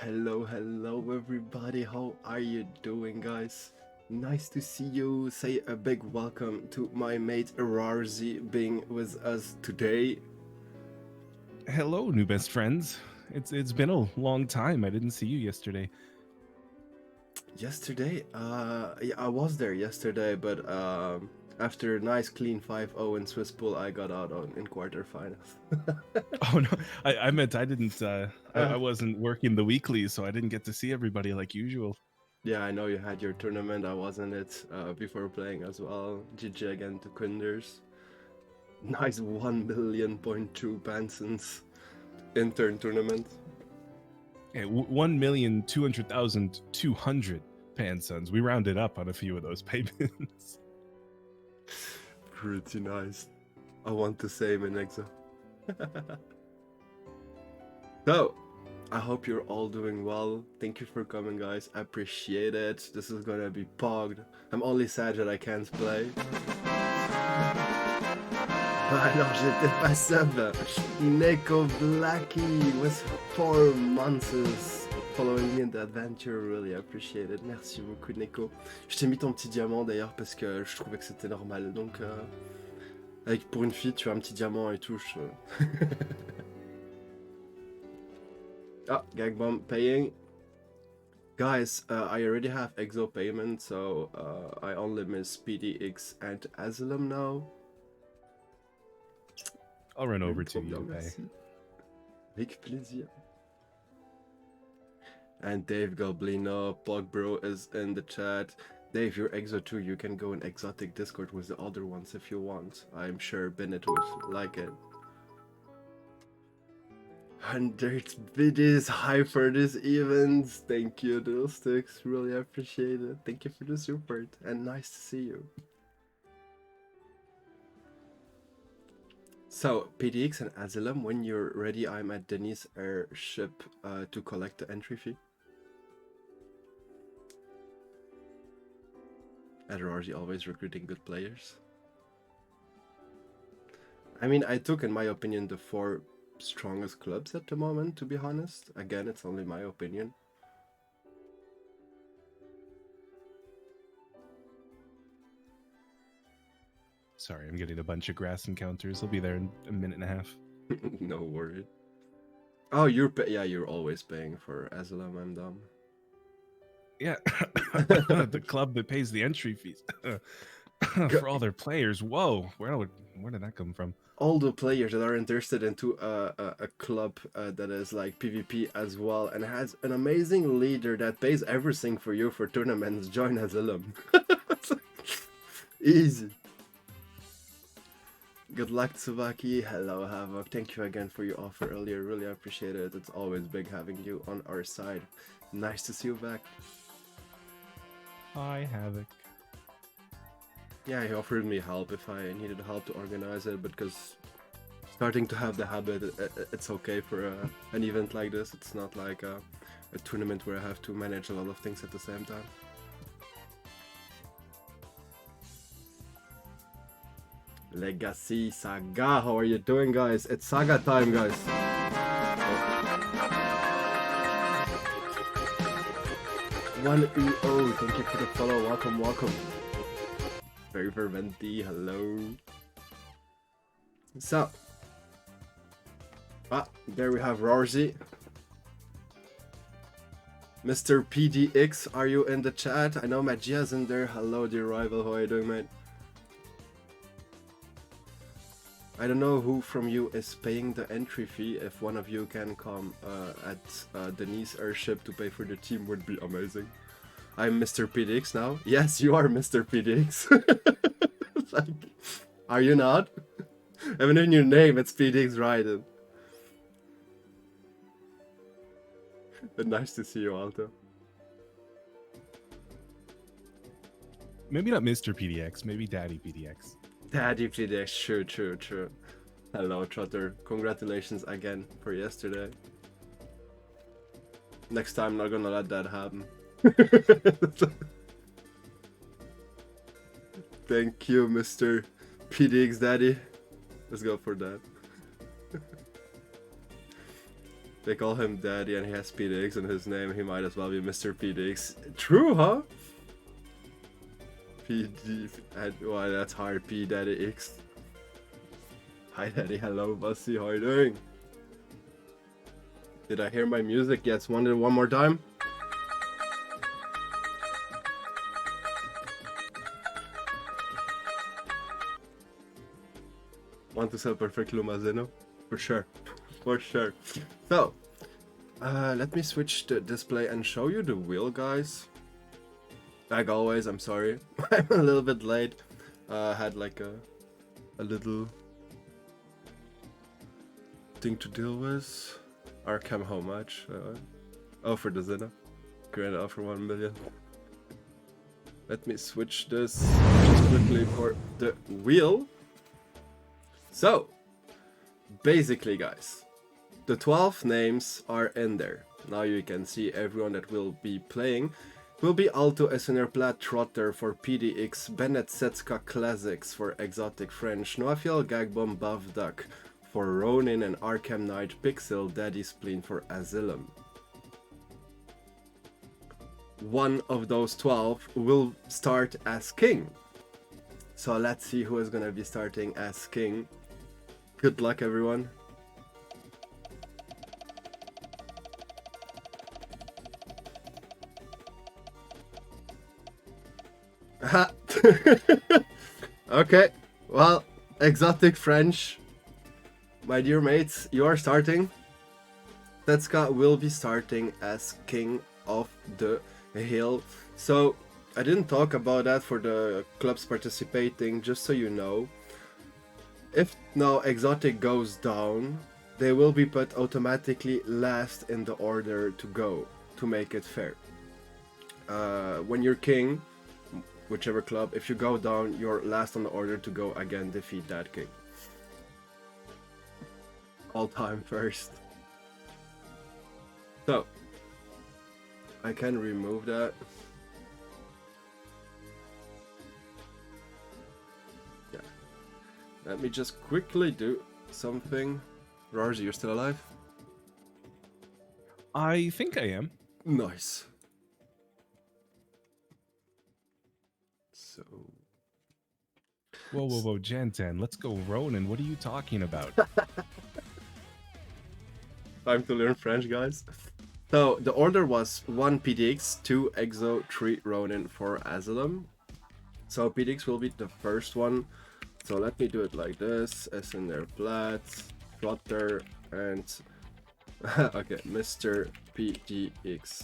Hello everybody, how are you doing guys? Nice to see you. Say a big welcome to my mate Rawrzyyy being with us today. Hello, new best friends. It's been a long time. I didn't see you yesterday. Yesterday? Yeah, I was there yesterday, but after a nice clean 5-0 in Swiss pool, I got out in quarterfinals. Oh no, I meant I didn't. I wasn't working the weekly, so I didn't get to see everybody like usual. Yeah, I know you had your tournament. I was in it before playing as well. GG again to Quinders. Nice 1.2 Bansons intern tournament. Yeah, 1,200,200 pansons. We rounded up on a few of those payments. Pretty nice. I want the same in EXO. So, I hope you're all doing well. Thank you for coming, guys. I appreciate it. This is gonna be pogged. I'm only sad that I can't play. Alors, j'étais pas sub. Neko Blackie with 4 months following me in the adventure. Really appreciate it. Merci beaucoup, Neko. Je t'ai mis ton petit diamant d'ailleurs parce que je trouvais que c'était normal. Donc, avec pour une fille, tu as un petit diamant et tout. Ah, Gag Bomb paying. Guys, I already have EXO payment, so I only miss PDX and Asylum now. I'll run over to you to pay. Avec plaisir. And Dave Goblino, Pogbro is in the chat. Dave, you're EXO too. You can go in exotic Discord with the other ones if you want. I'm sure Bennett would like it. 100 biddies, high for this event. Thank you, Diddlesticks. Really appreciate it. Thank you for the support and nice to see you. So, PDX and Asylum, when you're ready, I'm at Denis' airship to collect the entry fee. At Rawrzyyy, always recruiting good players. I mean, I took, in my opinion, the 4 strongest clubs at the moment, to be honest. Again, it's only my opinion. Sorry, I'm getting a bunch of grass encounters. I'll be there in a minute and a half. No worry. Oh, yeah, you're always paying for Asylum. I'm dumb. Yeah, the club that pays the entry fees for all their players. Whoa, where did that come from? All the players that are interested into a club that is like PvP as well and has an amazing leader that pays everything for you for tournaments, join Asylum. Easy. Good luck, Tsubaki. Hello, Havoc. Thank you again for your offer earlier. Really appreciate it. It's always big having you on our side. Nice to see you back. Hi, Havoc. Yeah, he offered me help if I needed help to organize it, because starting to have the habit, it's okay for an event like this. It's not like a tournament where I have to manage a lot of things at the same time. Legacy Saga, how are you doing, guys? It's Saga time, guys. One UO, thank you for the follow. Welcome. Very Venti, hello. So, there we have Rawrzyyy. Mr. PDX, are you in the chat? I know Magia's in there. Hello, dear rival. How are you doing, mate? I don't know who from you is paying the entry fee. If one of you can come at Denis' airship to pay for the team, would be amazing. I'm Mr. PDX now. Yes, you are Mr. PDX. Like, are you not? Even in your name, it's PDX, right? But nice to see you, Alto. Maybe not Mr. PDX, maybe Daddy PDX. Daddy PDX, true. Hello, Trotter. Congratulations again for yesterday. Next time, not gonna let that happen. Thank you, Mr. PDX Daddy. Let's go for that. They call him Daddy and he has PDX in his name. He might as well be Mr. PDX. True, huh? Well, that's hard. P Daddy X. Hi, Daddy. Hello, Bussy. How are you doing? Did I hear my music? Yes. One more time. Want to sell perfect Lumazino? For sure. For sure. So, let me switch the display and show you the wheel, guys. Like always, I'm sorry. I'm a little bit late. Had like a little thing to deal with. Arkham, how much? Oh, for the Zena. Grand offer 1 million. Let me switch this just quickly for the wheel. So, basically, guys, the 12 names are in there. Now you can see everyone that will be playing. Will be Alto SNR Plat Trotter for PDX, Bennett Setska Classics for Exotic French, Noafiel Gagbomb Buff Duck for Ronin, and Arkham Knight Pixel Daddy Spleen for Asylum. One of those 12 will start as king. So let's see who is gonna be starting as king. Good luck, everyone. Okay, well, Exotic French, my dear mates, you are starting. Setska will be starting as king of the hill. So I didn't talk about that for the clubs participating, just so you know. If now Exotic goes down, they will be put automatically last in the order to go, to make it fair. When you're king, whichever club, if you go down, you're last on the order to go again, defeat that king. All time first. So, I can remove that. Yeah. Let me just quickly do something. Rawrzyyy, you're still alive? I think I am. Nice. So... Whoa, Jantan, let's go Ronin. What are you talking about? Time to learn French, guys. So, the order was 1 PDX, 2 EXO, 3 Ronin, 4 Asylum. So, PDX will be the first one. So, let me do it like this. SNR Plat, Flutter, and... okay, Mr. PDX.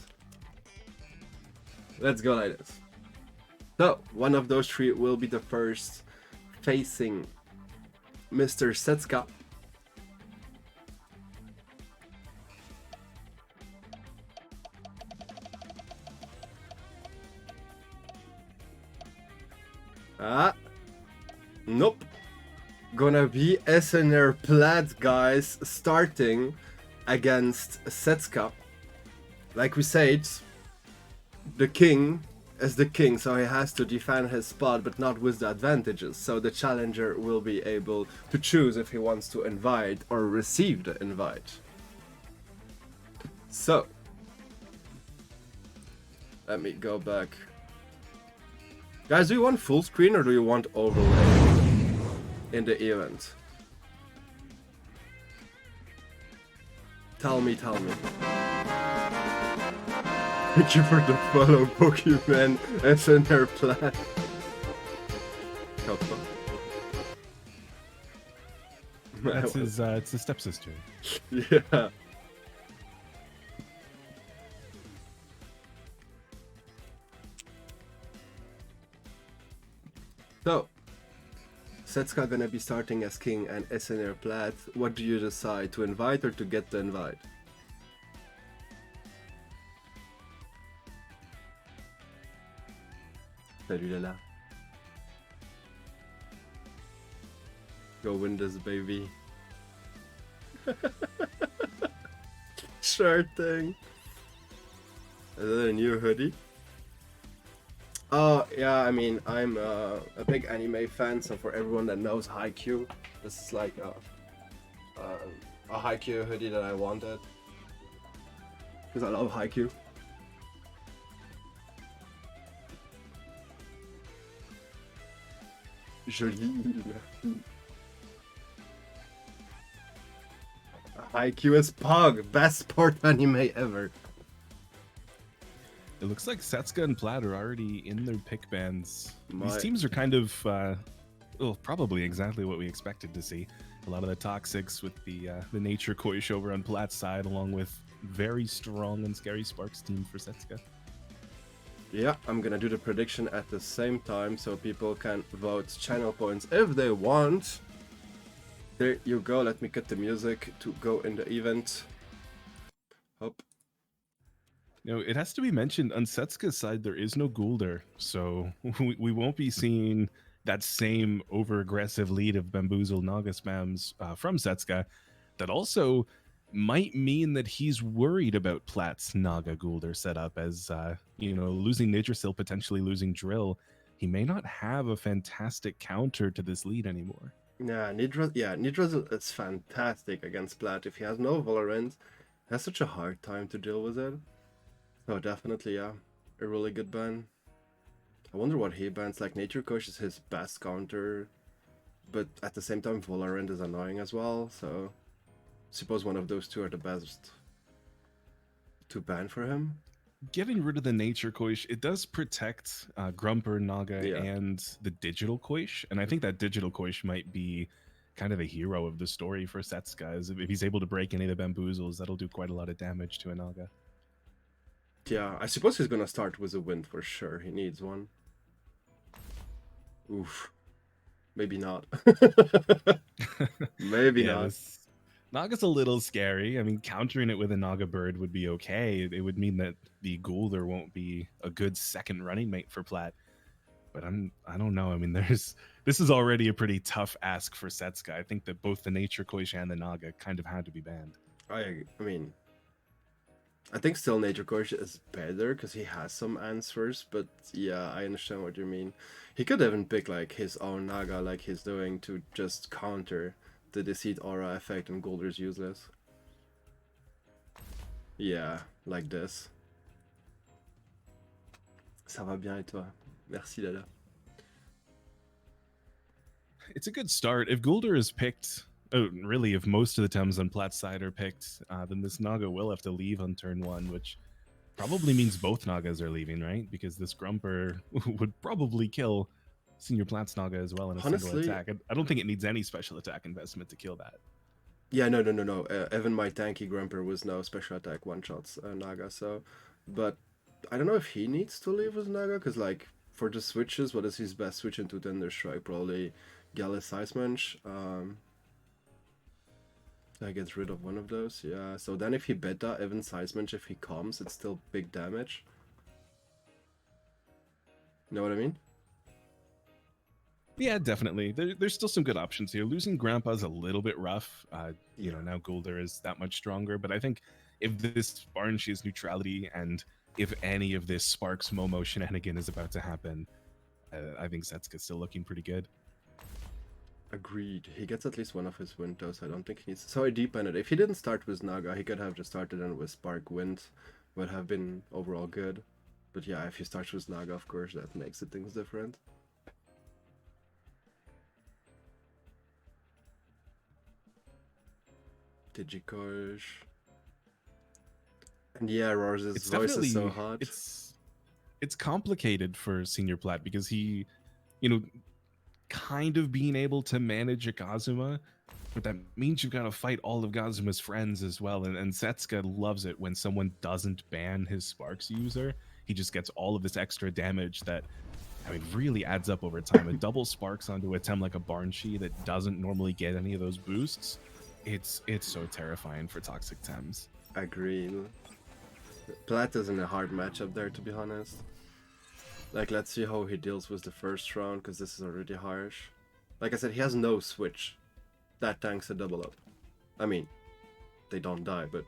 Let's go like this. So, one of those 3 will be the first facing Mr. Setska. Nope. Gonna be SNR Plat, guys, starting against Setska. Like we said, the king is the king, so he has to defend his spot, but not with the advantages. So the challenger will be able to choose if he wants to invite or receive the invite. So, let me go back. Guys, do you want full screen or do you want overlay in the event? Tell me. Thank you for the follow, Pokemon SNR Plat. KOTH. That's his, it's his stepsister. Yeah. So, Setska gonna be starting as king and SNR Plat. What do you decide, to invite or to get the invite? Salut Lala. Go win this, baby. Sure thing. Is that a new hoodie? Oh, yeah, I mean, I'm a big anime fan, so for everyone that knows Haikyuu, this is like a Haikyuu hoodie that I wanted. because I love Haikyuu. Jolie. Haikyuu is Pog, best sport anime ever. It looks like Setsuka and Plaid are already in their pick bands. These My- teams are kind of, well, probably exactly what we expected to see. A lot of the toxics with the nature Koish over on Plaid's side, along with very strong and scary Sparks team for Setsuka. Yeah, I'm gonna do the prediction at the same time so people can vote channel points if they want. There you go, let me cut the music to go in the event. Hop. You know, it has to be mentioned on Setsuka's side, there is no Gulder, so we won't be seeing that same over-aggressive lead of Bamboozle Naga spams from Setsuka. That also might mean that he's worried about Platt's Naga Gulder setup as, you know, losing Nidrasil, potentially losing Drill. He may not have a fantastic counter to this lead anymore. Yeah, Nidrasil is fantastic against Platt. If he has no Valorant, he has such a hard time to deal with it. So definitely, yeah, a really good ban. I wonder what he bans. Like, Nature Coach is his best counter, but at the same time, Valorant is annoying as well. So, suppose one of those two are the best to ban for him. Getting rid of the nature Koish, it does protect Grumper, Naga, Yeah. and the digital Koish. And I think that digital Koish might be kind of the hero of the story for Setsuka. If he's able to break any of the bamboozles, that'll do quite a lot of damage to a Naga. Yeah, I suppose he's gonna start with a win for sure. He needs one. Oof. Maybe not. Maybe Yeah, not. this Naga's a little scary. I mean, countering it with a Naga bird would be okay. It would mean that the Gulder won't be a good second running mate for Platt. But I don't know. I mean, this is already a pretty tough ask for Setsuka. I think that both the Nature Koish and the Naga kind of had to be banned. I mean, I think still Nature Coach is better because he has some answers, but yeah, I understand what you mean. He could even pick like his own Naga like he's doing to just counter the Deceit Aura effect and Golder's useless. Yeah, like this. Ça va bien et toi? Merci Lala. It's a good start. If Gulder is picked, really, if most of the Thames on Platt's side are picked, then this Naga will have to leave on turn 1, which probably means both Nagas are leaving, right? Because this Grumper would probably kill Senior Platt's Naga as well in a single Honestly, attack. I don't think it needs any special attack investment to kill that. yeah, no. Even my tanky Grumper was no special attack one-shots Naga, so... But I don't know if he needs to leave with Naga, because like, for the switches, what is his best switch into Thunderstrike? Probably Gallus Ice Munch. I get rid of one of those, yeah. So then if he beta, even Size Munch, if he comes, it's still big damage. You know what I mean? Yeah, definitely. There's still some good options here. Losing Grandpa's a little bit rough. You know, now Gulder is that much stronger, but I think if this Barn has neutrality and if any of this Sparks Momo shenanigan is about to happen, I think Setsuka's still looking pretty good. Agreed. He gets at least one of his windows. I don't think he needs... So I depended. If he didn't start with Naga, he could have just started in with Spark Wind. Would have been overall good. But yeah, if he starts with Naga, of course, that makes the things different. Digikosh. And yeah, Rawrzyyy's voice is so hot. It's complicated for Senior Platt because he, you know, kind of being able to manage a Kazuma, but that means you've got to fight all of Kazuma's friends as well. And Setsuka loves it when someone doesn't ban his Sparks user. He just gets all of this extra damage that, I mean, really adds up over time. A double Sparks onto a Tem like a Barnshee that doesn't normally get any of those boosts. It's so terrifying for Toxic Tems. Agreed. Platt is in a hard matchup there, to be honest. Like, let's see how he deals with the first round, because this is already harsh. Like I said, he has no switch. That tanks a double up. I mean, they don't die, but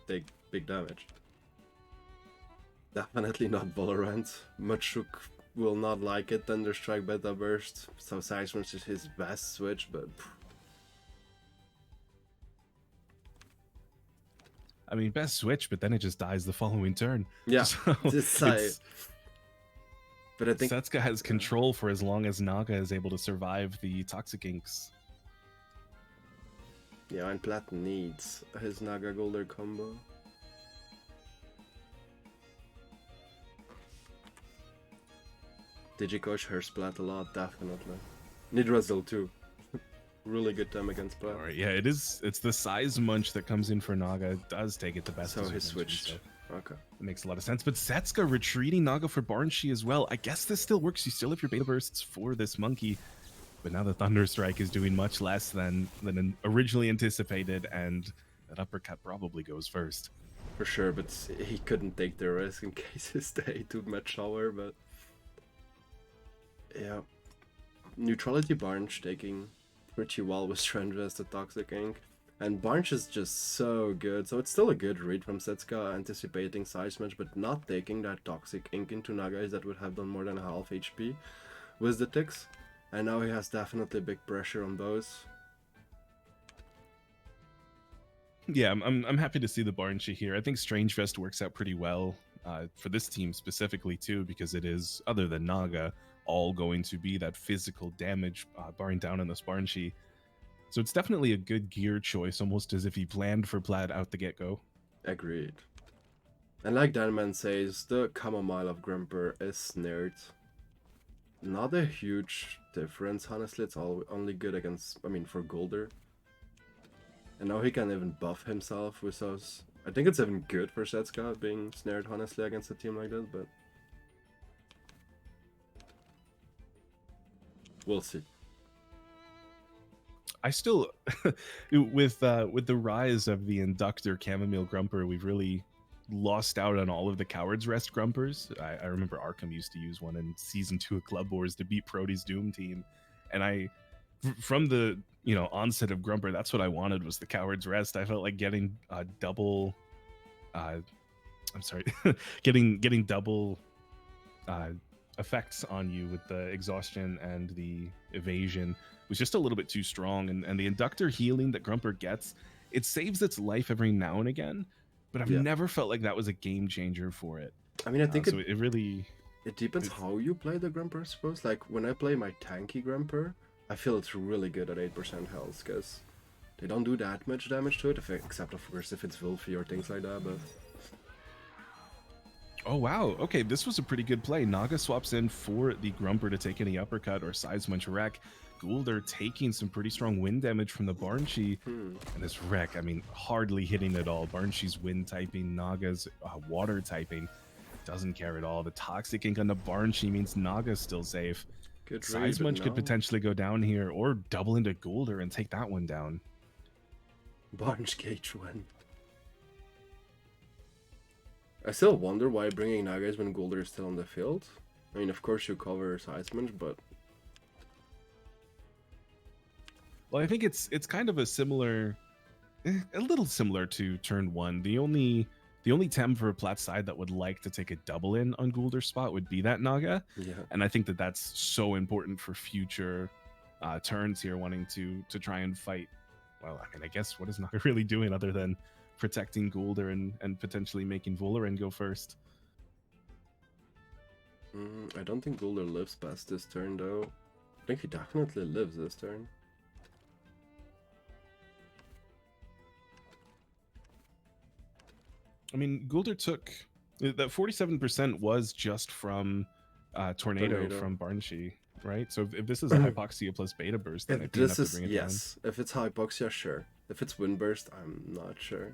they take big damage. Definitely not Valorant. Machuk will not like it. Thunderstrike Beta Burst. So Seismic is his best switch, but... I mean, best switch, but then it just dies the following turn. Yeah, So but I think Setsuka has control for as long as Naga is able to survive the Toxic Inks. Yeah, and Plat needs his Naga Golder combo. Digicoach hurts Plat a lot, definitely. Nidrasil too. Really good time against Plat. Alright, yeah, it's the size munch that comes in for Naga. It does take it the best. So as he you switched. mentioned, so Okay. it makes a lot of sense. But Setsuka retreating Naga for Barnshi as well. I guess this still works. You still have your beta bursts for this monkey. But now the Thunder Strike is doing much less than originally anticipated, and that uppercut probably goes first. For sure, but he couldn't take the risk in case he stayed too much shower, but yeah. Neutrality Barnch taking pretty well with Strength as the Toxic Ink. And Barnch is just so good, so it's still a good read from Setsuka, anticipating size match, but not taking that Toxic Ink into Nagais that would have done more than half HP with the ticks. And now he has definitely big pressure on those. Yeah, I'm happy to see the Barnshi here. I think Strange Vest works out pretty well for this team specifically too, because it is, other than Naga, all going to be that physical damage barring down on this Barnshi. So it's definitely a good gear choice, almost as if he planned for Plaid out the get-go. Agreed. And like Danman says, the Chamomile of Grumper is snared. Not a huge difference, honestly. It's only good against, I mean, for Golder. And now he can even buff himself with those. I think it's even good for Setsuka being snared, honestly, against a team like that, but we'll see. I still, with the rise of the Inductor Chamomile Grumper, we've really lost out on all of the Coward's Rest Grumpers. I remember Arkham used to use one in Season 2 of Club Wars to beat Prote's Doom team. And from the onset of Grumper, that's what I wanted, was the Coward's Rest. I felt like getting double... I'm sorry, getting double effects on you with the exhaustion and the evasion was just a little bit too strong, and the Inductor healing that Grumper gets, it saves its life every now and again, but I've never felt like that was a game changer for it. I mean, I think so it really... It depends how you play the Grumper, I suppose. Like, when I play my tanky Grumper, I feel it's really good at 8% health, because they don't do that much damage to it, except of course if it's Wolfie or things like that, but... Oh wow, okay, this was a pretty good play. Naga swaps in for the Grumper to take any uppercut or size munch wreck. Gulder taking some pretty strong wind damage from the Barnshi, and this wreck, I mean, hardly hitting at all. Barnshi's wind typing, Naga's water typing, doesn't care at all. The Toxic Ink on the Barnshi means Naga's still safe. Good size munch could potentially go down here, or double into Gulder and take that one down. Barnch Cage win. I still wonder why bringing Nagais when Gulder is still on the field. I mean, of course you cover size munch, but... Well, I think it's kind of a similar, a little similar to turn 1. The only Tem for Plat's side that would like to take a double in on Gulder's spot would be that Naga. Yeah. And I think that that's so important for future turns here, wanting to try and fight. Well, I mean, I guess what is Naga really doing other than protecting Gulder and potentially making Volaran go first? I don't think Gulder lives past this turn, though. I think he definitely lives this turn. I mean, Gulder took... That 47% was just from Tornado from Barnshi, right? So if this is a Hypoxia plus Beta Burst, then I think this is, bring it yes. Down. If it's Hypoxia, sure. If it's Wind Burst, I'm not sure.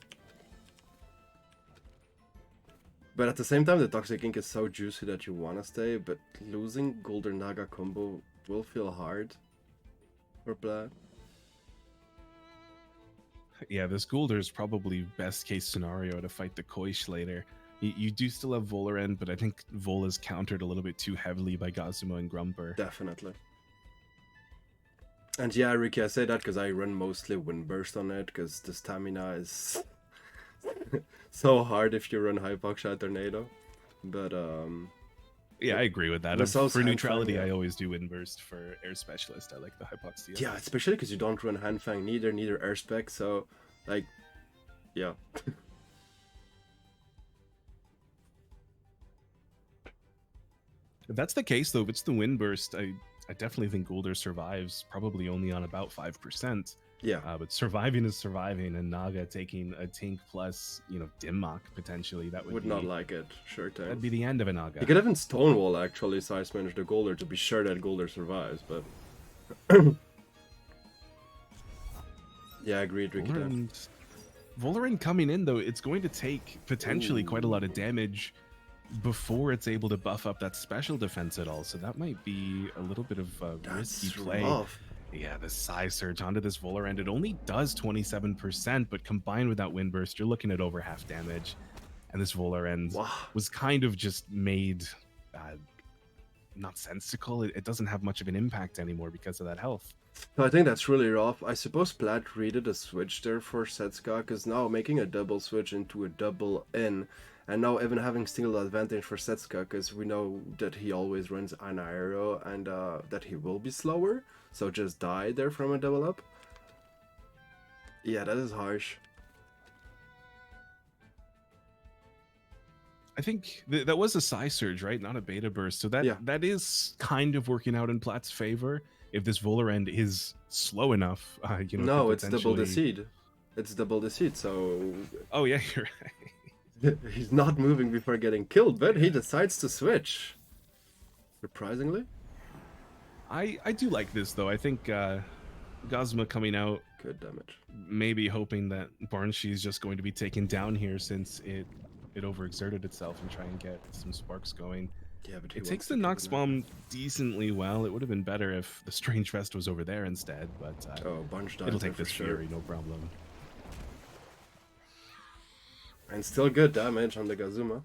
But at the same time, the Toxic Ink is so juicy that you want to stay, but losing Gulder Naga combo will feel hard for Plaid. Yeah, this Gulder is probably best case scenario to fight the KOTH later. You do still have Volaran, but I think Vola's countered a little bit too heavily by Gazuma and Grumper. Definitely. And yeah, Ricky, I say that because I run mostly Windburst on it, because the stamina is so hard if you run Hypoxia Tornado. But yeah, I agree with that. For neutrality, I always do Windburst. For Air Specialist, I like the Hypoxia. Yeah, especially because you don't run Handfang neither Air Spec, so, like, yeah. If that's the case, though, if it's the wind burst, I definitely think Golder survives, probably only on about 5%. Yeah. But surviving is surviving, and Naga taking a Tink plus, Dimmok potentially, that would be, not like it. Sure thing. that'd be the end of a Naga. You could even Stonewall actually size manage the Golder to be sure that Golder survives, but yeah, agreed, Ricky. Volerin coming in, though, it's going to take potentially quite a lot of damage before it's able to buff up that special defense at all. So that might be a little bit of a risky play. Rough. Yeah, the Psy Surge onto this Volerand, it only does 27%, but combined with that Wind Burst, you're looking at over half damage. And this Volerand was kind of just made nonsensical. It doesn't have much of an impact anymore because of that health. So I think that's really rough. I suppose Plat readed a switch there for Setska, because now making a double switch into a double in, and now even having single advantage for Setska, because we know that he always runs an arrow and that he will be slower. So just die there from a double up. Yeah, that is harsh. I think that was a Psy Surge, right? Not a Beta Burst. So that is kind of working out in Plat's favor. If this Volerand is slow enough, No, it's double the seed. It's double the seed, so... Oh, yeah, you're right. He's not moving before getting killed, but he decides to switch. Surprisingly. I do like this, though. I think Gazma coming out... Good damage. Maybe hoping that Barnshy is just going to be taken down here since it overexerted itself and try and get some sparks going. Yeah, but it takes the Nox Bomb decently well. It would have been better if the Strange Vest was over there instead, but it'll take this Fury, no problem. And still good damage on the Gazuma.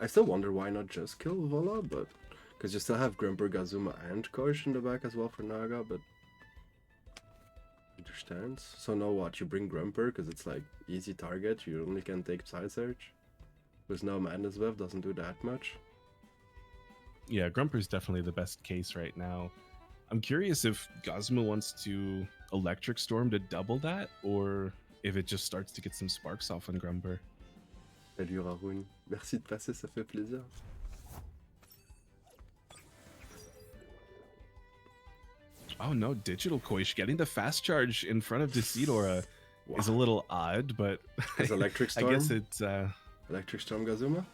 I still wonder why not just kill Vola, but because you still have Grumper, Gazuma, and Kosh in the back as well for Naga, but understands. So now what? You bring Grumper because it's like easy target. You only can take Side Search. With no Madness Web doesn't do that much. Yeah, Grumper's definitely the best case right now. I'm curious if Gazma wants to Electric Storm to double that, or if it just starts to get some sparks off on Grumper. Salut Rawrzyyy. Merci de passer, ça fait plaisir. Oh no, Digital Koish getting the fast charge in front of Decidora is a little odd, but is Electric Storm? I guess it's Electric Storm Gazuma?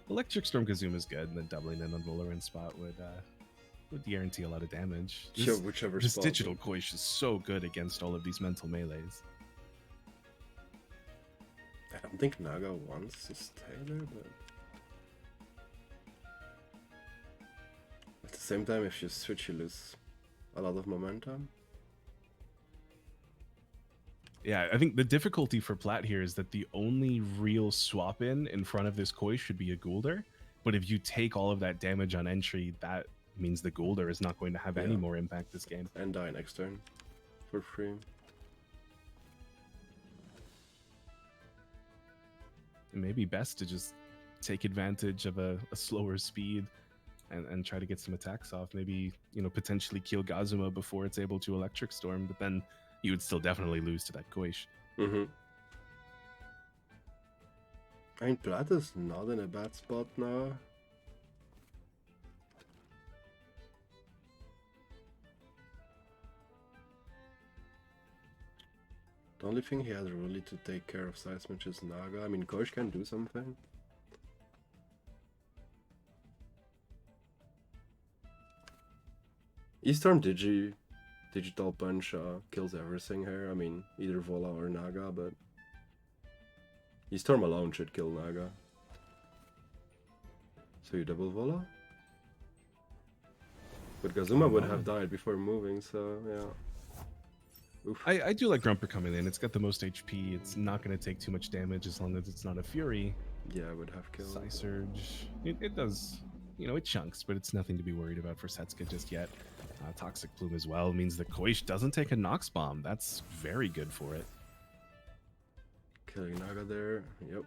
Electric Storm Gazuma is good, and then doubling in on Volerand spot would guarantee a lot of damage. Whichever this spot. Digital Koish is so good against all of these mental melees. I don't think Naga wants to stay there, but at the same time, if you switch, you lose a lot of momentum. Yeah, I think the difficulty for Plat here is that the only real swap in front of this Koi should be a Gulder. But if you take all of that damage on entry, that means the Gulder is not going to have any more impact this game. And die next turn for free. It may be best to just take advantage of a slower speed and try to get some attacks off. Maybe, potentially kill Gazuma before it's able to Electric Storm, but then you would still definitely lose to that Koish. I mean, Plat is not in a bad spot now. The only thing he has really to take care of Seismic is Naga. I mean, Koish can do something. Eaststorm Digital Punch kills everything here. I mean, either Vola or Naga, but Eaststorm alone should kill Naga. So you double Vola? But Gazuma would have died before moving, so yeah. Oof. I do like Grumper coming in. It's got the most HP. It's not going to take too much damage as long as it's not a Fury. Yeah, I would have killed. Psy Surge. It does, it chunks, but it's nothing to be worried about for Setsuka just yet. Toxic Plume as well means the Koish doesn't take a Nox Bomb. That's very good for it. Killing Naga there. Yep.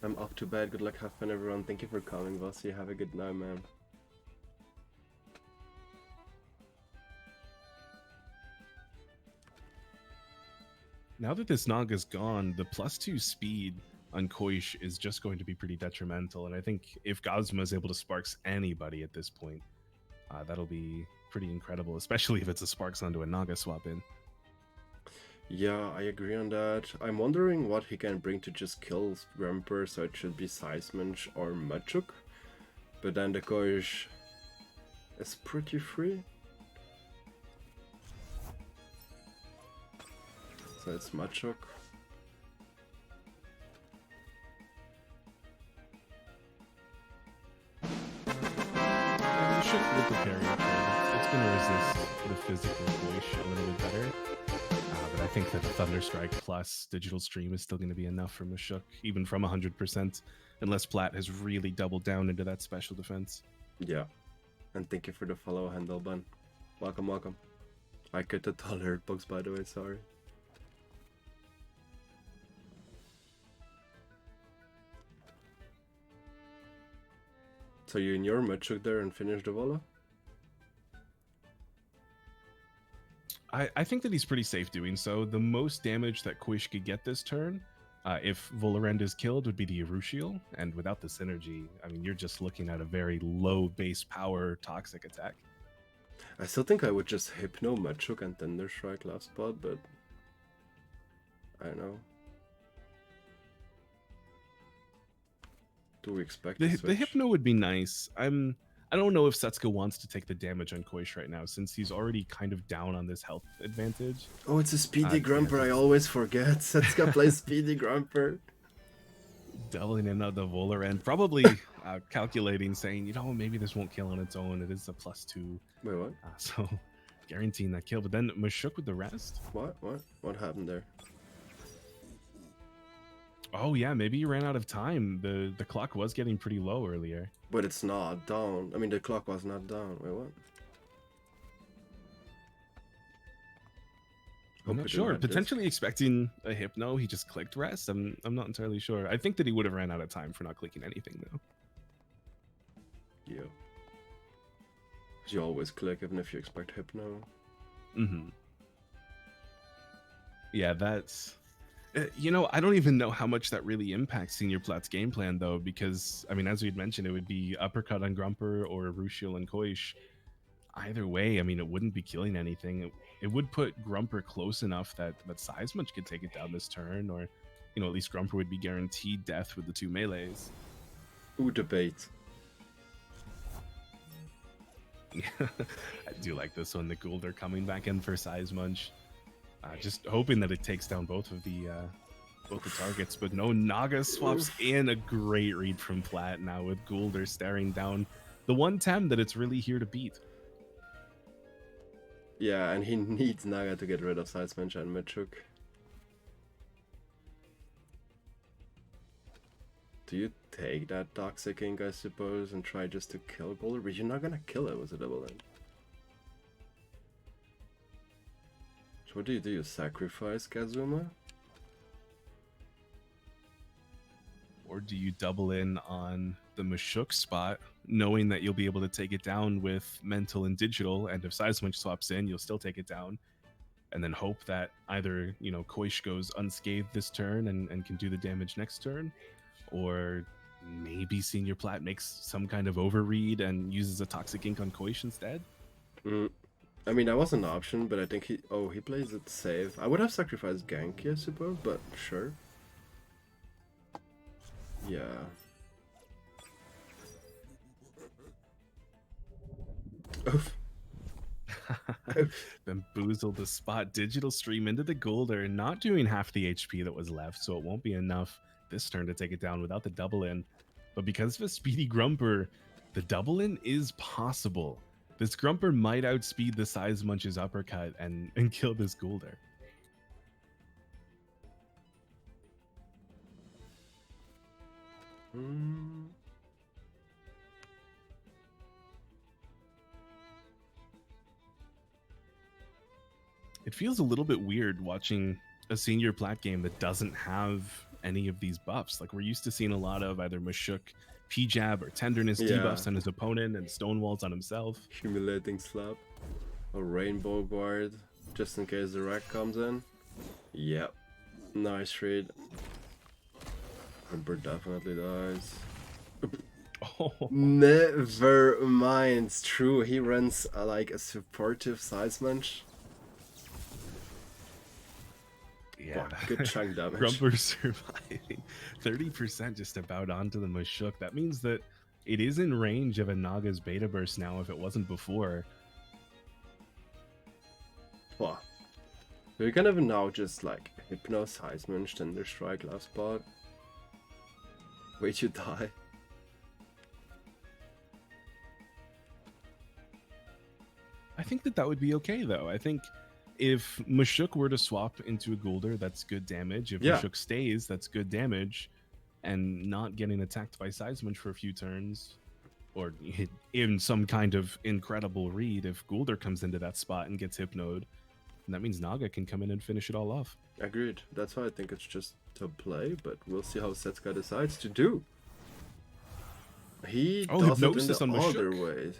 I'm up to bed. Good luck, have fun, everyone. Thank you for coming, Vossi. Have a good night, man. Now that this Naga's gone, the +2 speed on Koish is just going to be pretty detrimental. And I think if Gazuma is able to Sparks anybody at this point, that'll be pretty incredible, especially if it's a Sparks onto a Naga swap in. Yeah, I agree on that. I'm wondering what he can bring to just kill Grumper, so it should be Seismunch or Machuk. But then the Koish is pretty free. So it's Machuk. Should with the parry trade. It's going to resist the physical Koish a little bit better. But I think that the Thunderstrike plus Digital Stream is still going to be enough for Mashuk, even from 100%, unless Plat has really doubled down into that special defense. Yeah. And thank you for the follow, Handelban. Welcome, welcome. I could the tolerate bugs, by the way, sorry. So you in your Machuk there and finish the Vola? I think that he's pretty safe doing so. The most damage that Koish could get this turn, if Volarend is killed, would be the Erushiel. And without the synergy, I mean, you're just looking at a very low base power toxic attack. I still think I would just Hypno Machuk and Thunderstrike last spot, but I don't know. Do we expect the Hypno would be nice. I don't know if Setsuka wants to take the damage on Koish right now, since he's already kind of down on this health advantage. Oh, it's a Speedy Grumper, I always forget. Setsuka plays Speedy Grumper. Doubling in on the Volarend, probably calculating, saying, you know, maybe this won't kill on its own. It is a +2. Wait, what? So guaranteeing that kill, but then Mashuk with the rest. What happened there? Oh yeah, maybe you ran out of time. The clock was getting pretty low earlier. But it's not down. I mean, the clock was not down. Wait, what? I'm not sure. Potentially expecting a Hypno. He just clicked rest. I'm not entirely sure. I think that he would have ran out of time for not clicking anything though. Yeah. You always click even if you expect Hypno. Mm-hmm. Yeah, that's... You know, I don't even know how much that really impacts Senior Plat's game plan, though, because, I mean, as we'd mentioned, it would be Uppercut on Grumper or Erushiel and Koish. Either way, I mean, it wouldn't be killing anything. It would put Grumper close enough that Seismunch could take it down this turn, or, you know, at least Grumper would be guaranteed death with the 2 melees. Ooh, debate. I do like this one. The Gulder coming back in for Seismunch. Just hoping that it takes down both the targets, but no, Naga swaps in. A great read from Plat now with Gulder staring down the one Tem that it's really here to beat. Yeah, and he needs Naga to get rid of Seismunch and Machuk. Do you take that Toxic Ink, I suppose, and try just to kill Gulder? But you're not gonna kill it with a double end. So what do? You sacrifice Kazuma? Or do you double in on the Mashuk spot, knowing that you'll be able to take it down with Mental and Digital, and if Seismunch swaps in, you'll still take it down, and then hope that either, you know, Koish goes unscathed this turn and can do the damage next turn, or maybe Senior Plat makes some kind of overread and uses a Toxic Ink on Koish instead? I mean, that was an option, but I think he plays it safe. I would have sacrificed Genki, I suppose, but sure. Yeah. Oof. Bamboozled the spot. Digital Stream into the Gulder, not doing half the HP that was left, so it won't be enough this turn to take it down without the double in. But because of a Speedy Grumper, the double in is possible. This Grumper might outspeed the Seismunch's uppercut and kill this Gulder. It feels a little bit weird watching a Senior Plat game that doesn't have any of these buffs. Like, we're used to seeing a lot of either Mashuk P-Jab or Tenderness debuffs on his opponent and Stonewalls on himself. Humiliating Slap. A Rainbow Guard, just in case the wreck comes in. Yep. Nice read. Ember definitely dies. Oh, Never mind. It's true. He runs like a supportive Seismunch. yeah. Wow, good chunk damage. Grumper surviving 30% just about onto the Mushuk. That means that it is in range of a Naga's Beta Burst now if it wasn't before. Wow. We're gonna now just like Hypno, Seismunch, Thunderstrike, last spot. Wait, you die. I think that would be okay, though. I think if Mushuk were to swap into a Gulder, that's good damage. If Yeah. Mushuk stays, that's good damage. And not getting attacked by Seismunch for a few turns, or in some kind of incredible read, if Gulder comes into that spot and gets Hypnoed, that means Naga can come in and finish it all off. Agreed. That's why I think it's just to play, but we'll see how Setsuka decides to do. He does it in the other way.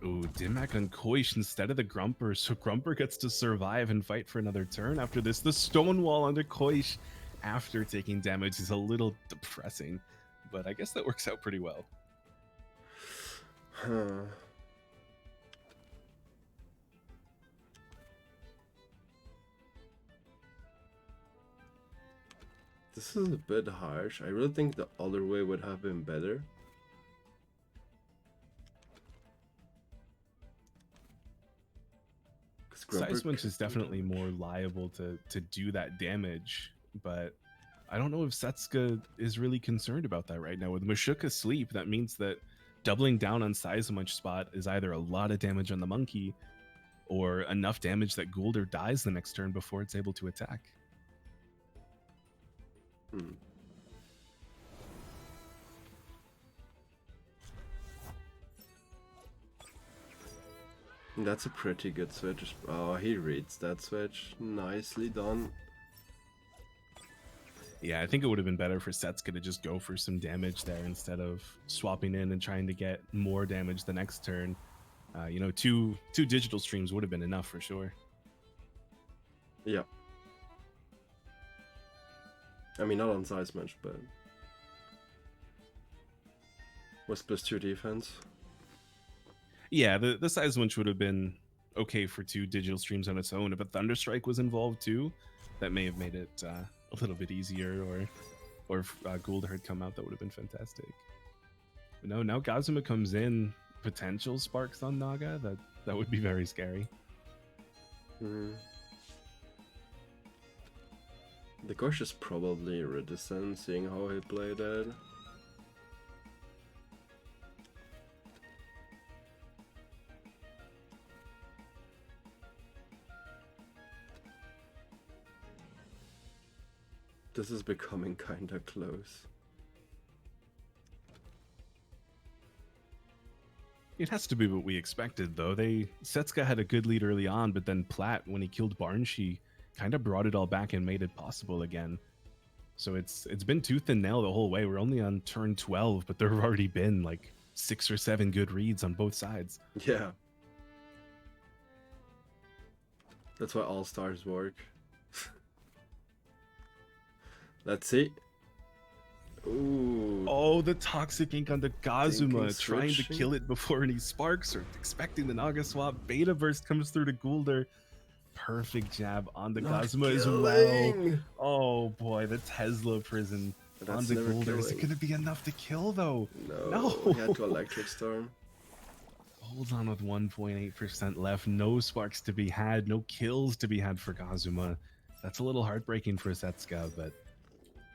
Ooh, Dimak on Koish instead of the Grumper, so Grumper gets to survive and fight for another turn after this. The Stonewall under Koish after taking damage is a little depressing, but I guess that works out pretty well. Huh. This is a bit harsh. I really think the other way would have been better. Seismunch is definitely more liable to do that damage, but I don't know if Setsuka is really concerned about that right now. With Mushuk asleep, that means that doubling down on Seismunch spot is either a lot of damage on the monkey or enough damage that Gulder dies the next turn before it's able to attack. That's a pretty good switch. Oh, he reads that switch. Nicely done. Yeah, I think it would have been better for Setsuka to just go for some damage there instead of swapping in and trying to get more damage the next turn. You know, two digital streams would have been enough for sure. Yeah. I mean, not on Seismunch, but was +2 defense. Yeah, the Seismunch would have been okay for 2 digital streams on its own. If a Thunderstrike was involved too, that may have made it a little bit easier, or if Gulder had come out, that would have been fantastic. But no, now Kazuma comes in, potential sparks on Naga, that would be very scary. The Gosh is probably reticent, seeing how he played it. This is becoming kinda close. It has to be what we expected, though. Setsuka had a good lead early on, but then Platt, when he killed Barnshee, kind of brought it all back and made it possible again. So it's been tooth and nail the whole way. We're only on turn 12, but there have already been like 6 or 7 good reads on both sides. Yeah. That's why all stars work. Let's see. Ooh. Oh, the Toxic Ink on the Kazuma, trying to switching. kill it before any sparks or expecting the Naga swap. Beta Burst comes through to Gulder. Perfect jab on the Not Kazuma as well. killing. Oh boy, the Tesla prison on the Gulder. Is it going to be enough to kill though? No. He had to Electric Storm. Holds on with 1.8% left. No sparks to be had. No kills to be had for Kazuma. That's a little heartbreaking for Setsuka, but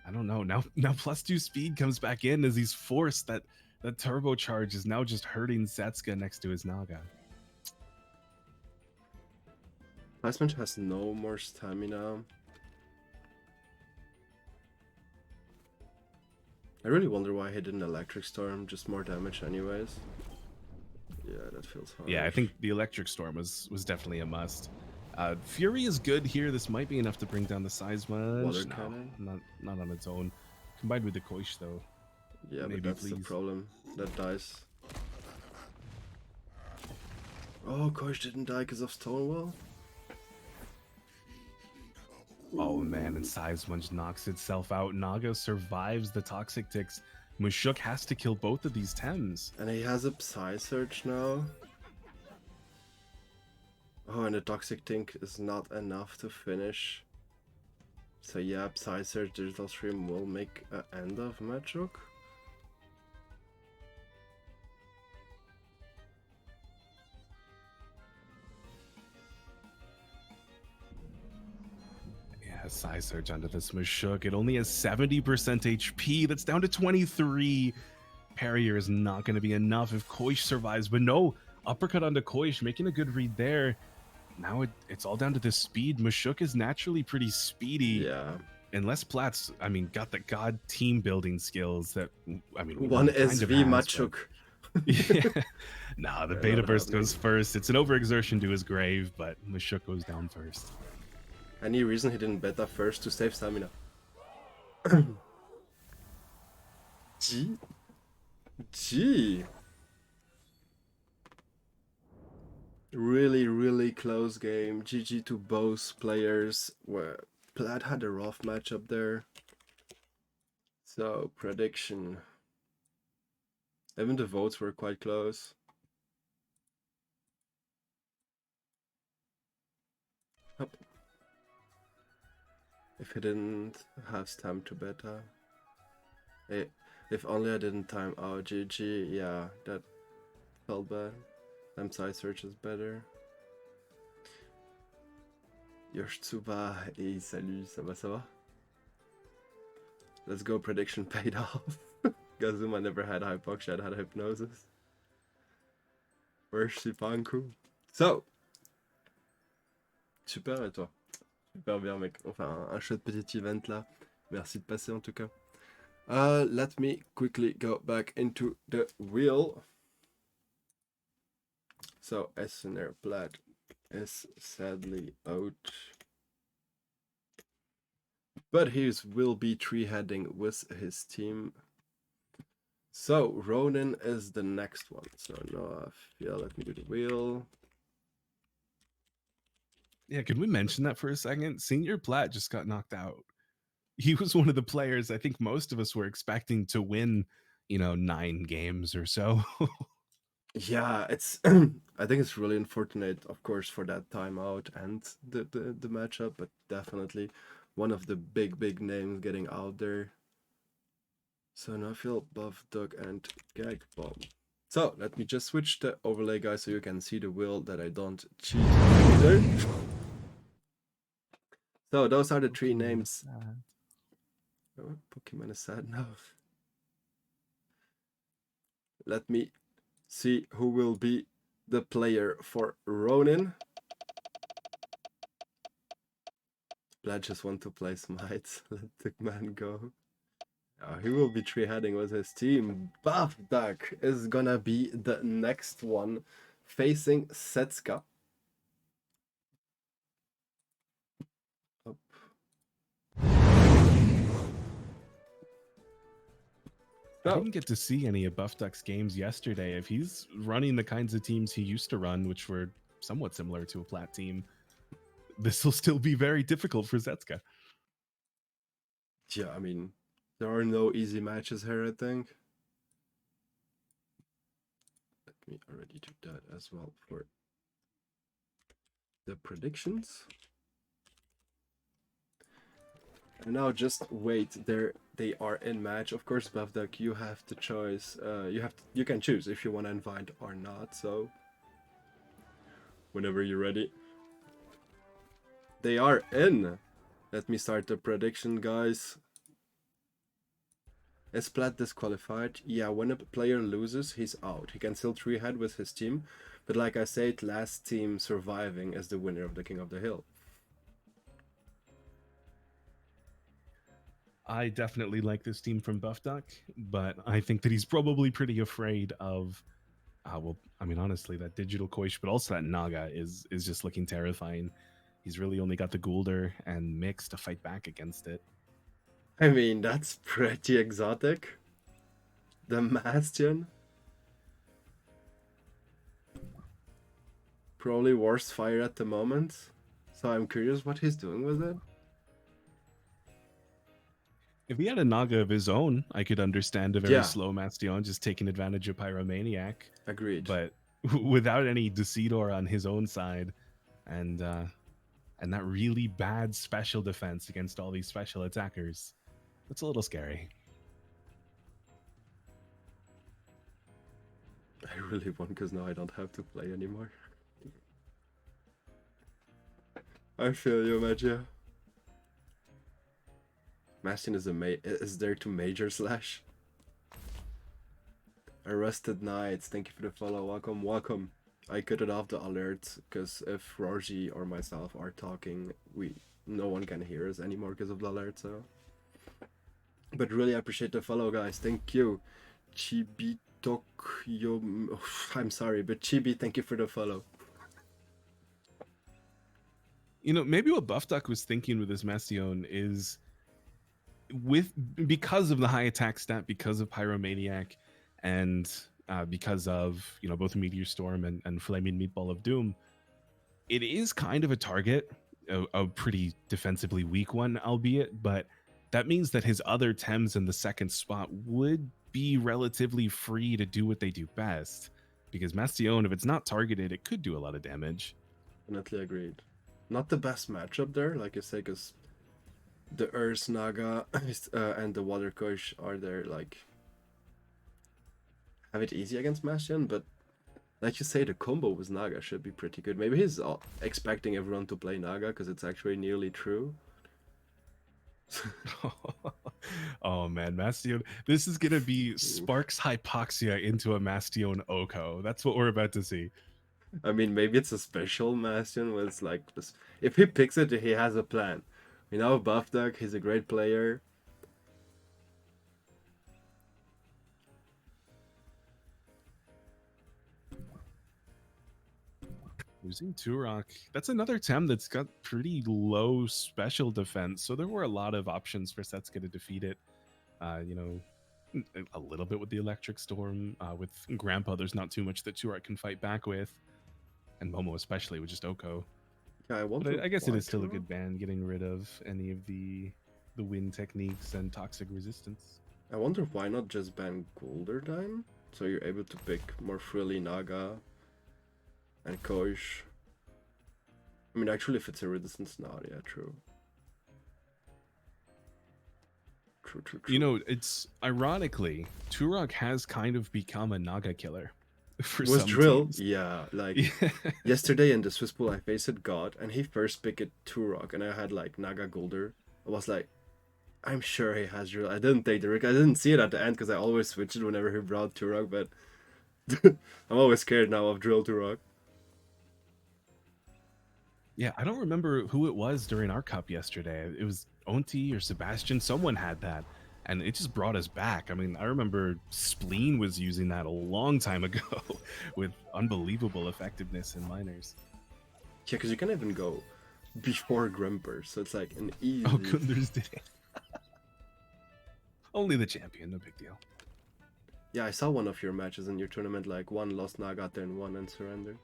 I don't know. Now +2 speed comes back in as he's forced. That turbocharge is now just hurting Setsuka next to his Naga. Seismunch has no more stamina. I really wonder why he didn't Electric Storm, just more damage anyways. Yeah, that feels hard. Yeah, I think the Electric Storm was definitely a must. Fury is good here. This might be enough to bring down the Seismunch. Water No, Cannon? not on its own. Combined with the Koish though. Yeah, Maybe, but that's the please. problem. That dies. Oh, Koish didn't die because of Stonewall? Oh man, and Sizemunch knocks itself out. Naga survives the Toxic Ticks. Mushuk has to kill both of these Tems. And he has a Psy Surge now. Oh, and the Toxic Tink is not enough to finish. So yeah, Psy Surge Digital Stream will make an end of Mushuk. Yeah, Psy Surge onto this Mushuk. It only has 70% HP. That's down to 23. Parrier is not going to be enough if KOTH survives, but no, uppercut onto KOTH, making a good read there. Now it's all down to the speed. Mushuk is naturally pretty speedy. Yeah. Unless Plat's, I mean, got the god team building skills that, I mean, One kind of SV has, Mushuk. yeah. Nah, the Yeah, beta not burst happening. goes first. It's an overexertion to his grave, but Mushuk goes down first. Any reason he didn't beta first to save stamina? G. Really close game. GG to both players. Where Plat had a rough matchup there. So, prediction. Even the votes were quite close. Up. If he didn't have stam to beta. If only I didn't time out. GG, yeah, that felt bad. Time side search is better. Yoshitsuba, hey salut, ça va? Let's go, prediction paid off. Gazuma never had Hypox, she had Hypnosis. Where's Sipanku? So, super et toi? Super bien mec, enfin un chouette petit event là. Merci de passer en tout cas. Let me quickly go back into the wheel. So, SNR Plat is sadly out. But he will be tree-heading with his team. So, Ronin is the next one. So, no, yeah, let me do the wheel. Yeah, could we mention that for a second? Senior Plat just got knocked out. He was one of the players I think most of us were expecting to win, 9 games or so. Yeah, it's I think it's really unfortunate, of course, for that timeout and the matchup, but definitely one of the big names getting out there. So now I feel Buff Dog and Gag Bomb. So let me just switch the overlay, guys, so you can see the wheel that I don't cheat either. So those are the 3 names. Oh, Pokemon is sad now. Let me see who will be the player for Ronin. Vlad just want to play Smite. Let the man go. He will be tree-heading with his team. Buff Duck is gonna be the next one facing Setsuka. Up. I didn't get to see any of Buff Duck's games yesterday. If he's running the kinds of teams he used to run, which were somewhat similar to a Plat team, this will still be very difficult for Setsuka. Yeah, I mean, there are no easy matches here, I think. Let me already do that as well for the predictions. And now just wait, they are in match. Of course, Buff Duck, you have the choice. You can choose if you want to invite or not. So whenever you're ready, they are in. Let me start the prediction, guys. Is Plat disqualified? Yeah, when a player loses, he's out. He can still tree-head with his team, but like I said, last team surviving is the winner of the King of the Hill. I definitely like this team from Buff Duck, but I think that he's probably pretty afraid of, well, I mean, honestly, that digital Koish, but also that Naga is just looking terrifying. He's really only got the Gulder and Mix to fight back against it. I mean, that's pretty exotic. The Bastion. Probably worst fire at the moment. So I'm curious what he's doing with it. If he had a Naga of his own, I could understand a very Yeah, slow Mastion just taking advantage of Pyromaniac. agreed. But without any Decidor on his own side, and that really bad special defense against all these special attackers, that's a little scary. I really want, because now I don't have to play anymore. I feel you, Magia. Mastin is there to major slash. Arrested Knights, thank you for the follow. Welcome, welcome. I cut it off the alert because if Rawrzyyy or myself are talking, no one can hear us anymore because of the alert. So, but really appreciate the follow, guys. Thank you, Chibitokyo. I'm sorry, but Chibi, thank you for the follow. You know, maybe what Buff Duck was thinking with this Mastion is because of the high attack stat, because of Pyromaniac, and because of, you know, both Meteor Storm and Flaming Meatball of Doom, it is kind of a target, a pretty defensively weak one, albeit, but that means that his other Tems in the second spot would be relatively free to do what they do best. Because Mastion, if it's not targeted, it could do a lot of damage. Definitely agreed. Not the best matchup there, like I say, because the Earth Naga and the Water Kush are there, like, have it easy against Mastion, but like you say, the combo with Naga should be pretty good. Maybe he's expecting everyone to play Naga because it's actually nearly true. Oh man, Mastion. This is gonna be Sparks Hypoxia into a Mastion Oko. That's what we're about to see. I mean, maybe it's a special Mastion where it's like this. If he picks it, he has a plan. You know, Buff Duck, he's a great player. Losing Turok, that's another Tem that's got pretty low special defense, so there were a lot of options for Setsuka to defeat it. You know, a little bit with the Electric Storm. With Grandpa, there's not too much that Turok can fight back with, and Momo especially with just Oko. Yeah, I guess it is still a good ban, getting rid of any of the win techniques and toxic resistance. I wonder why not just ban Golderdine, so you're able to pick more freely Naga and Kosh. I mean, actually, if it's a resistance, not, yeah, true. True. You know, it's ironically, Turok has kind of become a Naga killer. For was some Drill, teams. yeah, like yesterday in the Swiss pool I faced God and he first picked Turok and I had like Naga Golder. I was like, I'm sure he has Drill. I didn't take the risk. I didn't see it at the end because I always switched it whenever he brought Turok, but I'm always scared now of Drill Turok. Yeah, I don't remember who it was during our cup yesterday. It was Onti or Sebastian. Someone had that, and it just brought us back. I mean, I remember Spleen was using that a long time ago with unbelievable effectiveness in minors. Yeah, because you can even go before Grumper, so it's like an easy... Oh, Kunders did it. Only the champion, no big deal. Yeah, I saw one of your matches in your tournament, like one lost Naga, then one and surrendered.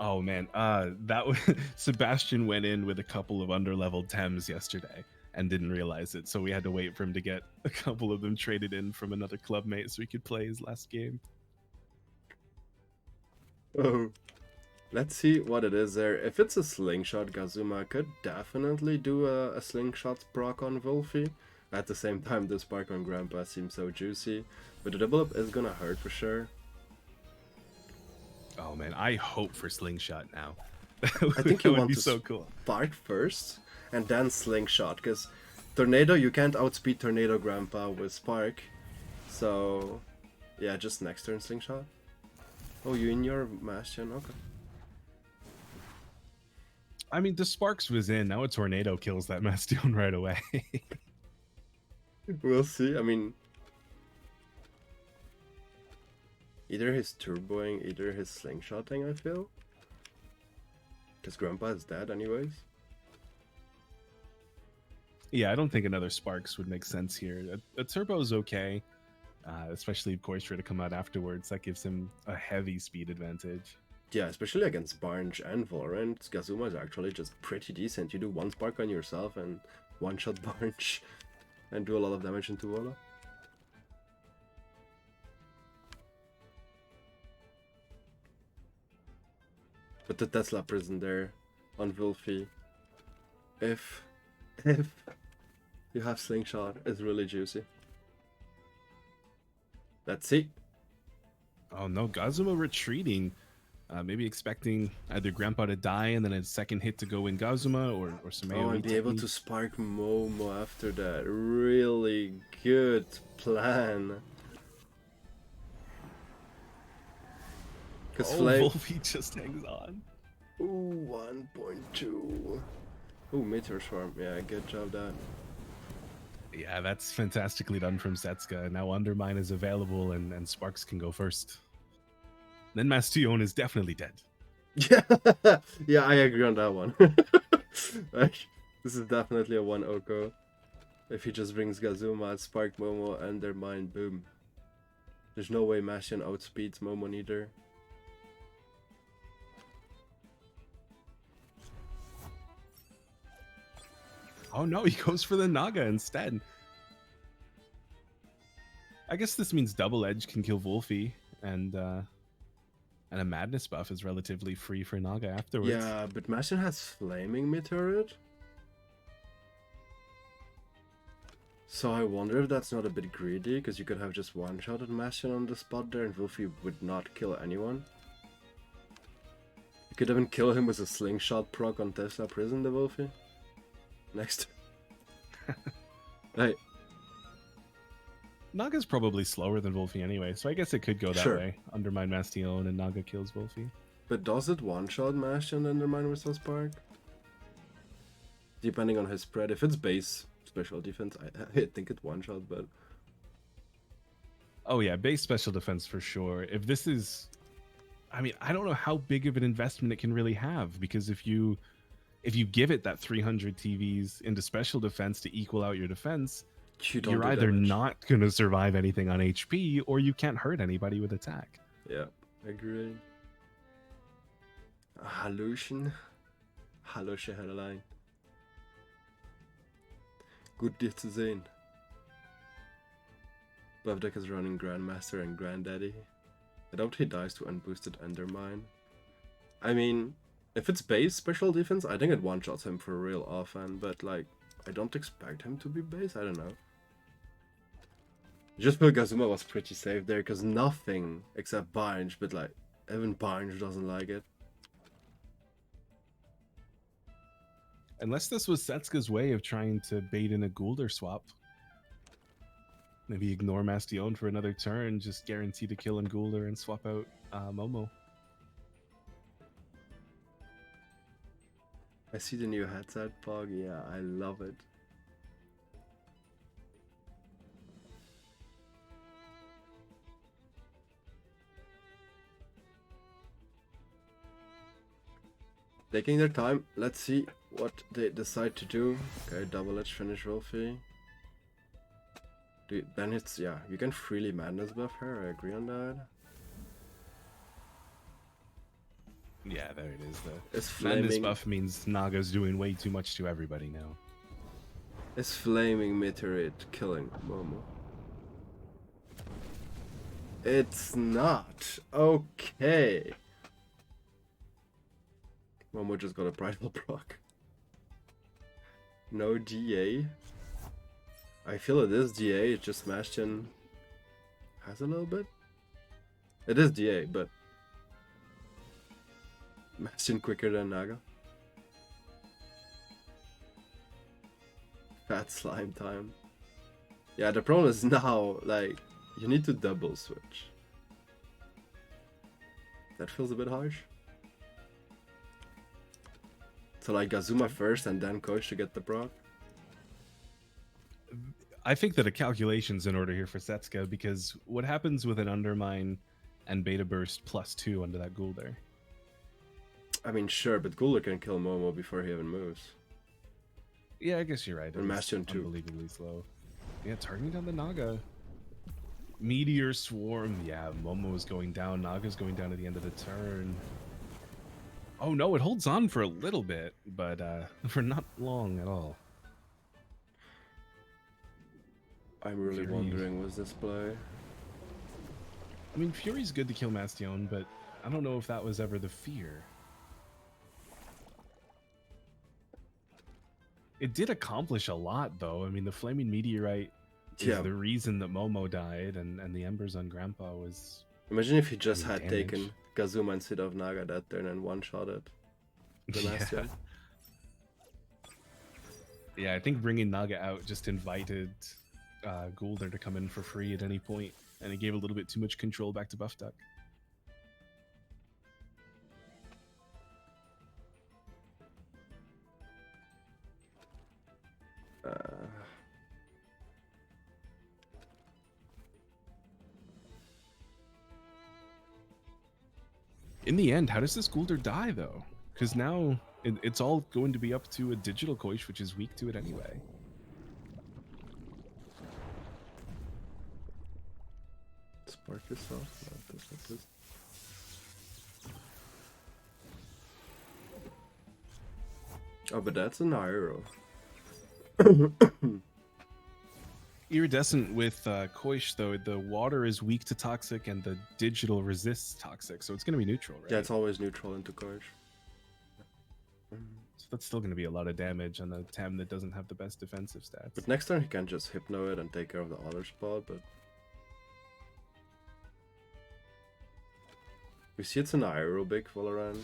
Oh man, that was Sebastian went in with a couple of underleveled Tems yesterday and didn't realize it, so we had to wait for him to get a couple of them traded in from another clubmate so he could play his last game. Oh, let's see what it is there. If it's a slingshot, Gazuma could definitely do a slingshot proc on Wolfie. At the same time, the spark on Grandpa seems so juicy, but the double up is gonna hurt for sure. Oh man, I hope for slingshot now. I think you would want be to so cool. Spark first and then slingshot, because Tornado, you can't outspeed Tornado Grandpa with Spark. So yeah, just next turn slingshot. Oh, you in your Bastion? Okay. I mean, the Sparks was in. Now a Tornado kills that Mastion right away. We'll see. I mean, either he's turboing, either he's slingshotting, I feel. Because Grandpa is dead anyways. Yeah, I don't think another Sparks would make sense here. A turbo is okay, especially if Koistra to come out afterwards. That gives him a heavy speed advantage. Yeah, especially against Barnes and Valorant, Gazuma is actually just pretty decent. You do one spark on yourself and one-shot Barnes and do a lot of damage into Walla. But the Tesla prison there on Wolfie, if you have Slingshot, is really juicy. Let's see. Oh no, Gazuma retreating. Maybe expecting either Grandpa to die and then a second hit to go in Gazuma or some AoE Oh, and be able to spark Momo after that. Really good plan. Because Wolfie just hangs on. Ooh, 1.2. Ooh, Meteor Swarm. Yeah, good job that. Yeah, that's fantastically done from Setsuka. Now Undermine is available and Sparks can go first. Then Mastion is definitely dead. Yeah, yeah, I agree on that one. Like, this is definitely a 1 Oko. If he just brings Gazuma, Spark Momo, Undermine, boom. There's no way Mastion outspeeds Momo neither. Oh no, he goes for the Naga instead. I guess this means Double Edge can kill Wolfie, and a Madness buff is relatively free for Naga afterwards. Yeah, but Mastion has Flaming Meteorite. So I wonder if that's not a bit greedy, because you could have just one-shotted Mastion on the spot there and Wolfie would not kill anyone. You could even kill him with a slingshot proc on Tesla Prison, the Wolfie. Next. Hey. Naga's probably slower than Wolfie anyway, so I guess it could go that way. Undermine Mastion and Naga kills Wolfie. But does it one-shot Mastion Undermine with a spark? Depending on his spread. If it's base special defense, I think it one-shot, but... Oh yeah, base special defense for sure. If this is... I mean, I don't know how big of an investment it can really have, because if you give it that 300 TVs into special defense to equal out your defense, you're either not going to survive anything on HP, or you can't hurt anybody with attack. Yeah, agreed. Hallöchen. Hallo, Scheherlein. Gut, dich zu sehen. Buffdeck is running Grandmaster and Granddaddy. I doubt he dies to unboosted Undermine. I mean, if it's base special defense, I think it one-shots him for real often, but like, I don't expect him to be base, I don't know. Just feel Gazuma was pretty safe there, because nothing except Barnes, but like, even Barnes doesn't like it. Unless this was Setsuka's way of trying to bait in a Goulder swap. Maybe ignore Mastion for another turn, just guarantee to kill in Goulder and swap out Momo. I see the new headset, Pog. Yeah, I love it. Taking their time. Let's see what they decide to do. Okay, double edge finish Wolfie. Then it's, yeah, you can freely Madness buff her. I agree on that. Yeah, there it is. It's Madness buff means Naga's doing way too much to everybody now. Is Flaming Meteorite killing Momo? It's not. Okay. Momo just got a Prideful proc. No DA. I feel it is DA, it's just Mastion has a little bit. It is DA, but Mastion quicker than Naga. Fat slime time. Yeah, the problem is now, like, you need to double switch. That feels a bit harsh. So like Gazuma first and then KOTH to get the proc? I think that a calculation's in order here for Setsuka, because what happens with an Undermine and Beta Burst +2 under that Goulder? I mean, sure, but Goulder can kill Momo before he even moves. Yeah, I guess you're right. And Mastion too. Unbelievably slow. Yeah, targeting down the Naga. Meteor Swarm. Yeah, Momo is going down. Naga's going down at the end of the turn. Oh no, it holds on for a little bit, but for not long at all. I'm really Fury. wondering with this play. I mean, Fury's good to kill Bastion, but I don't know if that was ever the fear. It did accomplish a lot, though. I mean, the Flaming Meteorite is the reason that Momo died, and the Embers on Grandpa was... Imagine if he just doing had damage. taken Kazuma instead of Naga that turn and one-shotted the Bastion. Yeah, I think bringing Naga out just invited Gulder to come in for free at any point, and it gave a little bit too much control back to Buff Duck. In the end, how does this Gulder die, though? Because now it's all going to be up to a digital KOTH, which is weak to it anyway. Spark yourself. No, this. Oh, but that's an arrow. Iridescent with KOTH, though, the water is weak to toxic and the digital resists toxic, so it's going to be neutral, right? Yeah, it's always neutral into KOTH. So that's still going to be a lot of damage on a Tem that doesn't have the best defensive stats. But next turn he can just Hypno it and take care of the other spot, but... We see it's an aerobic Valorant.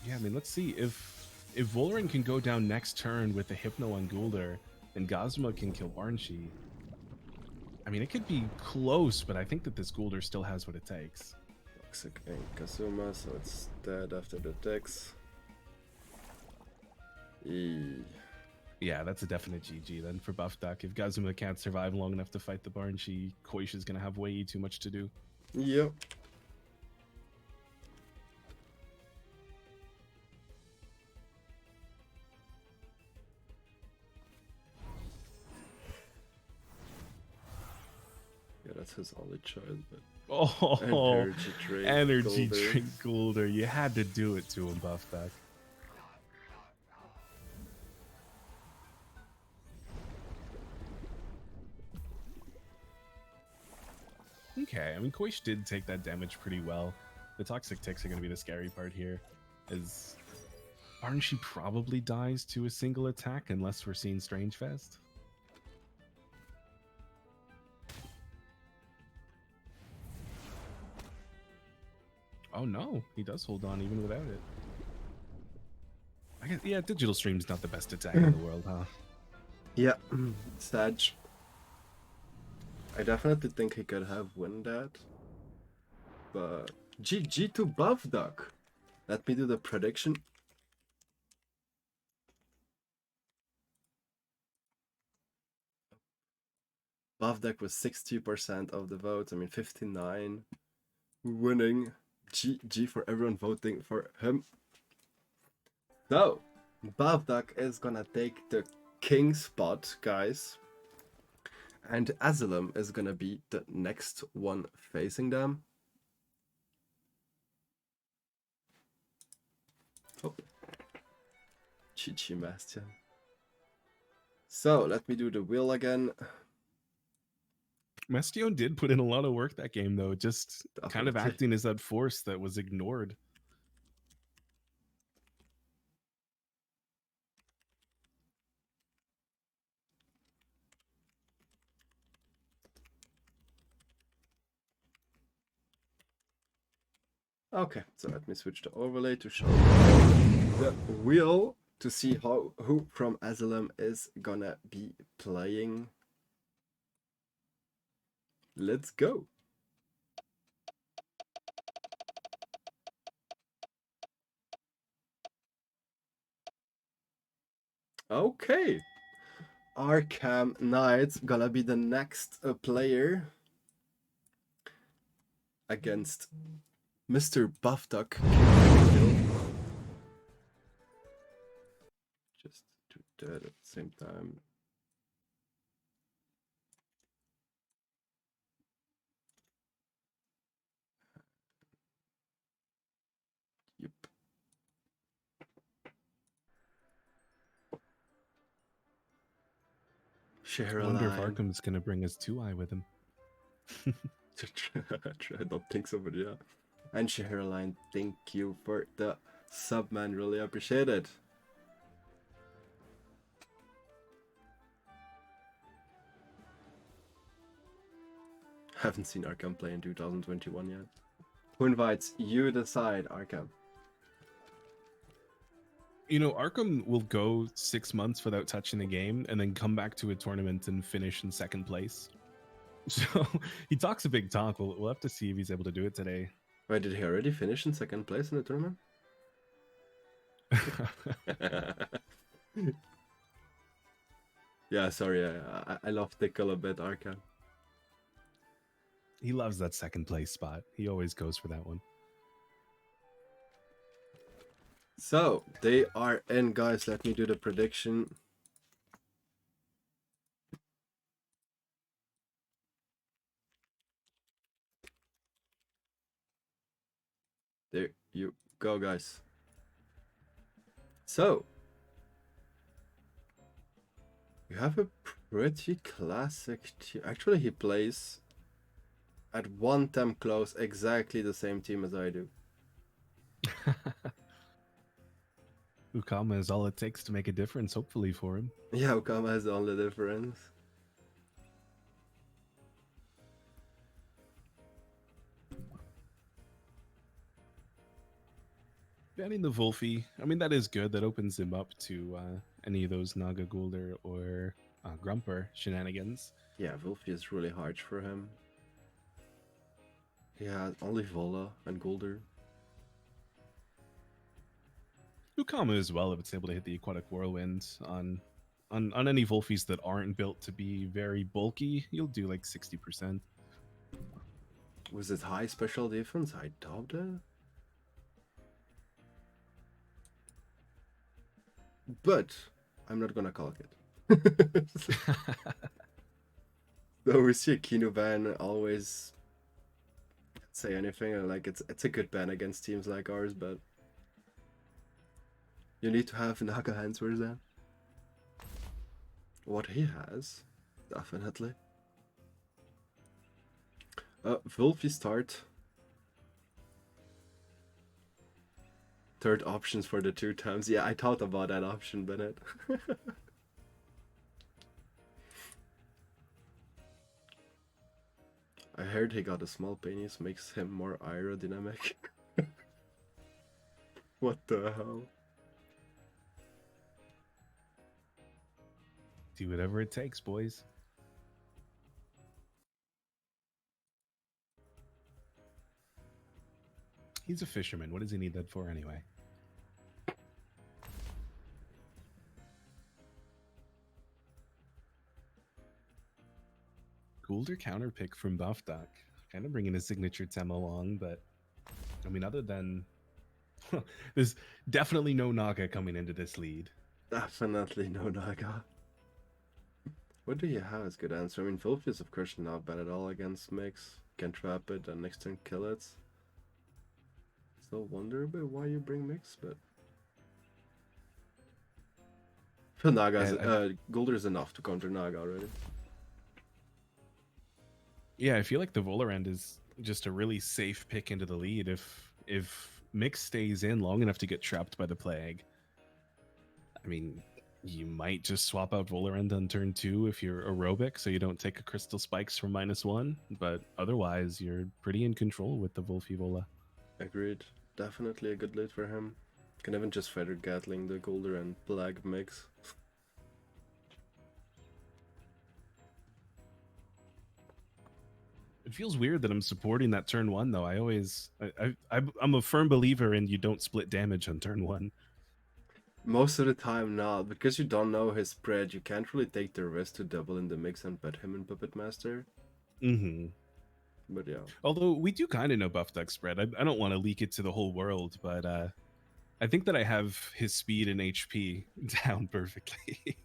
Yeah, I mean, let's see if Valorant can go down next turn with the Hypno on Gulder, and Gazuma can kill Rawrzyyy. I mean, it could be close, but I think that this Gulder still has what it takes. Toxic Ink Kazuma, so it's dead after the Dex. Yeah, that's a definite GG then for Buff Duck. If Gazuma can't survive long enough to fight the Rawrzyyy, KOTH is going to have way too much to do. Yep. Yeah, that's his only choice, but... Oh, energy Gulder. drink Gulder. You had to do it to him, Buff Duck. Okay, I mean, KOTH did take that damage pretty well. The toxic ticks are going to be the scary part here, as Rawrzyyy probably dies to a single attack unless we're seeing Strange Fest. Oh no, he does hold on even without it. I guess, yeah, Digital Stream's not the best attack in the world, huh? Yeah, Sag. I definitely think he could have won that. But GG to Buff Duck. Let me do the prediction. Buff Duck was 60% of the votes. I mean 59. Winning. GG for everyone voting for him. So, Buff Duck is gonna take the king spot, guys. And Asylum is gonna be the next one facing them. Oh. GG Bastion. So, let me do the wheel again. Bastion did put in a lot of work that game, though, just kind of acting as that force that was ignored. Okay, so let me switch the overlay to show the wheel to see who from Asylum is gonna be playing. Let's go. Okay. Arkham Knight's gonna be the next player against Mr. Buff Duck. Just do that at the same time. Wonder if Sherilyn. Arkham's gonna bring us 2-eye with him. I don't think so, but yeah. And Sherilyn, thank you for the sub, man. Really appreciate it. Haven't seen Arkham play in 2021 yet. Who invites? You decide, Arkham. You know, Arkham will go 6 months without touching the game and then come back to a tournament and finish in second place. So he talks a big talk. We'll have to see if he's able to do it today. Wait, did he already finish in second place in the tournament? Yeah, sorry, I love Tickle a bit, Arkham. He loves that second place spot. He always goes for that one. So, they are in, guys. Let me do the prediction. There you go, guys. So, you have a pretty classic team. Actually, he plays at one temp close exactly the same team as I do. Ukama is all it takes to make a difference, hopefully, for him. Yeah, Okama has the only difference. Banning the Wolfie, I mean, that is good. That opens him up to any of those Naga Gulder or Grumper shenanigans. Yeah, Wolfie is really hard for him. Yeah, only Vola and Gulder. Ukama as well, if it's able to hit the Aquatic Whirlwind on any Wolfies that aren't built to be very bulky, you'll do like 60%. Was it high special defense? I doubt it. But I'm not gonna call it. So we see a Kino ban always say anything, like it's a good ban against teams like ours, but you need to have Naga hands for that. What he has, definitely. Wolfie start. Third options for the 2 times. Yeah, I thought about that option, Bennett. I heard he got a small penis, makes him more aerodynamic. What the hell? Do whatever it takes, boys. He's a fisherman. What does he need that for anyway? Goulder counter pick from Buff Duck. Kind of bringing his signature Tem along, but I mean, other than there's definitely no Naga coming into this lead. Definitely no Naga. What do you have as good answer? I mean, Wolfie is of course not bad at all against Mix. Can trap it and next turn kill it. Still wonder a bit why you bring Mix, but I feel Naga's Gulder is enough to counter Naga already. Yeah, I feel like the Volarend is just a really safe pick into the lead if Mix stays in long enough to get trapped by the Plague. I mean, you might just swap out Volarend on turn 2 if you're aerobic, so you don't take a Crystal Spikes from -1, but otherwise you're pretty in control with the Wolfie Vola. Agreed. Definitely a good lead for him. Can even just Feather Gatling the Gulder and Plague Mix. It feels weird that I'm supporting that turn 1 though. I'm a firm believer in you don't split damage on turn 1. Most of the time not, because you don't know his spread, you can't really take the risk to double in the mix and put him in Puppet Master. Mm-hmm. But yeah. Although we do kind of know Buff Duck spread. I don't want to leak it to the whole world, but I think that I have his speed and HP down perfectly.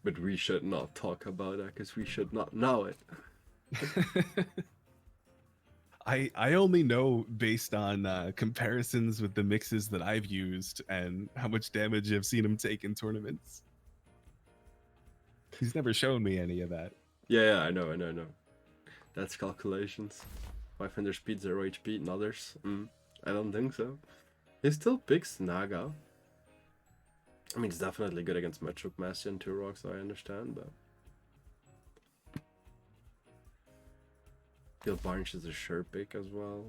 But we should not talk about that, because we should not know it. I only know based on comparisons with the mixes that I've used and how much damage I've seen him take in tournaments. He's never shown me any of that. Yeah, I know. That's calculations. 500 speed, 0 HP, and others. I don't think so. He still picks Naga. I mean, it's definitely good against Metrook, Massey, and Turok, so I understand, but... Feel Barnes is a sure pick as well.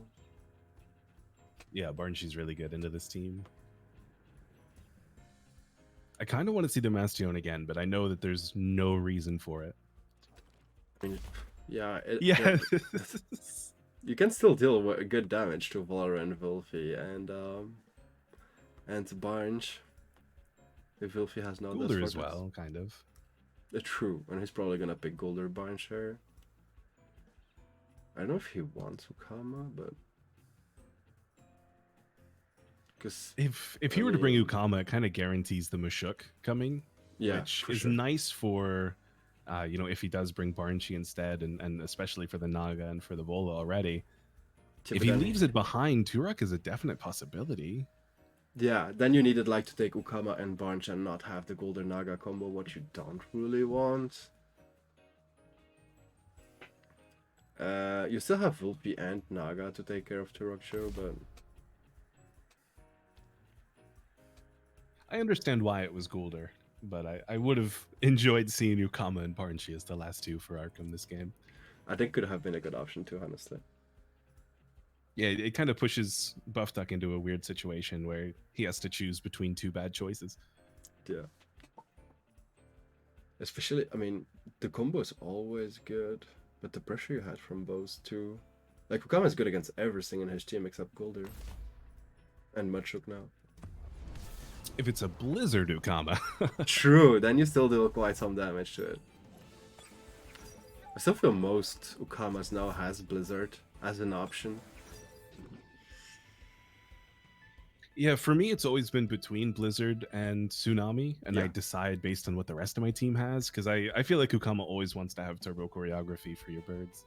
Yeah, Barnshi's really good into this team. I kind of want to see the Mastion again, but I know that there's no reason for it. I mean, yeah, Yeah. you can still deal with good damage to Valorant, Wilfy, and to Barnes. If Wilfy has no Golder as well, kind of. True, and he's probably gonna pick Golder Barnes here. I don't know if he wants Ukama, but... Because if he were to bring Ukama, it kind of guarantees the Mashuk coming, which is nice for, you know, if he does bring Barnshi instead, and especially for the Naga and for the Vola already. Yeah, if he leaves it behind, Turok is a definite possibility. Yeah, then you needed like to take Ukama and Barnsh and not have the Golden Naga combo, what you don't really want. You still have Vulpi and Naga to take care of Turok Show, but... I understand why it was Golder, but I would have enjoyed seeing Ukama and Barnshi as the last two for Arkham this game. I think could have been a good option too, honestly. Yeah, it kind of pushes Buff Duck into a weird situation where he has to choose between two bad choices. Yeah. Especially, I mean, the combo is always good, but the pressure you had from both too. Like, Ukama is good against everything in his team except Golder. And Mudshuk now. If it's a Blizzard Ukama. True, then you still deal quite some damage to it. I still feel most Ukamas now has Blizzard as an option. Yeah, for me, it's always been between Blizzard and Tsunami, and I decide based on what the rest of my team has, because I feel like Ukama always wants to have turbo choreography for your birds.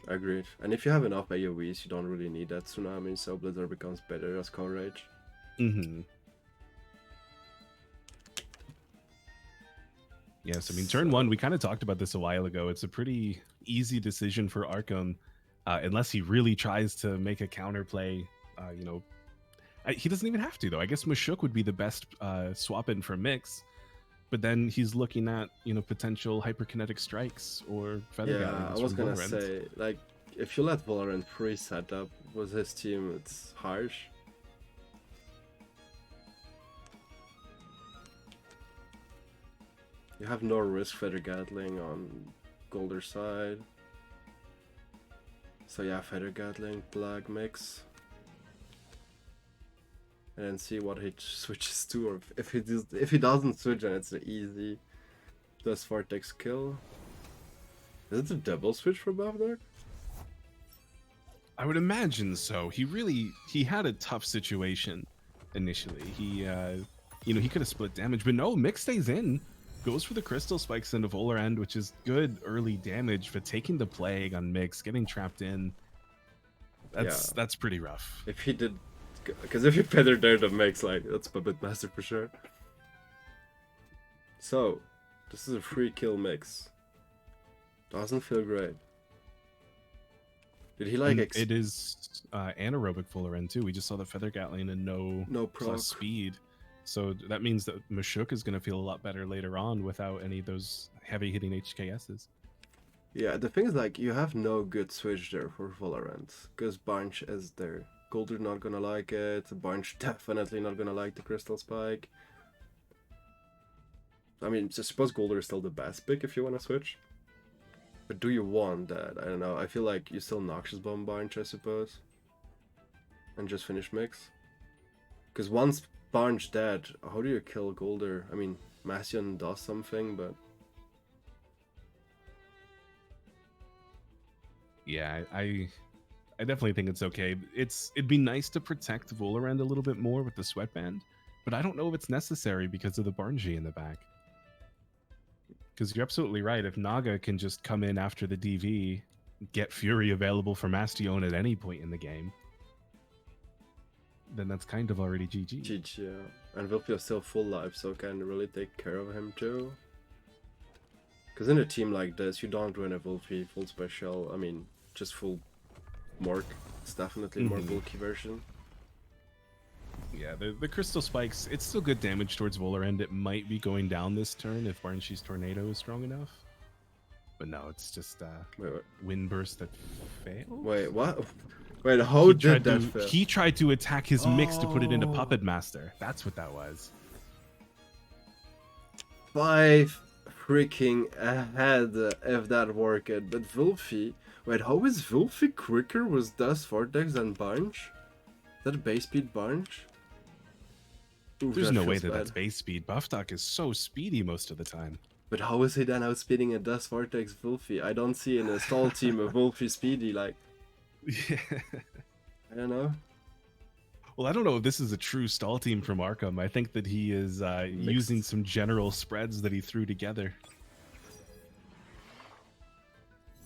Agreed. And if you have enough AoEs, you don't really need that Tsunami, so Blizzard becomes better as coverage. Yes, I mean, turn one, we kind of talked about this a while ago. It's a pretty easy decision for Arkham, unless he really tries to make a counterplay. You know, he doesn't even have to, though. I guess Mashuk would be the best swap in for Mix, but then he's looking at, you know, potential hyperkinetic strikes or feather Yeah, I was gonna say, like, if you let Valorant free setup with his team, it's harsh. You have no risk Feather Gatling on Golder side. So yeah, Feather Gatling, Plague Mix. And then see what he switches to, or if he doesn't switch, then it's an easy. Does Vortex kill? Is it a double switch for Buff Duck? I would imagine so. He had a tough situation initially. He you know, he could have split damage, but no, Mix stays in. Goes for the crystal spikes into Volar End, which is good early damage, but taking the plague on Mix, getting trapped in, that's pretty rough. If he did, because if you feathered there the Mix, like, that's Puppet Master for sure. So, this is a free kill Mix. Doesn't feel great. Did he like? It is anaerobic Volar End too. We just saw the Feather Gatling and no plus speed. So that means that Mashuk is going to feel a lot better later on without any of those heavy-hitting HKSs. Yeah, the thing is, like, you have no good switch there for Valorant, because Bunch is there. Golder not gonna like it, Bunch definitely not gonna like the Crystal Spike. I mean, I suppose Golder is still the best pick if you want to switch. But do you want that? I don't know, I feel like you still Noxious Bomb Bunch, I suppose. And just finish Mix. Because once Bunch dead, how do you kill Golder? I mean, Massion does something, but... Yeah, I definitely think it's okay. It'd be nice to protect Volarend a little bit more with the Sweatband, but I don't know if it's necessary because of the Barnji in the back. Because you're absolutely right. If Naga can just come in after the DV, get Fury available for Mastion at any point in the game, then that's kind of already GG. GG, yeah. And Wilfy is still full life, so can really take care of him too. Because in a team like this, you don't run a Wolfie full special. I mean, just full Mork. It's definitely a more bulky version. Yeah, the Crystal Spikes, it's still good damage towards Volarend. It might be going down this turn if Barnshee's Tornado is strong enough. But no, it's just Wind Burst that failed. Wait, what? Wait, how did that fail? He tried to attack his mix to put it into Puppet Master. That's what that was. 5 freaking ahead if that worked. But Wolfie... Wait, how is Wolfie quicker with Dust Vortex than Bunch? Is that a base speed Bunch? Ooh, there's no way that that's base speed. Buffduck is so speedy most of the time. But how is he then outspeeding a Dust Vortex Wolfie? I don't see in a stall team a Wolfie speedy, like... Yeah. I don't know. Well, I don't know if this is a true stall team from Arkham. I think that he is using some general spreads that he threw together.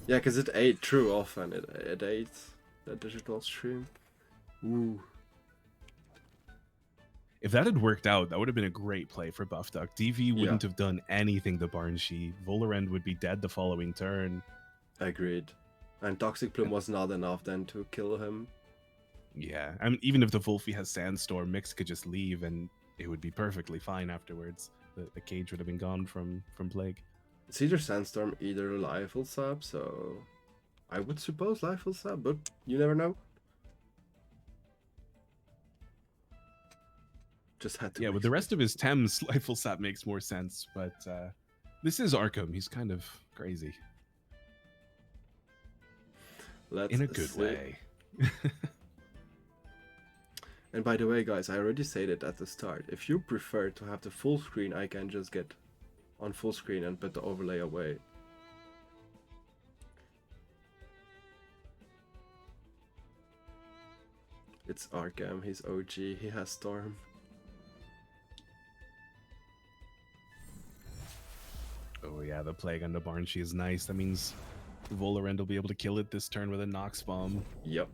Yeah, because it ate true often. It ate that digital stream. Ooh. If that had worked out, that would have been a great play for Buffduck. DV wouldn't have done anything to Barnsheet. Volarend would be dead the following turn. Agreed. And Toxic Plume was not enough then to kill him. Yeah, I mean, even if the Wolfie has Sandstorm, Mix could just leave and it would be perfectly fine afterwards. The cage would have been gone from Plague. It's either Sandstorm, either Liefel Sap, so I would suppose Liefel Sap, but you never know. Just had to. Yeah, with the rest of his Thames, Liefel Sap makes more sense, but this is Arkham. He's kind of crazy. In a good way. And by the way, guys, I already said it at the start. If you prefer to have the full screen, I can just get on full screen and put the overlay away. It's Arkham, he's OG, he has Storm. Oh yeah, the Plague on the Barnsheet is nice. That means Volarend will be able to kill it this turn with a Nox Bomb. Yep.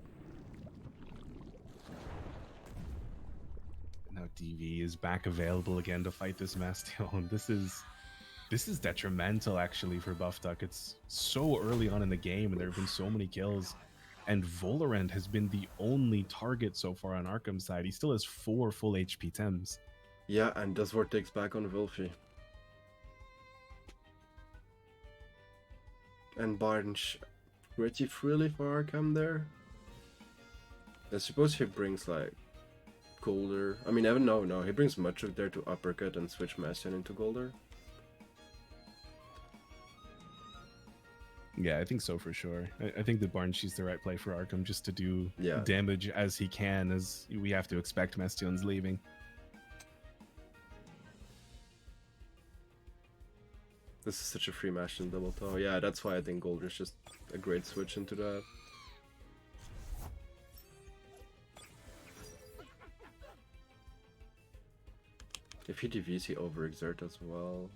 Now DV is back available again to fight this Mastion. This is detrimental actually for Buffduck. It's so early on in the game and there have been so many kills. And Volarend has been the only target so far on Arkham's side. He still has 4 full HP Thames. Yeah, and does Vortex back on Wolfie. And Barnes pretty freely for Arkham there. I suppose he brings like Golder. I mean, no, he brings much of there to uppercut and switch Mastion into Golder. Yeah, I think so for sure. I think that Barnsheet's the right play for Arkham just to do damage as he can, as we have to expect Mastion's leaving. This is such a free Mastion double toe. Yeah, that's why I think Golder is just a great switch into that. If he DVs, he overexert as well.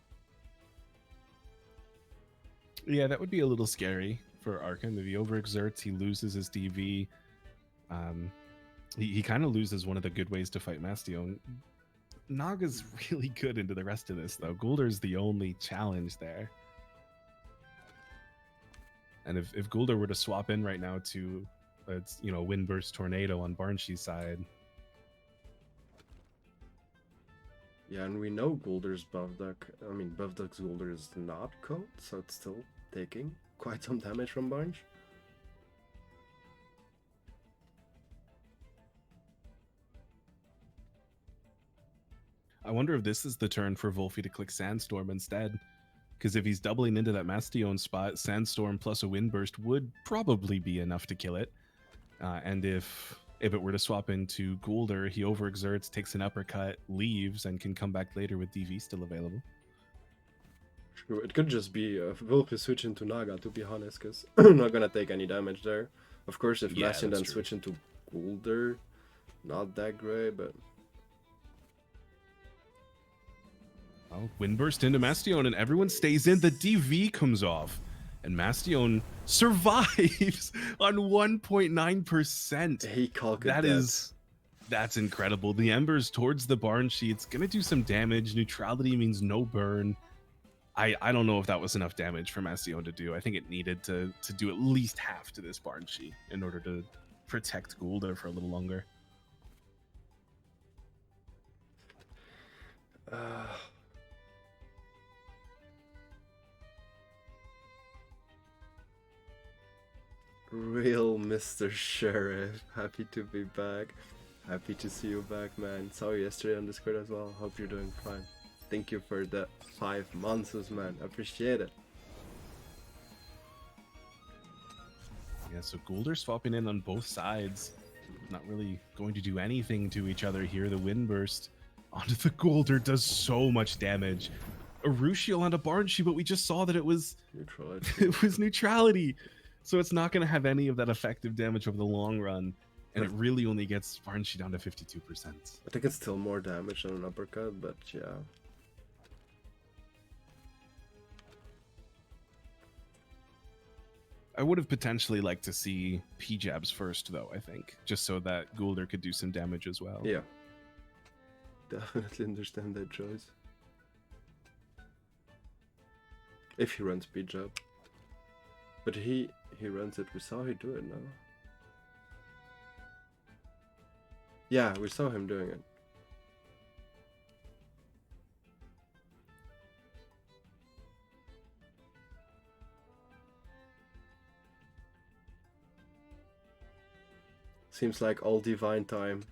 Yeah, that would be a little scary for Arkham. If he overexerts, he loses his DV. He kind of loses one of the good ways to fight Mastion. Naga's really good into the rest of this, though. Gulder's the only challenge there. And if Gulder were to swap in right now to, Windburst Tornado on Barnshee's side. Yeah, and we know Gulder's Buffduck. I mean, Buffduck's Gulder is not KOTH, so it's still taking quite some damage from Barnes. I wonder if this is the turn for Wolfie to click Sandstorm instead. Because if he's doubling into that Mastion spot, Sandstorm plus a Windburst would probably be enough to kill it. And if it were to swap into Gulder, he overexerts, takes an uppercut, leaves, and can come back later with DV still available. True, it could just be Wolfie switch into Naga, to be honest, because I'm not gonna take any damage there. Of course, if Mastion then switch into Gulder, not that great, but... Oh, Windburst into Mastion, and everyone stays in. The DV comes off, and Mastion survives on 1.9%. He calculated that's incredible. The Embers towards the Barnsheet. It's gonna do some damage. Neutrality means no burn. I don't know if that was enough damage for Massion to do. I think it needed to do at least half to this Rawrzyyy in order to protect Gul'dan for a little longer. Real Mr. Sheriff, happy to be back. Happy to see you back, man. Saw you yesterday on Discord as well. Hope you're doing fine. Thank you for the 5 months, man. Appreciate it. Yeah, so Gul'dan swapping in on both sides. Not really going to do anything to each other here. The Wind Burst onto the Gul'dan does so much damage. A Rushiel onto Rawrzyyy, but we just saw that it was neutrality. It was neutrality. So it's not going to have any of that effective damage over the long run. And it really only gets Rawrzyyy down to 52%. I think it's still more damage than an uppercut, but yeah. I would have potentially liked to see P-jabs first, though, I think. Just so that Gul'dan could do some damage as well. Yeah. Definitely understand that choice. If he runs P-jab. But he runs it. We saw him do it now. Yeah, we saw him doing it. Seems like all divine time.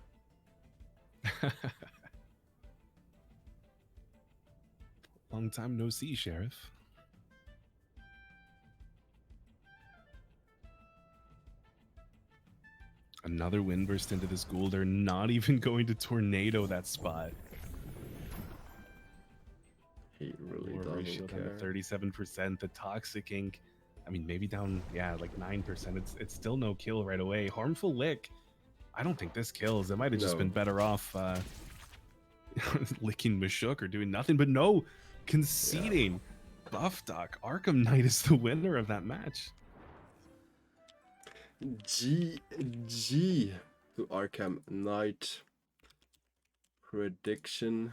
Long time no see, Sheriff. Another Wind Burst into this Gul'dan, not even going to tornado that spot. He really doesn't care. 37%, the Toxic Ink. I mean, maybe down, yeah, like 9%. It's still no kill right away. Harmful Lick. I don't think this kills. It might have just been better off licking Mashuk or doing nothing, but no, conceding. Yeah. Buff Duck. Arkham Knight is the winner of that match. GG to Arkham Knight. Prediction.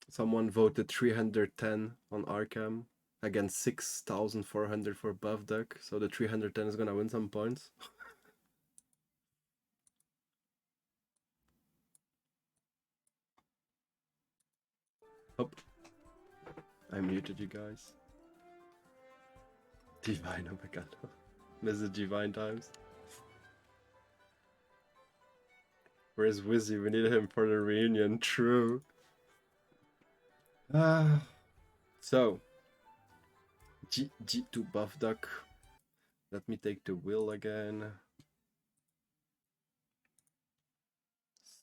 Someone voted 310 on Arkham against 6,400 for Buff Duck, so the 310 is gonna win some points. Oh, I muted you guys. Divine, oh my god. This is Divine times. Where's Wizzy? We need him for the reunion. True. So G to Buff Duck. Let me take the wheel again.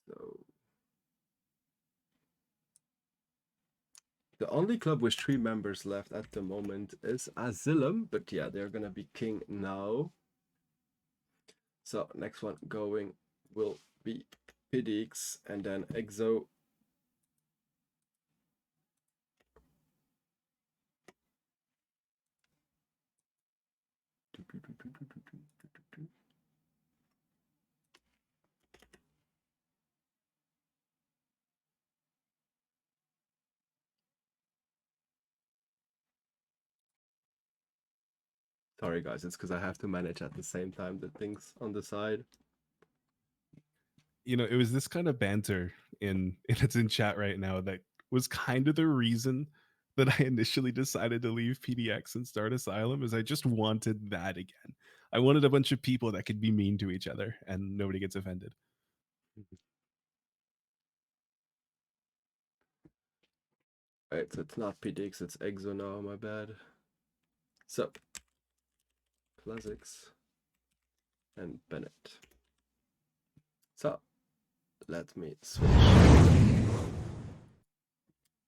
So the only club with 3 members left at the moment is Asylum, but yeah, they're gonna be king now. So next one going will be PDX and then EXO. Sorry guys, it's because I have to manage at the same time the things on the side. You know, it was this kind of banter it's in chat right now that was kind of the reason that I initially decided to leave PDX and start Asylum, is I just wanted that again. I wanted a bunch of people that could be mean to each other and nobody gets offended. Alright, so it's not PDX, it's EXO now, my bad. So, Classics and Bennett. So, let me switch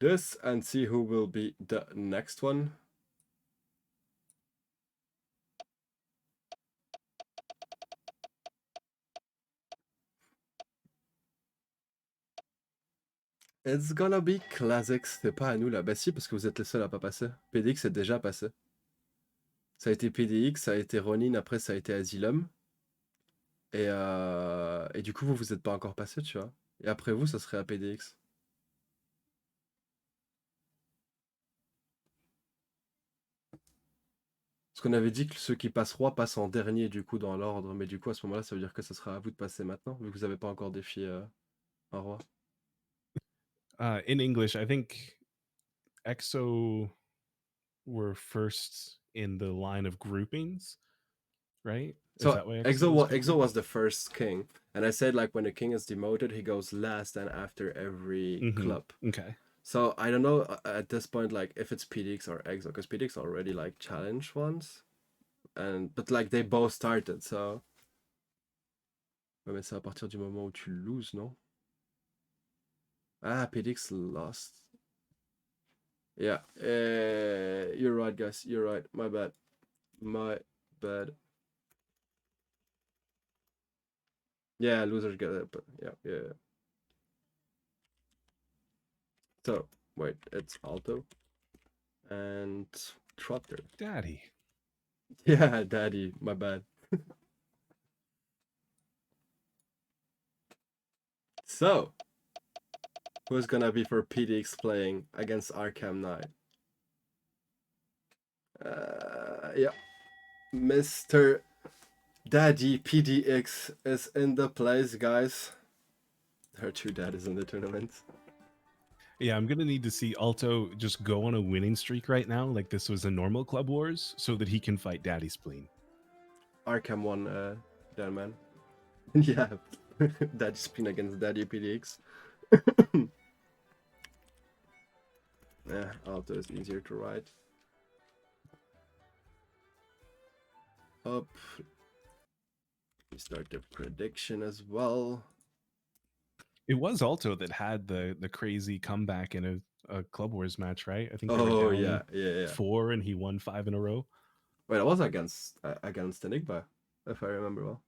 this and see who will be the next one. It's gonna be Classics. C'est pas à nous là. Bah si, parce que vous êtes les seuls à pas passer. PDX est déjà passé. Ça a été PDX, ça a été Ronin, après ça a été Asylum. Et du coup, vous êtes pas encore passé, tu vois. Et après vous, ça serait à PDX. qu'on avait dit que ceux qui passent roi passent en dernier du coup dans l'ordre, mais du coup à ce moment-là ça veut dire que ce sera à vous de passer maintenant, vu que vous n'avez pas encore défié un roi. In English, I think EXO were first in the line of groupings, right? Is So that why EXO is EXO grouping? was the first king, and I said like when the king is demoted, he goes last and after every club. Okay. So I don't know at this point like if it's PDX or EXO, because PDX already like challenged once, but like they both started, so. Ouais, mais c'est à partir du moment où tu loses, non? Ah, PDX lost. Yeah, you're right, guys. You're right. My bad. My bad. Yeah, losers get it, but yeah. So, wait, it's Alto and Trotter. Daddy. Yeah, Daddy, my bad. So, who's gonna be for PDX playing against Arkham Knight? Yeah, Mr. Daddy PDX is in the place, guys. Her two daddies in the tournament. Yeah, I'm gonna need to see Alto just go on a winning streak right now, like this was a normal Club Wars, so that he can fight Daddy Spleen. Arkham won, that man. Yeah, Daddy Spleen against Daddy PDX. Yeah, Alto is easier to ride. Up. We start the prediction as well. It was Alto that had the crazy comeback in a Club Wars match, right? I think they were Oh down yeah. 4 and he won 5 in a row. Wait, that was against Enigma, if I remember well.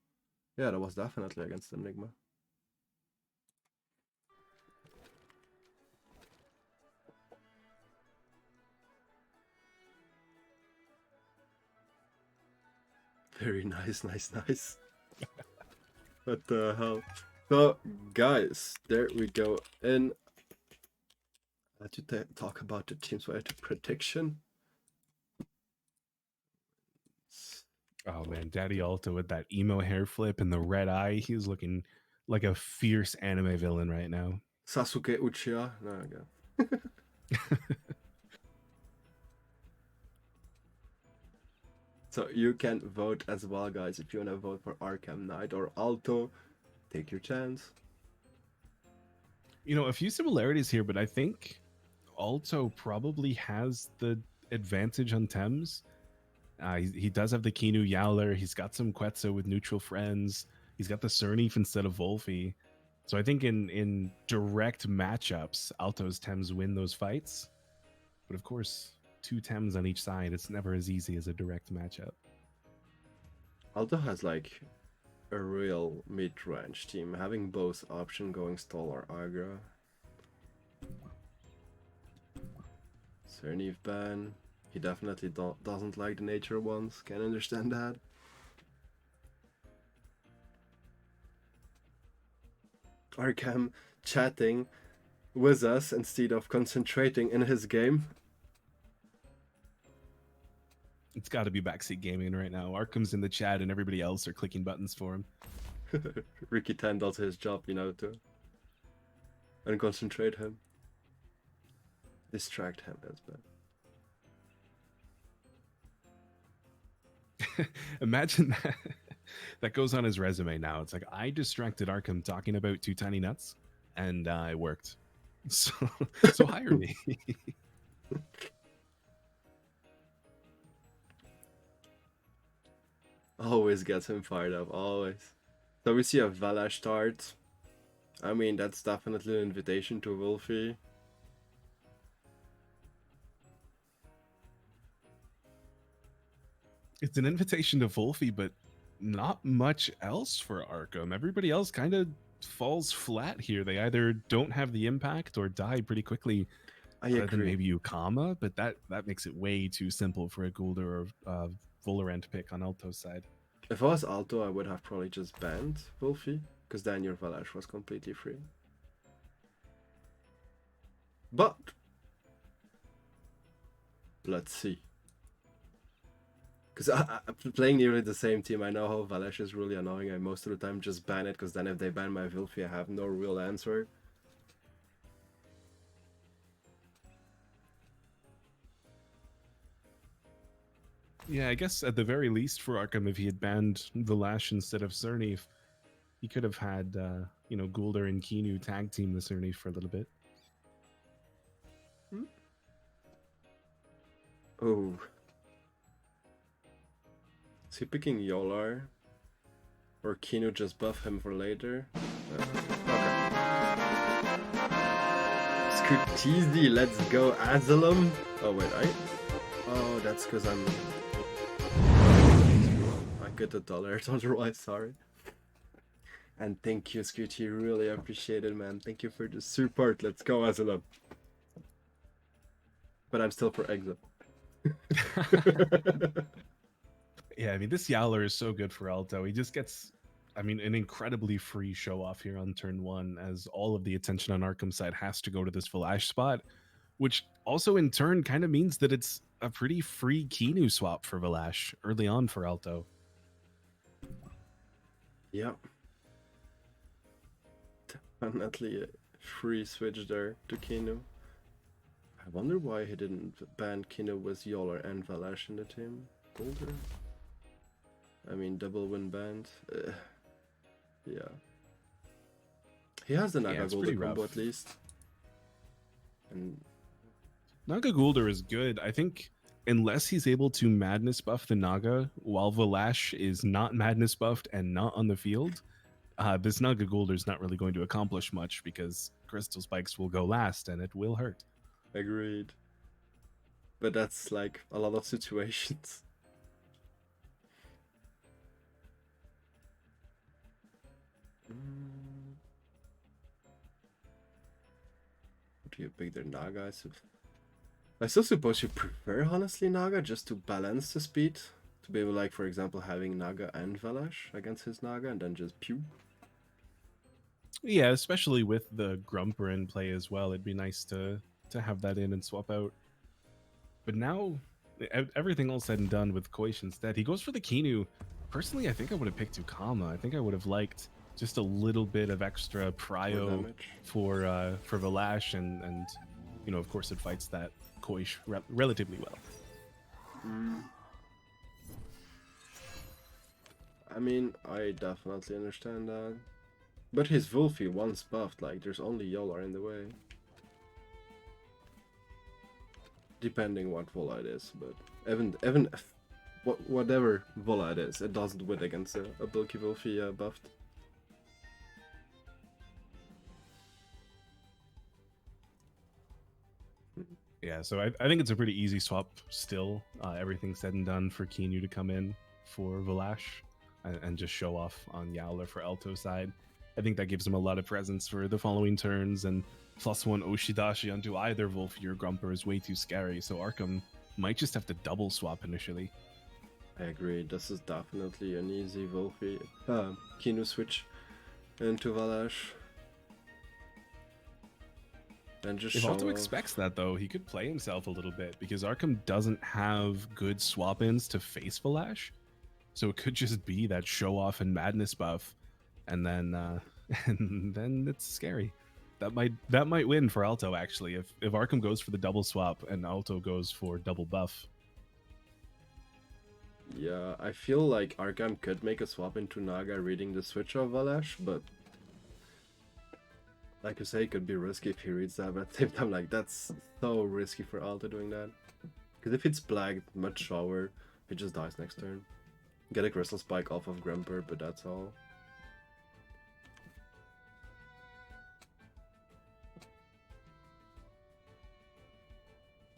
Yeah, that was definitely against Enigma. Very nice. What the hell? So, guys, there we go. And to talk about the teams where to prediction. Oh man, Daddy Alto with that emo hair flip and the red eye. He's looking like a fierce anime villain right now. Sasuke Uchiha. No, okay. So you can vote as well, guys. If you wanna vote for Arkham Knight or Alto, take your chance. You know, a few similarities here, but I think Alto probably has the advantage on Thames. He does have the Kinu Yowler. He's got some Quetzal with neutral friends. He's got the Cernif instead of Wolfie. So I think in direct matchups, Alto's Thames win those fights. But of course, 2 Thames on each side, it's never as easy as a direct matchup. Alto has like a real mid-range team, having both option going stall or aggro. Cernif ban. He definitely doesn't like the nature ones. Can understand that. Arkham chatting with us instead of concentrating in his game. It's got to be backseat gaming right now. Arkham's in the chat and everybody else are clicking buttons for him. Ricky Tan does his job, you know, to unconcentrate him. Distract him, that's bad. Imagine that. That goes on his resume now. It's like, I distracted Arkham talking about 2 tiny nuts, and it worked. So hire me. Always gets him fired up, always. So we see a Valash start. I mean, that's definitely an invitation to Wolfie. It's an invitation to Wolfie, but not much else for Arkham. Everybody else kind of falls flat here. They either don't have the impact or die pretty quickly. I Other agree. than maybe Ukama, but that makes it way too simple for a Gulder or Volerant pick on Alto's side. If I was Alto, I would have probably just banned Wolfie, because then your Valash was completely free. But let's see. Because playing nearly the same team, I know how Valash is really annoying. I most of the time just ban it, because then if they ban my Vilfi, I have no real answer. Yeah, I guess at the very least for Arkham, if he had banned Valash instead of Cerny, he could have had, you know, Gulder and Kinu tag team the Cerny for a little bit. Oh. Is he picking Yolar? Or Kinu just buff him for later? Okay. Scooteezy, let's go. Asylum? Oh wait, Oh, that's because I get $1 otherwise, sorry. And thank you, Scooty, really appreciate it, man. Thank you for the support. Let's go, Asylum. But I'm still for EXO. Yeah, I mean, this Yowler is so good for Alto. He just gets, I mean, an incredibly free show off here on turn 1, as all of the attention on Arkham's side has to go to this Valash spot, which also in turn kind of means that it's a pretty free Kinu swap for Valash early on for Alto. Yep. Definitely a free switch there to Kinu. I wonder why he didn't ban Kinu with Yolar and Valash in the team. Older? I mean, double win band. Yeah. He has the Naga Golder combo at least. And Naga Gulder is good. I think unless he's able to Madness buff the Naga while Valash is not Madness buffed and not on the field, this Naga Gulder is not really going to accomplish much because Crystal Spikes will go last and it will hurt. Agreed. But that's like a lot of situations. Do you pick their Naga? I still suppose you prefer, honestly, Naga just to balance the speed. To be able, like, for example, having Naga and Valash against his Naga and then just pew. Yeah, especially with the Grumper in play as well. It'd be nice to have that in and swap out. But now, everything all said and done with Koish instead, he goes for the Kinu. Personally, I think I would have picked Ukama. I think I would have liked just a little bit of extra prio for Valash, and you know, of course, it fights that Koish relatively well. I mean, I definitely understand that. But his Wolfie once buffed, like, there's only Yolar in the way. Depending what Vola it is, but even whatever Vola it is, it doesn't win against a bulky Wolfie buffed. Yeah, so I think it's a pretty easy swap still. Everything said and done for Kinu to come in for Valash and just show off on Yowler for Alto side. I think that gives him a lot of presence for the following turns, and +1 Oshidashi onto either Wolfie or Grumper is way too scary, so Arkham might just have to double swap initially. I agree, this is definitely an easy Wolfie Kinu switch into Valash. And just if Alto expects that, though, he could play himself a little bit, because Arkham doesn't have good swap-ins to face Valash, so it could just be that show-off and Madness buff, and then it's scary. That might win for Alto, actually, if Arkham goes for the double swap and Alto goes for double buff. Yeah, I feel like Arkham could make a swap into Naga reading the switch of Valash, but like you say, it could be risky if he reads that, but at the same time, like, that's so risky for Alto doing that. Because if it's Black, much shower, he just dies next turn. Get a Crystal Spike off of Grumper, but that's all.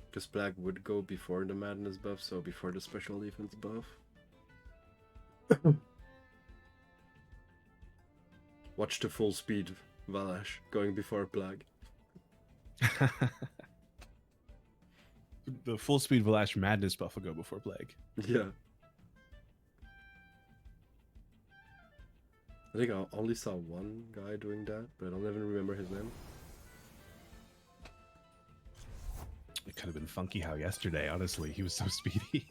Because Black would go before the Madness buff, so before the Special Defense buff. Watch the full speed Valash going before Black. The full speed Valash Madness buff will go before Plague. Yeah. I think I only saw one guy doing that, but I don't even remember his name. It could have been Funky How yesterday, honestly. He was so speedy.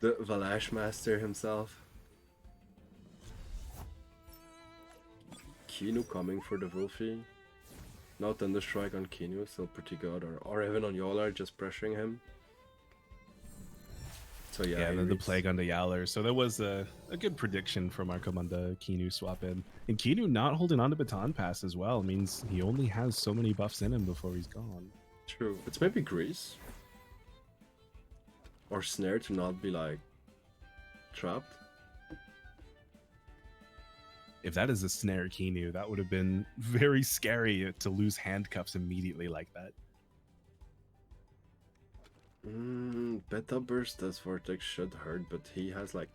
The Valash master himself. Kinu coming for the Wolfie. No Thunder Strike on Kinu, still pretty good. Or even on Yolar, just pressuring him. So yeah, and then the Plague on the Yowler. So that was a good prediction from Arkham on the Kinu swap in. And Kinu not holding on to Baton Pass as well means he only has so many buffs in him before he's gone. True. It's maybe Grease. Or Snare to not be like trapped. If that is a Snare Kinu, that would have been very scary to lose handcuffs immediately like that. Beta Burst as Vortex should hurt, but he has like...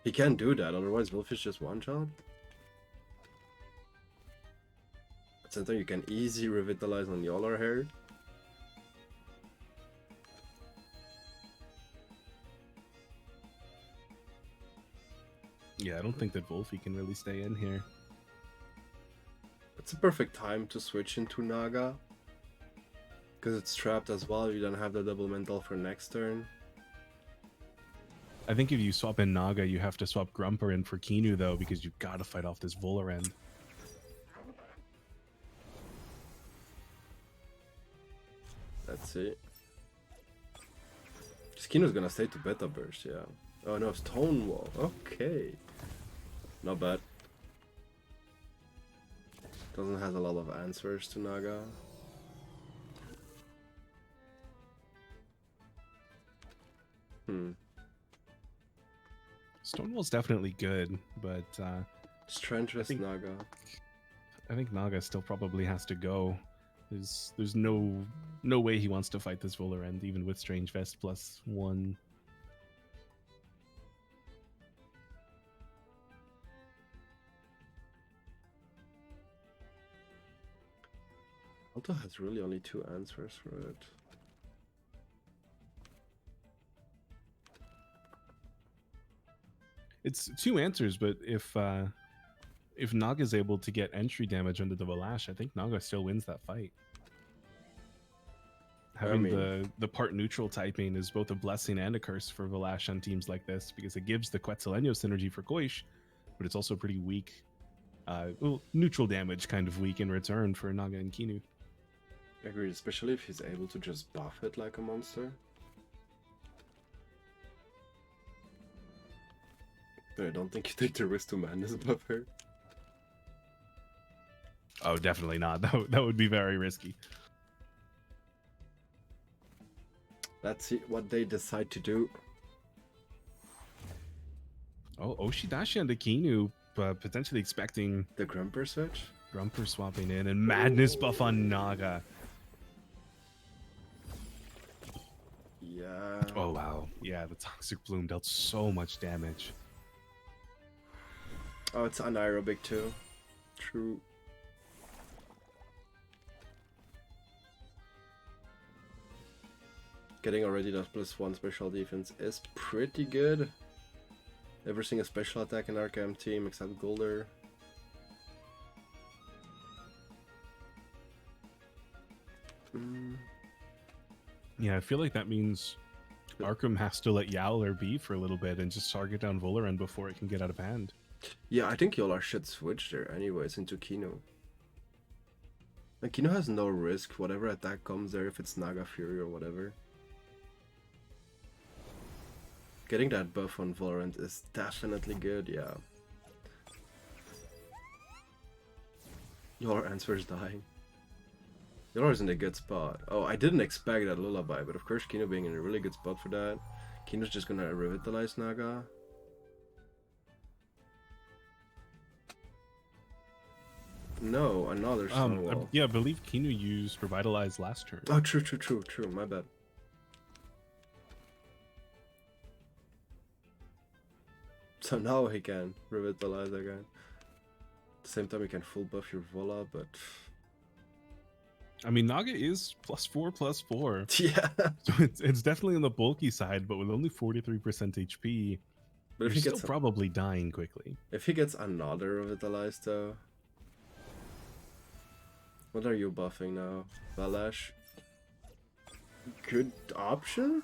He can't do that, otherwise Wolfish just one-shot. At some time you can easy revitalize on Yolar hair. Yeah, I don't think that Wolfie can really stay in here. It's a perfect time to switch into Naga. Because it's trapped as well, you don't have the double mental for next turn. I think if you swap in Naga, you have to swap Grumper in for Kinu, though, because you've got to fight off this Volarend. Let's see. Kinu's gonna stay to Beta Burst, yeah. Oh no, Stonewall. Okay. Not bad. Doesn't have a lot of answers to Naga. Stonewall's definitely good, but Strangerous Naga. I think Naga still probably has to go. There's no way he wants to fight this Volarend, even with Strange Vest +1. Alto has really only 2 answers for it. It's 2 answers, but if Naga's able to get entry damage under the Valash, I think Naga still wins that fight. Having the part neutral typing is both a blessing and a curse for Valash on teams like this, because it gives the Quetzaleno synergy for Koish, but it's also pretty weak. Well, neutral damage kind of weak in return for Naga and Kinu. Agreed, especially if he's able to just buff it like a monster. But I don't think you take the risk to Madness buff her. Oh, definitely not. That would be very risky. Let's see what they decide to do. Oh, Oshidashi and Akinu, potentially expecting the Grumper switch? Grumper swapping in, and Madness buff on Naga. Yeah. Oh, wow. Yeah, the Toxic Bloom dealt so much damage. Oh, it's anaerobic too. True. Getting already that +1 special defense is pretty good. Never seen a special attack in Arkham team except Golder. Yeah, I feel like that means Arkham has to let Yowler be for a little bit and just target down Volarend before it can get out of hand. Yeah, I think Yolar should switch there anyways into Kino. Like, Kino has no risk, whatever attack comes there, if it's Naga Fury or whatever. Getting that buff on Volarend is definitely good, yeah. Yolar answers dying. Yolar's in a good spot. Oh, I didn't expect that Lullaby, but of course Kino being in a really good spot for that. Kino's just gonna revitalize Naga. No, another Stonewall. Yeah, I believe Kino used Revitalize last turn. Oh, true, my bad. So now he can revitalize again. At the same time, he can full buff your Vola, but... I mean, Naga is +4/+4. Yeah. So it's definitely on the bulky side, but with only 43% HP, but if he gets probably dying quickly. If he gets another revitalized though... What are you buffing now? Valash? Good option?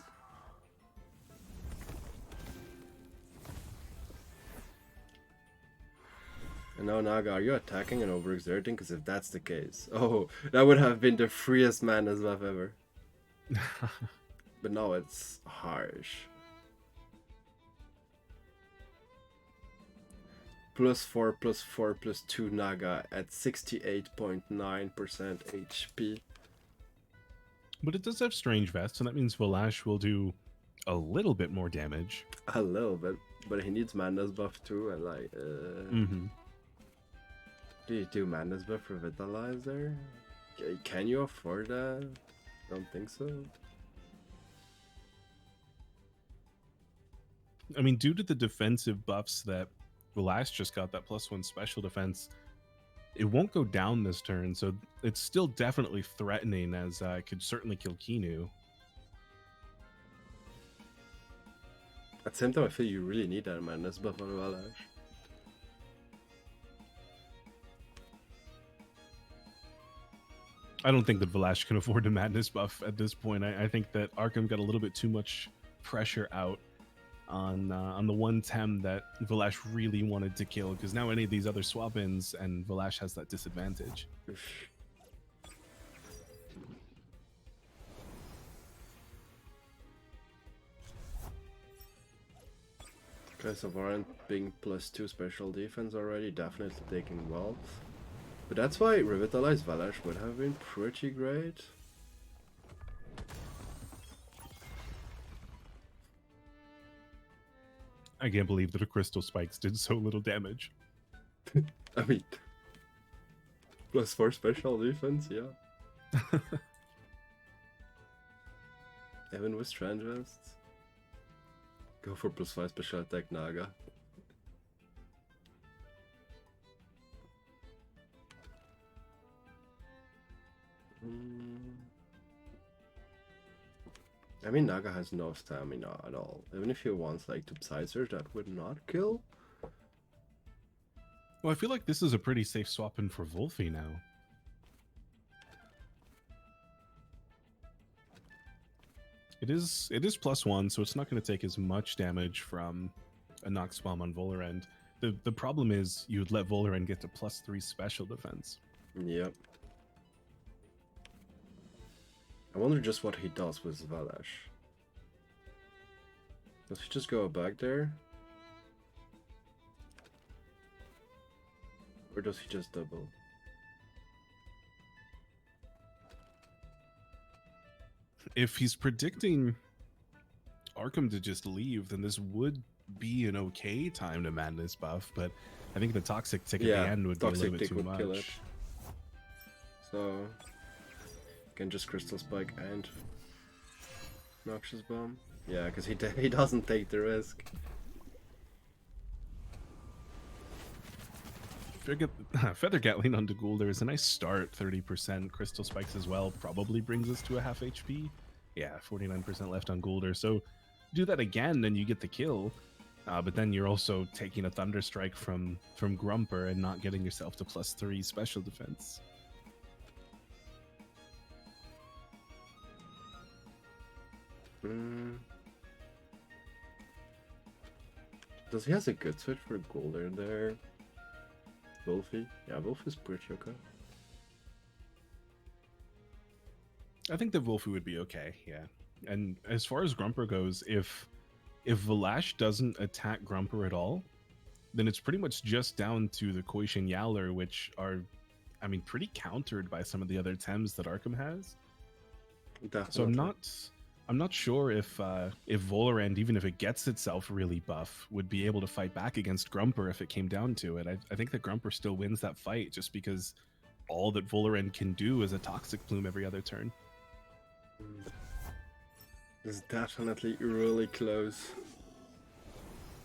No, Naga, are you attacking and overexerting? Because if that's the case, oh, that would have been the freest madness buff ever. But no, it's harsh. +4, +4, +2 Naga at 68.9% HP. But it does have Strange Vest, so that means Valash will do a little bit more damage. A little bit, but he needs madness buff too, and like, do you do madness buff for Vitalizer? Can you afford that? Don't think so. I mean, due to the defensive buffs that Valash just got, that +1 special defense, it won't go down this turn, so it's still definitely threatening, as it could certainly kill Kinu. At the same time, I feel you really need that madness buff on Valash. I don't think that Valash can afford a madness buff at this point. I think that Arkham got a little bit too much pressure out on the one Tem that Valash really wanted to kill, because now any of these other swap-ins and Valash has that disadvantage. Okay, so Varant being +2 special defense already, definitely taking wealth. But that's why Revitalized Valash would have been pretty great. I can't believe that the Crystal Spikes did so little damage. I mean, +4 special defense, yeah. Even with Strange Vests. Go for +5 special attack Naga. I mean, Naga has no stamina at all. Even if he wants like to side search, that would not kill. Well, I feel like this is a pretty safe swap-in for Wolfie now. It is +1, so it's not going to take as much damage from a Nox Bomb on Volarend. The problem is you would let Volarend get to +3 special defense. Yep. I wonder just what he does with Valash. Does he just go back there? Or does he just double? If he's predicting Arkham to just leave, then this would be an okay time to madness buff, but I think the toxic tick at the end would be a little bit too much. So can just Crystal Spike and Noxious Bomb. Yeah, because he doesn't take the risk. Feather Gatling onto Gulder is a nice start. 30% Crystal Spikes as well probably brings us to a half HP. Yeah, 49% left on Gulder. So do that again, and you get the kill. But then you're also taking a Thunder Strike from Grumper and not getting yourself to +3 special defense. Does he has a good switch for Gulder there? Wolfie? Yeah, Wolfie's pretty okay. I think that Wolfie would be okay, yeah. And as far as Grumper goes, if Valash doesn't attack Grumper at all, then it's pretty much just down to the Koishin Yowler, which are, I mean, pretty countered by some of the other Tems that Arkham has. Definitely. So I'm not sure if Volarend, even if it gets itself really buff, would be able to fight back against Grumper if it came down to it. I think that Grumper still wins that fight just because all that Volarend can do is a Toxic Plume every other turn. It's definitely really close.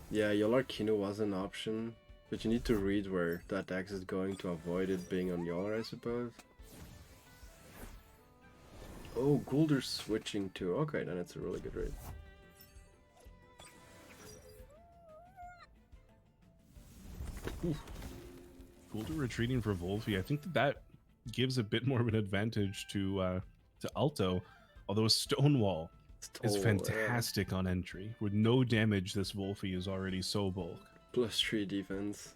Yeah, Yolar Kino was an option, but you need to read where that axe is going to avoid it being on Yolar, I suppose. Oh, Gulder's switching too. Okay, then it's a really good read. Gulder retreating for Wolfie. I think that gives a bit more of an advantage to Alto, although Stonewall is fantastic on entry. With no damage, this Wolfie is already so bulk. +3 defense.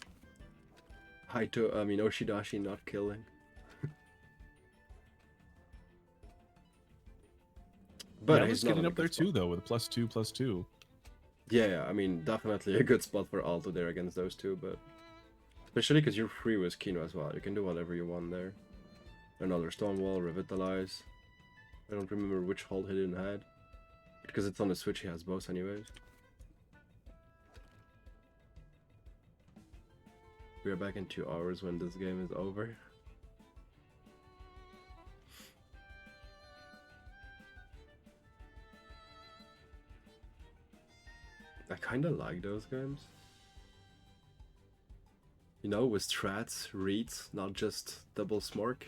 Oshidashi not killing. But yeah, he's he's not getting in a up there good too, spot. though, with +2/+2. Yeah, I mean, definitely a good spot for Alto there against those two, but especially because you're free with Kino as well. You can do whatever you want there. Another Stonewall, Revitalize. I don't remember which hold he didn't had. Because it's on the Switch, he has both anyways. We are back in 2 hours when this game is over. I kinda like those games. You know, with strats, reads, not just double smork.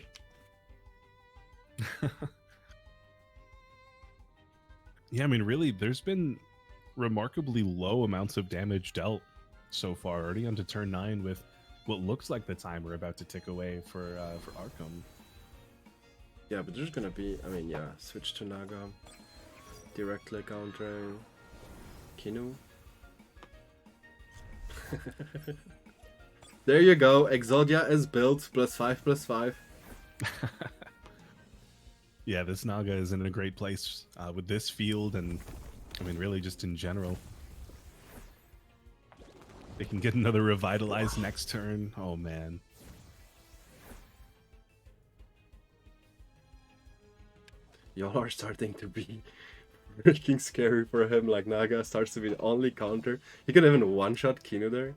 Yeah, I mean, really, there's been remarkably low amounts of damage dealt so far, already onto turn 9 with what looks like the timer about to tick away for Arkham. Yeah, but there's gonna be, I mean, yeah, switch to Naga. Directly countering Kinu. There you go, Exodia is built, +5/+5. Yeah, this Naga is in a great place with this field, and I mean, really just in general. They can get another Revitalize next turn. Oh, man. Y'all are starting to be freaking scary for him, like Naga starts to be the only counter. He could even one-shot Kinu there.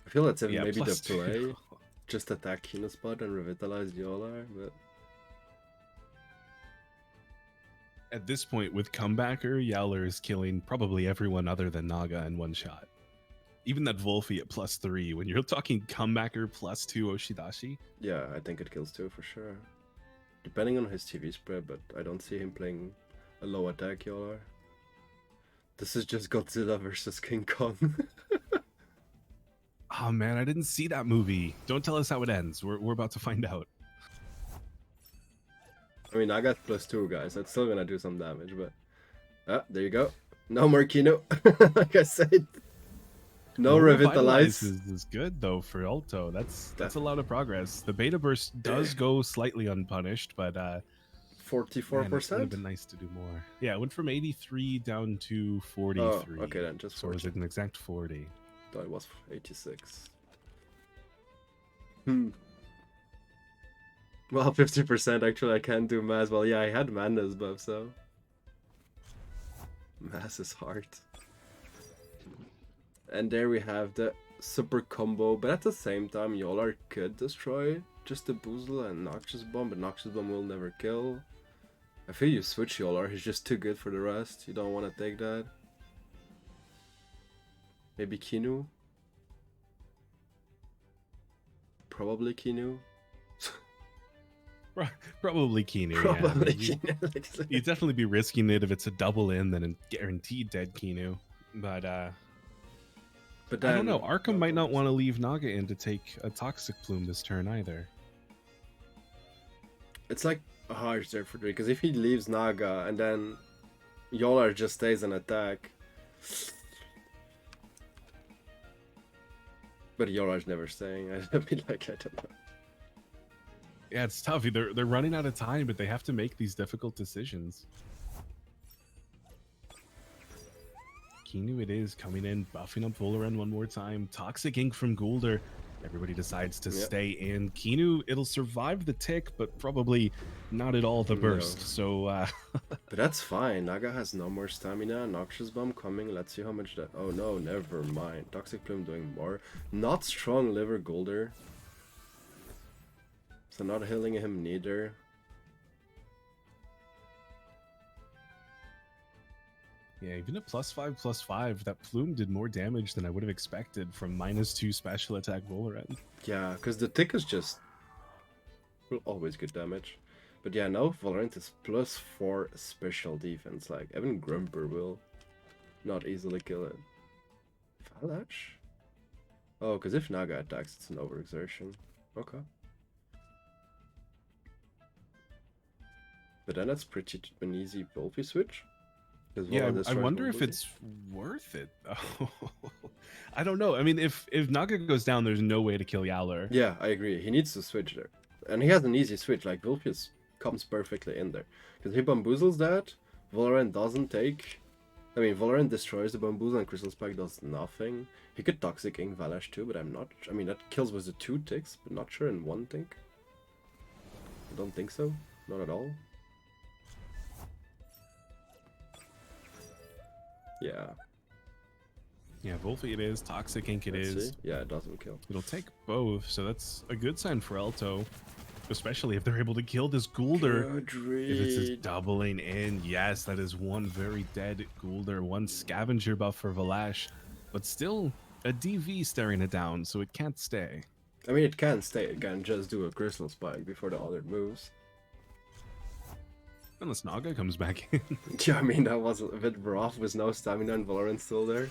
I feel that's even maybe the +2. play. Just attack Kino spot and revitalize Yolar, but At this point, with Comebacker, Yowler is killing probably everyone other than Naga in one shot. Even that Wolfie at +3, when you're talking Comebacker +2 Oshidashi. yeah, I think it kills too for sure. Depending on his TV spread, but I don't see him playing a low attack Yolar. This is just Godzilla versus King Kong. Oh man, I didn't see that movie. Don't tell us how it ends. We're about to find out. I mean, I got +2, guys. That's still gonna do some damage, but... Ah, there you go. No more Kino. Like I said. No revitalize. is good though for Alto. That's a lot of progress. The beta burst does go slightly unpunished, but 44%? man, it would have been nice to do more. Yeah, it went from 83 down to 43. Oh, okay then, just 40. So it was an exact 40. Thought it was 86. Well, 50% actually I can't do mass. Well, yeah, I had madness buff, so... Mass is hard. And there we have the super combo, but at the same time, Yolar could destroy just the Boozle and Noxious Bomb, but Noxious Bomb will never kill. I feel you switch Yolar, he's just too good for the rest. You don't want to take that. Maybe Kinu? Probably Kinu. Probably Kinu. Probably Yeah. Kinu. You'd definitely be risking it if it's a double in, then a guaranteed dead Kinu. But then, I don't know. Arkham might not want to leave Naga in to take a Toxic Plume this turn either. It's like harsh there for 3, because if he leaves Naga and then Yolar just stays an attack. But Yolar's never staying. I'd be like, I don't know. Yeah, it's tough. They're running out of time, but they have to make these difficult decisions. Kinu it is, coming in, buffing up Volaran one more time. Toxic Ink from Gulder. Everybody decides to stay in. Kinu, it'll survive the tick, but probably not at all the burst. So, But that's fine. Naga has no more stamina. Noxious Bomb coming. Let's see how much that... Oh no, never mind. Toxic Plume doing more. Not strong liver Gulder. So not healing him neither. yeah, even at +5/+5, that Plume did more damage than I would have expected from -2 special attack Volaran. Yeah, because the tick is just... will always get damage. But yeah, now Valorant is +4 special defense. Like, even Grumper will not easily kill it. Valash? Oh, because if Naga attacks, it's an overexertion. Okay. But then that's pretty an easy Wolfie switch. Yeah, I wonder if it's worth it. Oh. I don't know. I mean, if Naga goes down, there's no way to kill Yowler. Yeah, I agree. He needs to switch there. And he has an easy switch, like Vulpius comes perfectly in there. Because he bamboozles that, Valorant doesn't take... I mean, Valorant destroys the bamboozle and Crystal Spike does nothing. He could Toxic Ink Valash too, but I'm not... I mean, that kills with the 2 ticks, but not sure in 1 tick. I don't think so. Not at all. Yeah. Yeah, Wolfie it is. Toxic Ink it Let's is. see. Yeah, it doesn't kill. It'll take both, so that's a good sign for Alto. Especially if they're able to kill this Goulder. If it's just doubling in, yes, that is one very dead Goulder, one scavenger buff for Valash, but still a DV staring it down, so it can't stay. I mean, it can stay. It can just do a Crystal Spike before the other moves. Unless Naga comes back in. Yeah, I mean, that was a bit rough with no stamina and Valorant still there.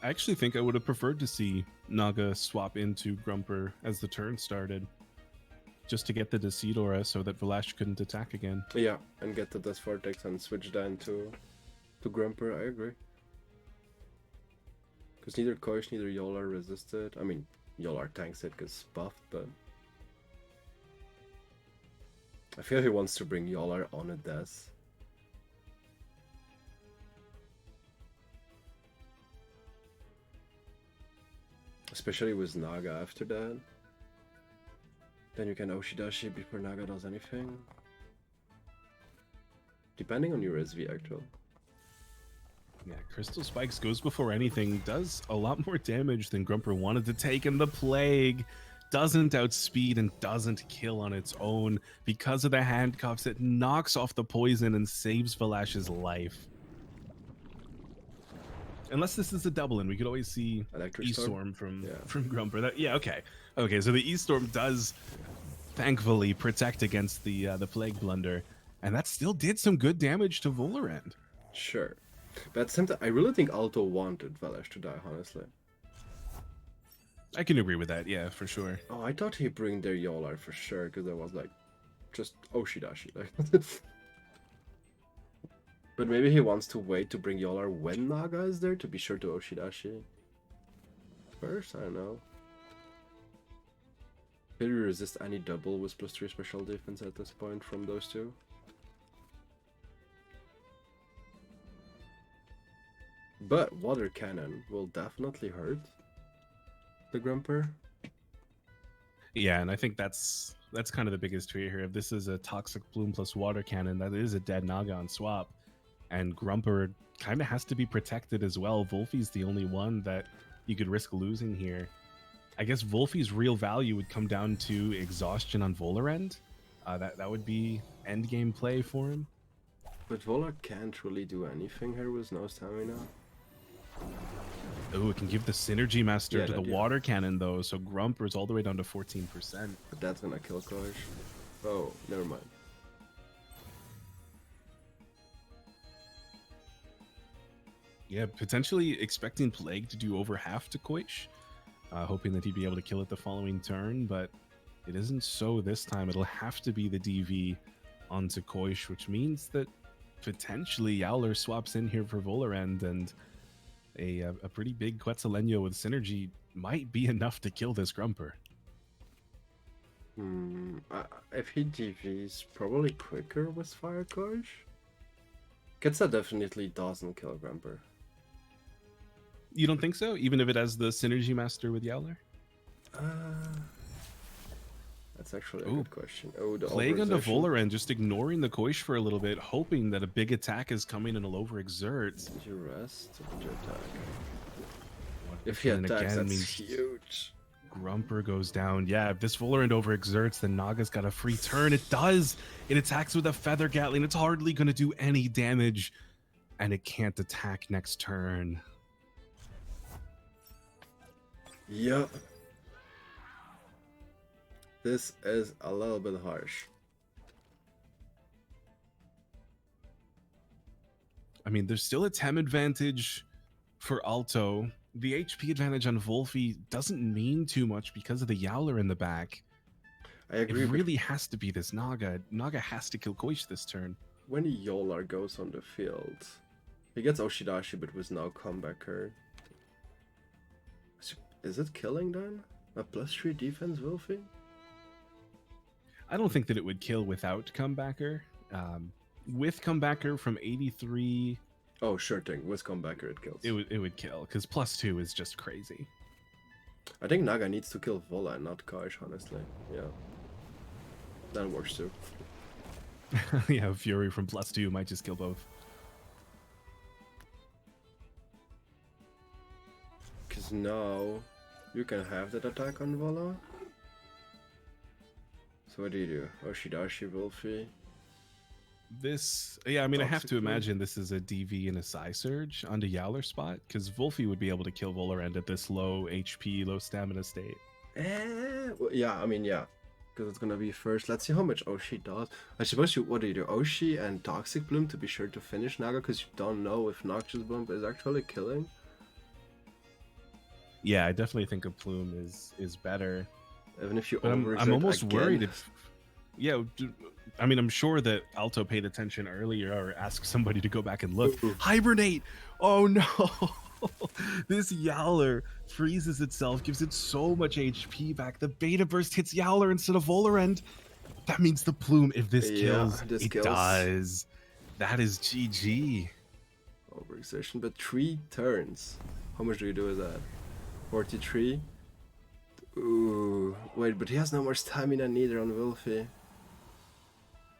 I actually think I would have preferred to see Naga swap into Grumper as the turn started. Just to get the Deceit Aura so that Valash couldn't attack again. Yeah, and get the Death Vortex and switch down to Grumper, I agree. Because neither Koish, neither Yolar resisted. I mean, Yolar tanks it because buffed, but... I feel he wants to bring Yolar on a death. Especially with Naga after that. Then you can Oshidashi before Naga does anything. Depending on your SV, actually. Yeah, Crystal Spikes goes before anything, does a lot more damage than Grumper wanted to take, and the Plague doesn't outspeed and doesn't kill on its own because of the handcuffs. It knocks off the poison and saves Valash's life. Unless this is a double, and we could always see E-Storm from Grumper. Yeah, okay. Okay, so the E-Storm does thankfully protect against the Plague Blunder, and that still did some good damage to Valorant. Sure. But at the same time, I really think Alto wanted Valash to die, honestly. I can agree with that, yeah, for sure. Oh, I thought he'd bring their Yolar for sure, because there was like, just Oshidashi. Like. But maybe he wants to wait to bring Yolar when Naga is there to be sure to Oshidashi. First, I don't know. Will we resist any double with +3 special defense at this point from those two? But Water Cannon will definitely hurt the Grumper. Yeah, and I think that's kind of the biggest fear here. If this is a Toxic Plume plus Water Cannon, that is a dead Naga on swap. And Grumper kind of has to be protected as well. Wolfie's the only one that you could risk losing here. I guess Wolfie's real value would come down to exhaustion on Volarend. That would be end game play for him. But Volar can't really do anything here with no stamina. Oh, it can give the Synergy Master to the Water Cannon though, so Grumper's all the way down to 14%. But that's gonna kill Koish. Oh, never mind. Yeah, potentially expecting Plague to do over half to Koish, hoping that he'd be able to kill it the following turn, but it isn't so this time. It'll have to be the DV onto Koish, which means that potentially Yowler swaps in here for Volarend, and a pretty big Quetzalcoatl with Synergy might be enough to kill this Grumper. If he DVs, probably quicker with Fire Koish? Quetzal definitely doesn't kill Grumper. You don't think so? Even if it has the Synergy Master with Yowler? That's actually a good question. Oh, the Plague onto Volarend, just ignoring the Koish for a little bit, hoping that a big attack is coming and it'll overexert. Did you rest? Or did you attack? If he attacks, that's huge. Grumper goes down. Yeah, if this Volarend overexerts, then Naga's got a free turn. It does! It attacks with a Feather Gatling. It's hardly going to do any damage. And it can't attack next turn. Yup. This is a little bit harsh. I mean, there's still a Tem advantage for Alto. the HP advantage on Wolfie doesn't mean too much because of the Yowler in the back. I It agree, really has to be this Naga. Naga has to kill KOTH this turn. when Yolar goes on the field, he gets Oshidashi, but with no comebacker. Is it killing then? A +3 defense, Wolfie? I don't think that it would kill without comebacker. With comebacker from 83, Oh, sure thing. With comebacker, it kills. it would kill because +2 is just crazy. I think Naga needs to kill Vola and not Kosh, honestly. Yeah. That works too. Yeah, Fury from +2 might just kill both. Because now you can have that attack on Vola. So what do? Oshidashi, Wolfie. This, yeah, I mean, I have to Toxic Blue. imagine this is a DV and a Psy Surge onto Yowler spot because Wolfie would be able to kill Volarend at this low HP, low stamina state. Well, yeah, I mean, yeah. Because it's gonna be first. Let's see how much Oshi does. I suppose what do? Oshi and Toxic Bloom to be sure to finish Naga because you don't know if Noxious Bomb is actually killing. Yeah, I definitely think a Plume is better. Even if you But I'm overexert almost again. worried if, yeah, I mean, I'm sure that Alto paid attention earlier or asked somebody to go back and look. Ooh. Hibernate! Oh no! This Yowler freezes itself, gives it so much HP back. The Beta Burst hits Yowler instead of Volarend. That means the Plume, if this Yeah, kills, this it kills. does. That is GG. Overexertion, but 3 turns. How much do you do with that? 43? Ooh, wait, but he has no more stamina neither on Wolfie.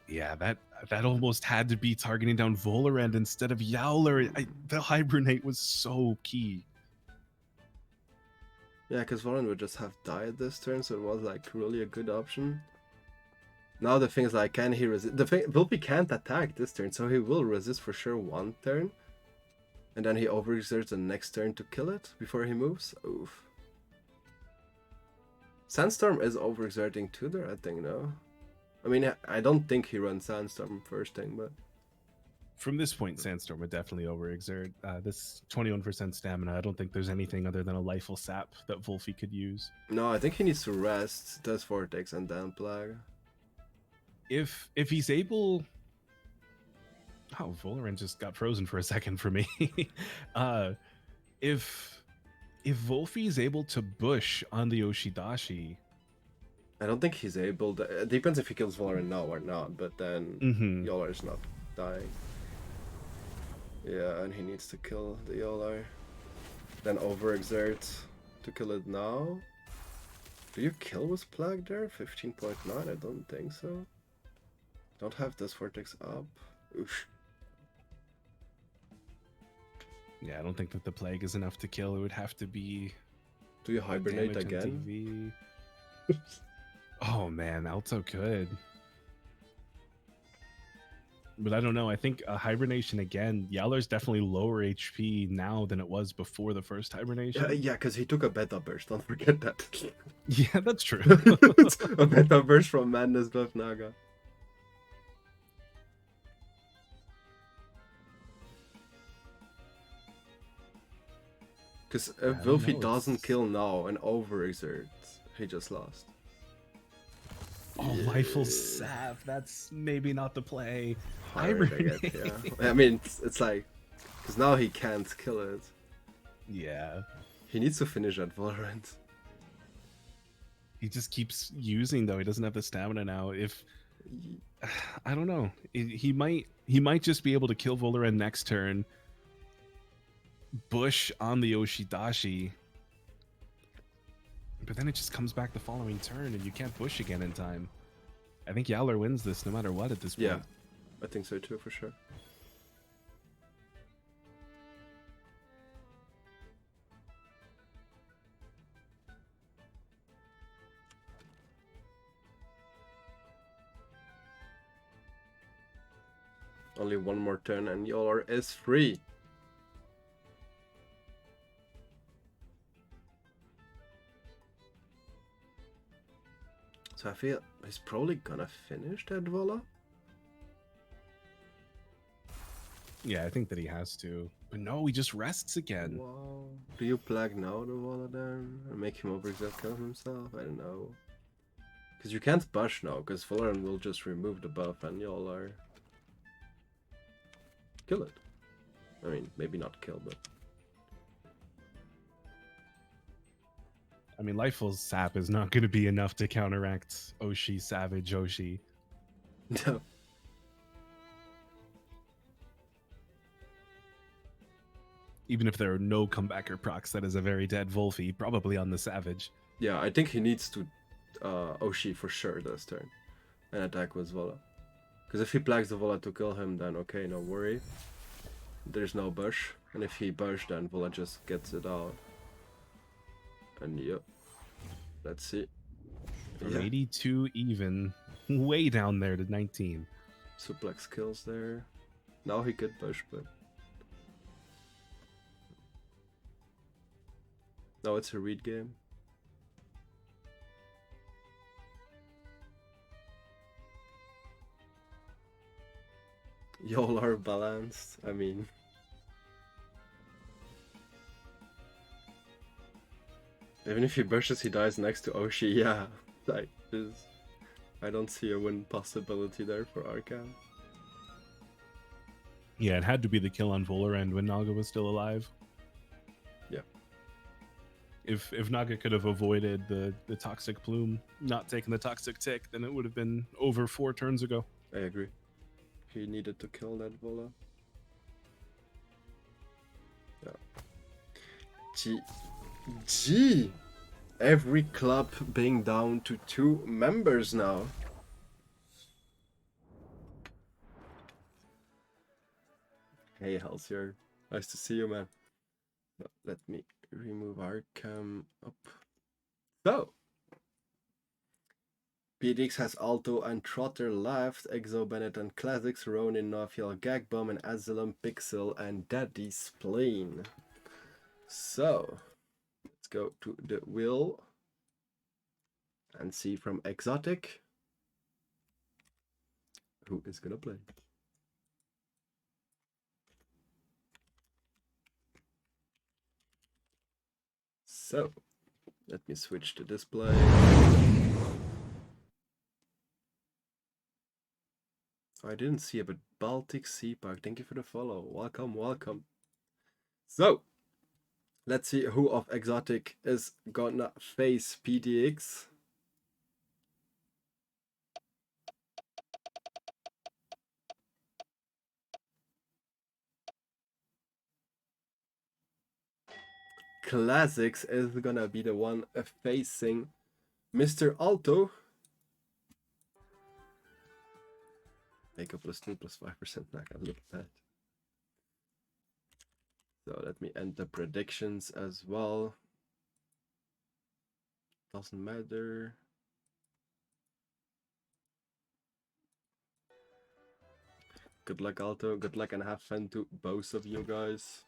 Yeah, that almost had to be targeting down Volarend instead of Yowler. The Hibernate was so key. Yeah, because Volan would just have died this turn, so it was like really a good option. Now the thing is like, can he resist? The thing, Wolfie can't attack this turn, so he will resist for sure one turn. And then he overexerts the next turn to kill it before he moves. Oof. Sandstorm is overexerting too there, I think, no? I mean, I don't think he runs Sandstorm first thing, but... From this point, Sandstorm would definitely overexert. This 21% stamina, I don't think there's anything other than a Lifeful Sap that Wolfie could use. No, I think he needs to rest, does Vortex, and then Plague. If he's able... Oh, Volarend just got frozen for a second for me. If Wolfie is able to bush on the Oshidashi... I don't think he's able to... It depends if he kills Volarend now or not, but then Yolar is not dying. Yeah, and he needs to kill the Yolar. Then overexert to kill it now. Do you kill with Plague there? 15.9? I don't think so. Don't have this Vortex up. Oof. Yeah, I don't think that the Plague is enough to kill. It would have to be... Do you hibernate damage on again? TV. Oh man, Alto could. But I don't know. I think a hibernation again. Yowler's definitely lower HP now than it was before the first hibernation. Yeah, because he took a beta burst. Don't forget that. Yeah, that's true. A beta burst from Madness Buff Naga. Because if Wolfie doesn't kill now and overexerts, he just lost. Oh, Lifeful Sap. That's maybe not the play. Hibernate. Yeah. I mean, it's like, because now he can't kill it. Yeah. He needs to finish at Valorant. He just keeps using though. He doesn't have the stamina now. If I don't know, he might just be able to kill Volarend next turn. Bush on the Oshidashi. But then it just comes back the following turn and you can't bush again in time. I think Yowler wins this no matter what at this point. Yeah, I think so too, for sure. Only one more turn and Yowler is free. So I feel he's probably gonna finish that Vola. Yeah, I think that he has to. But no, he just rests again. Wow. Do you plug now the Vola then? And make him overexert kill himself? I don't know. Because you can't push now, because Valorant will just remove the buff and y'all are... Kill it. I mean, maybe not kill, but... I mean, Lifeful's sap is not going to be enough to counteract Oshi, Savage Oshi. No. Even if there are no comebacker procs, that is a very dead Wolfie, probably on the Savage. Yeah, I think he needs to Oshi for sure this turn. And attack with Vola. Because if he plags the Vola to kill him, then okay, no worry. There's no bush. And if he bush, then Vola just gets it out. And yep. Let's see. From 82 even, way down there to 19. Suplex kills there. Now he could push, but... No, it's a read game. Y'all are balanced. I mean... Even if he bushes, he dies next to Oshi. Yeah, that is... I don't see a win possibility there for Arcan. Yeah, it had to be the kill on Volarend when Naga was still alive. Yeah. If Naga could have avoided the toxic plume, not taking the toxic tick, then it would have been over 4 turns ago. I agree. He needed to kill that Vola. Yeah. G. Every club being down to 2 members now. Hey, Halcyon. Nice to see you, man. Let me remove our cam up. So, PDX has Alto and Trotter left, EXO, Bennett and Classics, Ronin, Nofiel, Gagbomb, and Asylum, Pixel, and Daddy Spleen. So, let's go to the wheel and see from Exotic who is gonna play. So, let me switch to display. I didn't see it, but Baltic Sea Park, thank you for the follow. Welcome, welcome. So, let's see who of Exotic is gonna face PDX. Classics is gonna be the one facing Mr. Alto. Makeup +2 +5%. I can look at that. So let me enter predictions as well. Doesn't matter. Good luck, Alto. Good luck and have fun to both of you guys.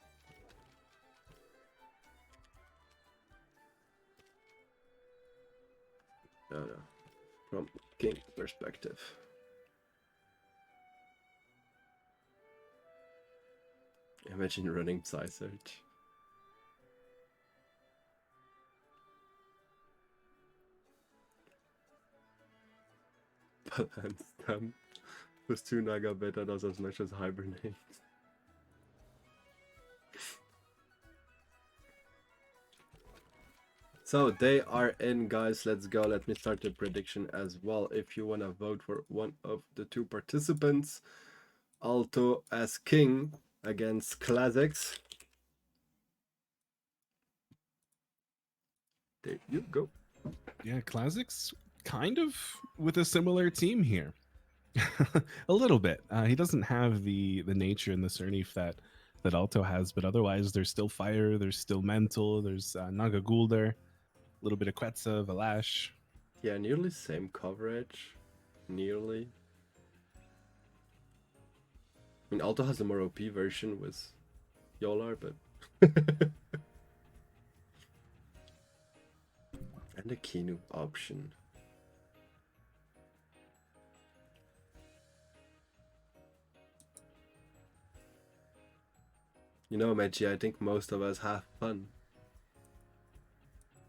From King perspective. Imagine running Psy Search. But then Stem +2 Naga Beta does as much as Hibernate. So they are in, guys. Let's go. Let me start the prediction as well. If you want to vote for one of the 2 participants, Alto as king against Classics. There you go. Yeah, Classics kind of with a similar team here. A little bit. He doesn't have the nature and the Cernif that Alto has, but otherwise there's still fire, there's still mental, there's Naga Ghoul there, a little bit of Quetza, Valash. Yeah, nearly same coverage. Nearly. I mean, Alto has a more OP version with Yolar, but... and a Kinu option. You know, Meji, I think most of us have fun.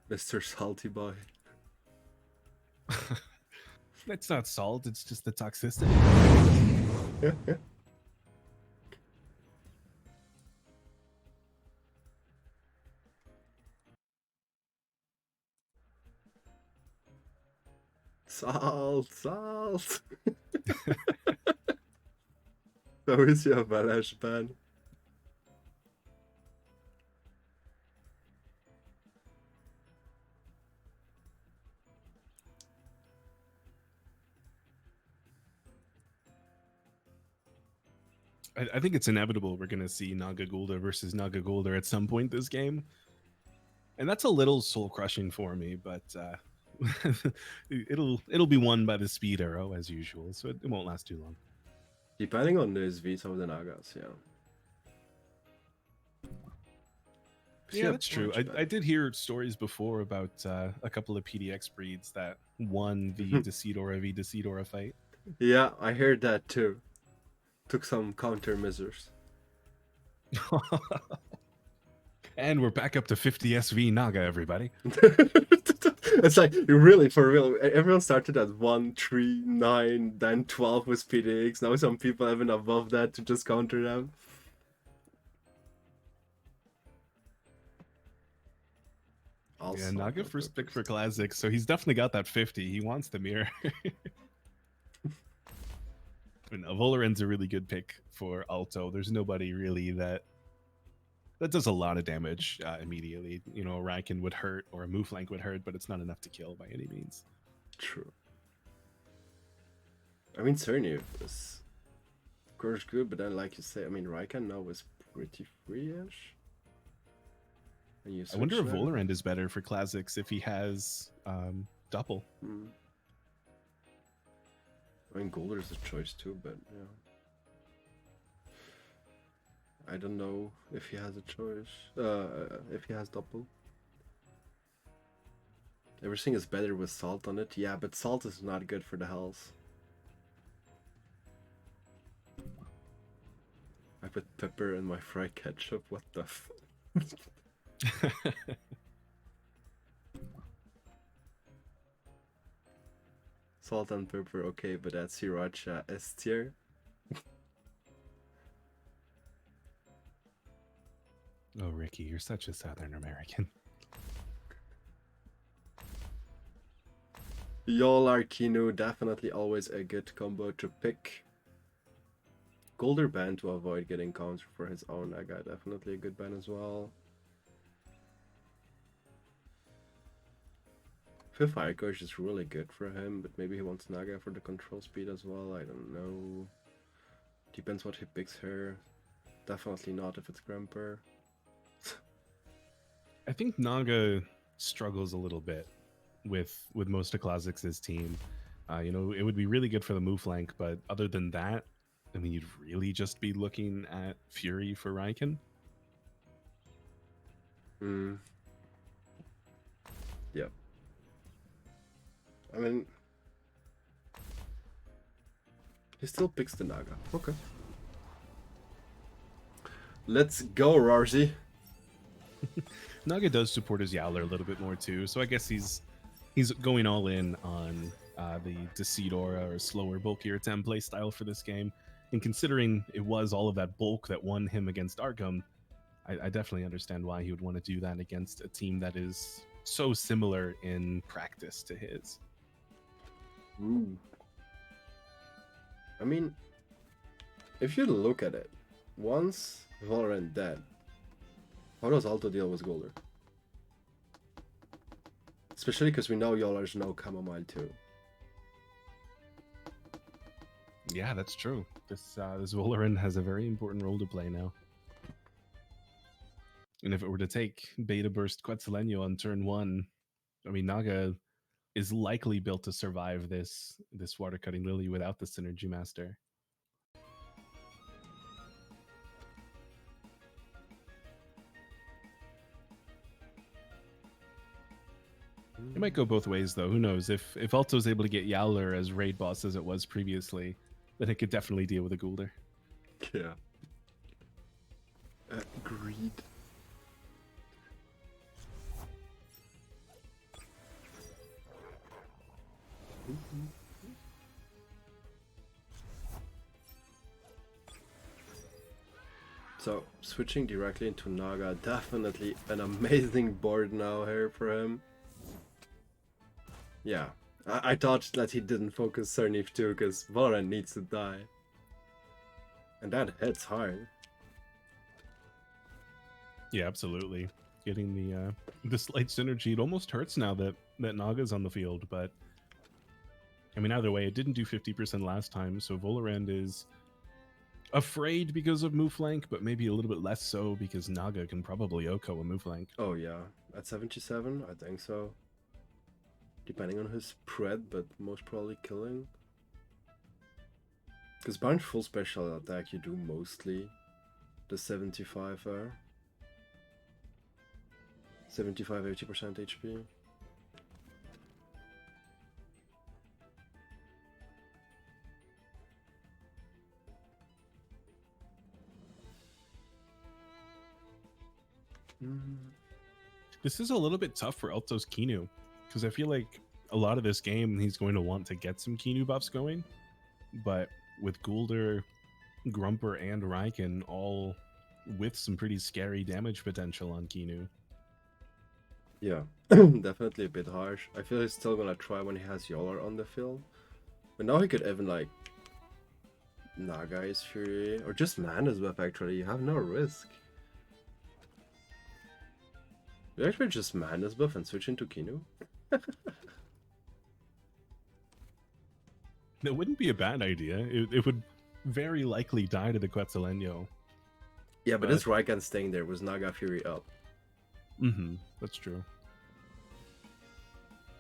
Mr. Salty Boy. It's not salt, it's just the toxicity. Salt, salt. So is your Valash ban. I think it's inevitable we're gonna see Naga Gulda versus Naga Gulda at some point this game. And that's a little soul crushing for me, but it'll be won by the speed arrow as usual, so it won't last too long. Depending on the SVs of the Nagas, yeah. Yeah, that's true. I did hear stories before about a couple of PDX breeds that won the Decidora v Decidora fight. Yeah, I heard that too. Took some countermeasures. And we're back up to 50 SV Naga, everybody. It's like, really, for real, everyone started at 1, 3, 9, then 12 with PDX. Now some people even above that to just counter them. Also, yeah, Naga first pick for Classic, so he's definitely got that 50. He wants the mirror. And Volaren's a really good pick for Alto. There's nobody really that does a lot of damage immediately. You know, a Raiken would hurt or a Mooflank would hurt, but it's not enough to kill by any means. True. I mean, Cerny is, of course, good, but then, like you say, I mean, Raiken now is pretty free-ish. I wonder if Volarend is better for Classics if he has Doppel. I mean, Golder is a choice too, but yeah. I don't know if he has a choice. If he has Doppel. Everything is better with salt on it. Yeah, but salt is not good for the health. I put pepper in my fried ketchup. What the f... Salt and pepper, okay, but that's Sriracha S tier. Oh, Ricky, you're such a Southern American. Yolar Kinu, definitely always a good combo to pick. Golder ban to avoid getting counter for his own Naga, definitely a good ban as well. Fifth Fire Coach is really good for him, but maybe he wants Naga for the control speed as well, I don't know. Depends what he picks here. Definitely not if it's Grumper. I think Naga struggles a little bit with most of Classics' team. You know, it would be really good for the Mooflank, but other than that, I mean, you'd really just be looking at Fury for Raiken. Yep. I mean, he still picks the Naga. Okay. Let's go, Rawrzyyy. Naga does support his Yowler a little bit more too, so I guess he's going all in on the Decidora or slower, bulkier Tem play style for this game. And considering it was all of that bulk that won him against Arkham, I definitely understand why he would want to do that against a team that is so similar in practice to his. Ooh. I mean, if you look at it, once Valorant dead, how does Alto deal with Golder? Especially because we know Yolar's no Chamomile too. Yeah, that's true. This Volaran has a very important role to play now. And if it were to take Beta Burst Quetzaleno on turn 1, I mean, Naga is likely built to survive this Water Cutting Lily without the Synergy Master. It might go both ways, though. Who knows? If Alto's able to get Yowler as raid boss as it was previously, then it could definitely deal with a Gulder. Yeah. Greed. So, switching directly into Naga, definitely an amazing board now here for him. Yeah, I thought that he didn't focus Cernif too, because Valorant needs to die. And that hits hard. Yeah, absolutely. Getting the slight synergy. It almost hurts now that Naga's on the field, but I mean, either way, it didn't do 50% last time, so Volarand is afraid because of move flank, but maybe a little bit less so because Naga can probably OHKO a move flank. Oh yeah, at 77, I think so. Depending on his spread, but most probably killing. Because Bunch full special attack you do mostly the 75 75-80% HP. This is a little bit tough for Alto's Kinu, because I feel like a lot of this game he's going to want to get some Kinu buffs going, but with Guldur, Grumper, and Raiken all with some pretty scary damage potential on Kinu. Yeah, definitely a bit harsh. I feel he's still gonna try when he has Yolar on the field. But now he could even like Naga is Fury, or just Mana's buff actually, you have no risk. You actually just Mana's buff and switch into Kinu? That wouldn't be a bad idea. It would very likely die to the Quetzalcoatl. Yeah, but this Raiken staying there was Naga Fury up. Mm-hmm, that's true.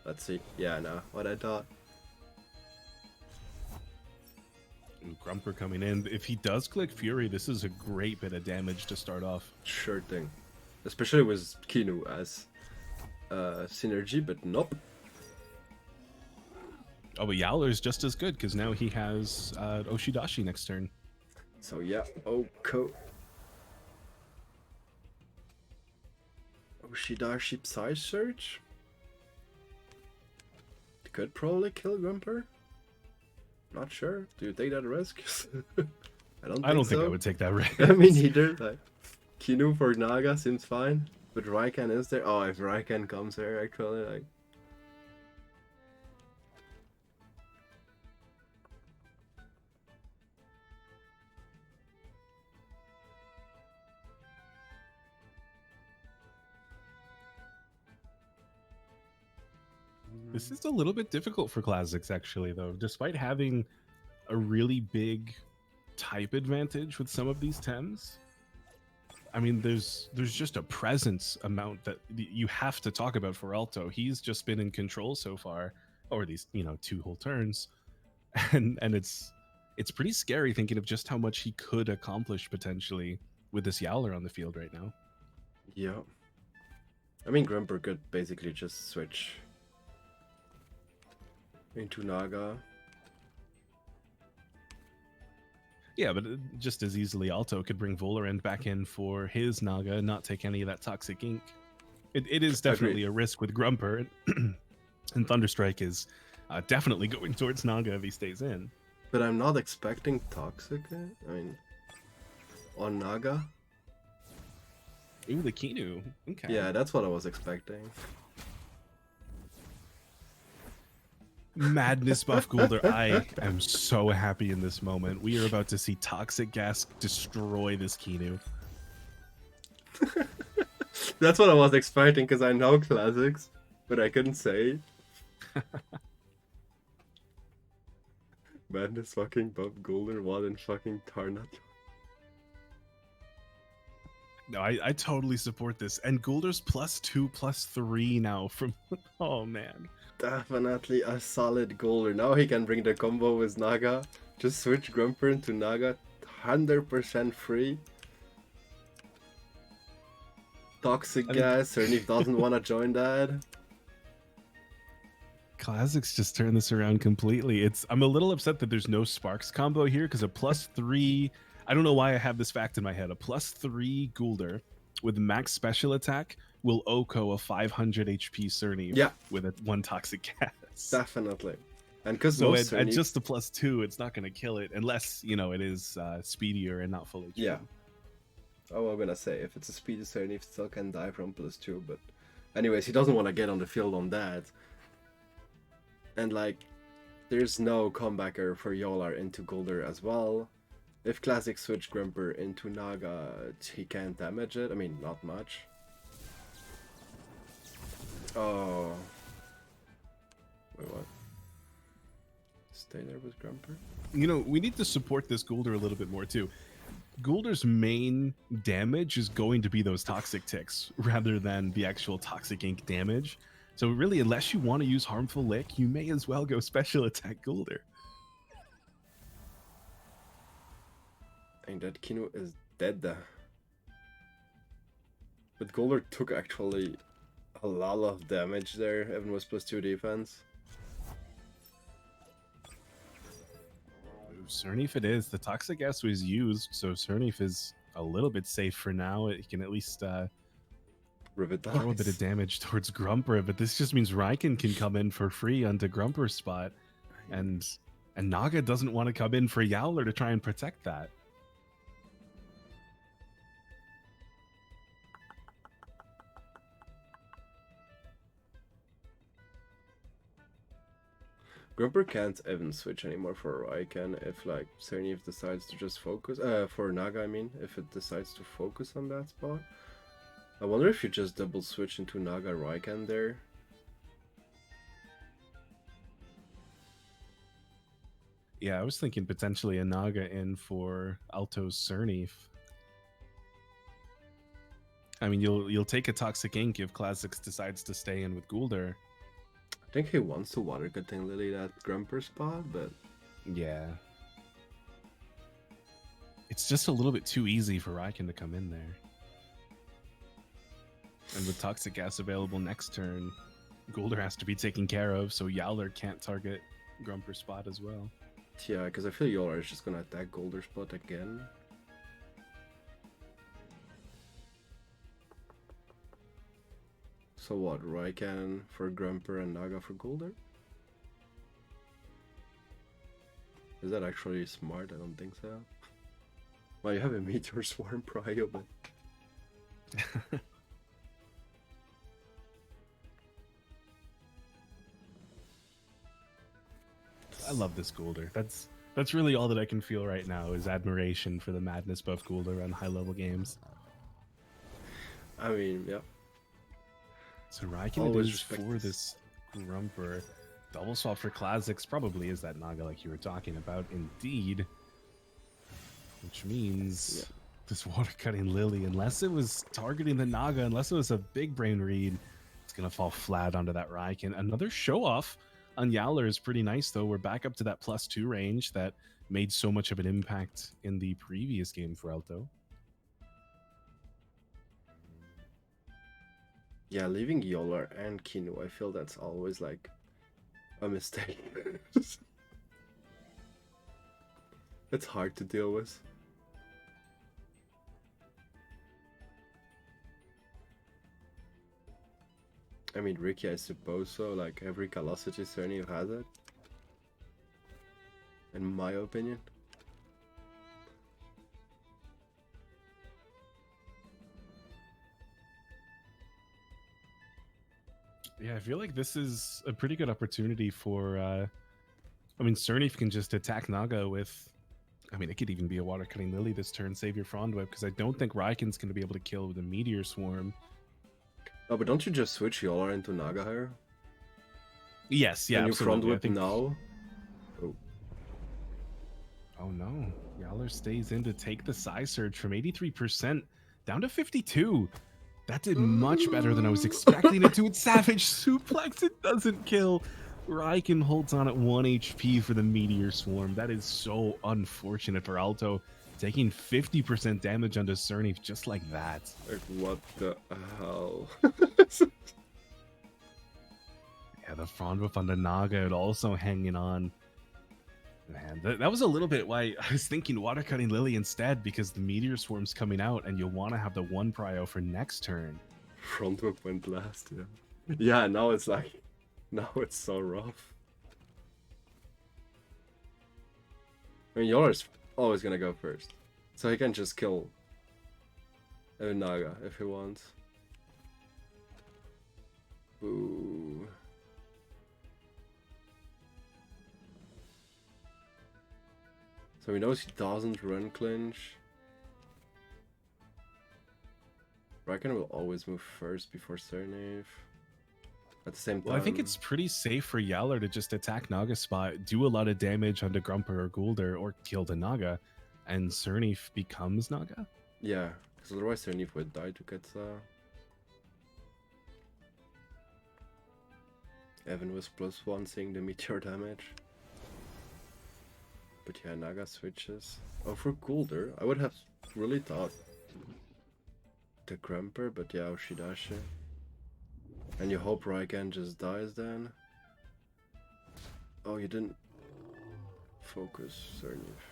Let's see. Yeah, no, what I thought. And Grumper coming in. If he does click Fury, this is a great bit of damage to start off. Sure thing. Especially with Kinu as synergy, but nope. Oh, but Yowler's just as good, because now he has Oshidashi next turn. So yeah, OHKO. Oshidashi Psy Search? Could probably kill Grumper? Not sure. Do you take that risk? I don't think I would take that risk. I mean, neither. Like, Kinu for Naga seems fine, but Raiken is there. Oh, if Raiken comes here, actually, like. This is a little bit difficult for Classics, actually, though. Despite having a really big type advantage with some of these Tems, I mean, there's just a presence amount that you have to talk about for Alto. He's just been in control so far, or these 2 whole turns, and it's pretty scary thinking of just how much he could accomplish potentially with this Yowler on the field right now. Yeah. I mean, Grumper could basically just switch into Naga. Yeah, but just as easily Alto could bring Volarand back in for his Naga and not take any of that toxic ink. It is definitely a risk with Grumper, and Thunderstrike is definitely going towards Naga if he stays in. But I'm not expecting toxic. I mean, on Naga. Ooh, the Kinu. Okay. Yeah, that's what I was expecting. Madness buff Guldur. I am so happy in this moment. We are about to see Toxic Gas destroy this Kinu. That's what I was expecting, because I know Classics, but I couldn't say. Madness fucking buff Guldur, one in fucking Tarnat. No, I totally support this. And Guldur's +2/+3 now from... Oh, man. Definitely a solid Guldur. Now he can bring the combo with Naga. Just switch Grumper into Naga. 100% free. Toxic gas. Cernif doesn't want to join that. Classics just turned this around completely. I'm a little upset that there's no Sparks combo here, because a +3 I don't know why I have this fact in my head. A +3 Gulder with max special attack will OHKO a 500 HP Cerny Yeah, with a 1 toxic gas. definitely. And because So most at Cerny, just a +2, it's not going to kill it unless, you know, it is speedier and not full HP. yeah. Oh, I'm gonna say, if it's a speedy Cerny, it still can die from +2, but anyways, he doesn't want to get on the field on that. And like, there's no comebacker for Yolar into Gulder as well. If Classic switch Grumper into Naga, he can't damage it. I mean, not much. Oh. Wait, what? Stay there with Grumper? You know, we need to support this Gulder a little bit more too. Gulder's main damage is going to be those toxic ticks rather than the actual toxic ink damage. So really, unless you want to use harmful lick, you may as well go special attack Gulder. And that Kinu is dead. But Gulder took actually a lot of damage there, even with +2 defense. Cernif it is. The toxic gas was used, so Cernif is a little bit safe for now. It can at least Revitalize. throw a bit of damage towards Grumper, but this just means Raiken can come in for free onto Grumper's spot, and Naga doesn't want to come in for Yowler to try and protect that. Grumper can't even switch anymore for Raiken if like Cernif decides to just focus. For Naga, I mean, if it decides to focus on that spot. I wonder if you just double switch into Naga Raiken there. Yeah, I was thinking potentially a Naga in for Alto's Cernif. I mean, you'll take a Toxic Ink if Classics decides to stay in with Gulder. I think he wants to Water Cutting Lily that Grumper spot, but yeah. It's just a little bit too easy for Raiken to come in there. And with Toxic Gas available next turn, Gulder has to be taken care of, so Yowler can't target Grumper's spot as well. yeah, because I feel Yolar is just gonna attack Gulder spot again. So what, Raiken for Grumper and Naga for Gulder? Is that actually smart? I don't think so. Well, you have a Meteor Swarm Prio, but... I love this Gulder. That's really all that I can feel right now is admiration for the Madness buff Gulder on high-level games. I mean, yeah. So Raiken Always is respect for this. this Grumper. Double swap for Classics probably is that Naga like you were talking about, indeed. Which means this Water Cutting Lily, unless it was targeting the Naga, unless it was a big brain read, it's going to fall flat onto that Raiken. Another show-off on Yowler is pretty nice, though. We're back up to that +2 range that made so much of an impact in the previous game for Alto. Yeah, leaving Yolar and Kinu, I feel that's always like a mistake. It's hard to deal with. I mean, Ricky, I suppose so. Like, every Velocity Cerny has it. In my opinion. Yeah, I feel like this is a pretty good opportunity for... I mean, Cernif can just attack Naga with... I mean, it could even be a Water Cutting Lily this turn, save your Frond Whip, because I don't think Raiken's going to be able to kill with a Meteor Swarm. Oh, but don't you just switch Yolar into Naga here? Yes, yeah, Can you Front absolutely. I Whip think... now? Oh. Oh no, Yowler stays in to take the Psy Surge from 83% down to 52. That did much better than I was expecting it to. It's Savage Suplex, it doesn't kill. Raiken holds on at 1 HP for the Meteor Swarm. That is so unfortunate for Alto, taking 50% damage onto Cernif just like that. Like, what the hell? Yeah, the Frond Whip on the Naga, it also hanging on. Man, that was a little bit why I was thinking Water Cutting Lily instead, because the Meteor Swarm's coming out and you'll want to have the 1 prio for next turn. Front whip went last, yeah. Yeah, now it's like... Now it's so rough. I mean, Yolar's always gonna go first. So he can just kill Naga if he wants. Ooh. So he knows he doesn't run clinch. Rakan will always move first before Cernave. At the same time... Well, I think it's pretty safe for Yowler to just attack Naga spot, do a lot of damage onto Grumper or Gulder, or kill the Naga, and Cernif becomes Naga? Yeah, because otherwise Cernif would die to Ketsa. Evan was +1 seeing the meteor damage. But yeah, Naga switches. Oh, for Gulder, I would have really thought the Grumper, but yeah, Oshidashi. And you hope Raiken just dies then? Oh, you didn't focus Cernif.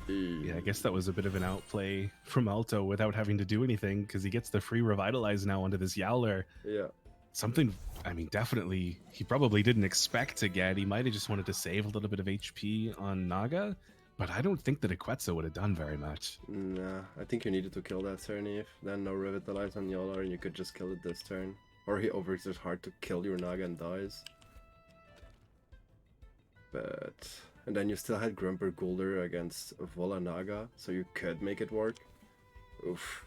Yeah, I guess that was a bit of an outplay from Alto without having to do anything, because he gets the free Revitalize now onto this Yowler. Yeah. Something, I mean, definitely, he probably didn't expect to get. He might have just wanted to save a little bit of HP on Naga, but I don't think that a Quetzal would have done very much. Nah, I think you needed to kill that Cernif, then no Revitalize on Yolar, and you could just kill it this turn. Or he overexerts hard to kill your Naga and dies. But... And then you still had Grumper Gulder against Vola Naga, so you could make it work. Oof.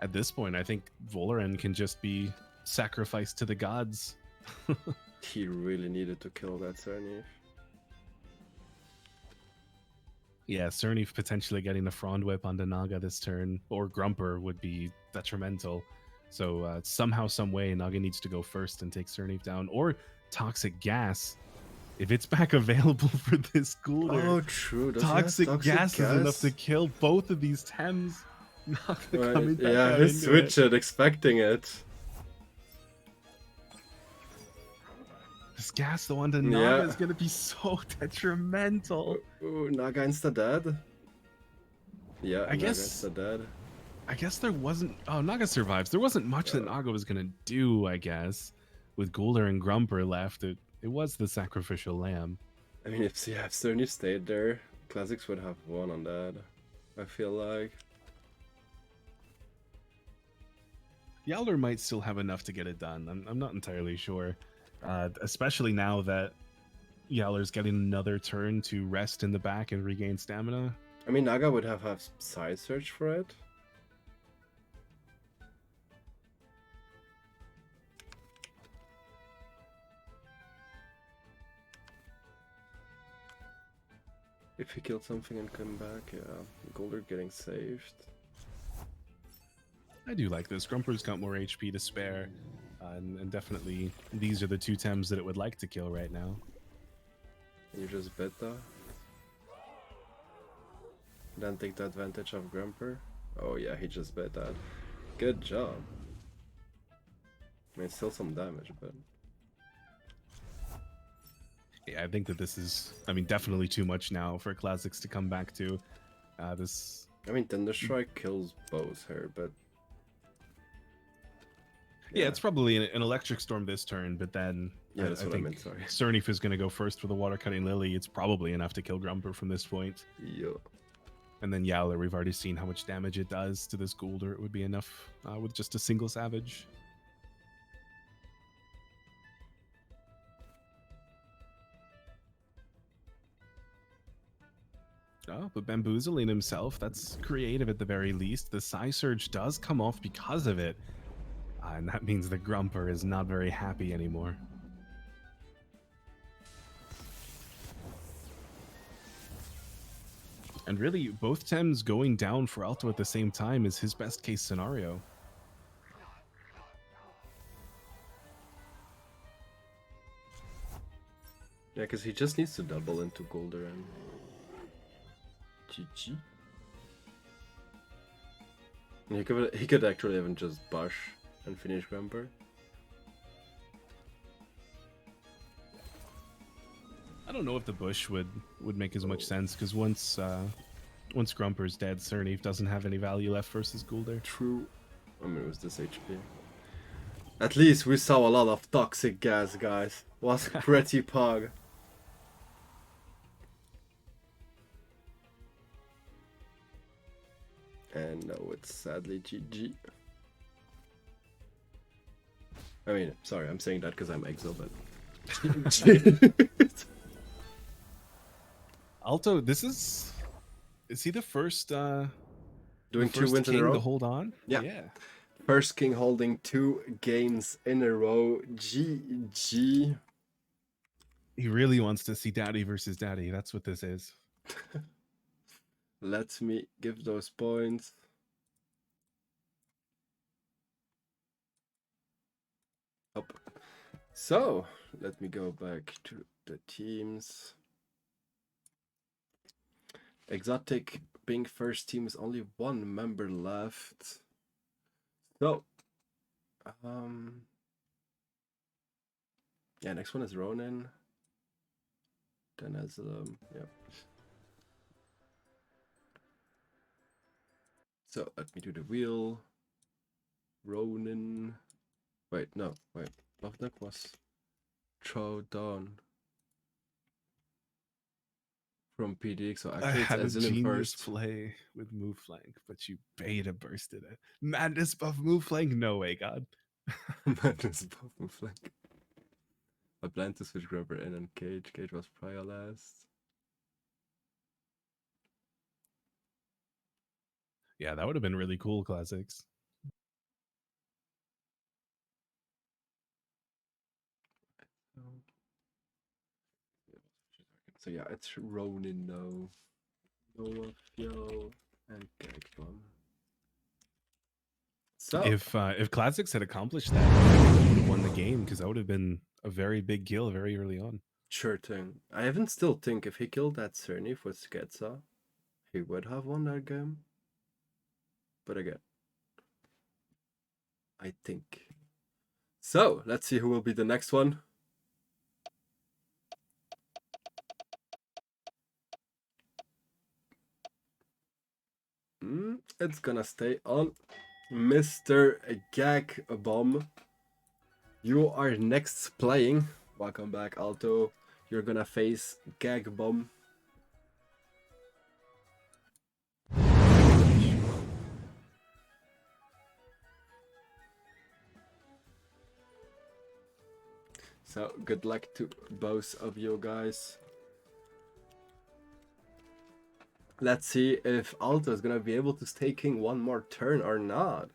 At this point, I think Voloran can just be sacrificed to the gods. He really needed to kill that Cernif. Yeah, Cernif potentially getting a Frond Whip onto Naga this turn, or Grumper would be detrimental. So somehow, some way, Naga needs to go first and take Cernif down, or Toxic Gas. If it's back available for this Gulder, oh, true. Toxic gas is enough to kill both of these Tems. Right. Coming back Yeah, out he into switched it, expecting it. This gas, the one to Naga, is going to be so detrimental. Ooh, Naga insta-dead? Yeah, I guess insta-dead. I guess there wasn't... Oh, Naga survives. There wasn't much that Naga was going to do, I guess. With Gulder and Grumper left, it was the sacrificial lamb. I mean, if Cernif stayed there, Classics would have won on that, I feel like. Yowler might still have enough to get it done. I'm not entirely sure. Especially now that Yowler's getting another turn to rest in the back and regain stamina. I mean, Naga would have side search for it. If he killed something and come back, yeah. Gulder getting saved. I do like this. Grumper's got more HP to spare. And definitely, these are the two Tems that it would like to kill right now. And you just beta. Then take the advantage of Grumper. Oh yeah, he just bet that. Good job. I mean, still some damage, but... Yeah, I think that this is, I mean, definitely too much now for Classics to come back to. This... I mean, Thunderstrike kills both here, but... Yeah, it's probably an Electric Storm this turn, but then yeah, that's what I meant, sorry. Cernif is going to go first with a Water Cutting Lily. It's probably enough to kill Grumper from this point. Yeah. And then Yowler, we've already seen how much damage it does to this Gulder. It would be enough with just a single Savage. Oh, but bamboozling himself, that's creative at the very least. The Psy Surge does come off because of it. And that means the Grumper is not very happy anymore. And really, both Tems going down for Alto at the same time is his best case scenario. Yeah, because he just needs to double into Gulder and... GG. He could actually even just bush and finish Grumper. don't know if the bush would make as much sense, because once Grumper's dead, Cernif doesn't have any value left versus Gul'dan. True. I mean, it was this HP. At least we saw a lot of toxic gas, guys. Was pretty pog. And no, it's sadly GG. I mean, sorry, I'm saying that because I'm EXO, but... Alto, this is he the first doing the 2 first wins in a king row? to hold on? Yeah. First king holding 2 games in a row. GG. He really wants to see Daddy versus Daddy. That's what this is. Let me give those points. Up. So, let me go back to the teams. Exotic being first team is only 1 member left. So, yeah, next one is Ronin. Then Asylum, yeah. So, let me do the wheel. Ronin. Wait, no, wait. Loveduck was throw down from PDX, so I actually had a it's Asylum genius first. play with move flank, but you beta bursted it. Madness buff move flank? No way, God. Madness buff move flank. I planned to switch Grubber in and Cage. Cage was prior last. Yeah, that would have been really cool, classics. So yeah, it's Ronin now. Noah, Fio, and Cage Bomb. So if classics had accomplished that, they would have won the game, because that would have been a very big kill very early on. sure thing. I even still think if he killed that Cernif with Sketsa, he would have won that game. But again, I think. So let's see who will be the next one. It's gonna stay on Mr. Gag Bomb. You are next playing. Welcome back, Alto. You're gonna face Gag Bomb. So good luck to both of you guys. Let's see if Alto is gonna be able to stay king 1 more turn or not.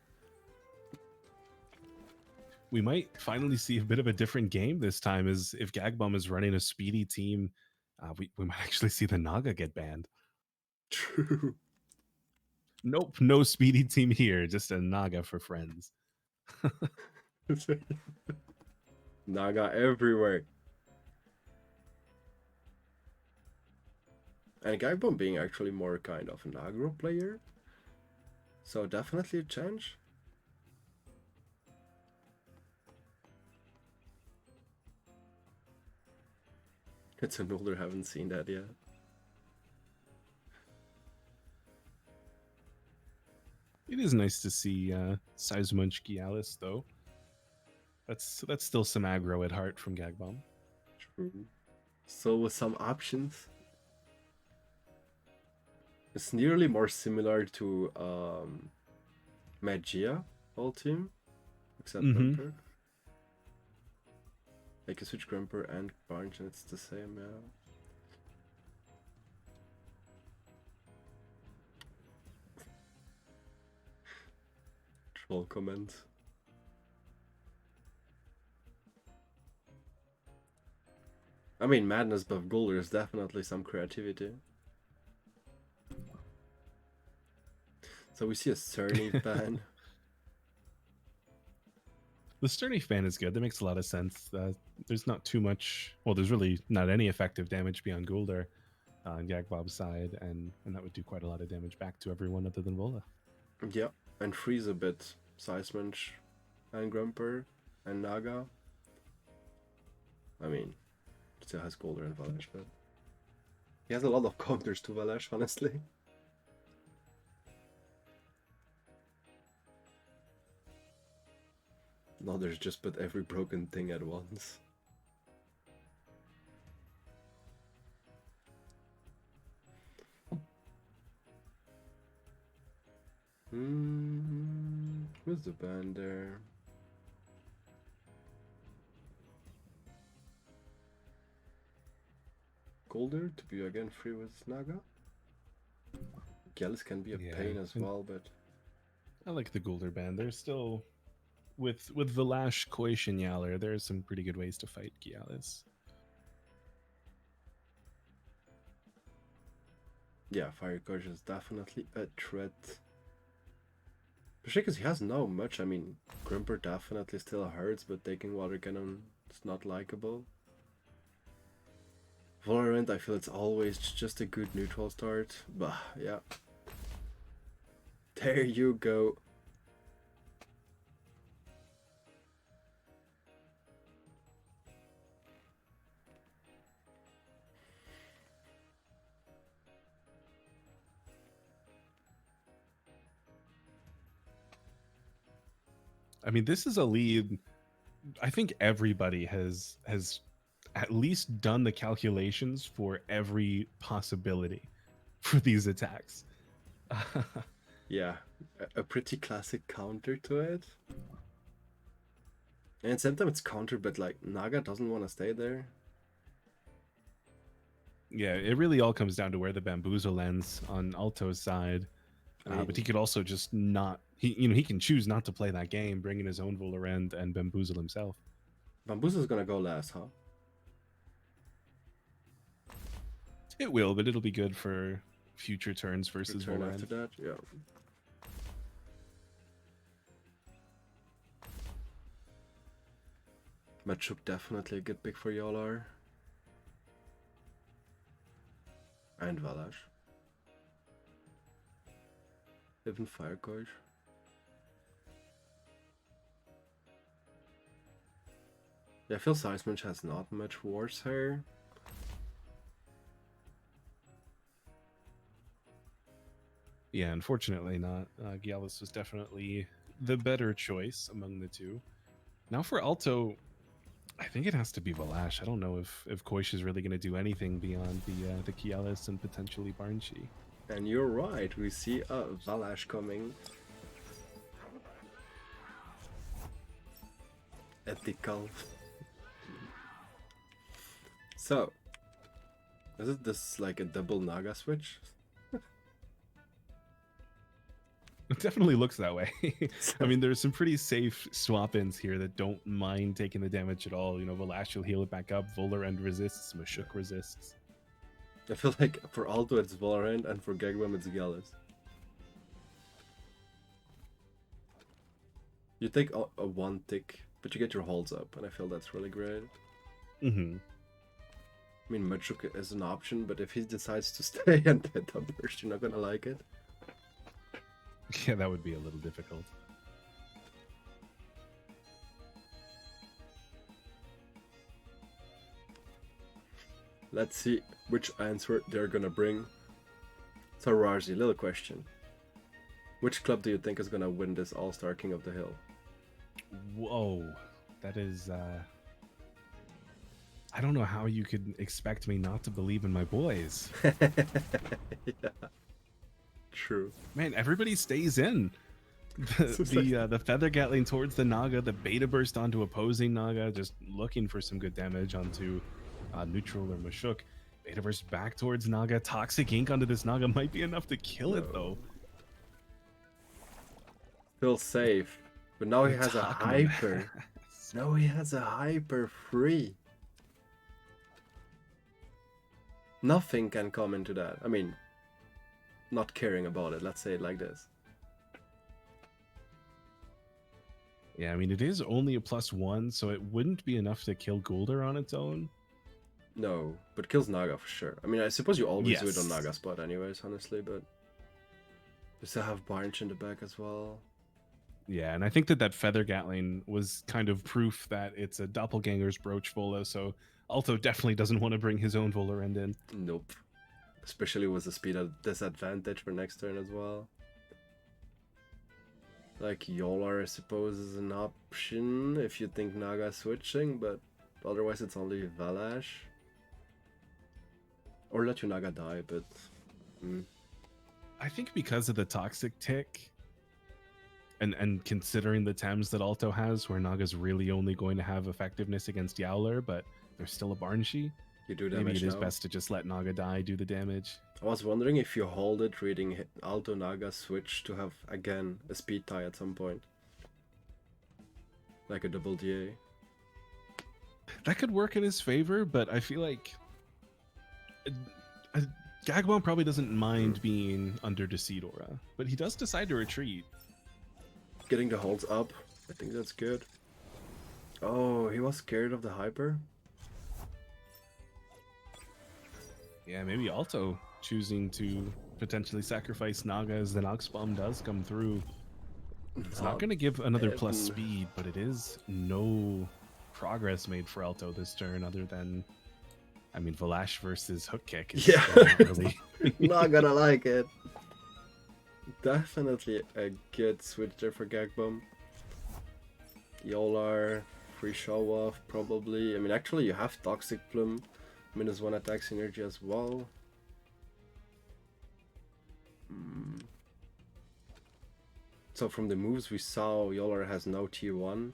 We might finally see a bit of a different game this time, as if Gagbomb is running a speedy team, we might actually see the Naga get banned. True. Nope, no speedy team here, just a Naga for friends. Naga everywhere. And Gagbomb being actually more kind of an aggro player. So definitely a change. It's an older, haven't seen that yet. It is nice to see Seismunch Gialis, though. That's still some aggro at heart from Gagbomb. True. So with some options. It's nearly more similar to Magia whole team, except Grumper. I can switch Grumper and Barnes and it's the same, yeah. Troll comment. I mean, Madness buff Gul'dan is definitely some creativity. So we see a Cernif ban. The Sternif ban is good. That makes a lot of sense. There's not too much. Well, there's really not any effective damage beyond Gul'dan on Gagbob's side, and that would do quite a lot of damage back to everyone other than Vola. Yeah, and freeze a bit Seismunch and Grumper and Naga. I mean, Still has Golder and Valash, but he has a lot of counters to Valash, honestly. No, there's just but every broken thing at once. Who's the band there? Golder to be again free with Naga. Gallus can be a pain as well, but I like the Golder band. There's still with Valash, Koish, and Yaller, there's some pretty good ways to fight Gialis. Yeah, Fire Coach is definitely a threat. Especially because he has no much. I mean, Grumper definitely still hurts, but taking Water Cannon is not likable. Valorant, I feel it's always just a good neutral start. But yeah. There you go. I mean, this is a lead. I think everybody has at least done the calculations for every possibility for these attacks. Yeah, a pretty classic counter to it. And sometimes it's countered, but like Naga doesn't want to stay there. Yeah, it really all comes down to where the Bamboozle ends on Alto's side. But he could also just not. He can choose not to play that game, bring in his own Volarend and Bamboozle himself. Bamboozle's gonna go last, huh? It will, but it'll be good for future turns versus Turn Volarend. after that, yeah. Machuk definitely a good pick for Yalar. And Valash. Even Firecoach. Yeah, I feel Seismanch has not much wars here. Yeah, unfortunately not. Gialis was definitely the better choice among the two. Now for Alto, I think it has to be Valash. I don't know if Koish is really going to do anything beyond the Gialis and potentially Barnshi. And you're right, we see a Valash coming. Ethical. So, is this like a double Naga switch? It definitely looks that way. I mean, there's some pretty safe swap-ins here that don't mind taking the damage at all. You know, Valash will heal it back up, Volarend resists, Mashuk resists. I feel like for Alto it's Valorant and for Gegwam it's Gallus. You take a one tick, but you get your holds up, and I feel that's really great. Mm-hmm. I mean, Machuk is an option, but if he decides to stay and hit up first, you're not gonna like it. Yeah, that would be a little difficult. Let's see which answer they're gonna bring. So Rawrzyyy, little question. Which club do you think is gonna win this All-Star King of the Hill? Whoa, that is... I don't know how you could expect me not to believe in my boys. Yeah. True. Man, everybody stays in. The Feather Gatling towards the Naga, the Beta Burst onto opposing Naga, just looking for some good damage onto neutral or Mashuk. Beta Burst back towards Naga. Toxic Ink onto this Naga might be enough to kill it, though. Still safe. But now he has a Hyper. Now he has a Hyper free. Nothing can come into that. I mean, not caring about it. Let's say it like this. Yeah, I mean, it is only a +1, so it wouldn't be enough to kill Golder on its own. No, but kills Naga for sure. I mean, I suppose you always do it on Yes. Naga spot anyways, honestly, but... You still have Barnch in the back as well. Yeah, and I think that that feather Gatling was kind of proof that it's a doppelganger's brooch Vola, so Alto definitely doesn't want to bring his own Volarend in. Nope. Especially with the speed at disadvantage for next turn as well. Like Yolar, I suppose, is an option if you think Naga switching, but otherwise it's only Valash. Or let your Naga die, but... I think because of the toxic tick, and considering the Thames that Alto has, where Naga's really only going to have effectiveness against Yowler, but there's still a Barnshee, you do damage maybe it is now. best to just let Naga die, do the damage. I was wondering if you hold it, reading Alto Naga switch to have, again, a speed tie at some point. Like a double DA. That could work in his favor, but I feel like Gagabon probably doesn't mind being under Decidora, but he does decide to retreat. Getting the holds up, I think that's good. Oh, he was scared of the hyper? Yeah, maybe Alto choosing to potentially sacrifice Naga as the Nox Bomb does come through. It's not going to give another plus speed, but it is no progress made for Alto this turn other than, I mean, Valash versus Hook Kick is not really... Not gonna like it. Definitely a good switch there for Gagbomb. Yolar, free show off probably. I mean, actually you have Toxic Plume, -1 attack synergy as well. So from the moves we saw, Yolar has no T1.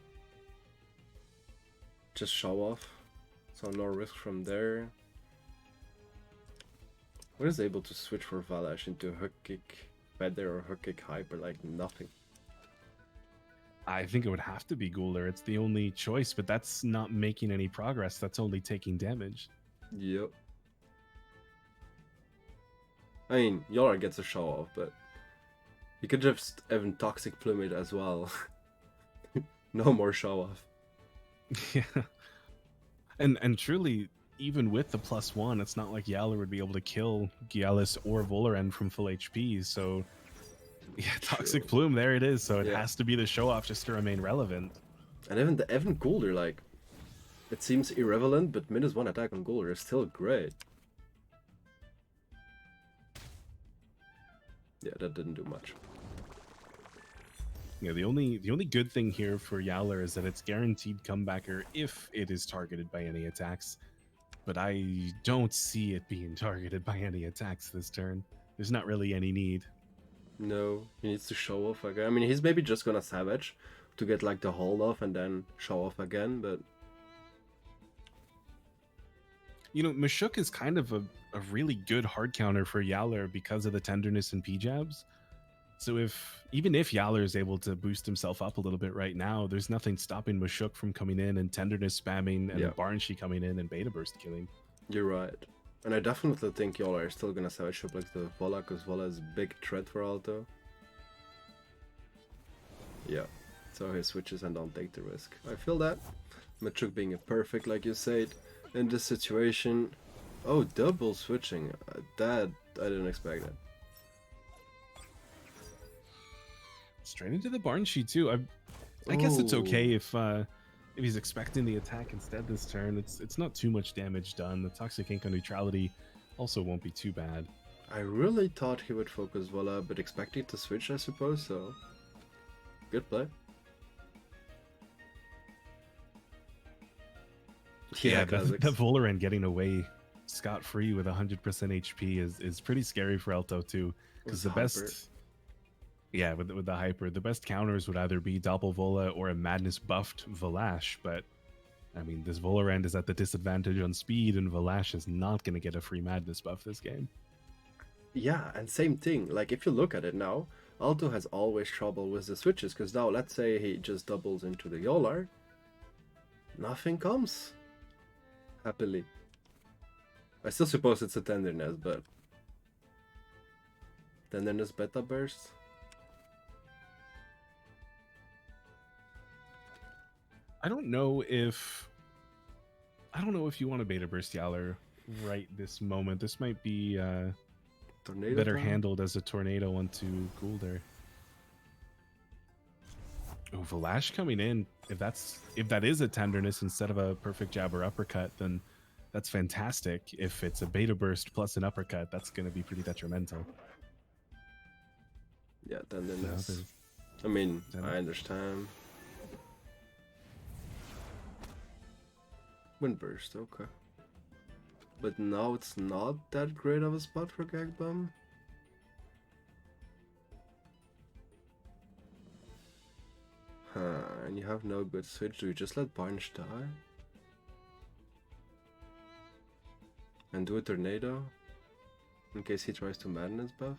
Just show off. So no risk from there. What is able to switch for Valash into Hook Kick Feather or Hook Kick Hyper? Like nothing. I think it would have to be Ghoulder. It's the only choice, but that's not making any progress. That's only taking damage. Yep. I mean, Yolar gets a show off, but you could just even Toxic Plume it as well. No more show off. Yeah. And truly, even with the +1, it's not like Yowler would be able to kill Gialis or Volarend from full HP, so yeah, Toxic Plume, there it is, so it has to be the show-off just to remain relevant. And even the Ghoulder, like, it seems irrelevant, but -1 attack on Ghoulder is still great. Yeah, that didn't do much. Yeah, the only good thing here for Yowler is that it's guaranteed comebacker if it is targeted by any attacks. But I don't see it being targeted by any attacks this turn. There's not really any need. No, he needs to show off again. I mean, he's maybe just gonna Savage to get like the hold off and then show off again, but... You know, Mashuk is kind of a really good hard counter for Yowler because of the tenderness and P-jabs. So even if Yowler is able to boost himself up a little bit right now, there's nothing stopping Mashuk from coming in and tenderness spamming and Barnshee coming in and beta burst killing. You're right. And I definitely think Yolar is still gonna Savage up like the Vola, because Vola is a big threat for Alto. Yeah, so he switches and don't take the risk. I feel that. Machuk being a perfect, like you said, in this situation. Oh, double switching. That, I didn't expect that. Straight into the Barnshee too. I guess it's okay if he's expecting the attack instead this turn. It's not too much damage done. The Toxic Ink on neutrality also won't be too bad. I really thought he would focus Vola, but expected to switch, I suppose, so... Good play. Yeah, the Volarend getting away scot-free with 100% HP is pretty scary for Alto too. Because the best... Yeah, with the hyper, the best counters would either be Doppel Vola or a Madness buffed Valash, but I mean, this Volarend is at the disadvantage on speed, and Valash is not going to get a free Madness buff this game. Yeah, and same thing, like if you look at it now, Alto has always trouble with the switches, because now let's say he just doubles into the Yolar, nothing comes. Happily. I still suppose it's a tenderness, but... Tenderness beta burst? I don't know if you want to beta burst Yowler right this moment. This might be better handled as a tornado onto Ghoulder. Oh, Valash coming in. If that is a tenderness instead of a perfect jab or uppercut, then that's fantastic. If it's a beta burst plus an uppercut, that's going to be pretty detrimental. Yeah, tenderness. I mean, I understand. Wind burst, okay. But now it's not that great of a spot for Gag Bomb. And you have no good switch. Do you just let Barnes die? And do a tornado? In case he tries to madness buff?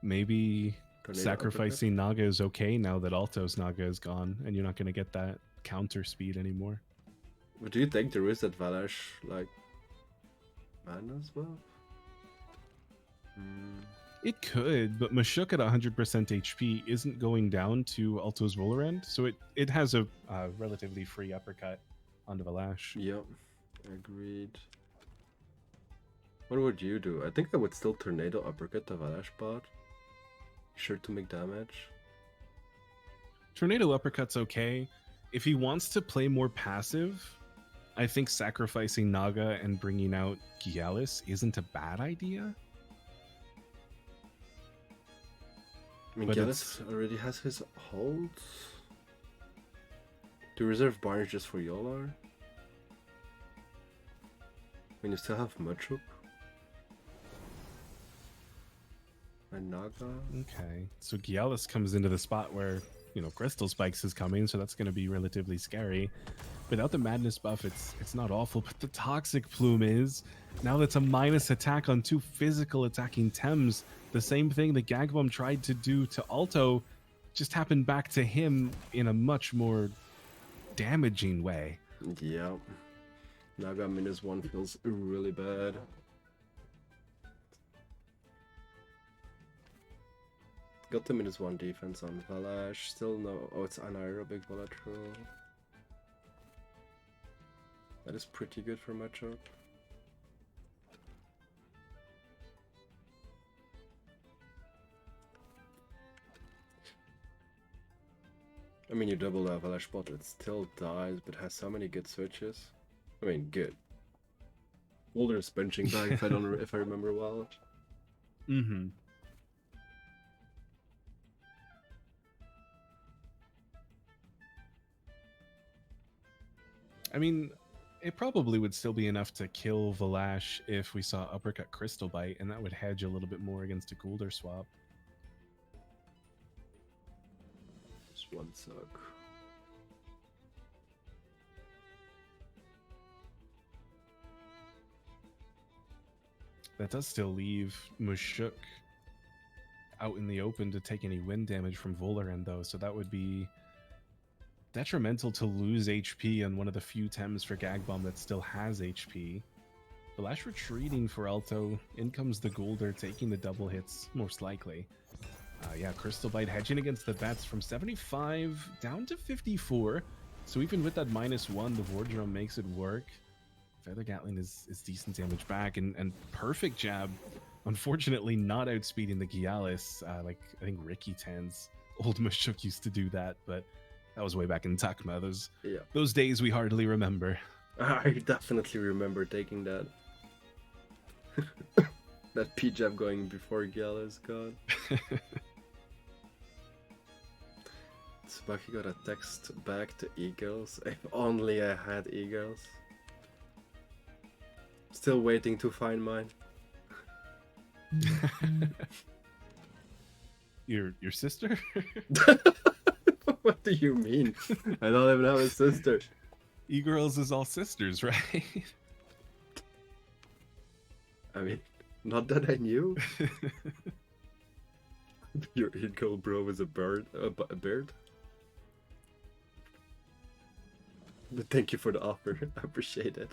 Maybe Tornado sacrificing Naga is okay now that Alto's Naga is gone and you're not going to get that counter speed anymore. But do you think there is that Valash, like, madness buff? It could, but Mashuk at 100% HP isn't going down to Alto's Volorend, so it has a relatively free uppercut onto Valash. Yep, agreed. What would you do? I think I would still Tornado uppercut the Valash bot. Sure to make damage. Tornado uppercut's okay. If he wants to play more passive, I think sacrificing Naga and bringing out Gialis isn't a bad idea. I mean, But Gialis already has his holds. Do you reserve Barnes just for Yolar? When you still have Mudchup? And Naga? Okay, so Gialis comes into the spot where, you know, Crystal Spikes is coming, so that's going to be relatively scary. Without the Madness buff, it's not awful, but the Toxic Plume is. Now that's a minus attack on 2 physical attacking Tems. The same thing that Gag Bomb tried to do to Alto just happened back to him in a much more damaging way. Yep. Naga -1 feels really bad. Got the -1 defense on Valash. Still no. Oh, it's anaerobic volatile. That is pretty good for matchup. I mean, you double the Valash bot, it still dies, but has so many good switches. I mean, good. Boulder's benching back if I don't, if I remember well. Mm-hmm. I mean, it probably would still be enough to kill Valash if we saw Uppercut Crystal Bite, and that would hedge a little bit more against a Goulder swap. Just one suck. That does still leave Mushuk out in the open to take any wind damage from Volorend, though, so that would be detrimental to lose HP on one of the few Tems for Gag Bomb that still has HP. Valash retreating for Alto. In comes the Goulder, taking the double hits, most likely. Yeah, Crystal Bite hedging against the bats from 75 down to 54. So even with that -1, the War Drum makes it work. Feather Gatling is decent damage back, and perfect jab. Unfortunately, not outspeeding the Gialis. Like, I think Ricky Tan's old Mashuk used to do that, but that was way back in Takma. Those days we hardly remember. I definitely remember taking that. That P-jab going before Gialis gone. Tsubaki got a text back to Eagles. If only I had Eagles. Still waiting to find mine. Your sister? What do you mean? I don't even have a sister. E-girls is all sisters, right? I mean, not that I knew. Your e-girl bro is a bird. A bird? But thank you for the offer. I appreciate it.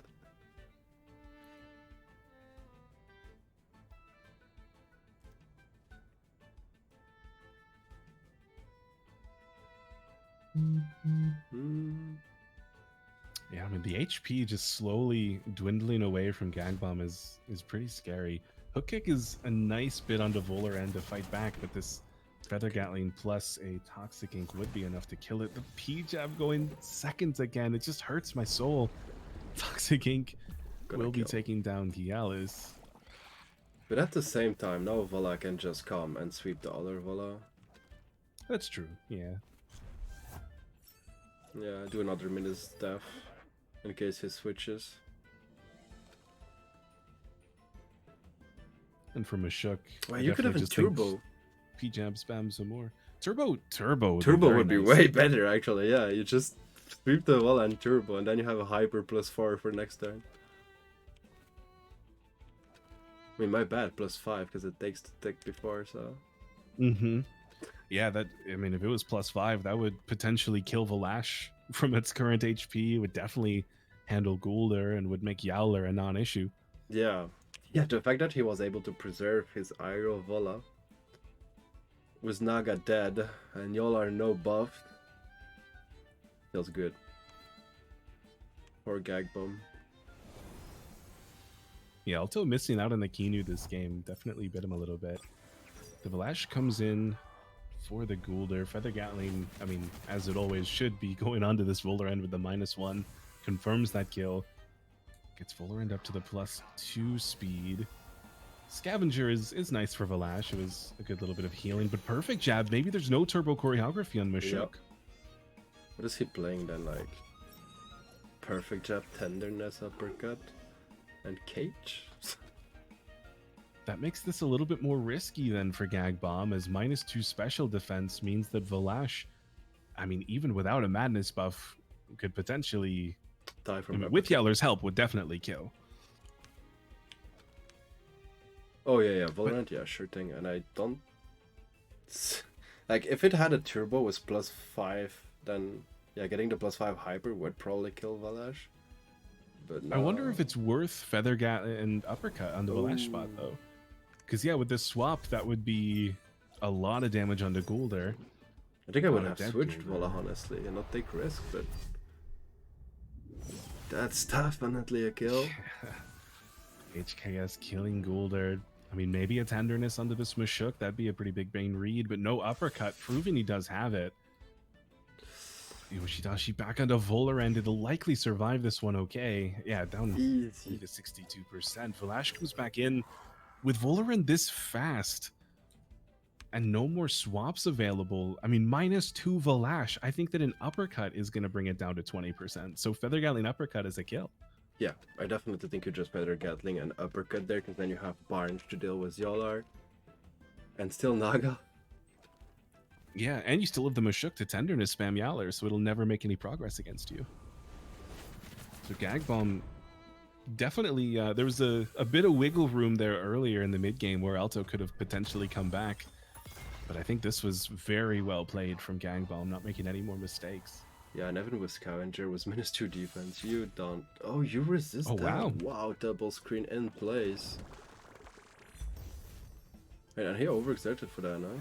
Yeah, I mean, the HP just slowly dwindling away from Gag Bomb is pretty scary. Hook Kick is a nice bit onto Volorend to fight back, but this Feather Gatling plus a Toxic Ink would be enough to kill it. The P-Jab going seconds again. It just hurts my soul. Toxic Ink will be taking down Gialis. But at the same time, now Vola can just come and sweep the other Vola. That's true, yeah. Yeah, do another minute's death in case he switches. And from a shook, well, you could have a turbo. P-Jab spam some more. Turbo would be way better actually. Yeah, you just sweep the wall and turbo, and then you have a hyper +4 for next turn. I mean, my bad, +5 because it takes the tick before, so. Yeah, that. I mean, if it was +5, that would potentially kill Valash from its current HP. It would definitely handle Gul'dir and would make Yowler a non-issue. Yeah. Yeah, the fact that he was able to preserve his Aero Vola with Naga dead and Yolar no buffed feels good. Or Gag Bomb. Yeah, Alto missing out on the Kinu this game definitely bit him a little bit. The Valash comes in for the Gul'dir. Feather Gatling, I mean, as it always should be, going on to this Volarend with the -1. Confirms that kill. Gets Volarend up to the +2 speed. Scavenger is nice for Valash. It was a good little bit of healing, but perfect jab. Maybe there's no turbo choreography on Mashuk. Yep. What is he playing then? Like perfect jab, tenderness, uppercut, and cage? That makes this a little bit more risky then for Gag Bomb, as -2 special defense means that Valash, I mean, even without a madness buff, could potentially die from with Yowler's help would definitely kill. Oh yeah, Volarend, yeah, sure thing. And I don't like if it had a turbo with +5, then yeah, getting the +5 hyper would probably kill Valash. But no. I wonder if it's worth Feather Gat and uppercut on the Valash spot though, because yeah, with this swap, that would be a lot of damage on the Gul'dir. I think I would have switched Vola honestly and not take risk, but that's definitely a kill. HKS killing Gul'dir. I mean, maybe a tenderness under this Mashuk. That'd be a pretty big brain read, but no uppercut, proving he does have it. Yoshidashi back onto Volarend. It'll likely survive this one okay. Yeah, down to 62%. Valash comes back in with Volarend this fast and no more swaps available. I mean, -2 Valash. I think that an uppercut is going to bring it down to 20%. So Feather Gatling uppercut is a kill. Yeah, I definitely think you just Feather Gatling and uppercut there, because then you have Barnes to deal with Yolar. And still Naga. Yeah, and you still have the Mashuk to tenderness spam Yowler, so it'll never make any progress against you. So Gag Bomb, definitely, there was a bit of wiggle room there earlier in the mid-game where Alto could have potentially come back. But I think this was very well played from Gag Bomb, not making any more mistakes. Yeah, and even with Scavenger was -2 defense. You don't... Oh, you resist that? Wow. Wow, double screen in place. Wait, and he overexerted for that, no?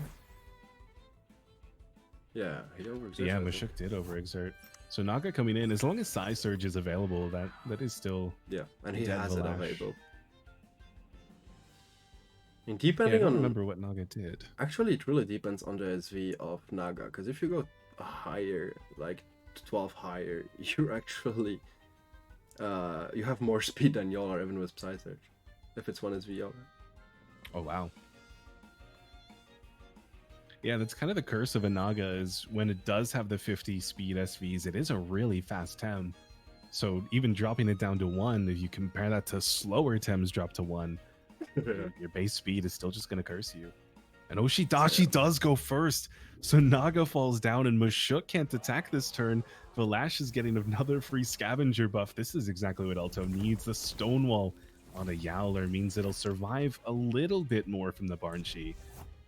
Yeah, he overexerted. Yeah, Mashuk did overexert. So Naga coming in, as long as Psy Surge is available, that is still... Yeah, and he has Valash. it available. And depending I don't on... remember what Naga did. Actually, it really depends on the SV of Naga, because if you go higher, like 12 higher, you're actually... you have more speed than Yolar, even with Psy Surge. If it's 1 SV Yolar. Oh, wow. Yeah, that's kind of the curse of a Naga, is when it does have the 50 speed SVs, it is a really fast Tem. So even dropping it down to 1, if you compare that to slower Tems drop to 1, your base speed is still just going to curse you. And Oshidashi does go first, so Naga falls down and Mashuk can't attack this turn. Valash is getting another free Scavenger buff. This is exactly what Alto needs. The Stonewall on a Yowler means it'll survive a little bit more from the Barnshee,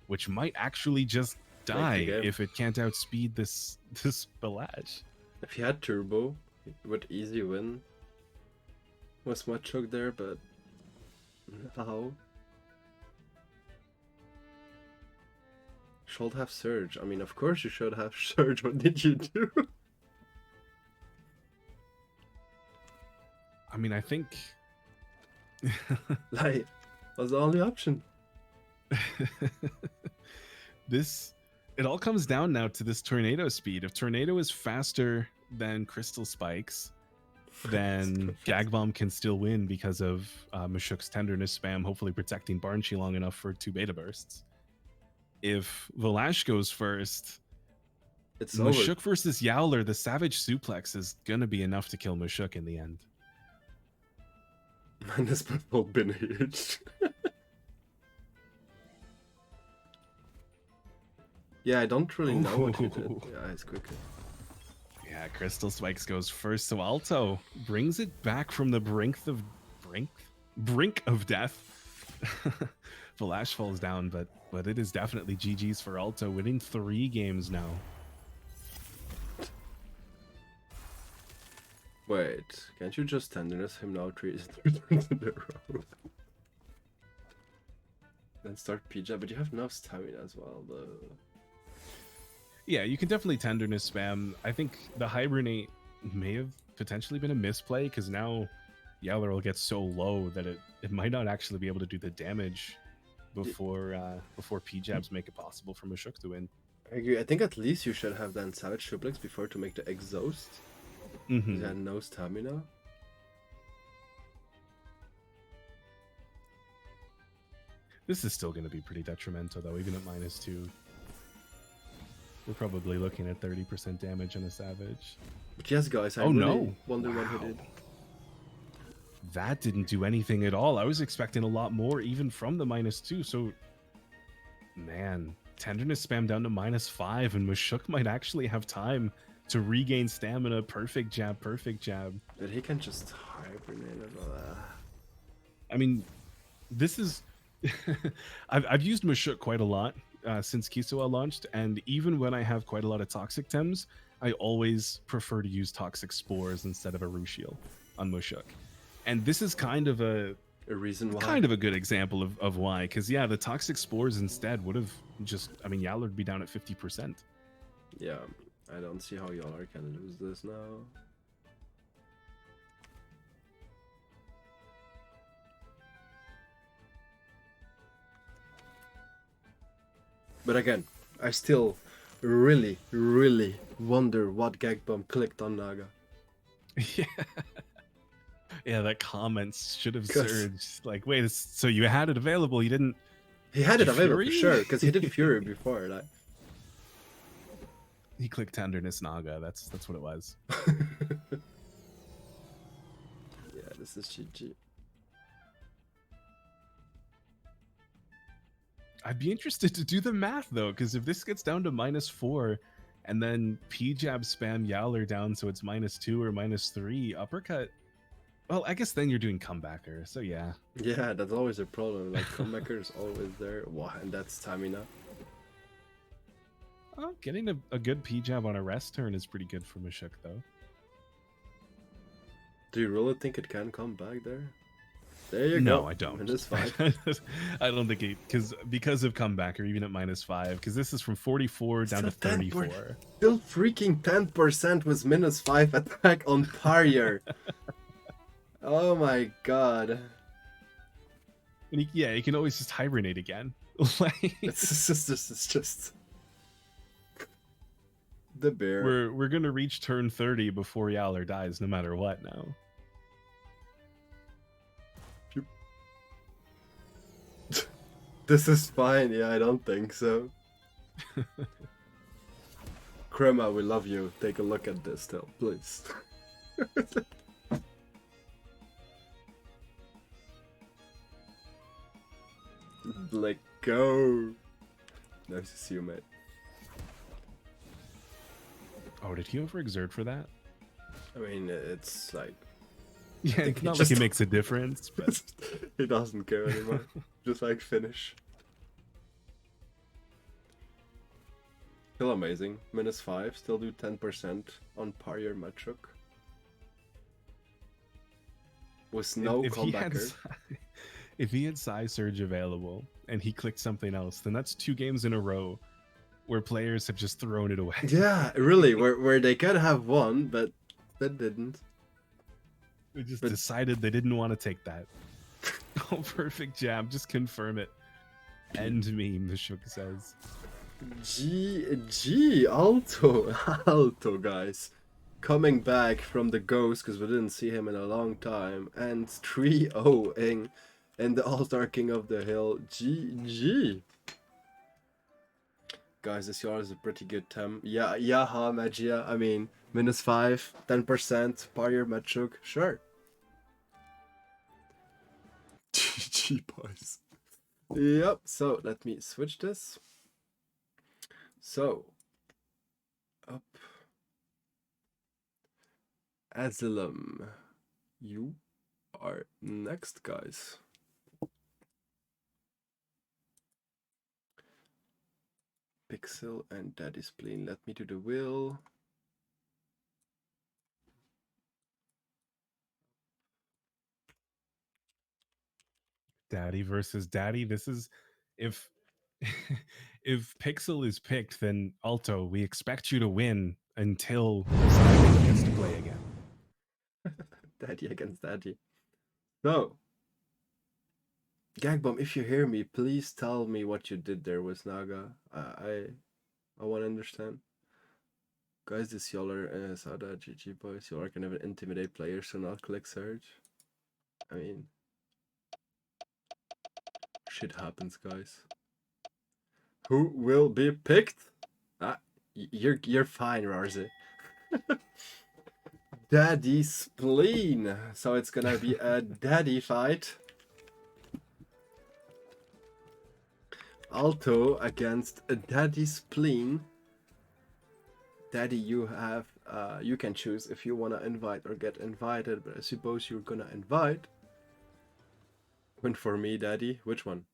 which might actually just die if it can't outspeed this Valash. If he had turbo, it would easy win. Was Machuk there, but no. Should have Surge. I mean, of course you should have Surge. What did you do? I mean, I think... like, was the only option. This it all comes down now to this tornado speed. If tornado is faster than crystal spikes, then Gag Bomb can still win because of Mashuk's tenderness spam, hopefully protecting Barnchi long enough for 2 beta bursts. If Valash goes first, It's Mashuk over. versus Yowler, the Savage Suplex is gonna be enough to kill Mashuk in the end. Man, this battle been huge. Yeah, I don't really know what he did. Ooh. Yeah, it's quicker. Yeah, Crystal Spikes goes first, so Alto brings it back from the brink of death. Valash falls down, but it is definitely GG's for Alto, winning 3 games now. Wait, can't you just tenderness him now 3 times in a row? Then start PJ, but you have no stamina as well, though. Yeah, you can definitely tenderness spam. I think the hibernate may have potentially been a misplay because now Yowler will get so low that it might not actually be able to do the damage before P-jabs make it possible for Mashuk to win. I agree. I think at least you should have done Savage Suplex before to make the exhaust. Mm-hmm. He had no stamina. This is still going to be pretty detrimental, though, even at -2. We're probably looking at 30% damage on a Savage. But yes, guys, I really wonder what he did. That didn't do anything at all. I was expecting a lot more, even from the -2. So, man, tenderness spam down to -5, and Mashuk might actually have time to regain stamina. Perfect jab, perfect jab. But he can just hibernate as well. I mean, this is... I've used Mashuk quite a lot since Kisoa launched, and even when I have quite a lot of Toxic Tems, I always prefer to use Toxic Spores instead of a Rushiel on Mashuk. And this is kind of a reason why. Kind of a good example of why, because yeah, the Toxic Spores instead would have just... I mean, Yowler would be down at 50%. Yeah, I don't see how Yowler can lose this now. But again, I still really wonder what Gag Bomb clicked on Naga. Yeah. Yeah, that comments should have surged. Like, wait, so you had it available, you didn't... He had it available Fury? for sure, because he did Fury before. Like, he clicked Tenderness Naga, that's what it was. yeah, this is GG. I'd be interested to do the math, though, because if this gets down to -4, and then P-jab spam Yowler down so it's -2 or -3, uppercut... Well, I guess then you're doing comebacker, so yeah. Yeah, that's always a problem. Like, comebacker is always there. Wow, and that's stamina. Oh, getting a good P-jab on a rest turn is pretty good for Mashuk, though. Do you really think it can come back there? There you go. No, I don't. It is fine. I don't think it... Because of comebacker, even at -5, because this is from 44 down to 34. Still freaking 10% with -5 attack on Parier. Oh my god. And yeah, you can always just hibernate again. Like, it's just the bear. We're gonna reach turn 30 before Yowler dies, no matter what now. This is fine. Yeah, I don't think so. Crema, we love you. Take a look at this still, please. Let go. Nice to see you, mate. Oh, did he overexert for that? I mean, it's like... Yeah, it's not like it makes a difference, but... He doesn't care anymore. Just like finish. Still amazing. -5, still do 10% on Parier Machuk. With no comebacker. If he had Psy Surge available and he clicked something else, then that's 2 games in a row where players have just thrown it away. Yeah, really, where they could have won, but they didn't. They just decided they didn't want to take that. Oh, perfect jab. Just confirm it. End me, Mashuk says. GG, Alto, Alto, guys. Coming back from the ghost, because we didn't see him in a long time, and 3-0ing in the All-Star King of the Hill. GG. Guys, this yard is a pretty good tem. Yeah, yaha, Magia. I mean, -5, 10%, Parier, Machuk, sure. GG, boys. Yep, so let me switch this. So, up. Asylum, you are next, guys. Pixel and Daddy Spleen, let me do the wheel. Daddy versus Daddy. This is if if Pixel is picked, then Alto, we expect you to win until Asylum gets to play again. Daddy against Daddy. So, Gangbomb, if you hear me, please tell me what you did there with Naga. I want to understand. Guys, this Yoller and Sada, GG boys, you are gonna intimidate players, so not click search. I mean, shit happens, guys. Who will be picked? You're fine, Rawrzyyy. Daddy Spleen. So it's gonna be a daddy fight. Alto against a Daddy Spleen. Daddy, you have you can choose if you wanna invite or get invited, but I suppose you're gonna invite. Win for me, Daddy. Which one?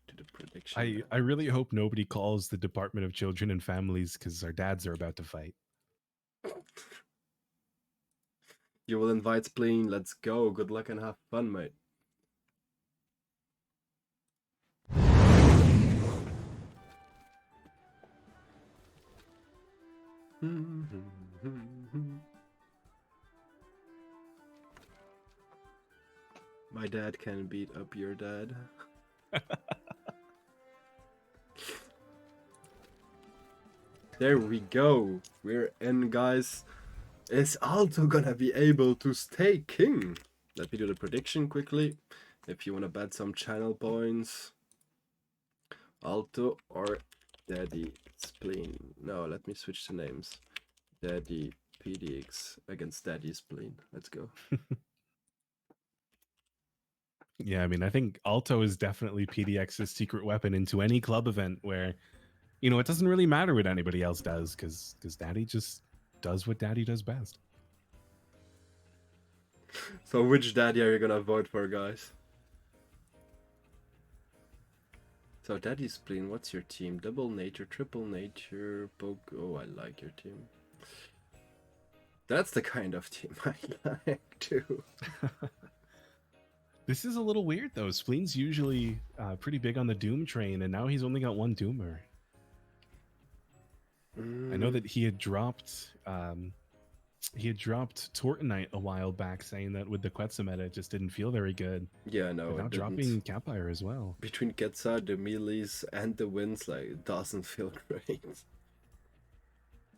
To the prediction. I really hope nobody calls the Department of Children and Families because our dads are about to fight. You will invite Spleen. Let's go. Good luck and have fun, mate. My dad can beat up your dad. There we go. We're in, guys. Is Alto gonna be able to stay king? Let me do the prediction quickly. If you wanna bet some channel points. Alto or Daddy Spleen. No, let me switch the names. Daddy PDX against Daddy Spleen. Let's go. Yeah, I mean, I think Alto is definitely PDX's secret weapon into any club event where, you know, it doesn't really matter what anybody else does because Daddy just does what Daddy does best. So which Daddy are you gonna vote for, guys? So Daddy Spleen, what's your team? Double Nature, Triple Nature, Poke. Oh, I like your team. That's the kind of team I like too. This is a little weird though. Spleen's usually pretty big on the Doom train, and now he's only got one Doomer. I know that he had dropped Tortonite a while back, saying that with the Quetzal meta it just didn't feel very good. Yeah, no, but now it dropping Capire as well. Between Quetzal, the melees, and the wins, like, it doesn't feel great.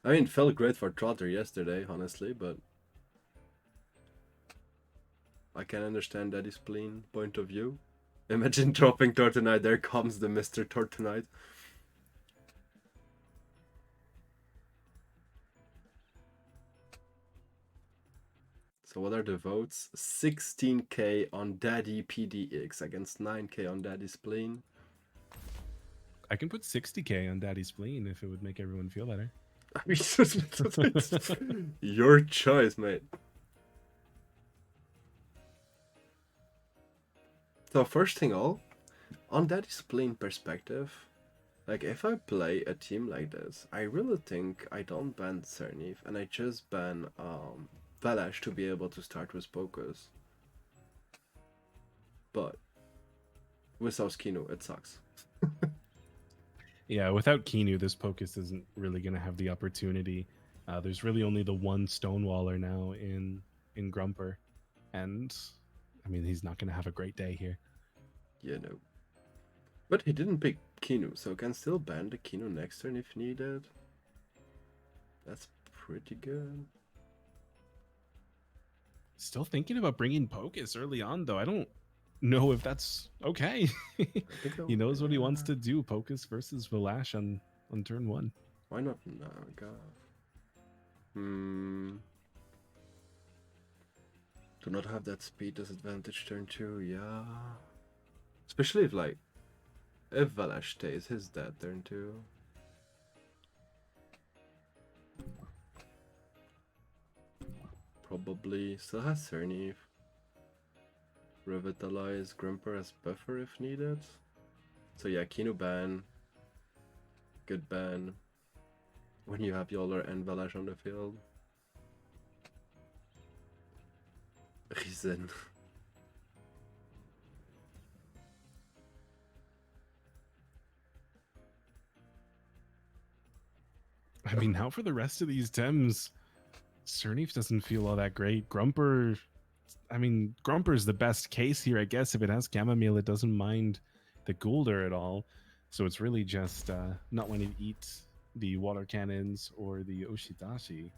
I mean, it felt great for Trotter yesterday, honestly, but I can understand Daddy Spleen point of view. Imagine dropping Tortonite, there comes the Mr. Tortonite. So what are the votes? 16k on Daddy PDX against 9k on Daddy Spleen. I can put 60k on Daddy Spleen if it would make everyone feel better. I mean, your choice, mate. So first thing all, on Daddy Spleen perspective, like if I play a team like this, I really think I don't ban Cernif and I just ban Valash to be able to start with Pokos. But without Kinu, it sucks. Yeah, without Kinu, this Pocus isn't really going to have the opportunity. There's really only the one Stonewaller now in Grumper, and I mean he's not going to have a great day here. You know. But he didn't pick Kinu, so can still ban the Kinu next turn if needed. That's pretty good. Still thinking about bringing Pocus early on, though. I don't know if that's okay. He knows what he wants to do. Pocus versus Valash on turn 1. Why not Naga? Do not have that speed disadvantage turn 2, yeah. Especially if Valash stays, he's dead turn 2. Probably still has Cernif. Revitalize Grumper as buffer if needed. So yeah, Kinu ban. Good ban. When you have Yoller and Valash on the field. Reason. I mean, now for the rest of these Tems, Cernif doesn't feel all that great. Grumper, I mean, Grumper's the best case here, I guess. If it has Chamomile, it doesn't mind the Gulder at all. So it's really just not wanting to eat the water cannons or the Oshidashi.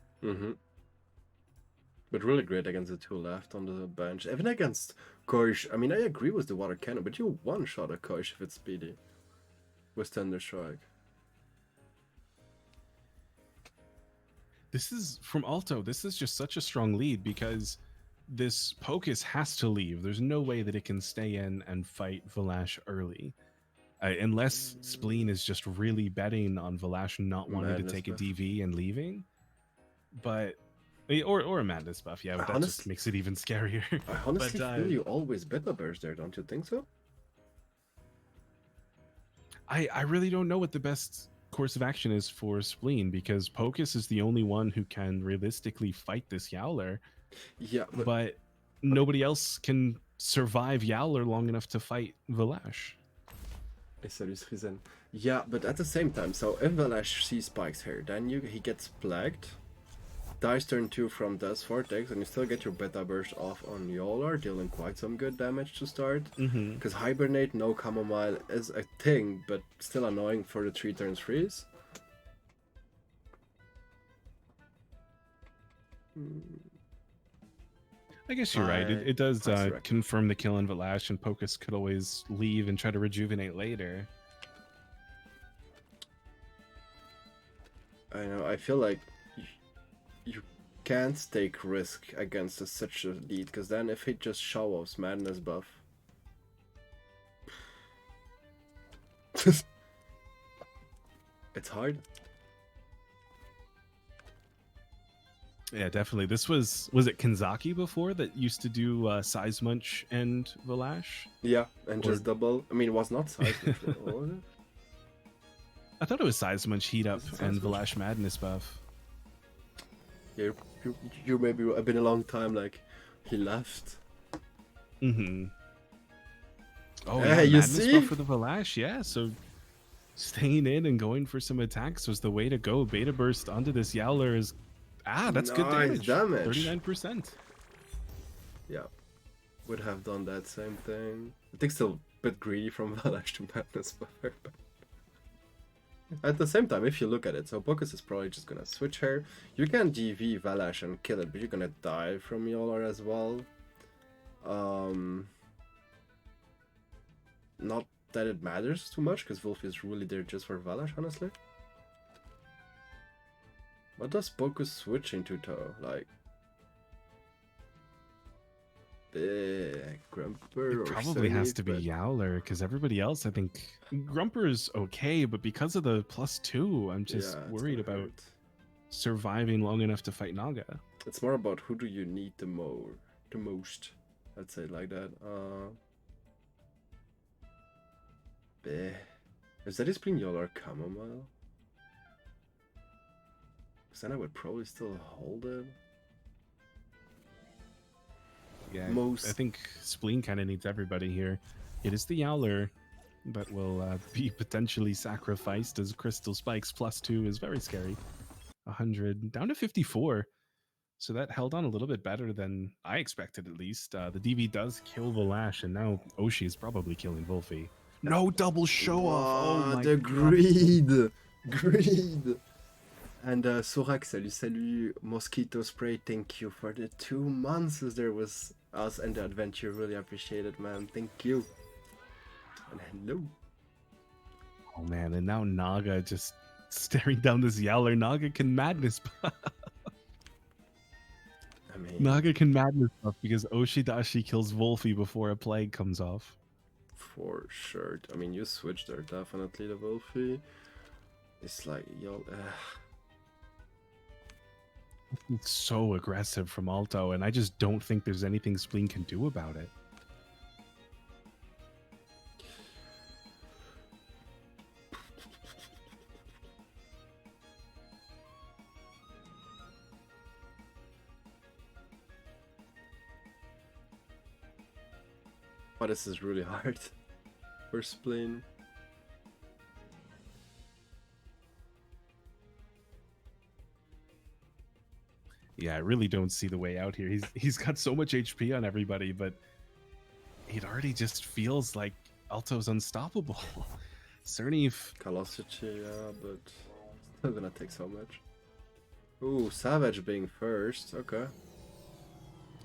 But really great against the 2 left on the bench. Even against Koish, I mean, I agree with the water cannon, but you one-shot a Koish if it's speedy. With Thunder Strike. This is, from Alto, this is just such a strong lead because this Pocus has to leave. There's no way that it can stay in and fight Valash early. Unless Spleen is just really betting on Valash not wanting to take a DV and leaving. But, or a Madness buff, yeah, but that just makes it even scarier. I honestly feel you always beta burst there, don't you think so? I really don't know what the best course of action is for Spleen because Pocus is the only one who can realistically fight this Yowler. Yeah, but nobody else can survive Yowler long enough to fight Valash. Yeah, but at the same time, so if Valash sees spikes here, then he gets plagued, dies turn 2 from Dust Vortex, and you still get your beta burst off on Yolar, dealing quite some good damage to start. Because Hibernate, no Chamomile is a thing, but still annoying for the 3 turns freeze. I guess you're right. It does confirm the kill on Valash, and Pocus could always leave and try to rejuvenate later. I know, I feel like you can't take risk against such a lead, because then if he just shows Madness buff... it's hard. Yeah, definitely. This was it Kanzaki before that used to do Size Munch and Valash? Yeah, and just double. I mean, it was not Size Munch. Was it? I thought it was Size Munch Heat Up and Valash Madness buff. Yeah, you maybe have been a long time, like, he left. Oh, yeah, you Madness see? buff for the Valash, yeah, so staying in and going for some attacks was the way to go. Beta Burst onto this Yowler is... that's good damage. 39%. Yeah. Would have done that same thing. I think still a bit greedy from Valash to Madness Buffer. At the same time, if you look at it, so Pocus is probably just gonna switch her. You can DV Valash and kill it, but you're gonna die from Yolar as well. Not that it matters too much, because Wolf is really there just for Valash, honestly. What does Pocus switch into though? Like, Grumper? It probably has to be Yowler, because everybody else, I think, Grumper's okay, but because of the +2, I'm just worried about surviving long enough to fight Naga. It's more about who do you need the most. Let's say it like that. Is that his playing Yolar Chamomile? Then I would probably still hold it. Yeah, I think Spleen kind of needs everybody here. It is the Yowler that will be potentially sacrificed, as Crystal Spikes +2 is very scary. 100 down to 54. So that held on a little bit better than I expected, at least. The DV does kill Valash, and now Oshi is probably killing Wolfie. No double show off. Oh Wow, my the god. greed! Greed! And Sorak, salut. Mosquito Spray, thank you for the 2 months there was us and the adventure. Really appreciate it, man. Thank you. And hello. Oh man, and now Naga just staring down this Yowler. Naga can madness. I mean, Naga can madness buff because Oshidashi kills Wolfie before a plague comes off. for sure. I mean, you switched there, definitely, the Wolfie. It's like, yo, It's so aggressive from Alto, and I just don't think there's anything Spleen can do about it. oh, this is really hard for Spleen. Yeah, I really don't see the way out here. He's got so much HP on everybody, but it already just feels like Alto's unstoppable. Cernif. Velocity, yeah, but still gonna take so much. Ooh, Savage being first, okay.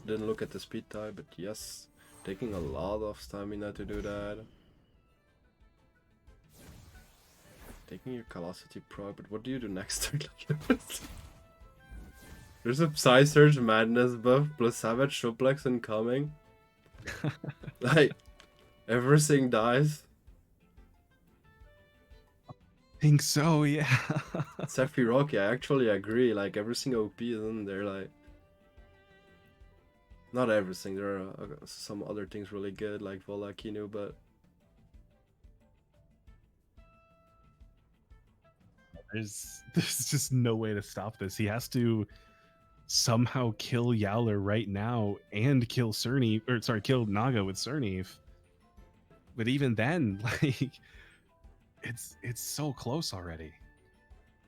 Didn't look at the speed type, but yes, taking a lot of stamina to do that. Taking your Velocity Pro, but what do you do next? There's a Psy Surge Madness buff plus Savage Suplex incoming. Like, everything dies. Think so, yeah. Sephiroth, I actually agree. Like, everything OP is in there. Like, not everything. There are some other things really good, like Volakinu, but There's just no way to stop this. He has to somehow kill Yowler right now and kill Cernif, or sorry, kill Naga with Cernif. But even then, like, it's so close already.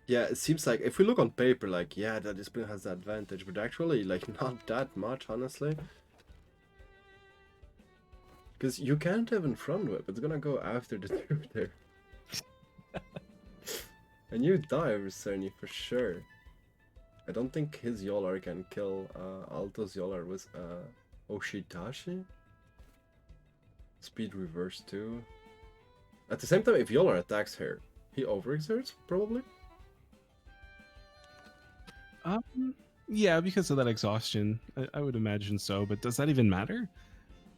yeah, it seems like if we look on paper, like, yeah, that discipline has the advantage, but actually, like, not that much, honestly. Because you can't have in front whip, it's gonna go after the two there. And you die over Cerny for sure. I don't think his Yolar can kill Alto's Yolar with Oshidashi. Speed reverse too. At the same time, if Yolar attacks her, he overexerts, probably? Yeah, because of that exhaustion, I would imagine so. But does that even matter?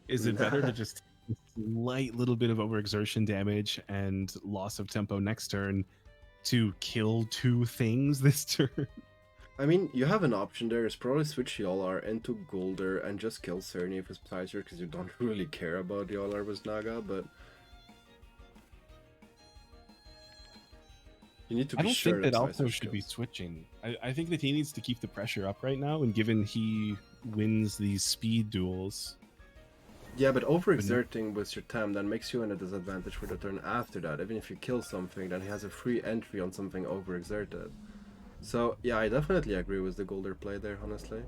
Is it better to just take a slight little bit of overexertion damage and loss of tempo next turn to kill two things this turn? I mean, you have an option there. Is probably switch Yolar into Golder and just kill Cerny if it's Psyser, because you don't really care about Yolar with Naga, but you need to be sure I don't think that Psyser Alto should be kills. switching. I think that he needs to keep the pressure up right now, and given he wins these speed duels. Yeah, but overexerting with your Tam then makes you in a disadvantage for the turn after that. Even if you kill something, then he has a free entry on something overexerted. So, yeah, I definitely agree with the Golder play there, honestly.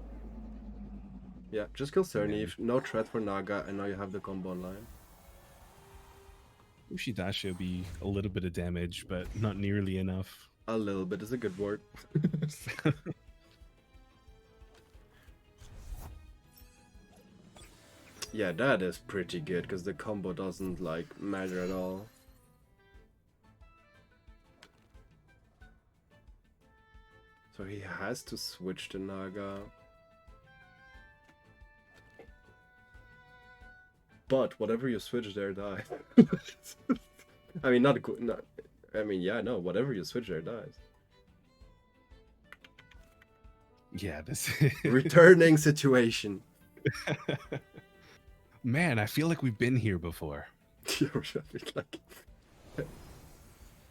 Yeah, just kill Cerny, no threat for Naga, and now you have the combo online. Ushidashi will be a little bit of damage, but not nearly enough. A little bit is a good word. Yeah, that is pretty good, because the combo doesn't, like, matter at all. So he has to switch to Naga. But whatever you switch there, die. I mean, not good. Not. I mean, yeah, no. Whatever you switch there, dies. Yeah, this Returning situation. Man, I feel like we've been here before.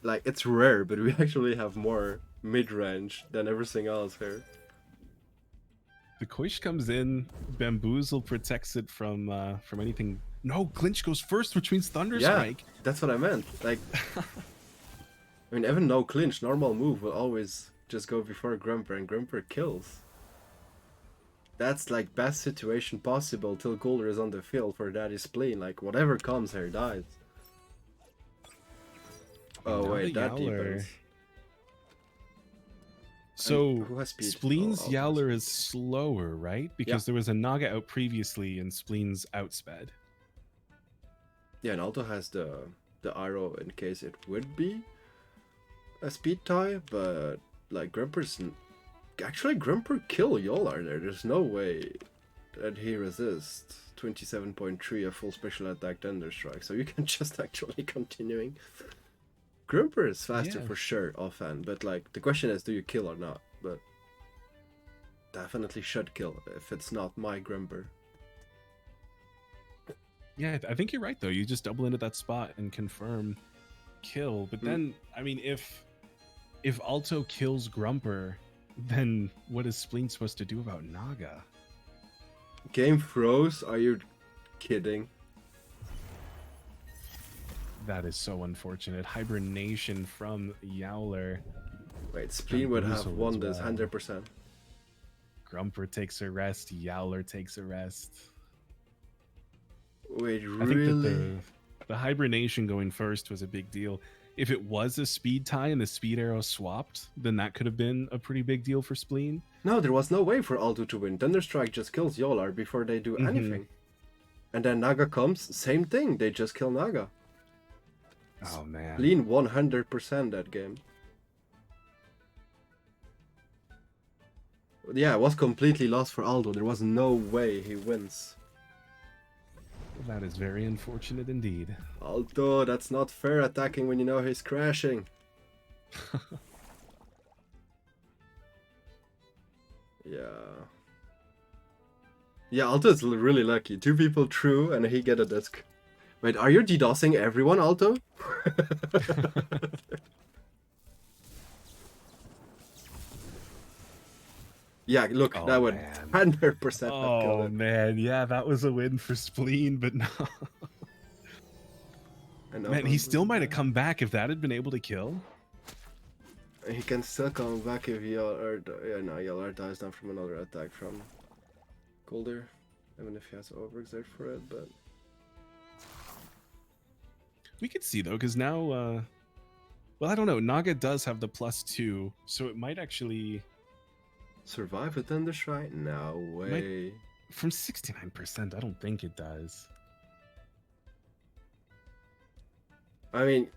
like it's rare, but we actually have more mid-range than everything else here. The Koish comes in, Bamboozle protects it from anything. No, Clinch goes first, which means Thunder Strike. Yeah, that's what I meant. Like, I mean, even no clinch, normal move will always just go before Grumper, and Grumper kills. That's like best situation possible till Golder is on the field for Daddy's Spleen. Like, whatever comes here dies. Oh Now wait, the that Yowler. depends. So who has speed? Spleen's Oh, Alto has Yowler speed. is slower, right? Yeah. Because there was a Naga out previously and Spleen's outsped. Yeah, and Alto has the arrow in case it would be a speed tie, but like Grumper's actually Grumper kill Yolar there. There's no way that he resists 27.3 a full special attack Thunder Strike, so you can just actually continuing. Grumper is faster Yeah. for sure offhand, but like the question is, do you kill or not? But definitely should kill if it's not my Grumper. Yeah, I think you're right though. You just double into that spot and confirm kill. But then, I mean, if Alto kills Grumper, then what is Spleen supposed to do about Naga? Game froze? Are you kidding? That is so unfortunate. Hibernation from Yowler. Wait, Spleen would have Bamboozle won as this well. 100%. Grumper takes a rest. Yowler takes a rest. Wait, really? I think that the hibernation going first was a big deal. If it was a speed tie and the speed arrow swapped, then that could have been a pretty big deal for Spleen. No, there was no way for Alto to win. Thunderstrike just kills Yolar before they do anything. And then Naga comes, same thing. They just kill Naga. Oh man. Spleen 100% that game. Yeah, it was completely lost for Aldo. There was no way he wins. That is very unfortunate indeed. Aldo, that's not fair attacking when you know he's crashing. Yeah. Yeah, Alto is really lucky. 2 people through and he get a disc. Wait, are you DDoSing everyone, Alto? Yeah, look, Oh, that would man. 100% have killed Oh it. man, yeah, that was a win for Spleen, but no. Man, he still might have come back if that had been able to kill. He can still come back if Yalar dies down from another attack from Golder. Even if he has overexert for it, but... We could see though, because now, well, I don't know. Naga does have the +2, so it might actually survive with Thunderstrike? No way. From 69%, I don't think it does. I mean,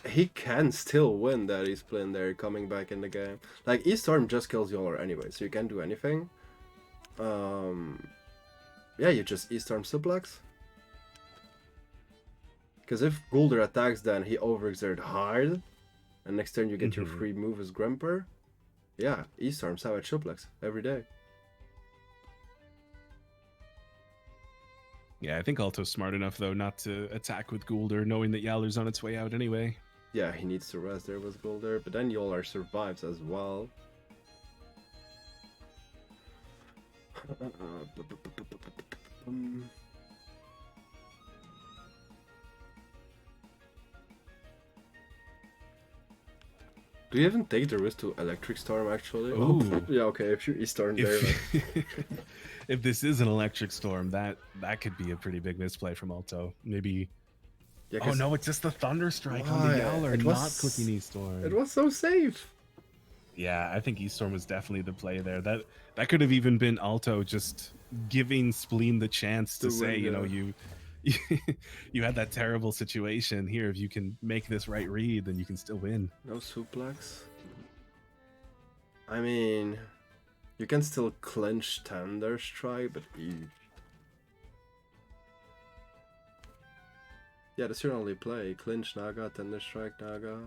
he can still win that he's playing there, coming back in the game. Like, E-Storm just kills Yolar anyway, so you can't do anything. Yeah, you just E-Storm suplex. Because if Gulder attacks, then he overexert hard, and next turn you get your free move as Grumper. Yeah, E-Storm Savage suplex every day. Yeah, I think Alto's smart enough though not to attack with Gulder, knowing that Yowler's on its way out anyway. Yeah, he needs to rest there with Gulder, but then Yolar survives as well. Do you even take the risk to Electric Storm actually? Ooh. Oh, yeah, okay, if you E-Storm there. If this is an Electric Storm, that could be a pretty big misplay from Alto. Maybe... Yeah, oh no, it's just the Thunder Strike on the Yowler, not clicking E-Storm. It was so safe. Yeah, I think E-Storm was definitely the play there. That could have even been Alto just giving Spleen the chance to say, you know, you had that terrible situation here. If you can make this right read, then you can still win. No suplex. I mean, you can still clinch Thunder Strike, but yeah, that's your only play. Clinch Naga, Thunder Strike Naga.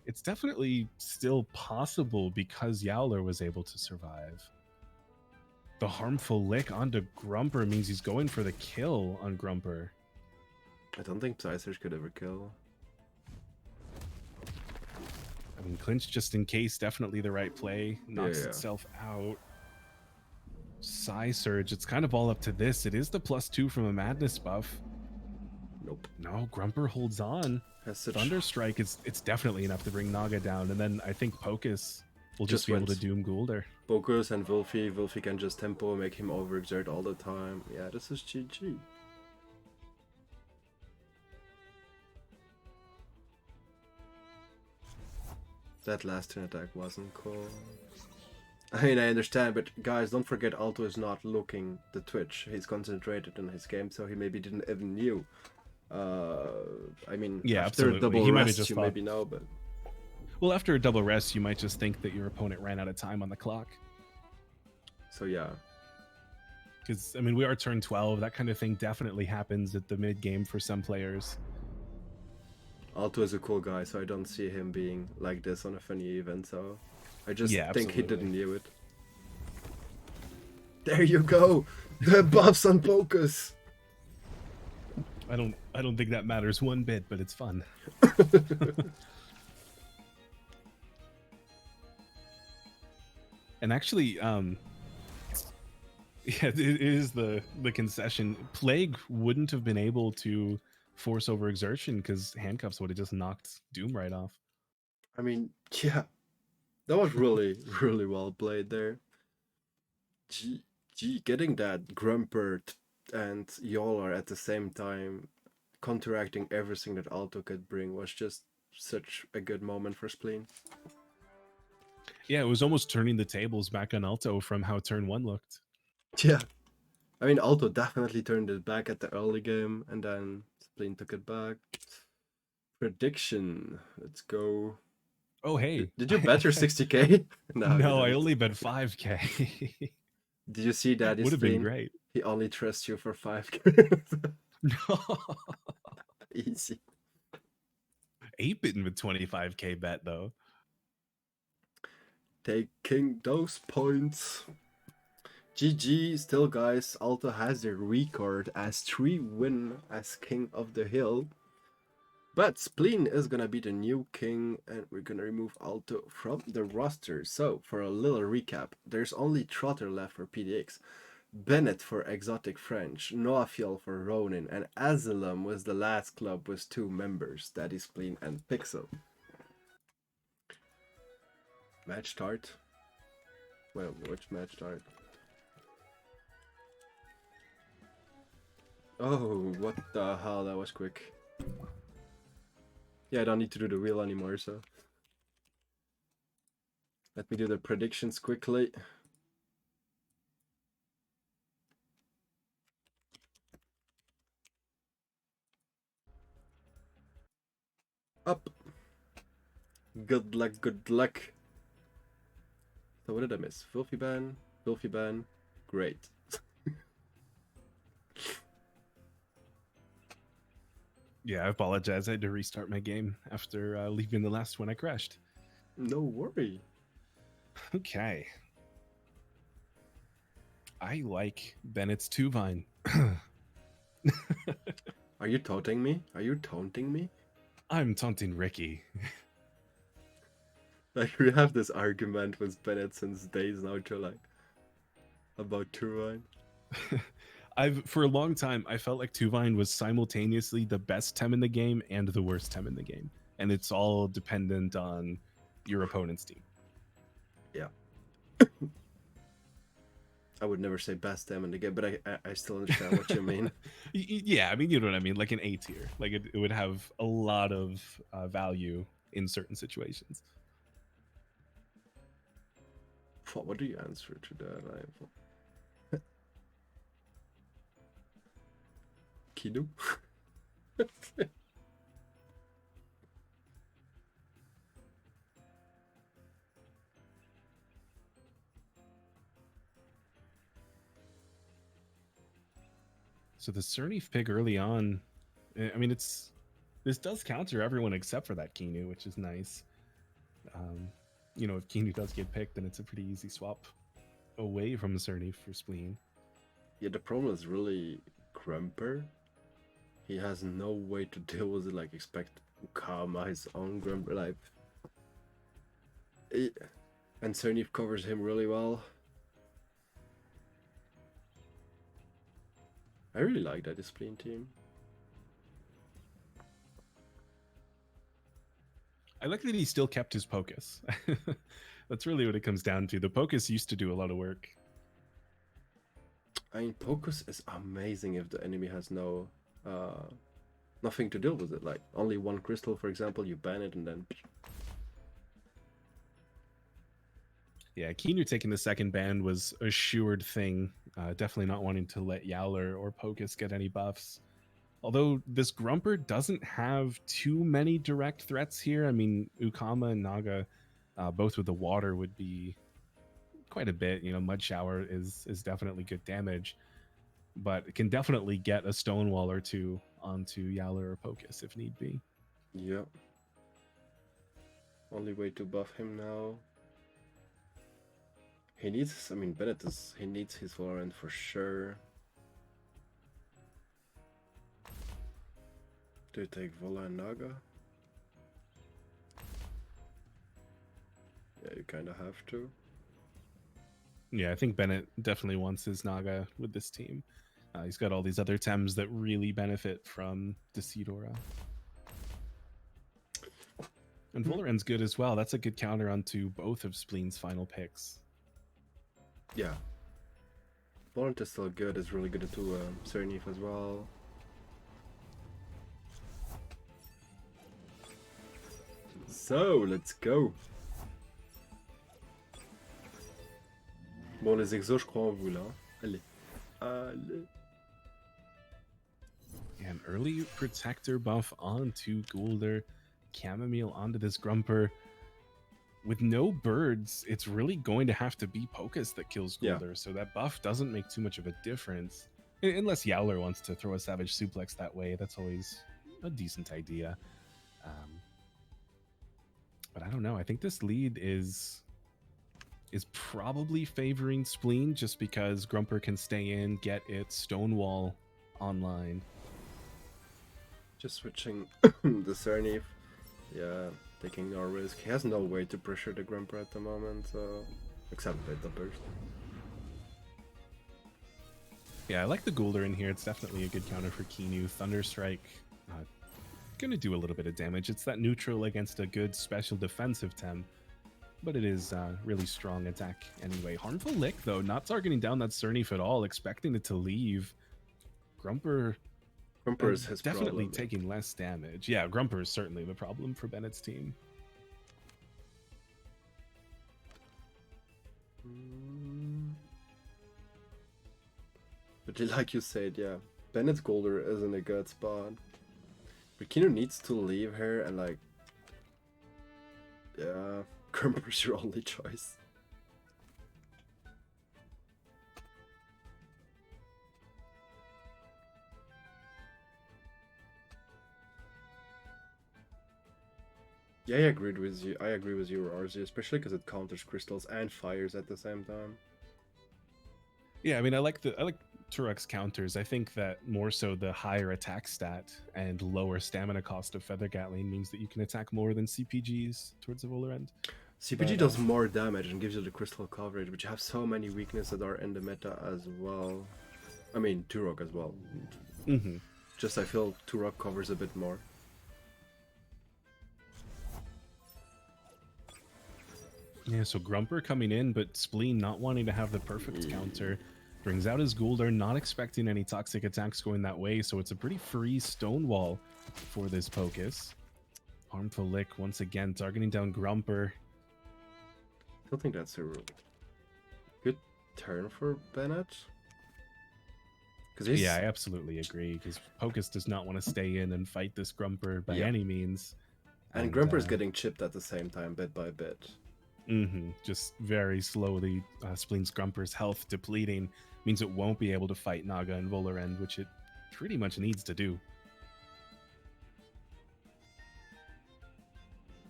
It's definitely still possible because Yowler was able to survive. The harmful lick onto Grumper means he's going for the kill on Grumper. I don't think Psysurge could ever kill. I mean, clinch just in case, definitely the right play. Knocks itself out. Psysurge, it's kind of all up to this. It is the +2 from a Madness buff. Nope. No, Grumper holds on. Thunder Strike, it's definitely enough to bring Naga down, and then I think Pocus will just be able to doom Gulder. Pocus and Wolfie. Wolfie can just tempo, make him overexert all the time. Yeah, this is GG. That last turn attack wasn't cool. I mean, I understand, but guys, don't forget Alto is not looking the Twitch. He's concentrated on his game, so he maybe didn't even knew. I mean, Yeah, after absolutely. double He might have rest, just you thought- maybe know, but... Well, after a double rest, you might just think that your opponent ran out of time on the clock. So yeah. Because, I mean, we are turn 12. That kind of thing definitely happens at the mid-game for some players. Alto is a cool guy, so I don't see him being like this on a funny event, so... I just Yeah, think he absolutely. didn't knew it. There you go! The buffs on Pocus! I don't think that matters one bit, but it's fun. And actually, yeah, it is the concession. Plague wouldn't have been able to force overexertion because handcuffs would have just knocked Doom right off. I mean, yeah. That was really, really well played there. Gee, getting that Grumpert and Yolar at the same time, counteracting everything that Alto could bring, was just such a good moment for Spleen. Yeah, it was almost turning the tables back on Alto from how turn 1 looked. Yeah. I mean, Alto definitely turned it back at the early game, and then Spleen took it back. Prediction. Let's go. Oh, hey. Did you bet your 60k? No, I didn't. only bet 5k. Did you see that? Would have been great. He only trusts you for 5k. No. Easy. 8-bit with 25k bet, though. Taking those points. GG, still guys, Alto has the record as 3 win as King of the Hill. But Spleen is gonna be the new king, and we're gonna remove Alto from the roster. So, for a little recap, there's only Trotter left for PDX, Bennett for Exotic French, Noafiel for Ronin, and Asylum was the last club with 2 members, that is Spleen and Pixel. Match start. Well, which match start? Oh, what the hell, that was quick. Yeah, I don't need to do the wheel anymore, so... Let me do the predictions quickly. Up! Good luck, good luck! So what did I miss? Filthy ban, great. Yeah, I apologize. I had to restart my game after leaving the last one. I crashed. No worry. Okay. I like Bennett's 2-Vine. Are you taunting me? Are you taunting me? I'm taunting Ricky. Like, we have this argument with Bennett since days now, July. About Turbine. For a long time, I felt like 2-Vine was simultaneously the best Tem in the game and the worst Tem in the game. And it's all dependent on your opponent's team. Yeah. I would never say best Tem in the game, but I still understand what you mean. Yeah, I mean, you know what I mean? Like an A tier. Like it would have a lot of value in certain situations. What do you answer to that? Kinu? So the Cernif pick early on, I mean, this does counter everyone except for that Kinu, which is nice. You know, if Kinu does get picked, then it's a pretty easy swap away from the Cernif for Spleen. Yeah, the problem is really Grumper. He has no way to deal with it, like expect Karma, his own Grumper, like... And Cernif covers him really well. I really like that Spleen team. I like that he still kept his Pocus. That's really what it comes down to. The Pocus used to do a lot of work. I mean, Pocus is amazing if the enemy has nothing to deal with it. Like, only one crystal, for example, you ban it and then... Yeah, Keener taking the second ban was a assured thing. Definitely not wanting to let Yowler or Pocus get any buffs. Although this Grumper doesn't have too many direct threats here. I mean, Ukama and Naga, both with the water, would be quite a bit. You know, Mud Shower is definitely good damage, but it can definitely get a Stonewall or two onto Yowler or Pocus if need be. Yep. Only way to buff him now. He needs, I mean, Bennett is, he needs his Valorant for sure. Do you take Vola and Naga? Yeah, you kind of have to. Yeah, I think Bennett definitely wants his Naga with this team. He's got all these other Tems that really benefit from Decidora. And Volaren's good as well. That's a good counter onto both of Spleen's final picks. Yeah. Valorant is still good, it's really good into Cernif as well. So, let's go. Bon, les exos, je crois en vous là. Allez. Allez. An early Protector buff onto Goulder. Chamomile onto this Grumper. With no birds, it's really going to have to be Pocus that kills Goulder, so that buff doesn't make too much of a difference. Unless Yowler wants to throw a Savage Suplex that way, that's always a decent idea. But I don't know, I think this lead is probably favoring Spleen just because Grumper can stay in, get its Stonewall online. Just switching the Cernif. Yeah, taking no risk. He has no way to pressure the Grumper at the moment, so except Beta Burst. Yeah, I like the Goulder in here. It's definitely a good counter for Keenu. Thunderstrike, gonna do a little bit of damage. It's that neutral against a good special defensive Tem, but it is really strong attack anyway. Harmful Lick, though, not targeting down that Cernif at all, expecting it to leave. Grumper is his definitely problem, taking less damage. Yeah, Grumper is certainly the problem for Bennett's team. But like you said, yeah, Bennett's Goulder is in a good spot. But Kino needs to leave her and like, yeah, Grumper's your only choice. Yeah, I agreed with you. I agree with you, Rawrzyyy, especially because it counters crystals and fires at the same time. Yeah, I mean, I like Turok's counters. I think that more so the higher attack stat and lower stamina cost of Feather Gatling means that you can attack more than CPGs towards the roller end. CPG does more damage and gives you the crystal coverage, but you have so many weaknesses that are in the meta as well. I mean, Turok as well. Just I feel Turok covers a bit more. Yeah, so Grumper coming in, but Spleen not wanting to have the perfect counter. Brings out his Goulder, not expecting any toxic attacks going that way, so it's a pretty free Stonewall for this Pocus. Harmful Lick once again, targeting down Grumper. I don't think that's a good turn for Bennett. Yeah, I absolutely agree, because Pocus does not want to stay in and fight this Grumper by any means. And Grumper's getting chipped at the same time, bit by bit. Just very slowly, Spleen's Grumper's health depleting means it won't be able to fight Naga and Volarend, which it pretty much needs to do.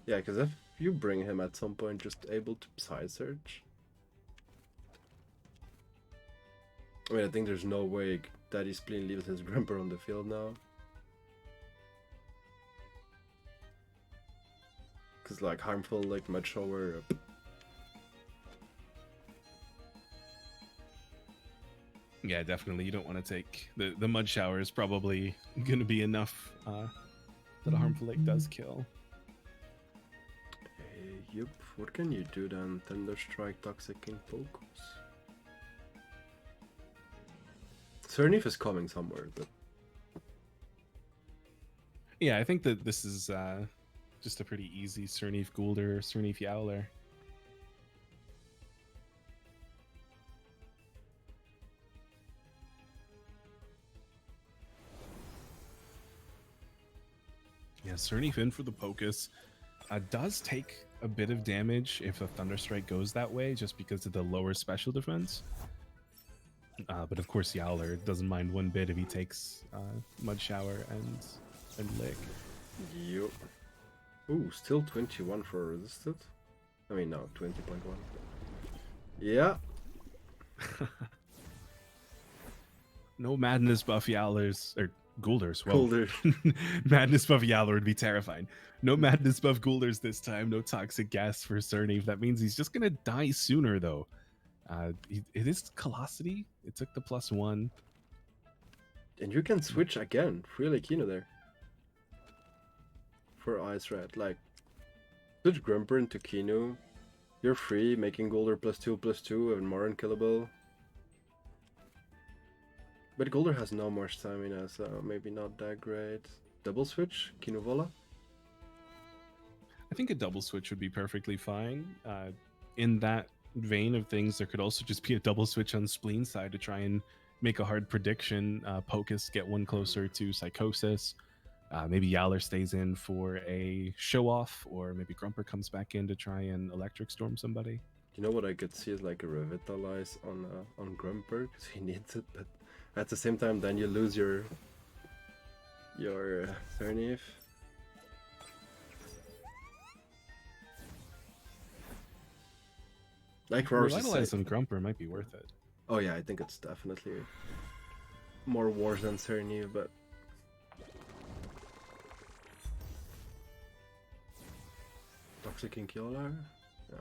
Yeah, because if you bring him at some point just able to Psy Search. I mean, I think there's no way Daddy Spleen leaves his Grumper on the field now. Because, like, Harmful, like, Mud Shower. Yeah, definitely. You don't want to take... The Mud Shower is probably going to be enough that a Harmful Lake does kill. Yep, what can you do then? Thunderstrike, Toxic King, Focus. Cernif is coming somewhere, but... Yeah, I think that this is just a pretty easy Cernif Goulder, Cernif Yowler. Yeah, Cernif in for the Pocus. Does take a bit of damage if a Thunderstrike goes that way, just because of the lower special defense. But of course, Yowler doesn't mind one bit if he takes Mud Shower and Lick. Yup. Ooh, still 21 for resisted. I mean, no, 20.1. Yeah. No Madness buff Yowlers, or Goulders. Well, Colder. Madness buff Yowler would be terrifying. No Madness buff Goulders this time. No Toxic Gas for Cernif. That means he's just gonna die sooner, though. It is Colossity. It took the +1. And you can switch again. Really Kino there. For Ice Red. Like, switch Grumper into Kino. You're free, making Golder +2/+2 and more unkillable. But Golder has no more stamina, so maybe not that great. Double switch, Kino Vola. I think a double switch would be perfectly fine. In that vein of things, there could also just be a double switch on Spleen side to try and make a hard prediction. Pocus get one closer to Psychosis. Maybe Yowler stays in for a show off, or maybe Grumper comes back in to try and Electric Storm somebody. You know what I could see is like a Revitalize on Grumper, because he needs it, but at the same time then you lose your Cernif. Like Rawrzyyy Revitalize said. on Grumper might be worth it. Oh yeah, I think it's definitely more wars than Cernif, but Toxic and Killer? Yeah.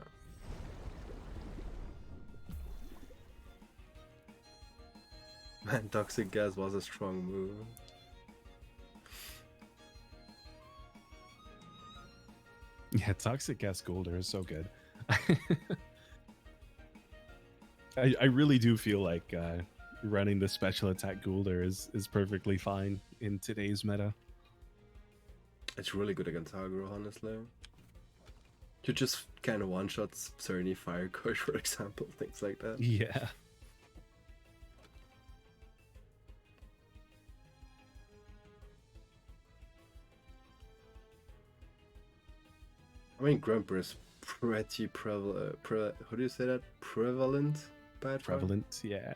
Man, Toxic Gas was a strong move. Yeah, Toxic Gas Golder is so good. I really do feel like running the special attack Golder is perfectly fine in today's meta. It's really good against aggro, honestly. You just kind of one-shots Cernif Fire Coach, for example, things like that. Yeah. I mean, Grumper is pretty prevalent. How do you say that? Prevalent? Bad form? Prevalent, yeah.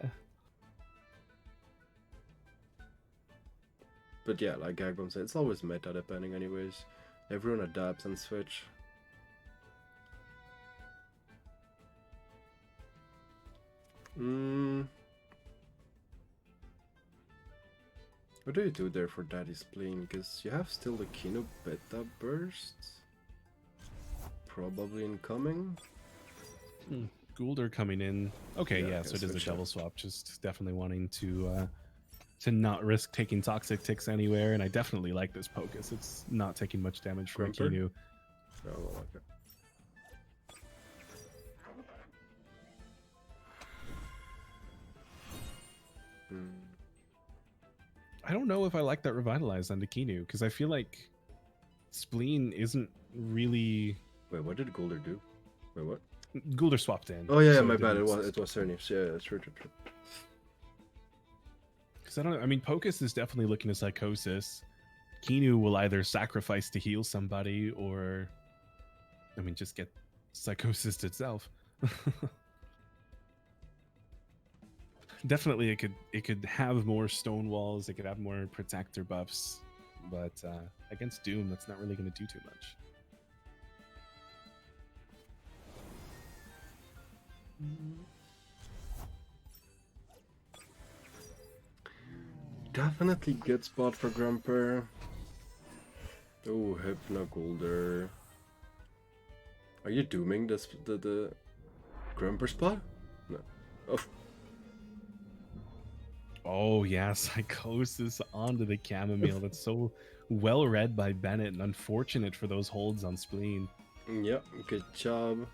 But yeah, like Gagbom said, it's always meta depending anyways. Everyone adapts and switch. What do you do there for Daddy Spleen? Because you have still the Kino Beta bursts. Probably incoming. Goulder coming in. Okay, yeah, so it is a double swap. Just definitely wanting to not risk taking toxic ticks anywhere, and I definitely like this Pocus. It's not taking much damage from Kinu. Oh, well, okay. I don't know if I like that Revitalize on the Kinu, because I feel like Spleen isn't really... Wait, what did Goulder do? Wait, what? Goulder swapped in. Oh yeah, so my bad. It was Cernif. Yeah, true. Because I mean, Pocus is definitely looking at Psychosis. Kinu will either sacrifice to heal somebody, or I mean, just get Psychosis itself. Definitely, it could have more stone walls. It could have more protector buffs, but against Doom, that's not really going to do too much. Definitely good spot for Grumper. Oh, Hypno Goulder. Are you dooming this the Grumper spot? No. Oh. Oh yeah, Psychosis onto the Chamomile. That's so well read by Bennett, and unfortunate for those holds on Spleen. Yep, good job.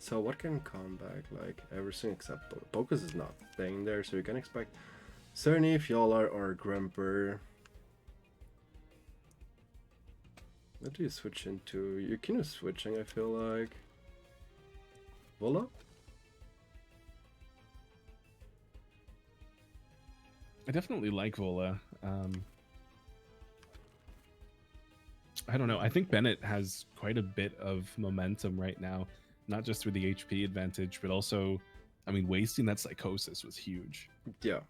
So what can come back? Like everything except Pocus is not staying there, so you can expect Cernif, Yowler, or Grumper. What do you switch into? You're kind of switching, I feel like. Vola? I definitely like Vola. I don't know. I think Bennett has quite a bit of momentum right now, not just with the HP advantage, but also, I mean, wasting that Psychosis was huge. Yeah.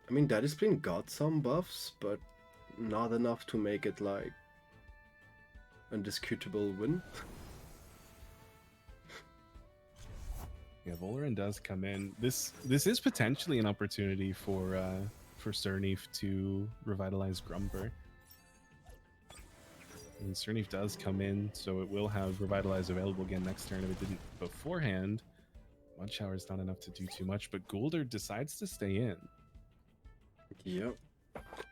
I mean, that discipline got some buffs, but not enough to make it like undisputable win. Yeah, Volarin does come in. This is potentially an opportunity for Cerneef to revitalize Grumper. And Cerneef does come in, so it will have Revitalize available again next turn if it didn't beforehand. Mud Shower is not enough to do too much, but Goulder decides to stay in. Yep.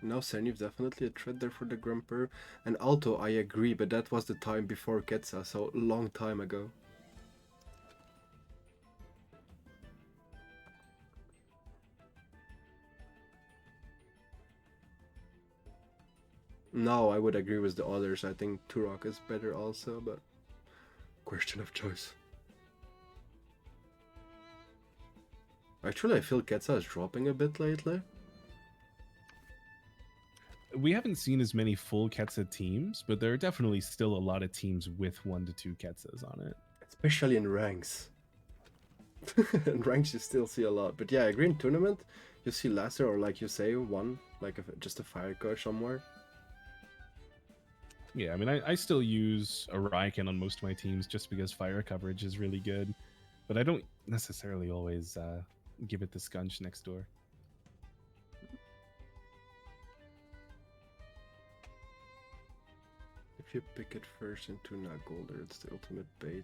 Now Cerneef definitely a threat there for the Grumper. And Alto, I agree, but that was the time before Ketsa, so a long time ago. No, I would agree with the others. I think Turok is better also, but question of choice. Actually, I feel Ketsa is dropping a bit lately. We haven't seen as many full Ketsa teams, but there are definitely still a lot of teams with 1 to 2 Ketsas on it. Especially in ranks. In ranks you still see a lot. But yeah, I agree in tournament, you see lesser, or like you say, one, like just a fire coach somewhere. Yeah, I mean, I still use a Raiken on most of my teams just because fire coverage is really good, but I don't necessarily always give it the scunch next door. If you pick it first into Nagolder, it's the ultimate bait.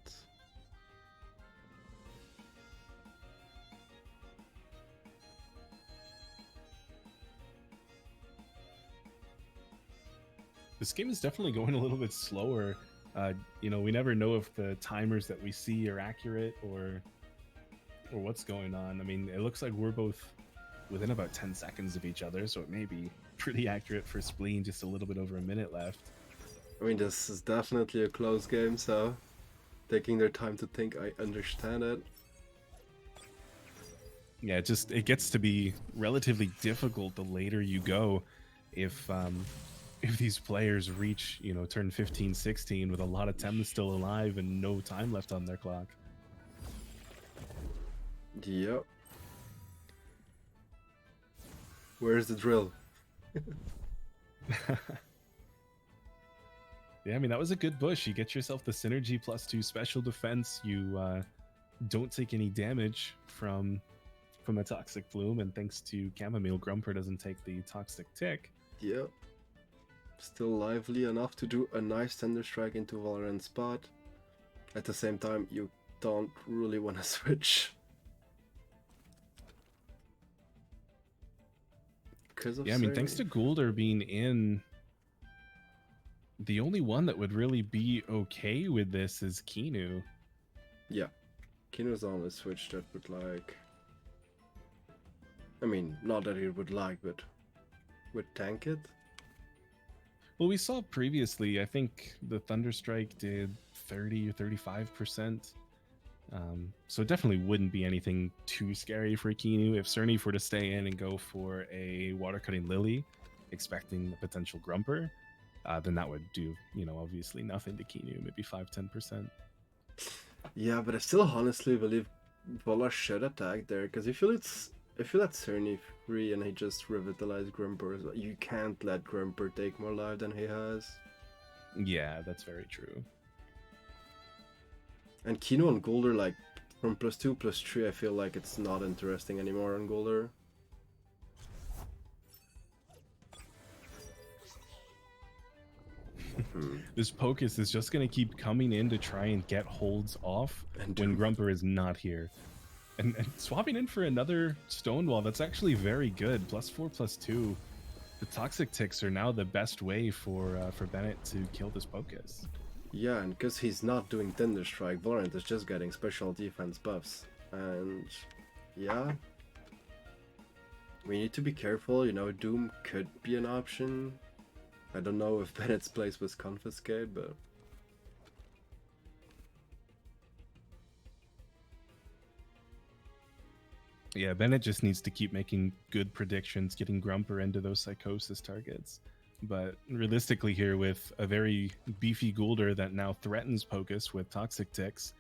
This game is definitely going a little bit slower. You know, we never know if the timers that we see are accurate or what's going on. I mean, it looks like we're both within about 10 seconds of each other, so it may be pretty accurate for Spleen, just a little bit over a minute left. I mean, this is definitely a close game, so taking their time to think, I understand it. Yeah, it gets to be relatively difficult the later you go if these players reach, you know, turn 15, 16 with a lot of Tem still alive and no time left on their clock. Yep. Where's the drill? Yeah, I mean, that was a good bush. You get yourself the synergy +2 special defense. You don't take any damage from a toxic plume, and thanks to chamomile, Grumper doesn't take the toxic tick. Yep. Still lively enough to do a nice Thunder Strike into Valorant spot. At the same time, you don't really want to switch. Yeah, I mean, thanks to Goulder being in, the only one that would really be okay with this is Kinu. Yeah, Kinu's the only switch that would like... I mean, not that he would like, but would tank it. Well, we saw previously, I think the Thunderstrike did 30 or 35%. So it definitely wouldn't be anything too scary for Kinu. If Cerneef were to stay in and go for a Water Cutting Lily, expecting the potential Grumper, then that would do, you know, obviously nothing to Kinu, maybe 5-10%. Yeah, but I still honestly believe Vola should attack there, because if you let Cerneef free and he just revitalize Grumper, you can't let Grumper take more life than he has. Yeah, that's very true. And Kino on Goulder, like, from +2, +3, I feel like it's not interesting anymore on Goulder. This Pocus is just going to keep coming in to try and get holds off when Grumper is not here. And swapping in for another Stonewall, that's actually very good. +4, +2. The Toxic Ticks are now the best way for Bennett to kill this Pocus. Yeah, and because he's not doing Thunder Strike, Valorant is just getting special defense buffs. And yeah, we need to be careful, you know, Doom could be an option. I don't know if Bennett's place was Confiscate, but... Yeah, Bennett just needs to keep making good predictions, getting Grumper into those Psychosis targets. But realistically here, with a very beefy Goulder that now threatens Pocus with Toxic Ticks,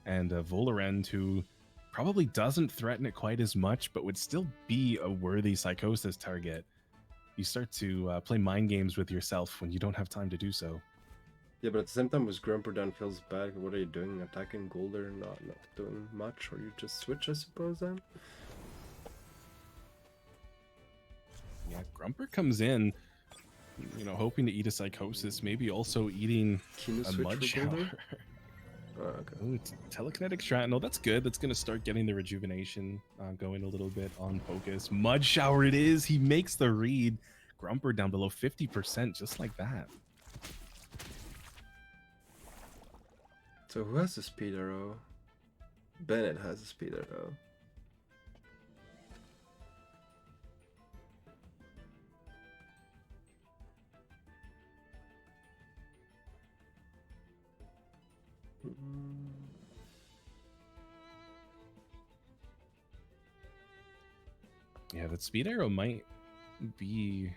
and a Volorend who probably doesn't threaten it quite as much, but would still be a worthy Psychosis target, you start to play mind games with yourself when you don't have time to do so. Yeah, but at the same time, with Grumper down feels bad. What are you doing? Attacking Goulder and not doing much? Or you just switch, I suppose, then? Yeah, Grumper comes in, you know, hoping to eat a Psychosis, maybe also eating Kino a switch Mud for Shower. Goulder? Oh, okay. Ooh, Telekinetic Shrapnel, that's good. That's going to start getting the rejuvenation going a little bit on Pocus. Mud Shower it is. He makes the read. Grumper down below 50% just like that. So who has the speed arrow? Bennett has a speed arrow. Yeah, that speed arrow might be,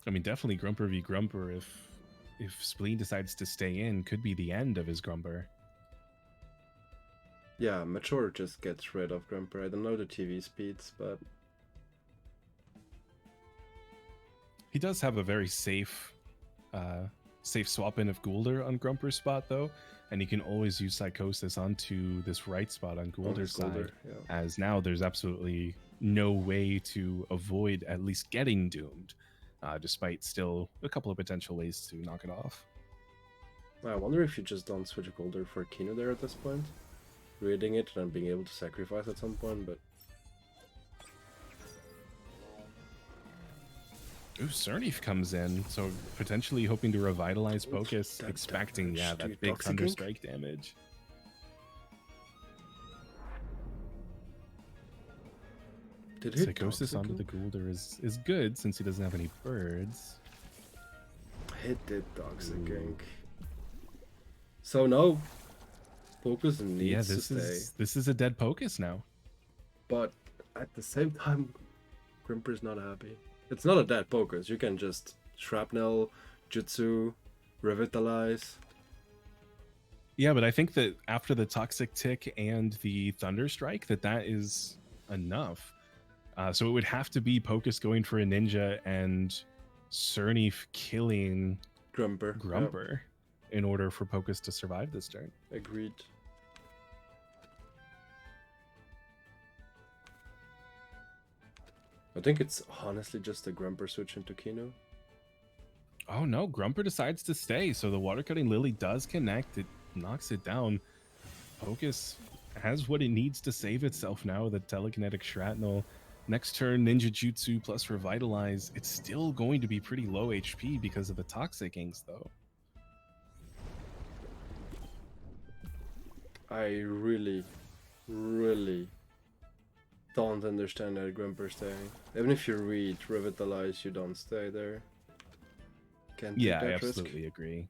I mean, definitely Grumper v Grumper. If Spleen decides to stay in, could be the end of his Grumper. Yeah, Mature just gets rid of Grumper. I don't know the TV speeds, but he does have a very safe swap in of Goulder on Grumper's spot though, and he can always use Psychosis onto this right spot on Goulder's side, yeah. as now there's absolutely no way to avoid at least getting doomed, despite still a couple of potential ways to knock it off. I wonder if you just don't switch Goulder for Kino there at this point. Reading it and being able to sacrifice at some point, but... Ooh, Cernif comes in, so potentially hoping to revitalize Pocus, expecting, yeah, that big Thunder Strike damage. Did Psychosis onto the Goulder is good since he doesn't have any birds. Hit did Toxic Ink. So no, Pocus needs to stay. This is a dead Pocus now. But at the same time, Grimper's not happy. It's not a dead Pocus. You can just Shrapnel, Jutsu, Revitalize. Yeah, but I think that after the Toxic Tick and the Thunder Strike, that is enough. So it would have to be Pocus going for a Ninja and Cernif killing Grumper in order for Pocus to survive this turn. Agreed. I think it's honestly just a Grumper switch into Kino. Oh no, Grumper decides to stay, so the Water Cutting Lily does connect. It knocks it down. Pocus has what it needs to save itself now, the Telekinetic Shrapnel. Next turn, Ninja Jutsu plus Revitalize. It's still going to be pretty low HP because of the Toxic Inks, though. I really don't understand that Grumper staying. Even if you read Revitalize, you don't stay there. Can't take that I risk. absolutely agree.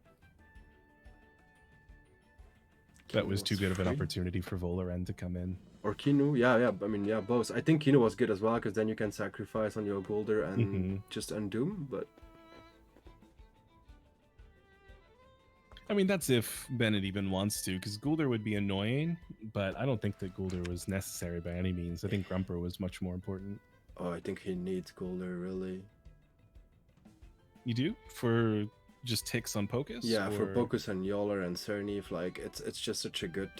That was too good of an opportunity for Volorend to come in. Or Kino, yeah, I mean, yeah, both. I think Kino was good as well, because then you can sacrifice on your Goulder and just undoom, but... I mean, that's if Bennett even wants to, because Goulder would be annoying, but I don't think that Goulder was necessary by any means. I think Grumper was much more important. Oh, I think he needs Goulder, really. You do? For just ticks on Pocus? Yeah, for Pocus and Yoller and Cernif, like, it's just such a good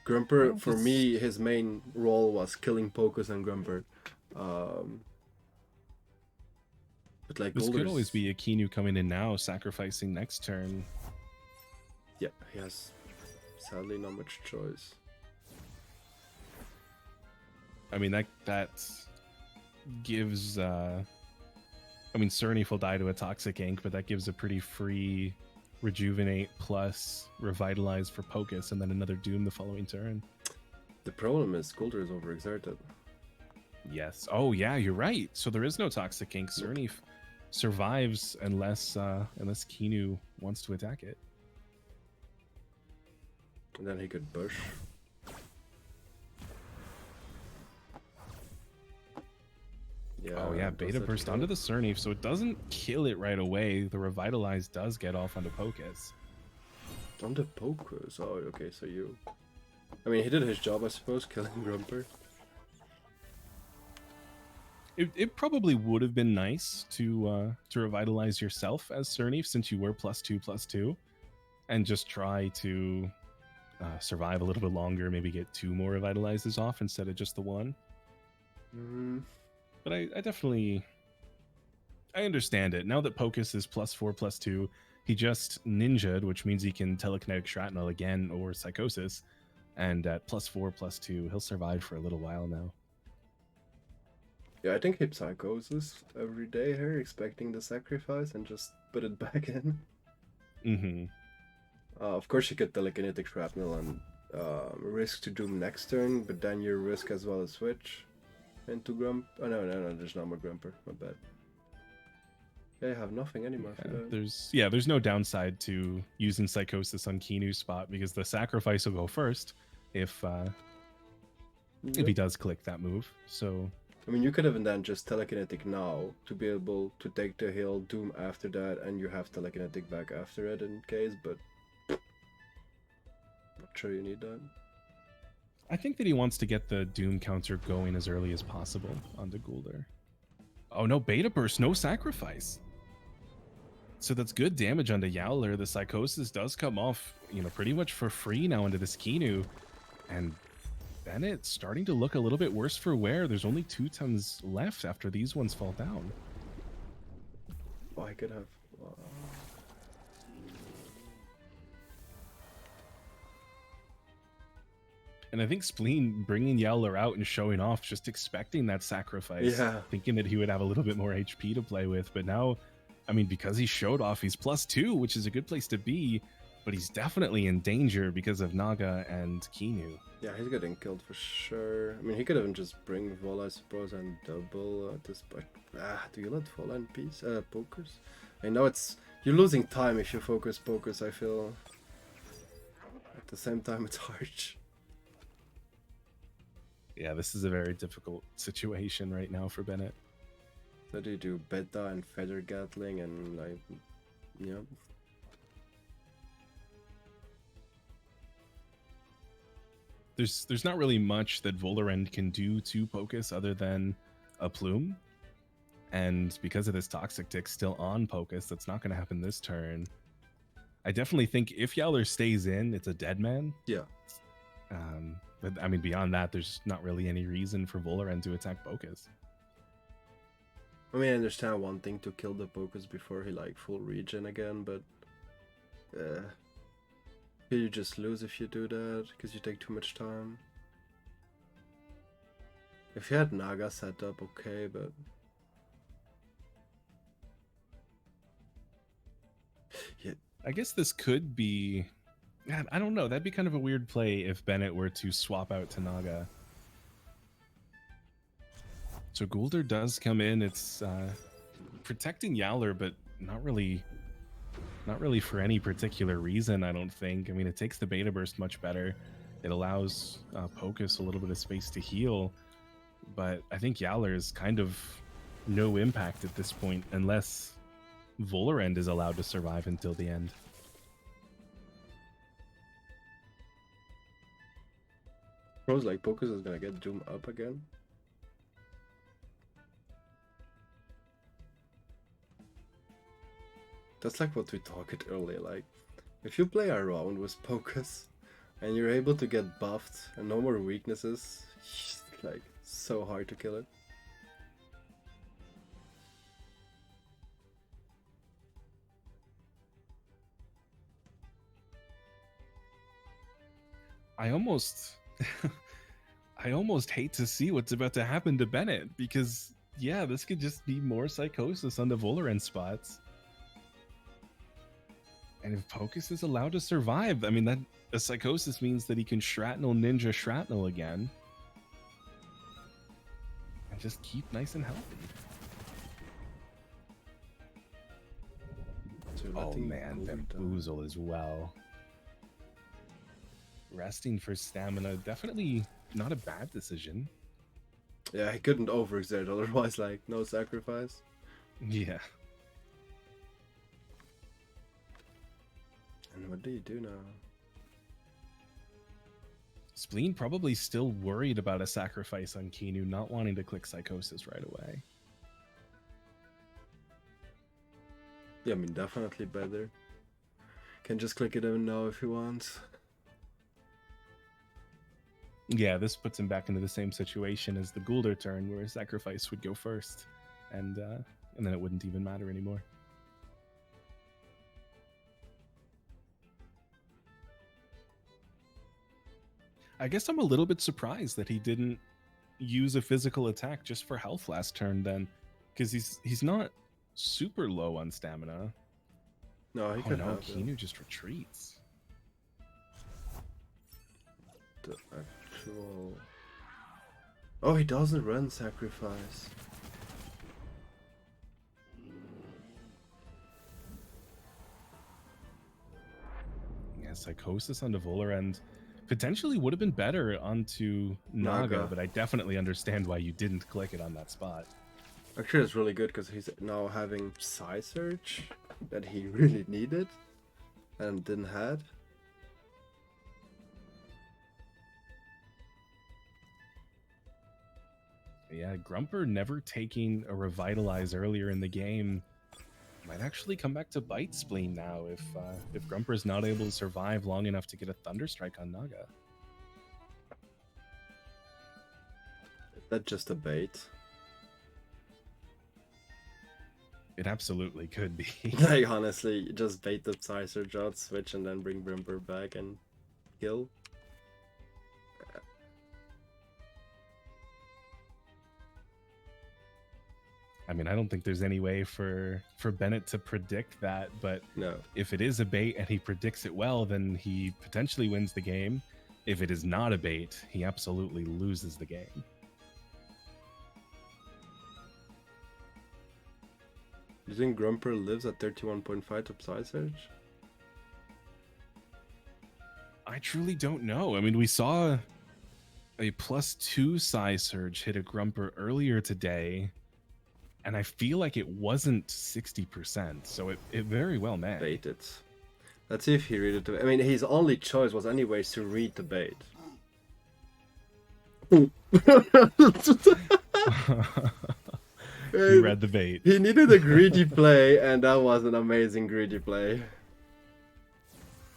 Grumper, for me, his main role was killing Pocus and Grumper. But like, this could always be a Kinu coming in now, sacrificing next turn. Yeah, he has sadly not much choice. I mean, that gives... I mean, Cernif will die to a Toxic Ink, but that gives a pretty free Rejuvenate plus Revitalize for Pocus, and then another Doom the following turn. The problem is Goulder is overexerted. Yes. Oh, yeah, you're right. So there is no Toxic Ink. Cernif survives unless Kinu wants to attack it. And then he could bush. Yeah, Oh yeah, does Beta that Burst kill? onto the Surnif, so it doesn't kill it right away. The Revitalize does get off onto Pocus. On the Pocus. Oh, okay, so you... I mean, he did his job, I suppose, killing Grumper. It probably would have been nice to revitalize yourself as Surnif, since you were +2/+2, and just try to survive a little bit longer, maybe get 2 more revitalizes off instead of just the 1. Mm. But I definitely... I understand it. Now that Pocus is +4/+2, he just ninja'd, which means he can telekinetic shrapnel again or psychosis, and at +4/+2, he'll survive for a little while now. Yeah, I think he psychoses every day here, expecting the sacrifice, and just put it back in. Mm-hmm. Of course, you could telekinetic shrapnel and risk to Doom next turn, but then you risk as well as switch into Grump. Oh no, there's no more Grumper. My bad. Yeah, I have nothing anymore for that. There's no downside to using psychosis on Kinu's spot, because the sacrifice will go first if he does click that move. So I mean, you could even then just telekinetic now to be able to take the hill, Doom after that, and you have telekinetic back after it in case, but not sure you need that. I think that he wants to get the Doom counter going as early as possible onto Guldur. Oh no, Beta Burst, no sacrifice. So that's good damage onto Yowler. The Psychosis does come off, pretty much for free now into this Kinu. And Bennett's starting to look a little bit worse for wear. There's only 2 tons left after these ones fall down. Oh, I could have... And I think Spleen bringing Yowler out and showing off, just expecting that sacrifice, thinking that he would have a little bit more HP to play with. But now, I mean, because he showed off, he's +2, which is a good place to be, but he's definitely in danger because of Naga and Kinu. Yeah, he's getting killed for sure. I mean, he could even just bring Vol, I suppose, and double at this point. Do you let Vol and peace? Pokers? I know you're losing time if you focus Pokers, I feel. At the same time, it's hard. Yeah, this is a very difficult situation right now for Bennett. So do you do Beta and Feather Gatling and like, yeah. There's not really much that Volorend can do to Pocus other than a Plume. And because of this Toxic Tick still on Pocus, that's not going to happen this turn. I definitely think if Yowler stays in, it's a dead man. Yeah. But I mean, beyond that, there's not really any reason for Volorend to attack Pocus. I mean, I understand wanting to kill the Pocus before he like full regen again, but you just lose if you do that because you take too much time. If you had Naga set up, okay, but yeah, I guess this could be. I don't know. That'd be kind of a weird play if Bennett were to swap out to Naga. So Guldur does come in. It's protecting Yowler, but not really for any particular reason, I don't think. I mean, it takes the Beta Burst much better. It allows Pocus a little bit of space to heal, but I think Yowler is kind of no impact at this point unless Volorend is allowed to survive until the end. Pros like Pocus is gonna get Doom up again. That's like what we talked earlier, like, if you play around with Pocus and you're able to get buffed and no more weaknesses, it's like so hard to kill it. I almost hate to see what's about to happen to Bennett, because yeah, this could just be more Psychosis on the Volorend spots. And if Pocus is allowed to survive, I mean, that a Psychosis means that he can Shrapnel Ninja Shrapnel again. And just keep nice and healthy. So Oh man, Bamboozle as well. resting for stamina, definitely not a bad decision. Yeah, he couldn't overexert, otherwise, like, no sacrifice. Yeah. And what do you do now? Spleen probably still worried about a sacrifice on Kinu, not wanting to click Psychosis right away. Yeah, I mean, definitely better. Can just click it even now if he wants. Yeah, this puts him back into the same situation as the Goulder turn, where a sacrifice would go first, and then it wouldn't even matter anymore. I guess I'm a little bit surprised that he didn't use a physical attack just for health last turn then, because he's not super low on stamina. No, he could have Kinu just retreats. The actual... Oh, he doesn't run sacrifice. Yeah, Psychosis onto Volarend potentially would have been better onto Naga, but I definitely understand why you didn't click it on that spot. Actually, it's really good because he's now having Psy Surge that he really needed and didn't have. Yeah, Grumper never taking a Revitalize earlier in the game might actually come back to bite Spleen now if Grumper's not able to survive long enough to get a Thunderstrike on Naga. Is that just a bait? It absolutely could be. Like, honestly, just bait the Psy Surge out, switch, and then bring Grumper back and kill. I mean, I don't think there's any way for Bennett to predict that, but no. If it is a bait and he predicts it well, then he potentially wins the game. If it is not a bait, he absolutely loses the game. Do you think Grumper lives at 31.5 to Psy Surge? I truly don't know. I mean, we saw a +2 Psy Surge hit a Grumper earlier today, and I feel like it wasn't 60%, so it very well may. Bait it. Let's see if he read it. I mean, his only choice was anyways to read the bait. He read the bait. He needed a greedy play, and that was an amazing greedy play.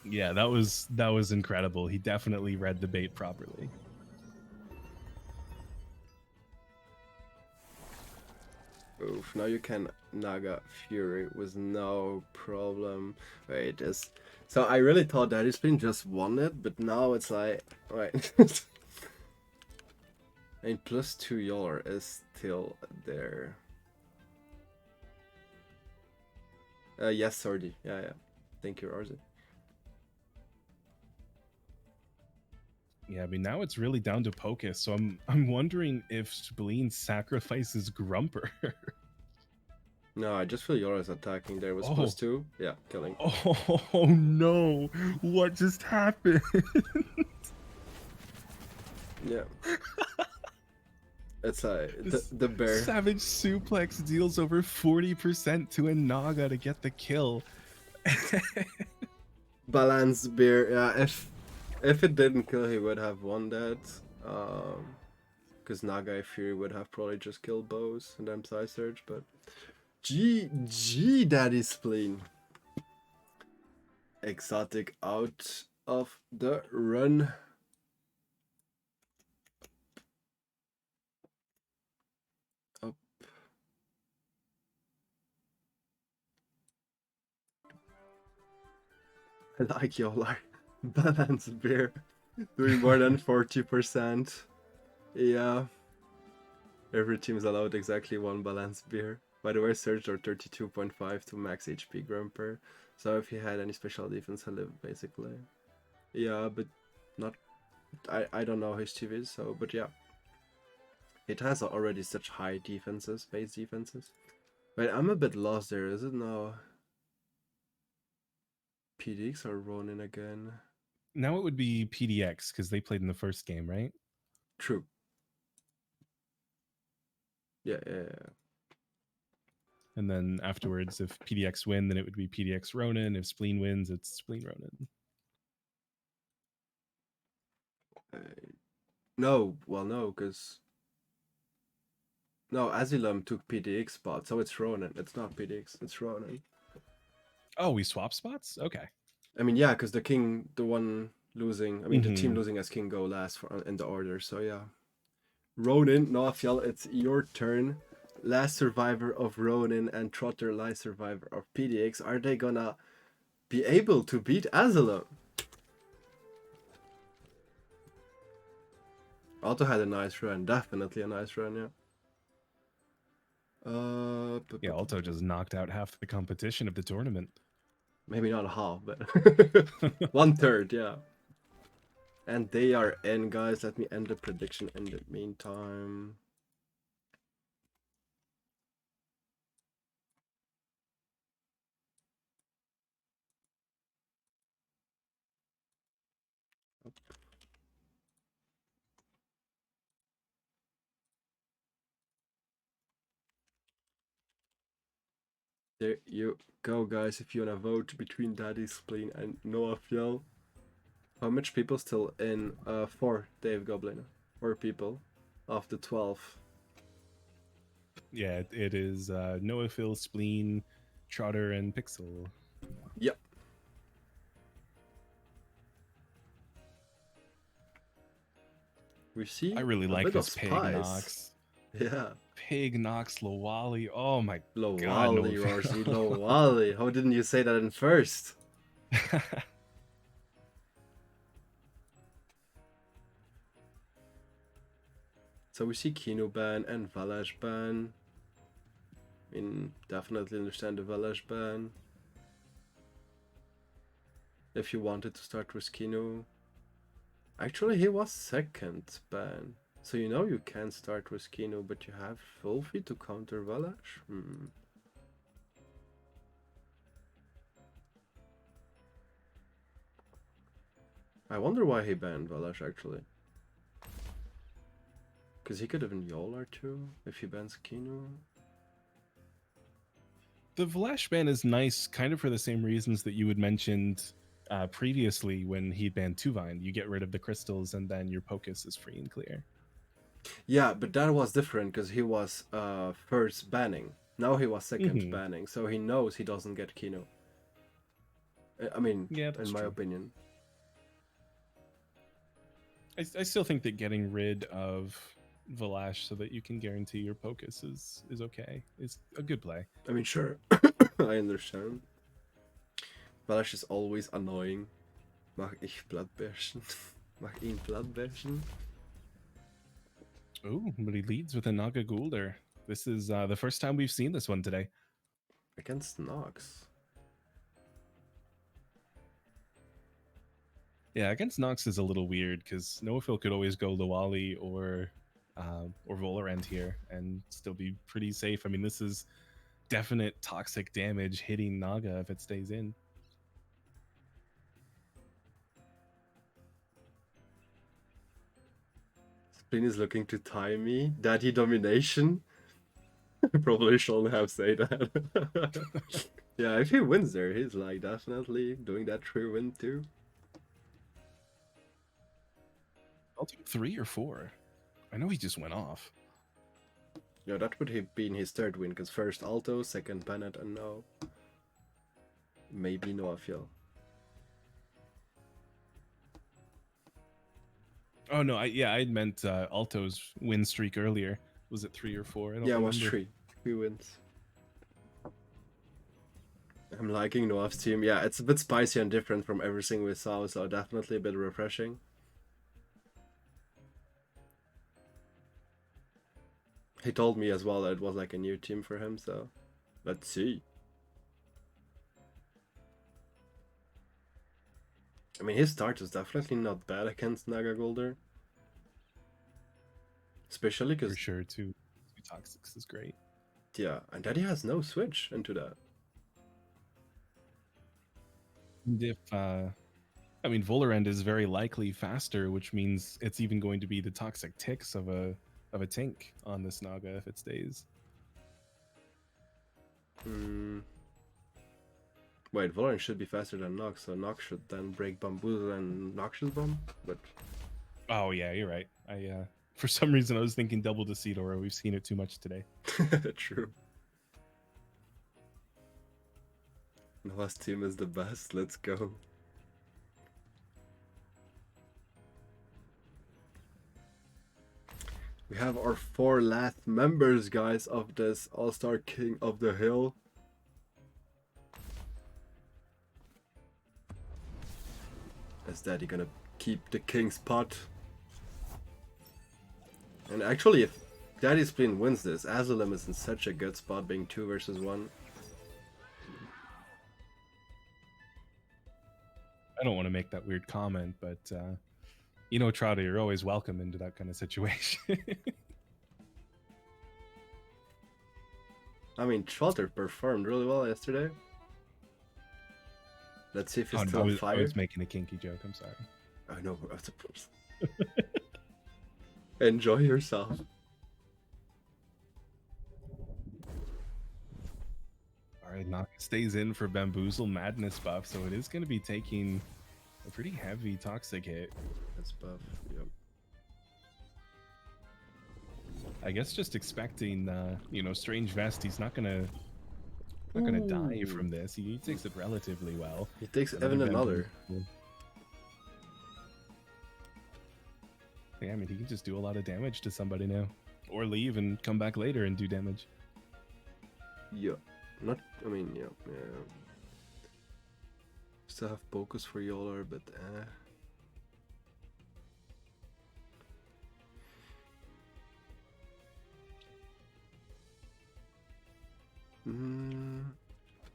Yeah, that was incredible. He definitely read the bait properly. Oof, now you can Naga Fury with no problem. Wait, just... So I really thought that Spleen just won it, but now it's like... Wait. I mean, +2 Yolar is still there. Yes, Sordy. Yeah. Thank you, Rawrzyyy. Yeah, I mean, now it's really down to Pocus, so I'm wondering if Spleen sacrifices Grumper. No, I just feel Yora's attacking there with +2. Yeah, killing. Oh no! What just happened? Yeah. It's the bear. Savage Suplex deals over 40% to a Naga to get the kill. Balance bear. Yeah, if it didn't kill, he would have won that. Because Naga Fury would have probably just killed bows and then Psy Surge, but GG Daddy Spleen. Exotic out of the run. Up. I like Yolar. Balance bear. Doing more than 40%. Yeah. Every team is allowed exactly one balance beer. By the way, Surge are 32.5 to max HP Grumper. So if he had any special defense, he'll live basically. Yeah, but not... I don't know his TVs, so... But yeah. It has already such high defenses, base defenses. Wait, I'm a bit lost there. Is it now... PDX or Ronin again? Now it would be PDX because they played in the first game, right? True. Yeah. And then afterwards, if PDX win, then it would be PDX Ronin. If Spleen wins, it's Spleen Ronin. No, well, no, because no, Asylum took PDX spot, so it's Ronin. It's not PDX, it's Ronin. Oh, we swap spots? Okay. I mean, yeah, because the king, the one losing, I mean, the team losing as king go last in the order, so yeah. Ronin, Noafiel, it's your turn. Last survivor of Ronin and Trotter, last survivor of PDX. Are they gonna be able to beat Asylum? Otto had a nice run, definitely a nice run, yeah. Yeah, Alto just knocked out half the competition of the tournament. Maybe not half, but 1/3, yeah. And they are in, guys. Let me end the prediction in the meantime. There you go, guys. If you wanna vote between Daddy Spleen and Noah Fjell. How much people still in? 4, Dave Goblin. 4 people of the 12. Yeah, it is Noah, Phil, Spleen, Trotter, and Pixel. Yep. We see I really a like bit this of Pig spice. Nox. Yeah. Pig Nox Lowally. Oh my god. Lowally, Rawrzyyy, Lowally. How didn't you say that in first? So we see Kino ban and Valash ban. I mean, definitely understand the Valash ban. If you wanted to start with Kino. Actually, he was second ban. So you know you can start with Kino, but you have Wolfie to counter Valash? I wonder why he banned Valash, actually. Because he could have been Yolar too, if he bans Kino. The Vlash ban is nice, kind of for the same reasons that you had mentioned previously when he banned Tuvine. You get rid of the crystals and then your Pocus is free and clear. Yeah, but that was different because he was first banning. Now he was second banning, so he knows he doesn't get Kino. I mean, yeah, in my true. opinion. I still think that getting rid of Valash so that you can guarantee your Pocus is okay. It's a good play. I mean, sure. I understand. Valash is always annoying. Mag ich Bloodbärchen? Mag ihn Bloodbärchen? Ooh, but he leads with a Naga Gulder. This is the first time we've seen this one today. Against Nox. Yeah, against Nox is a little weird because Noafil could always go Lowali or Volarend here and still be pretty safe. I mean, this is definite toxic damage hitting Naga if it stays in. Spleen is looking to tie me. Daddy domination? Probably shouldn't have said that. Yeah, if he wins there, he's like definitely doing that 3-win too. I'll take 3 or 4. I know he just went off. Yeah, that would have been his 3rd win, because first Alto, second Bennett, and now maybe Noafiel. Oh no, I meant Alto's win streak earlier. Was it 3 or 4? I don't remember. It was 3. 3 wins. I'm liking Noaf's team. Yeah, it's a bit spicy and different from everything we saw, so definitely a bit refreshing. He told me as well that it was like a new team for him, so let's see. I mean, his start was definitely not bad against Naga Golder. Especially because... For sure, 2 Toxics is great. Yeah, and Daddy has no switch into that. And I mean, Volerend is very likely faster, which means it's even going to be the toxic ticks of a Tink on this Naga if it stays. Wait, Valorant should be faster than Nox, so Nox should then break Bamboozle and Noxious Bomb, but... Oh yeah, you're right. For some reason I was thinking double Decidora. We've seen it too much today. True. Noah's team is the best, let's go. We have our 4 last members, guys, of this All-Star King of the Hill. Is Daddy gonna keep the king spot? And actually, if Daddy Spleen wins this, Asylum is in such a good spot being 2 versus 1. I don't want to make that weird comment, but you know, Trouter, you're always welcome into that kind of situation. I mean, Trouter performed really well yesterday. Let's see if he's still on fire. I was making a kinky joke, I'm sorry. I know, I suppose. Enjoy yourself. Alright, Naga stays in for Bamboozle Madness buff, so it is going to be taking a pretty heavy toxic hit. That's buff, yep. I guess just expecting, you know, Strange Vest, he's not gonna die from this. He takes it relatively well. He takes even another. Yeah, I mean, he can just do a lot of damage to somebody now. Or leave and come back later and do damage. Yeah. Not, I mean, yeah. Still have focus for Yolar, but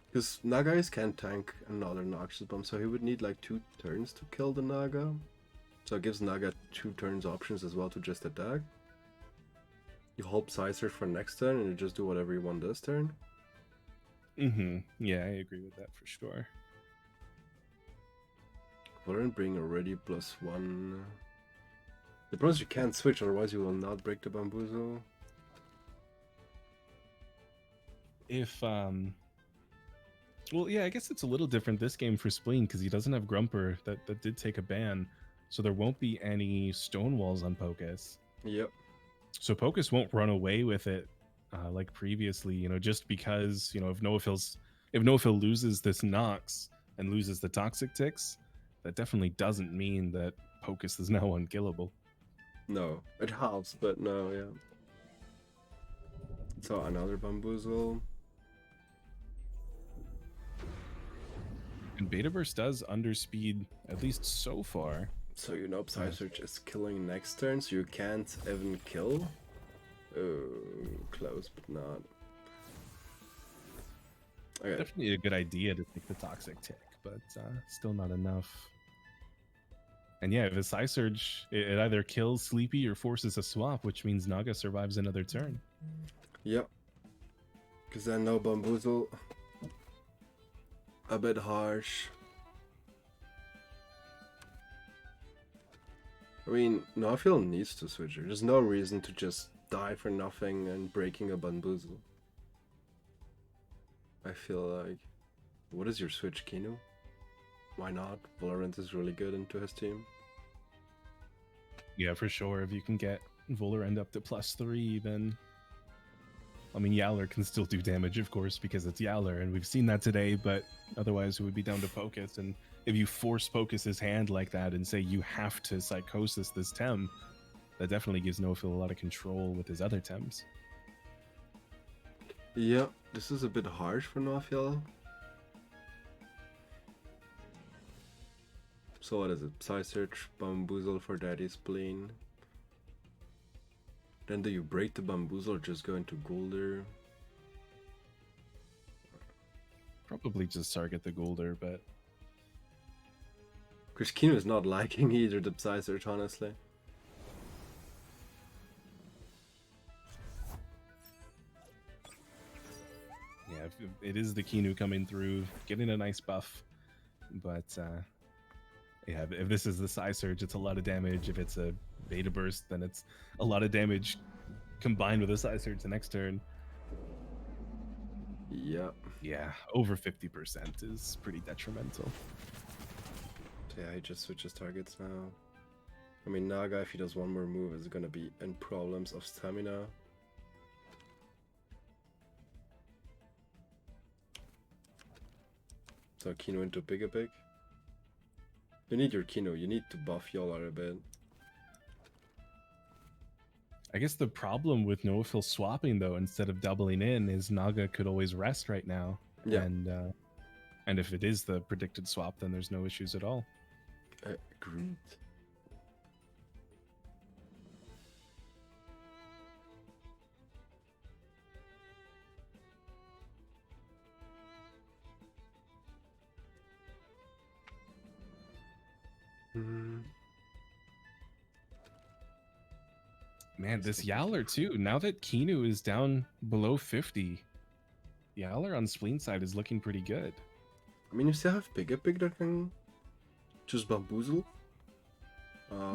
because Nagais can't tank another Noxious Bomb, so he would need like 2 turns to kill the Naga. So it gives Naga 2 turns options as well to just attack. You hold Sizer for next turn and you just do whatever you want this turn. Yeah, I agree with that for sure. Valorant bring already +1. The problem is you can't switch, otherwise you will not break the Bamboozle. If well, yeah, I guess it's a little different this game for Spleen because he doesn't have Grumper. That did take a ban, so there won't be any Stonewalls on Pocus. Yep. So Pocus won't run away with it like previously, you know, just because, you know, if Nophil loses this Nox and loses the Toxic Ticks, that definitely doesn't mean that Pocus is now unkillable. No, it helps, but no, yeah. So another Bamboozle. And Betaverse does underspeed, at least so far. So you know Psysearch is killing next turn, so you can't even kill? Oh, close, but not. Okay. Definitely a good idea to take the Toxic Tick, but still not enough. And yeah, if a Psysurge, it either kills Sleepy or forces a swap, which means Naga survives another turn. Yep. Because then no Bamboozle. A bit harsh. I mean, Nophil needs to switch her. There's no reason to just die for nothing and breaking a Bamboozle. I feel like... What is your switch, Kino? Why not? Valorant is really good into his team. Yeah, for sure. If you can get Valorant up to +3, then... I mean, Yowler can still do damage, of course, because it's Yowler, and we've seen that today, but otherwise it would be down to Pocus. And if you force Pocus's hand like that and say you have to Psychosis this Tem, that definitely gives Nophil a lot of control with his other Tems. Yeah, this is a bit harsh for Nophil. So what is it? Psysearch, Bamboozle for Daddy Spleen. Then do you break the Bamboozle or just go into Gulder? Probably just target the Gulder, but... Because Kino is not liking either the Psysearch, honestly. Yeah, it is the Kinu coming through, getting a nice buff, but Yeah, if this is the Psy Surge, it's a lot of damage. If it's a Beta Burst, then it's a lot of damage combined with a Psy Surge the next turn. Yeah. Yeah, over 50% is pretty detrimental. So yeah, he just switches targets now. I mean, Naga, if he does one more move, is gonna be in problems of stamina. So Kino into Big. You need your Kino, you need to buff Yolar a bit. I guess the problem with Noafil swapping, though, instead of doubling in, is Naga could always rest right now. Yeah. And if it is the predicted swap, then there's no issues at all. Agreed. Man, this Yowler too. Now that Kinu is down below 50, Yowler on Spleen side is looking pretty good. I mean, you still have Big that can just bamboozle.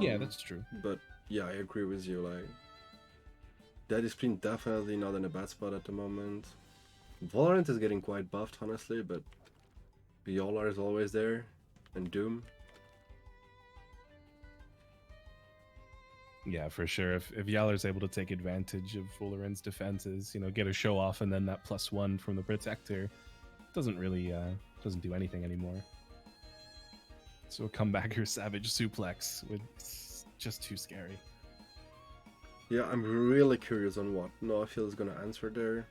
Yeah, that's true. But yeah, I agree with you. Like, Daddy Spleen definitely not in a bad spot at the moment. Valorant is getting quite buffed, honestly, but Yolar is always there, and Doom. Yeah, for sure. If Yowler's able to take advantage of Volarin's defenses, you know, get a show off, and then that +1 from the Protector doesn't really doesn't do anything anymore. So a comebacker Savage Suplex it's just too scary. Yeah, I'm really curious on what Noafil is gonna answer there.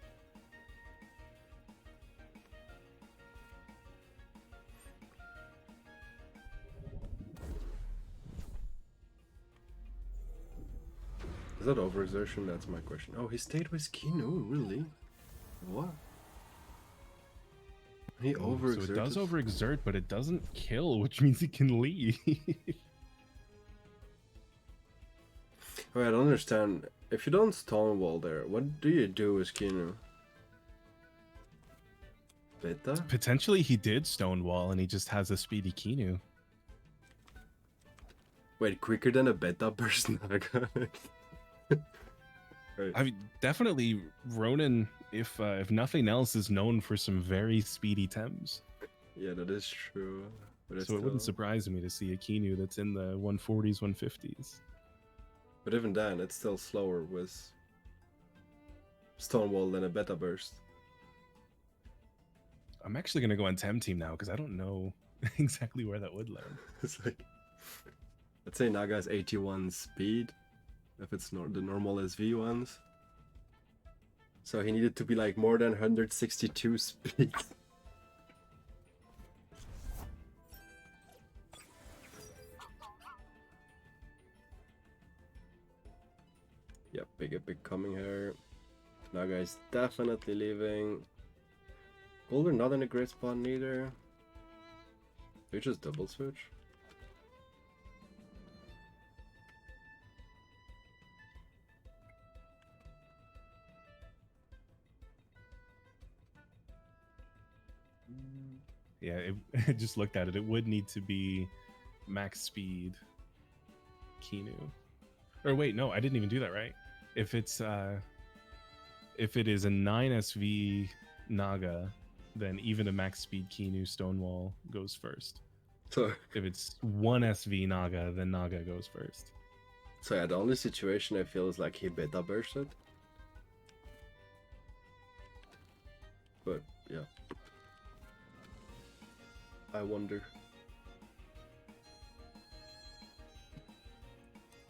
Is that overexertion? That's my question. Oh, he stayed with Kino, really? What? He overexerted? So it does overexert, but it doesn't kill, which means he can leave. Wait, I don't understand. If you don't Stonewall there, what do you do with Kino? Beta? Potentially he did Stonewall and he just has a speedy Kinu. Wait, quicker than a Beta burst Naga? Right. I mean, definitely Ronin, if nothing else, is known for some very speedy Tems. Yeah, that is true. But so it wouldn't surprise me to see a Kinu that's in the 140s, 150s. But even then, it's still slower with Stonewall than a Beta burst. I'm actually going to go on Temtem now because I don't know exactly where that would land. It's like, let's say Naga's 81 speed, if it's the normal SV ones. So he needed to be like more than 162 speed. Yep, big coming here. Naga is definitely leaving. Golden not in a great spot neither. They just double switch. Yeah, I just looked at it. It would need to be max speed Kinu. Or wait, no, I didn't even do that right. If it's if it is a 9 SV Naga, then even a max speed Kinu Stonewall goes first. So if it's 1 SV Naga, then Naga goes first. So yeah, the only situation I feel is like he beta bursted. But yeah. I wonder.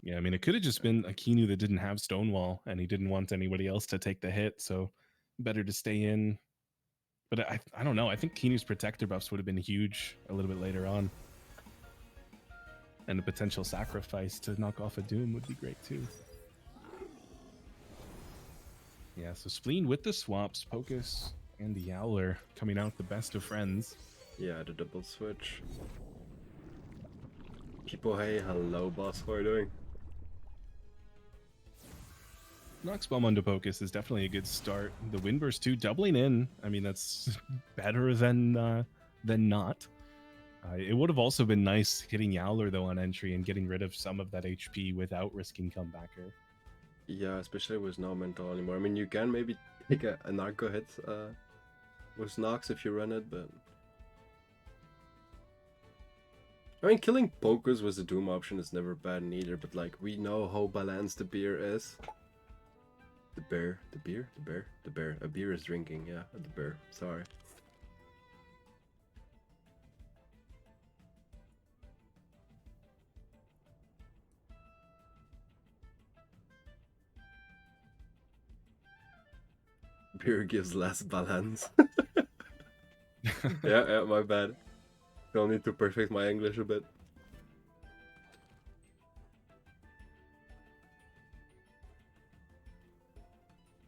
Yeah, I mean, it could have just been a Kinu that didn't have Stonewall, and he didn't want anybody else to take the hit, so better to stay in. But I don't know. I think Kinu's Protector buffs would have been huge a little bit later on. And a potential sacrifice to knock off a Doom would be great, too. Yeah, so Spleen with the swaps, Pocus and the Yowler coming out the best of friends. Yeah, the double switch. People, hey, hello boss, how are you doing? Nox Bomb onto Pocus is definitely a good start. The Windburst too, doubling in. I mean, that's better than not. It would have also been nice hitting Yowler though on entry and getting rid of some of that HP without risking comebacker. Yeah, especially with no mental anymore. I mean, you can maybe take a narco hit with Nox if you run it, but I mean, killing pokers with the Doom option is never bad neither, but like, we know how balanced the beer is. The bear, the beer, the bear, the bear. A beer is drinking, yeah, the bear, sorry. Beer gives less balance. Yeah, my bad. I'll need to perfect my English a bit.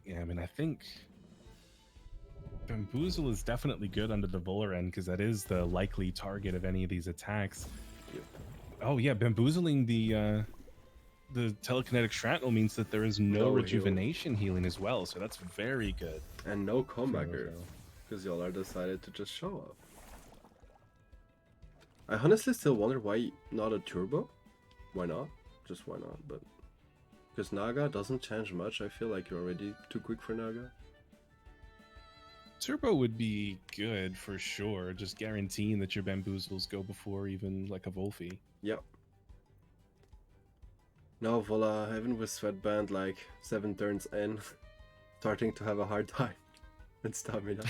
Yeah, I mean, I think Bamboozle is definitely good under the Volar end because that is the likely target of any of these attacks. Yep. Oh yeah, bamboozling the telekinetic shrapnel means that there is no rejuvenation healing as well, so that's very good. And no comebacker, because y'all are decided to just show up. I honestly still wonder why not a turbo? Why not? Just why not, but... Because Naga doesn't change much, I feel like you're already too quick for Naga. Turbo would be good for sure, just guaranteeing that your bamboozles go before even like a Wolfie. Yep. Now Vola, even with Sweatband like 7 turns in, starting to have a hard time with stamina.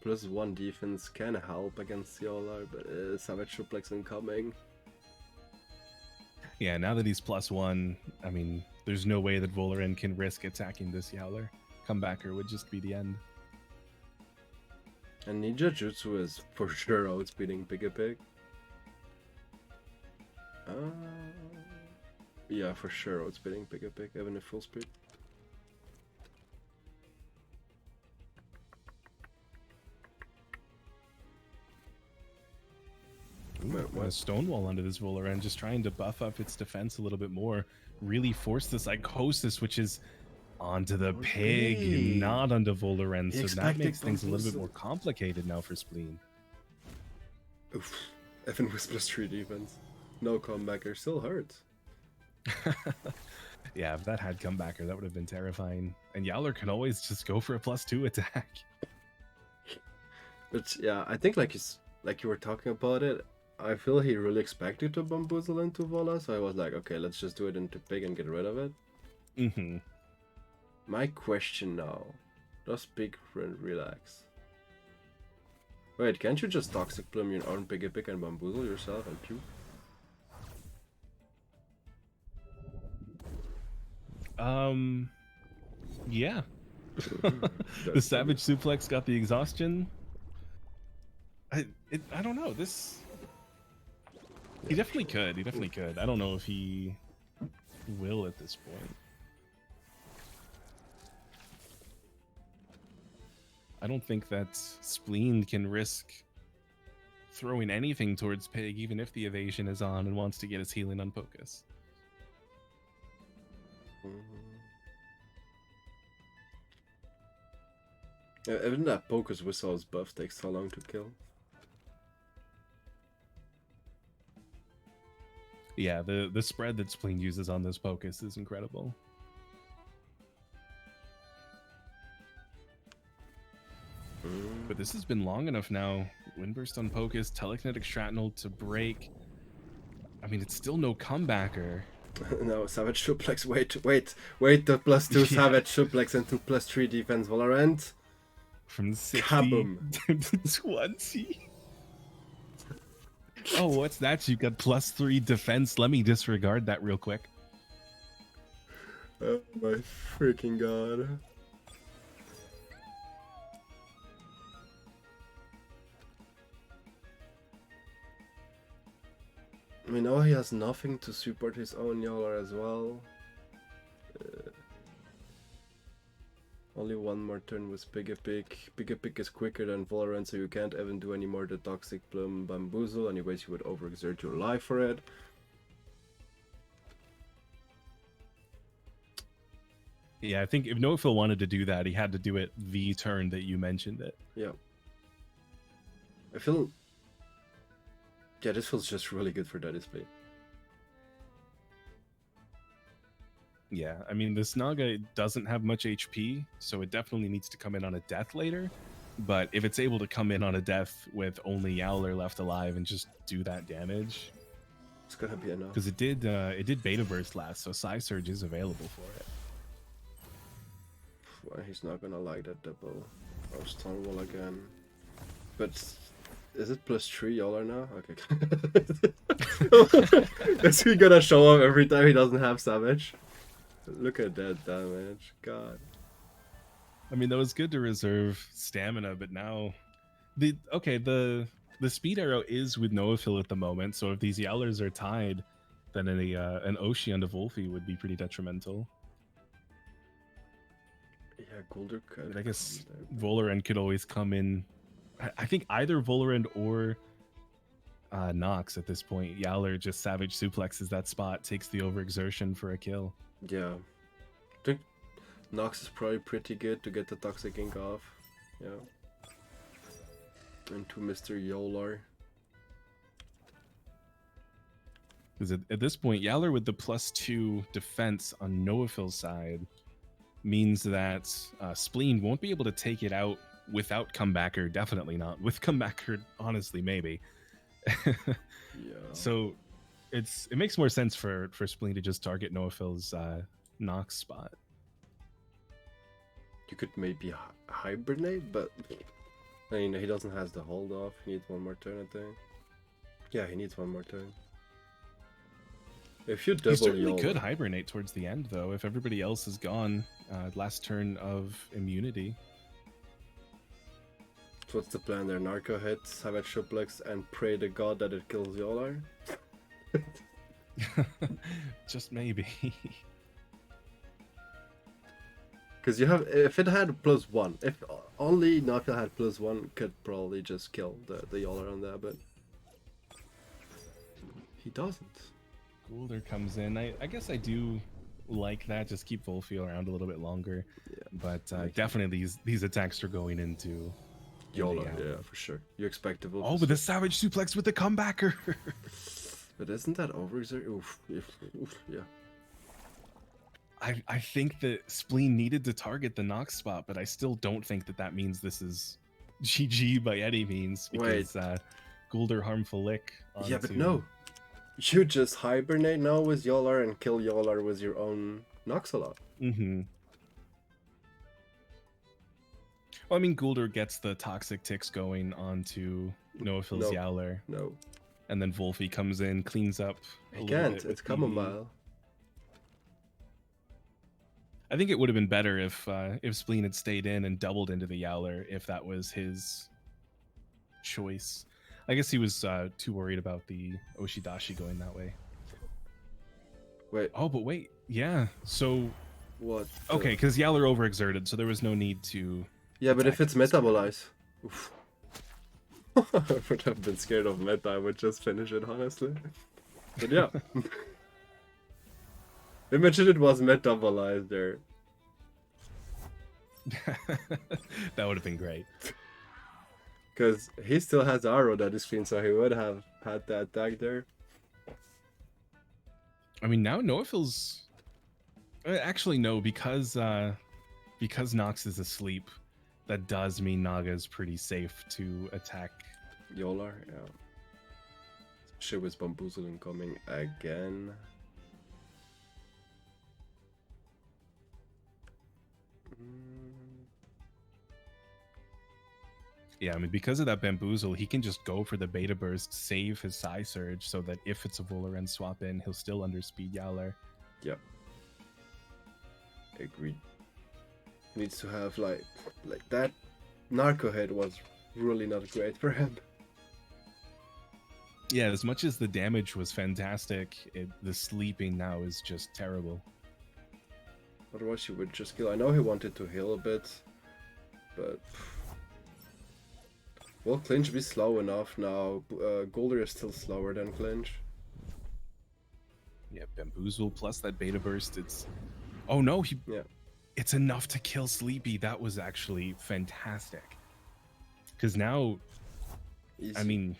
+1 defense can help against Yola, but Savage Suplex incoming. Yeah, now that he's +1, I mean, there's no way that Volerin can risk attacking this Yowler. Comebacker would just be the end. And Ninja Jutsu is for sure outspeeding Pig. Yeah, for sure outspeeding Pig, even at full speed. A Stonewall under this Volerin, just trying to buff up its defense a little bit more. Really force the Psychosis, which is onto the Pig, not onto Volerin. So that makes things a little bit more complicated now for Spleen. Oof. Even with +3 defense. No comebacker, still hurts. Yeah, if that had comebacker, that would have been terrifying. And Yowler can always just go for a +2 attack. But yeah, I think like you were talking about it, I feel he really expected to bamboozle into Vola, so I was like, okay, let's just do it into Pig and get rid of it. Mm-hmm. My question now, does Pig relax? Wait, can't you just Toxic Plume your own Pig and bamboozle yourself and puke? Yeah. The Savage Suplex got the exhaustion. I don't know. He definitely could. He definitely could. I don't know if he will at this point. I don't think that Spleen can risk throwing anything towards Pig, even if the evasion is on and wants to get his healing on Pocus. Even that Pocus Whistle's buff takes so long to kill. Yeah, the spread that Spleen uses on this Pocus is incredible. But this has been long enough now. Windburst on Pocus, Telekinetic Shrapnel to break. I mean, it's still no comebacker. No, Savage Suplex, wait, the +2 Savage Suplex into +3 defense Valorant. From 60 Kaboom. to 20. Oh, what's that? You've got +3 defense. Let me disregard that real quick. Oh my freaking god. I mean, oh, he has nothing to support his own Yowler as well. Only one more turn with Pig. Pig is quicker than Valorant, so you can't even do any more the Toxic Plume Bamboozle. Anyways, you would overexert your life for it. Yeah, I think if Nophil wanted to do that, he had to do it the turn that you mentioned it. Yeah. I feel... Yeah, this feels just really good for that display. Yeah, I mean, this Naga doesn't have much HP, so it definitely needs to come in on a death later. But if it's able to come in on a death with only Yowler left alive and just do that damage, it's gonna be enough. because it did beta burst last, so Psy Surge is available for it. Well, he's not gonna like that double or stun wall again. But is it +3 Yowler now? Okay. Is he gonna show up every time he doesn't have Savage? Look at that damage, God. I mean, that was good to reserve stamina, but now the speed arrow is with Noafil at the moment, so if these Yowlers are tied, then an Oshi and a Wolfie would be pretty detrimental. Yeah, Golder could. But I guess Volorend could always come in. I think either Volorend or Nox at this point. Yowler just Savage suplexes that spot, takes the overexertion for a kill. Yeah. I think Nox is probably pretty good to get the Toxic Ink off. Yeah. And to Mr. Yowler. Because at this point, Yowler with the +2 defense on Noafil's side means that Spleen won't be able to take it out without Comebacker. Definitely not. With Comebacker, honestly, maybe. Yeah. So it makes more sense for Spleen to just target Noafil's Nox spot. You could maybe hibernate, but I mean, he doesn't have the hold off. He needs one more turn, I think. Yeah, he needs one more turn. If you double, He certainly could hibernate towards the end, though, if everybody else is gone. Last turn of immunity. So what's the plan there? Narco hit, Savage Suplex, and pray to God that it kills Yowler? Just maybe. Because you have, if it had +1, if only Narco had +1, could probably just kill the Yowler on that, but he doesn't. Goulder comes in. I guess I do like that. Just keep Wolfie around a little bit longer. Yeah. But definitely these attacks are going into Yowler, yeah, for sure. You expect the Oh, but the Savage Suplex with the Comebacker. But isn't that overexerted? Oof, yeah. I think that Spleen needed to target the Nox spot, but I still don't think that means this is GG by any means. Because Goulder harmful lick. Yeah, but no. You just hibernate now with Yowler and kill Yowler with your own Noxalot. Mm-hmm. Well, I mean, Goulder gets the toxic ticks going onto Noafil's Yowler. No. And then Wolfie comes in, cleans up. He can't. It's Chamomile. I think it would have been better if Spleen had stayed in and doubled into the Yowler if that was his choice. I guess he was too worried about the Oshidashi going that way. Wait. Oh, but wait. Yeah. So. What? Okay, because Yowler overexerted, so there was no need to. Yeah, but if it's metabolize. Oof. I would have been scared of meta. I would just finish it, honestly. But yeah. Imagine it was metabolized there. That would have been great. Because he still has arrow that is clean, so he would have had that attack there. I mean, now Noafil's... Actually, no, because Nox is asleep, that does mean Naga's pretty safe to attack. Yowler, yeah. Shit with Bamboozle incoming again. Yeah, I mean, because of that Bamboozle, he can just go for the Beta Burst, save his Psy Surge, so that if it's a Volorend swap in, he'll still underspeed Yowler. Yep. Agreed. Needs to have like that Narco head was really not great for him. Yeah, as much as the damage was fantastic, the sleeping now is just terrible. Otherwise he would just kill. I know he wanted to heal a bit, but will Clinch be slow enough now? Goulder is still slower than Clinch. Yeah, Bamboozle plus that Beta Burst, it's... Oh no, it's enough to kill Sleepy. That was actually fantastic. Because now Easy. I mean,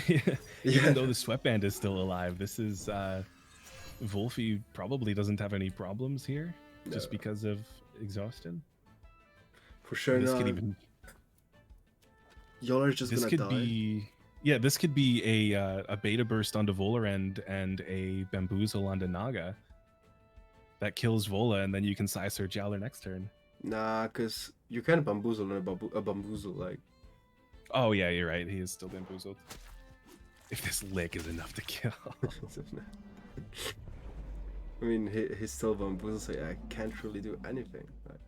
Yeah. even though the sweatband is still alive, this is Wolfie probably doesn't have any problems here just No, because of exhaustion. for sure And this could not. even Y'all are just this gonna could die. be yeah, this could be a beta burst onto Volarend and a bamboozle onto Naga that kills Vola, and then you can Scyther Jowler next turn. Nah, cause you can bamboozle and a bamboozle like. Oh yeah, you're right. He is still bamboozled. If this lick is enough to kill. I mean, he's still bamboozled, so yeah, I can't really do anything. Like,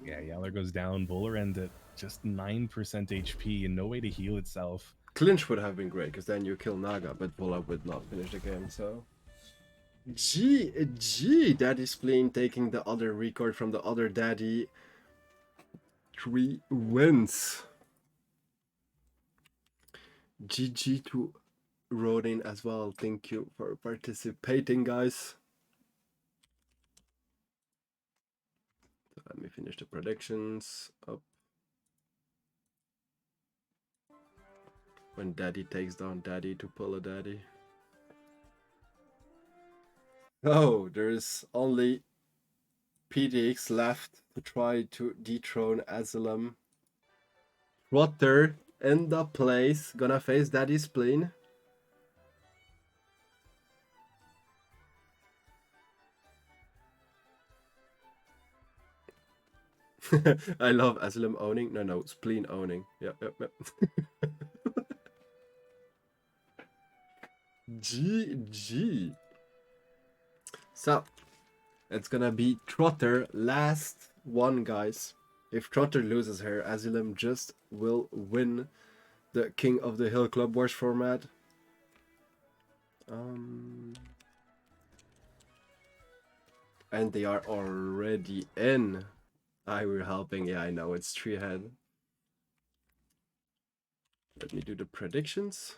Yeah, Yowler goes down. Volarend at just 9% HP and no way to heal itself. clinch would have been great, because then you kill Naga, but Vola would not finish the game, so. G, Daddy's playing, taking the other record from the other Daddy. 3 wins. GG to RONIN as well. Thank you for participating, guys. So let me finish the predictions up. When Daddy takes down Daddy to pull a Daddy. Oh, there's only PDX left to try to dethrone Asylum. Rotter in the place, gonna face Daddy's spleen. I love Asylum owning. No, spleen owning. Yep. GG. So, it's gonna be Trotter last one, guys. If Trotter loses her, Asylum just will win the King of the Hill Club Wars format. And they are already in. We're helping. Yeah, I know, it's 3 ahead. Let me do the predictions.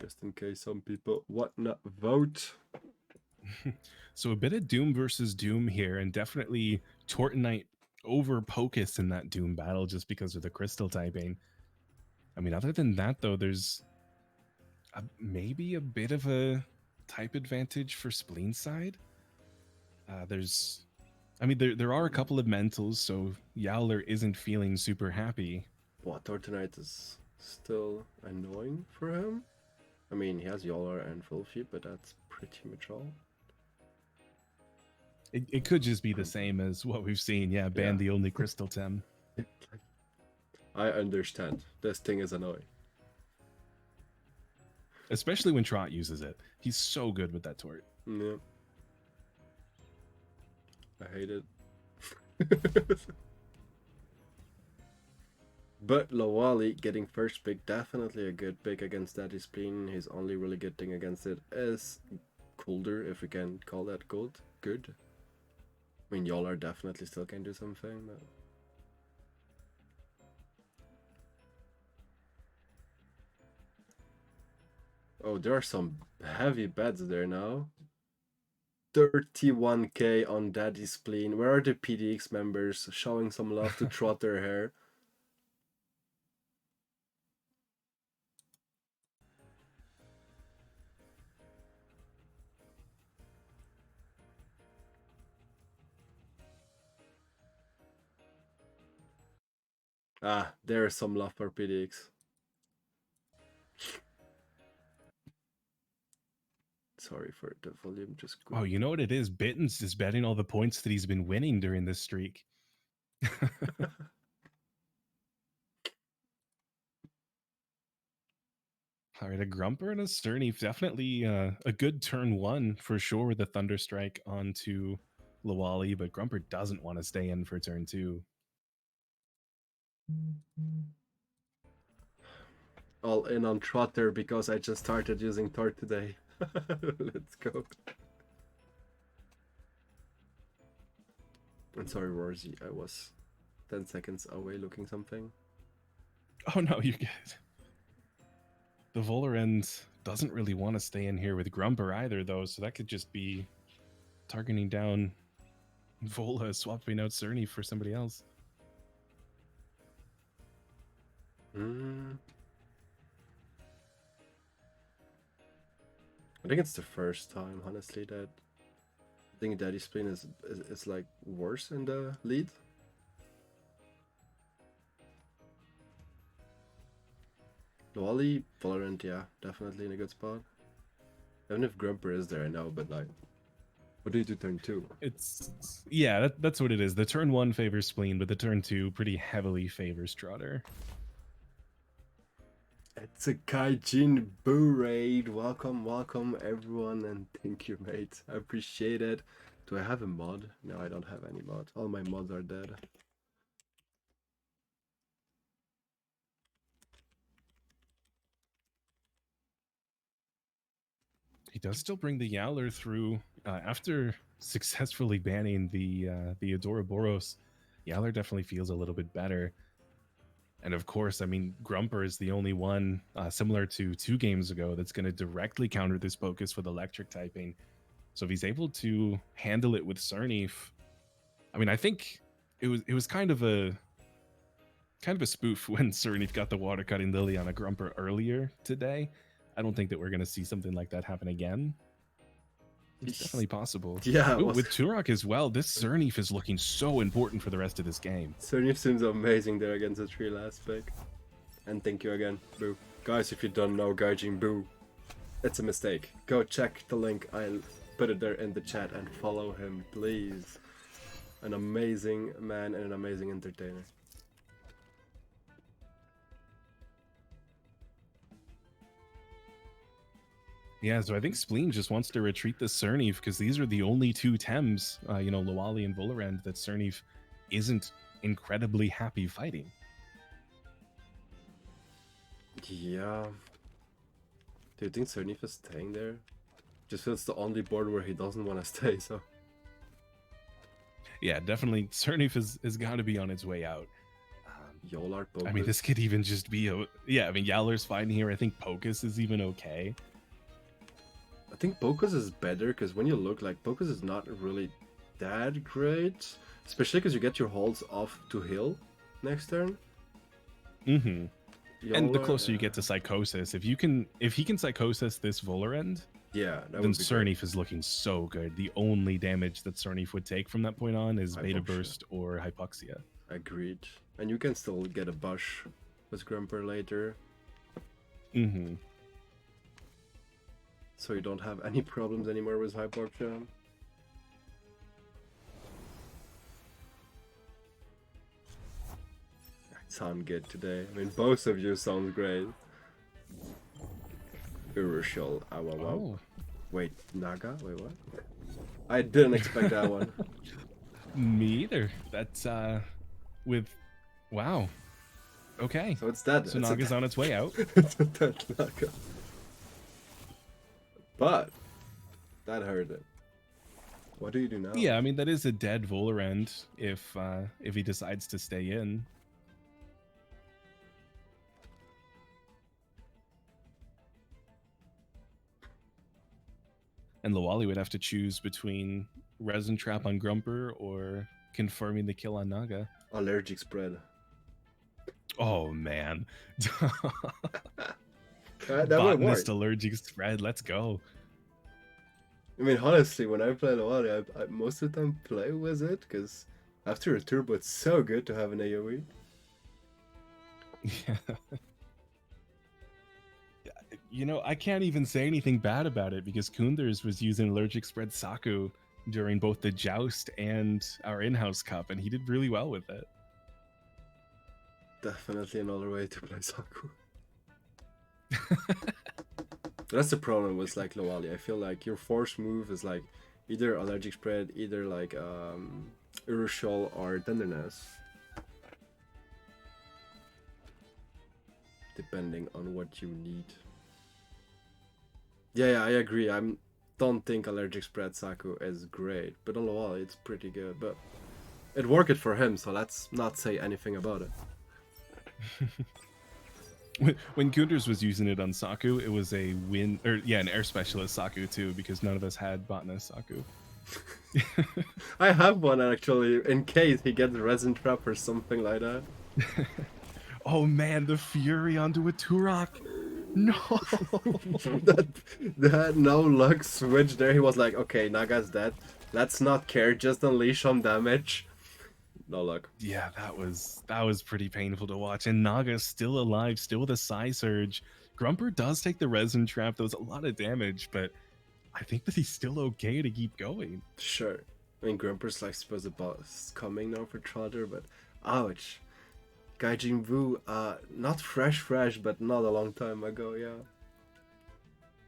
Just in case some people want not vote. So a bit of Doom versus Doom here, and definitely Tortonite over Pocus in that Doom battle just because of the crystal typing. I mean, other than that, though, there's maybe a bit of a type advantage for Spleen side. There are a couple of mentals, so Yowler isn't feeling super happy. What, Tortonite is still annoying for him? I mean, he has Yowler and Wolfie, but that's pretty much all. It could just be the same as what we've seen. Yeah, ban the only crystal Tem. I understand. This thing is annoying. Especially when Trot uses it. He's so good with that Tort. Yeah. I hate it. But Lawali getting first pick, definitely a good pick against Daddy Spleen. His only really good thing against it is colder, if we can call that good. I mean, y'all are definitely still can do something, but... Oh, there are some heavy bets there now. 31k on Daddy Spleen. Where are the PDX members showing some love to Trotter here? There's some love for PDX. Sorry for the volume, just... Oh, you know what it is? Bittens is betting all the points that he's been winning during this streak. All right, a Grumper and a Sterny. Definitely a good turn one for sure with the Thunderstrike onto Lawali, but Grumper doesn't want to stay in for turn two. All in on Trotter because I just started using Tort today. Let's go. I'm sorry, Rawrzyyy. I was 10 seconds away looking something. Oh no, you're good. The Volarend doesn't really want to stay in here with Grumper either, though, so that could just be targeting down Vola swapping out Cerny for somebody else. I think it's the first time, honestly, that I think Daddy Spleen is like worse in the lead. Wally, Valorant, yeah, definitely in a good spot. Even if Grumper is there, I know, but like, what do you do turn 2? Yeah, that's what it is. The turn 1 favors Spleen, but the turn 2 pretty heavily favors Trotter. It's a Kaijin Boo raid. Welcome, welcome everyone, and thank you, mate. I appreciate it. Do I have a mod? No, I don't have any mod. All my mods are dead. He does still bring the Yowler through after successfully banning the Adoraboros. Yowler definitely feels a little bit better. And of course, I mean, Grumper is the only one, similar to 2 games ago, that's going to directly counter this Focus with electric typing. So if he's able to handle it with Cerny, I mean, I think it was kind of a spoof when Cerny got the water cutting Lily on a Grumper earlier today. I don't think that we're going to see something like that happen again. It's definitely possible. Yeah. Ooh, with Turok as well, this Cerny is looking so important for the rest of this game. Cerny seems amazing there against the 3 last pick. And thank you again, Boo. Guys, if you don't know Gaijin Boo, it's a mistake. Go check the link. I'll put it there in the chat and follow him, please. An amazing man and an amazing entertainer. Yeah, so I think Spleen just wants to retreat the Cerny because these are the only 2 Tems, Lawali and Volarend, that Cerny isn't incredibly happy fighting. Yeah. Do you think Cerny is staying there? Just feels the only board where he doesn't want to stay, so. Yeah, definitely. Cerny has got to be on its way out. Yolar, Pocus. I mean, this could even just be a... Yeah, I mean, Yowler's fine here. I think Pocus is even okay. I think Pocus is better because when you look, like, Pocus is not really that great. Especially because you get your holds off to heal next turn. Mm-hmm. And the closer you get to Psychosis, if he can Psychosis this Volarend, yeah, then Cerny is looking so good. The only damage that Cerny would take from that point on is Beta Burst or Hypoxia. Agreed. And you can still get a Bush with Grumper later. Mm-hmm. So you don't have any problems anymore with Hypoxia. Sound good today. I mean, both of you sound great. Urushal. Oh. Wait, Naga? Wait, what? I didn't expect that one. Me either. That's with... Wow. Okay. So it's dead. So Naga's on its way out. It's a dead Naga. But that hurt it. What do you do now? Yeah, I mean, that is a dead Volarend if he decides to stay in. And Lawali would have to choose between Resin Trap on Grumper or confirming the kill on Naga. Allergic spread. Oh, man. That Botanist allergic spread. Let's go. I mean, honestly, when I play Lawali, I most of the time play with it because after a turbo, it's so good to have an AoE. Yeah. You know, I can't even say anything bad about it because Kunders was using allergic spread Saku during both the Joust and our in-house cup, and he did really well with it. Definitely another way to play Saku. That's the problem with like Lawali. I feel like your force move is like either allergic spread, either like Urushal or tenderness, depending on what you need. Yeah, I agree. Don't think allergic spread Saku is great, but on Lawali it's pretty good. But it worked for him, so let's not say anything about it. When Kunders was using it on Saku, it was an air specialist Saku too, because none of us had botanist Saku. I have one actually, in case he gets resin trap or something like that. Oh man, the Fury onto a Turok. No. that no luck switch there. He was like, okay, Naga's dead. Let's not care. Just unleash some damage. No luck. Yeah, that was pretty painful to watch. And Naga's still alive, still with a Psy Surge. Grumper does take the resin trap. That was a lot of damage, but I think that he's still okay to keep going. Sure. I mean, Grumper's like supposed the boss coming now for Trotter, but ouch. Gaijin Wu, not fresh, but not a long time ago, yeah.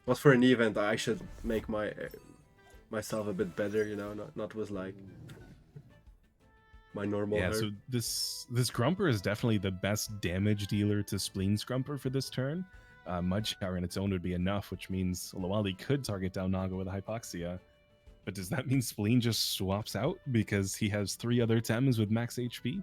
Was for an event, I should make myself a bit better, you know, not with like my normal Yeah, hurt. so this Grumper is definitely the best damage dealer to Spleen Scrumper for this turn. Mud Shower in its own would be enough, which means Lawali could target down Naga with Hypoxia. But does that mean Spleen just swaps out because he has 3 other Tems with max HP?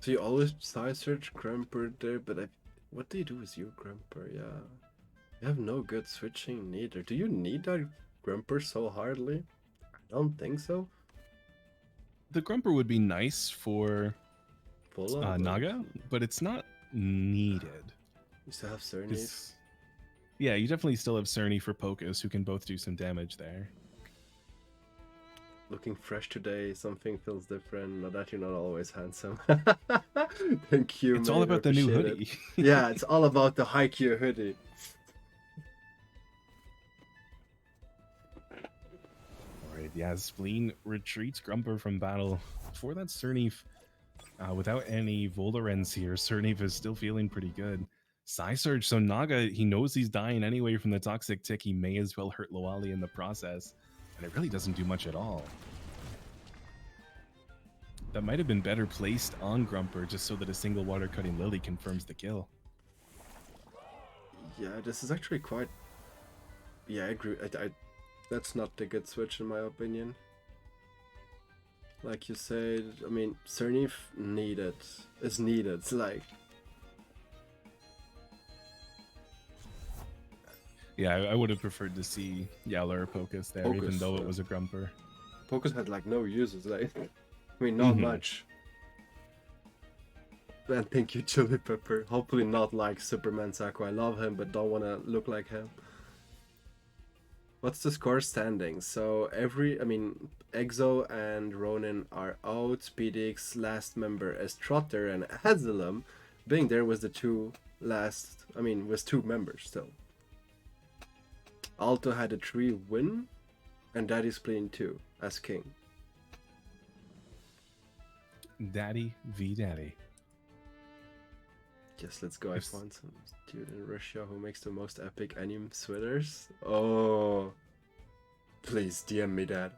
So you always side search Grumper there, but what do you do with your Grumper? Yeah. You have no good switching neither. Do you need that Grumper so hardly? I don't think so. The Grumper would be nice for Full Naga, but it's not needed. You still have Cerny's. Yeah, you definitely still have Cerny for Pocus, who can both do some damage there. Looking fresh today, something feels different. Not that you're not always handsome. Thank you. It's all about the new hoodie. Yeah, it's all about the Haikyuu hoodie. Alright, yeah, Spleen retreats Grumper from battle. For that Cerny, without any Volarens here, Cerny is still feeling pretty good. Psy Surge, so Naga, he knows he's dying anyway from the Toxic Tick. He may as well hurt Lawali in the process. And it really doesn't do much at all. That might have been better placed on Grumper just so that a single Water Cutting Lily confirms the kill. Yeah, this is actually quite... Yeah, I agree. That's not the good switch in my opinion. Like you said, I mean, Cernif is needed. It's like... Yeah, I would have preferred to see Yowler or Pocus there, Pocus, even though it was a Grumper. Pocus had like no uses, like... I mean, not much. And thank you, Chili Pepper. Hopefully not like Superman Sako. I love him, but don't want to look like him. What's the score standing? So I mean, EXO and Ronin are out. PDX last member is Trotter, and Asylum being there was the two last, I mean, was 2 members still. Alto had a 3 win, and Daddy's playing 2 as king. Daddy v Daddy. Yes, let's go. I found some dude in Russia who makes the most epic anime sweaters. Oh, please DM me that.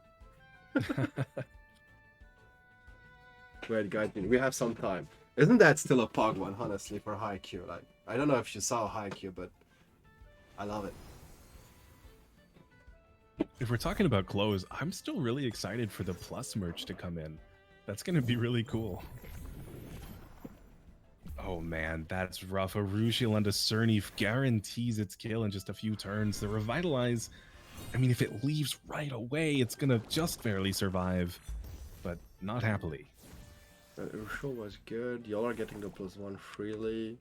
Wait, guys, we have some time. Isn't that still a Pog one, honestly, for Haikyuu? Like, I don't know if you saw Haikyuu, but I love it. If we're talking about clothes, I'm still really excited for the Plus merch to come in. That's going to be really cool. Oh man, that's rough. A Rawrzyyy onto Cernif guarantees its kill in just a few turns. The Revitalize, I mean, if it leaves right away, it's going to just barely survive, but not happily. Ursula was good. Y'all are getting the +1 freely.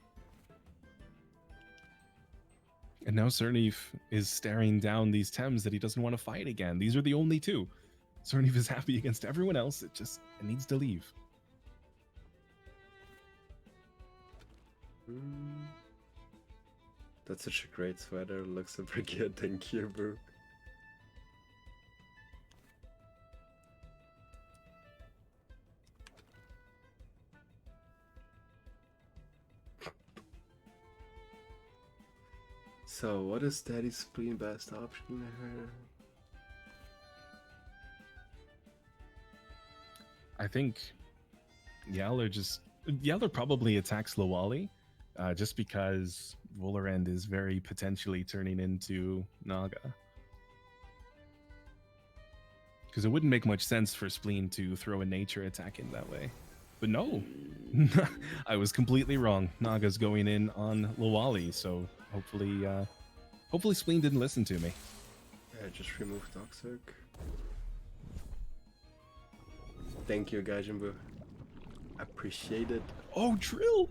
And now Cernif is staring down these Tems that he doesn't want to fight again. These are the only 2. Cernif is happy against everyone else. It needs to leave. That's such a great sweater. Looks super good. Thank you, bro. So, what is Daddy's Spleen best option here? I think Yowler probably attacks Lawali, just because Volarend is very potentially turning into Naga. Because it wouldn't make much sense for Spleen to throw a nature attack in that way. But no, I was completely wrong. Naga's going in on Lawali, so hopefully, hopefully Spleen didn't listen to me. Yeah, just remove Toxic. Thank you, Gaijinbu. Appreciate it. Oh, Drill!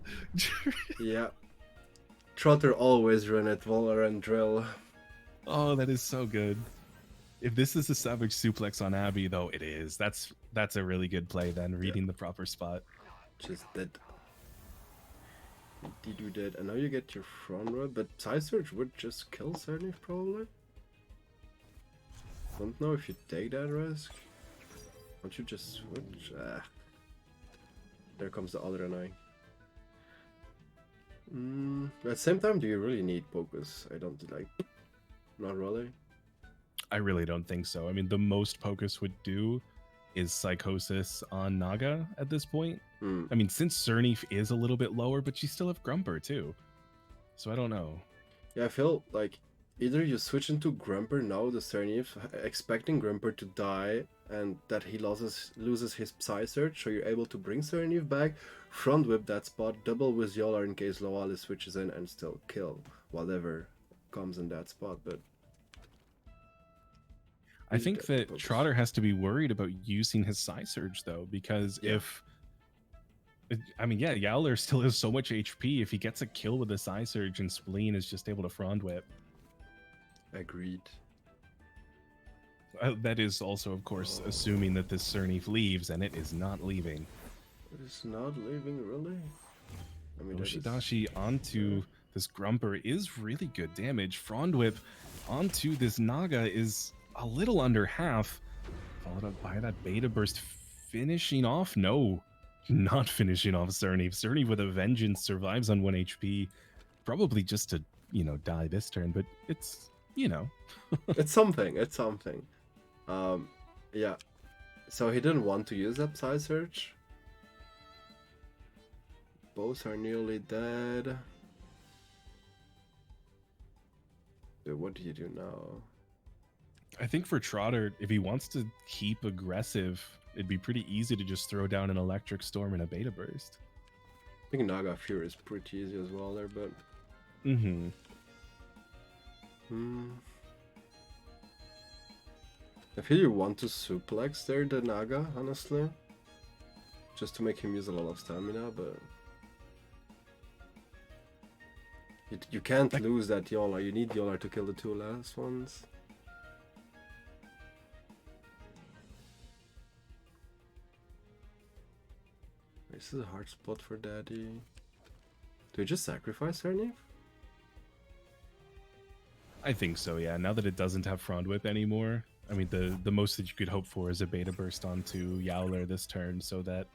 Yeah. Trotter always run at Valorant Drill. Oh, that is so good. If this is a Savage Suplex on Abby, though, it is. That's a really good play then, reading the proper spot. Just that. Did you that? I know you get your front row, but Side Surge would just kill Cernif probably. Don't know if you take that risk. Don't you just switch? Ah. There comes the other annoying. At the same time, do you really need focus? I don't like. Not really. I really don't think so. I mean, the most Pocus would do is Psychosis on Naga at this point. I mean, since Cernif is a little bit lower, but you still have Grumper too. So I don't know. Yeah, I feel like either you switch into Grumper now, the Cernif, expecting Grumper to die and that he loses his Psy Search, so you're able to bring Cernif back, front whip that spot, double with Yolar in case Loali switches in and still kill whatever comes in that spot, but... I think that Trotter has to be worried about using his Psy Surge though, because if... I mean, yeah, Yowler still has so much HP. If he gets a kill with a Psy Surge and Spleen is just able to front whip. Agreed. That is also, of course, assuming that this Cernif leaves, and it is not leaving. It's not leaving, really? I mean, Oshidashi onto this Grumper is really good damage. Frond Whip onto this Naga is a little under half. Followed up by that Beta Burst finishing off. No, not finishing off Cernif. Cernif with a vengeance survives on 1 HP. Probably just to, you know, die this turn, but it's, you know. It's something, it's something. Yeah. So he didn't want to use that Psy Search. Both are nearly dead. Dude, what do you do now? I think for Trotter, if he wants to keep aggressive, it'd be pretty easy to just throw down an Electric Storm and a Beta Burst. I think Naga Fury is pretty easy as well there, but... I feel you want to suplex there the Naga, honestly. Just to make him use a lot of stamina, but... You can't lose that Yolar. You need Yolar to kill the 2 last ones. This is a hard spot for Daddy. Do we just sacrifice Cernif? I think so, yeah. Now that it doesn't have Frond Whip anymore, I mean, the most that you could hope for is a Beta Burst onto Yowler this turn so that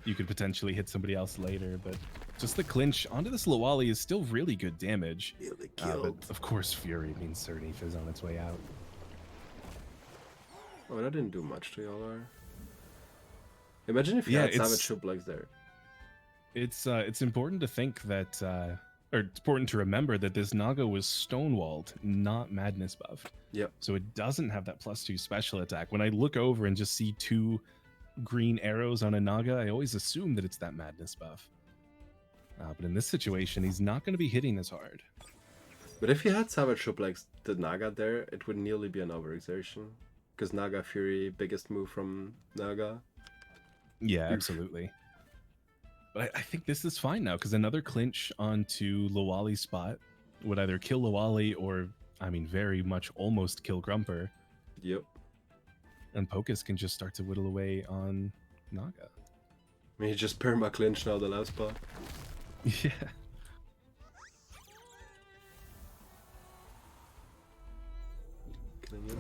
you could potentially hit somebody else later, but just the clinch onto this Lawali is still really good damage. Really killed. But of course, Fury means Cernif is on its way out. Oh, that didn't do much to Yolar. Imagine if you had Savage Suplex there. It's important to think that, or it's important to remember that this Naga was stonewalled, not Madness buff. Yep. So it doesn't have that +2 special attack. When I look over and just see 2 green arrows on a Naga, I always assume that it's that Madness buff. But in this situation, he's not going to be hitting as hard. But if he had Savage Suplex the Naga there, it would nearly be an overexertion. Because Naga Fury, biggest move from Naga. Yeah, absolutely. But I think this is fine now, because another clinch onto Lawali's spot would either kill Lawali or, I mean, very much almost kill Grumper. Yep. And Pocus can just start to whittle away on Naga. I mean, he just perma-clinch now the last spot. Yeah.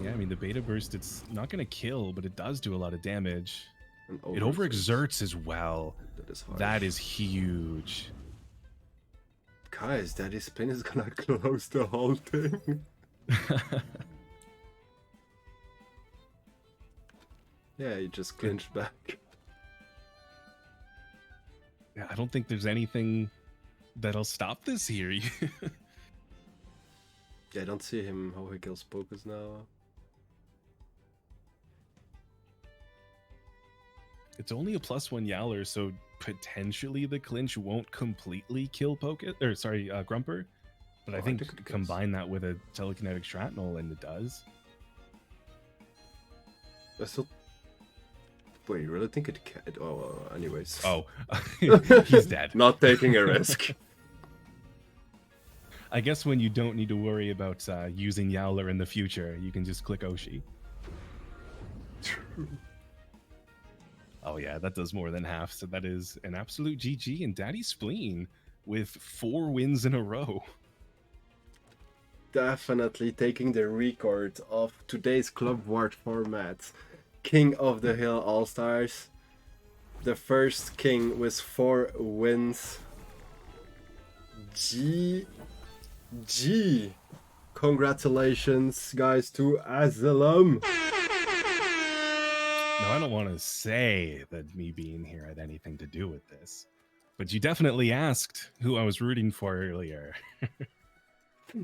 Yeah, I mean, the Beta Burst, it's not going to kill, but it does do a lot of damage. It overexerts as well. That is hard. That is huge. Guys, Daddy's spin is gonna close the whole thing. Yeah, he just clinched back. Yeah, I don't think there's anything that'll stop this here. Yeah, I don't see him how he kills Pocus now. It's only a +1 Yowler, so potentially the clinch won't completely kill Grumper. But I Oh, think took it combine that with a telekinetic shrapnel and it does. I still... Wait, you really think it can? Oh, anyways. Oh, he's dead. Not taking a risk. I guess when you don't need to worry about using Yowler in the future, you can just click Oshi. True. Oh yeah, that does more than half. So that is an absolute GG and Daddy Spleen with 4 wins in a row. Definitely taking the record of today's Club Ward format. King of the Hill All-Stars. The first king with 4 wins. GG. Congratulations, guys, to Asylum. Now, I don't want to say that me being here had anything to do with this, but you definitely asked who I was rooting for earlier.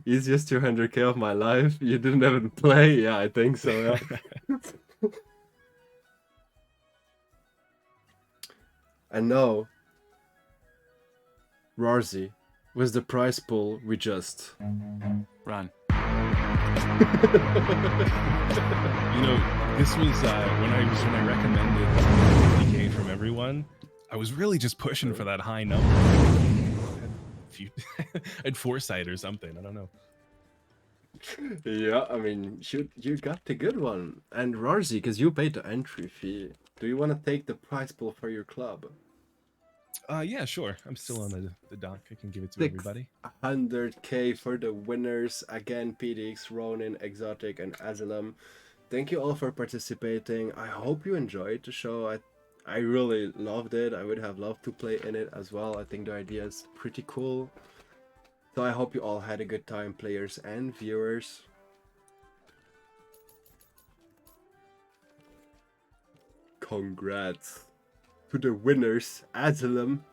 Easiest 200k of my life. You didn't even play? Yeah, I think so, yeah. And now, Rawrzyyy, with the prize pool we just... Run. You know, this was when I recommended 50k from everyone. I was really just pushing for that high number. I had foresight or something. I don't know. Yeah, I mean, you got the good one. And Rawrzyyy, because you paid the entry fee. Do you want to take the prize pool for your club? Yeah, sure. I'm still on the dock. I can give it to everybody. 100k for the winners. Again, PDX, Ronin, Exotic, and Asylum. Thank you all for participating. I hope you enjoyed the show. I really loved it. I would have loved to play in it as well. I think the idea is pretty cool. So I hope you all had a good time, players and viewers. Congrats to the winners, Asylum.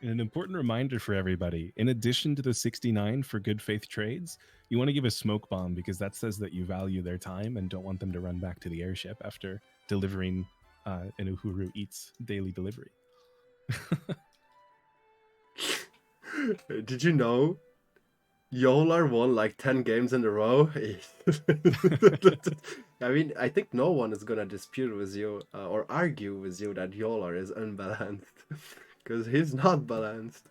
And an important reminder for everybody, in addition to the 69 for good faith trades, you want to give a smoke bomb because that says that you value their time and don't want them to run back to the airship after delivering an Uhuru Eats daily delivery. Did you know Yolar won like 10 games in a row? I mean, I think no one is gonna dispute with you or argue with you that Yolar is unbalanced. Because he's not balanced.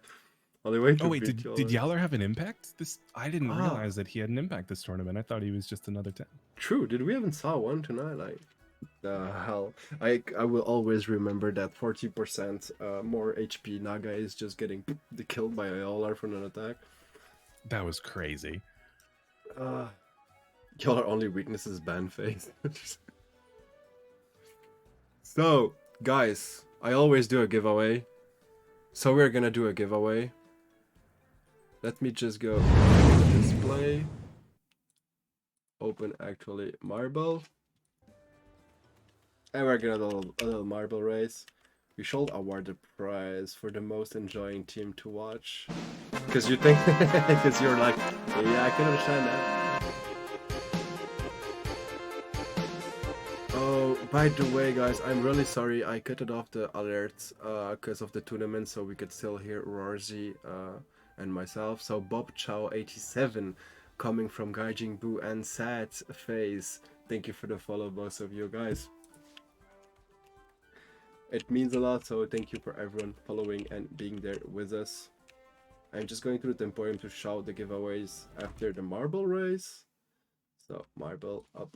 Only way to beat did Yowler have an impact? I didn't realize that he had an impact this tournament. I thought he was just another 10. True, did we even saw one tonight? Like, hell. I will always remember that 40% more HP Naga is just getting killed by a Yolar from an attack. That was crazy. Yolar only weakness is ban phase. So, guys, I always do a giveaway. So we're gonna do a giveaway. Let me just go to display. Open actually marble. And we're gonna do a little marble race. We should award the prize for the most enjoying team to watch. Because you think, because you're like, yeah, I can understand that. Oh, by the way, guys, I'm really sorry. I cut it off the alerts because of the tournament, so we could still hear Rawrzyyy and myself. So Bob Chow 87 coming from Gaijin Boo and Sad Face. Thank you for the follow, both of you guys. It means a lot, so thank you for everyone following and being there with us. I'm just going through the Emporium to shout the giveaways after the marble race. So marble up.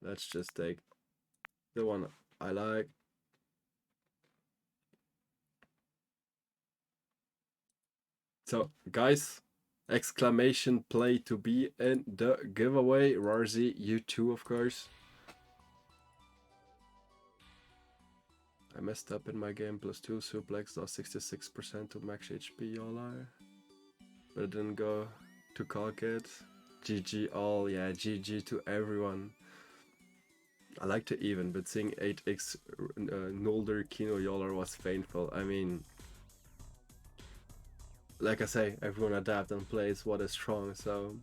Let's just take the one I like. So guys, exclamation play to be in the giveaway. Rawrzyyy, you too, of course. I messed up in my game. +2 suplex, lost 66% to max HP, all are. But it didn't go to cock it. GG all, yeah, GG to everyone. I like to even, but seeing 8x Nolder Kino Yolar was painful. I mean, like I say, everyone adapt and plays what is strong, so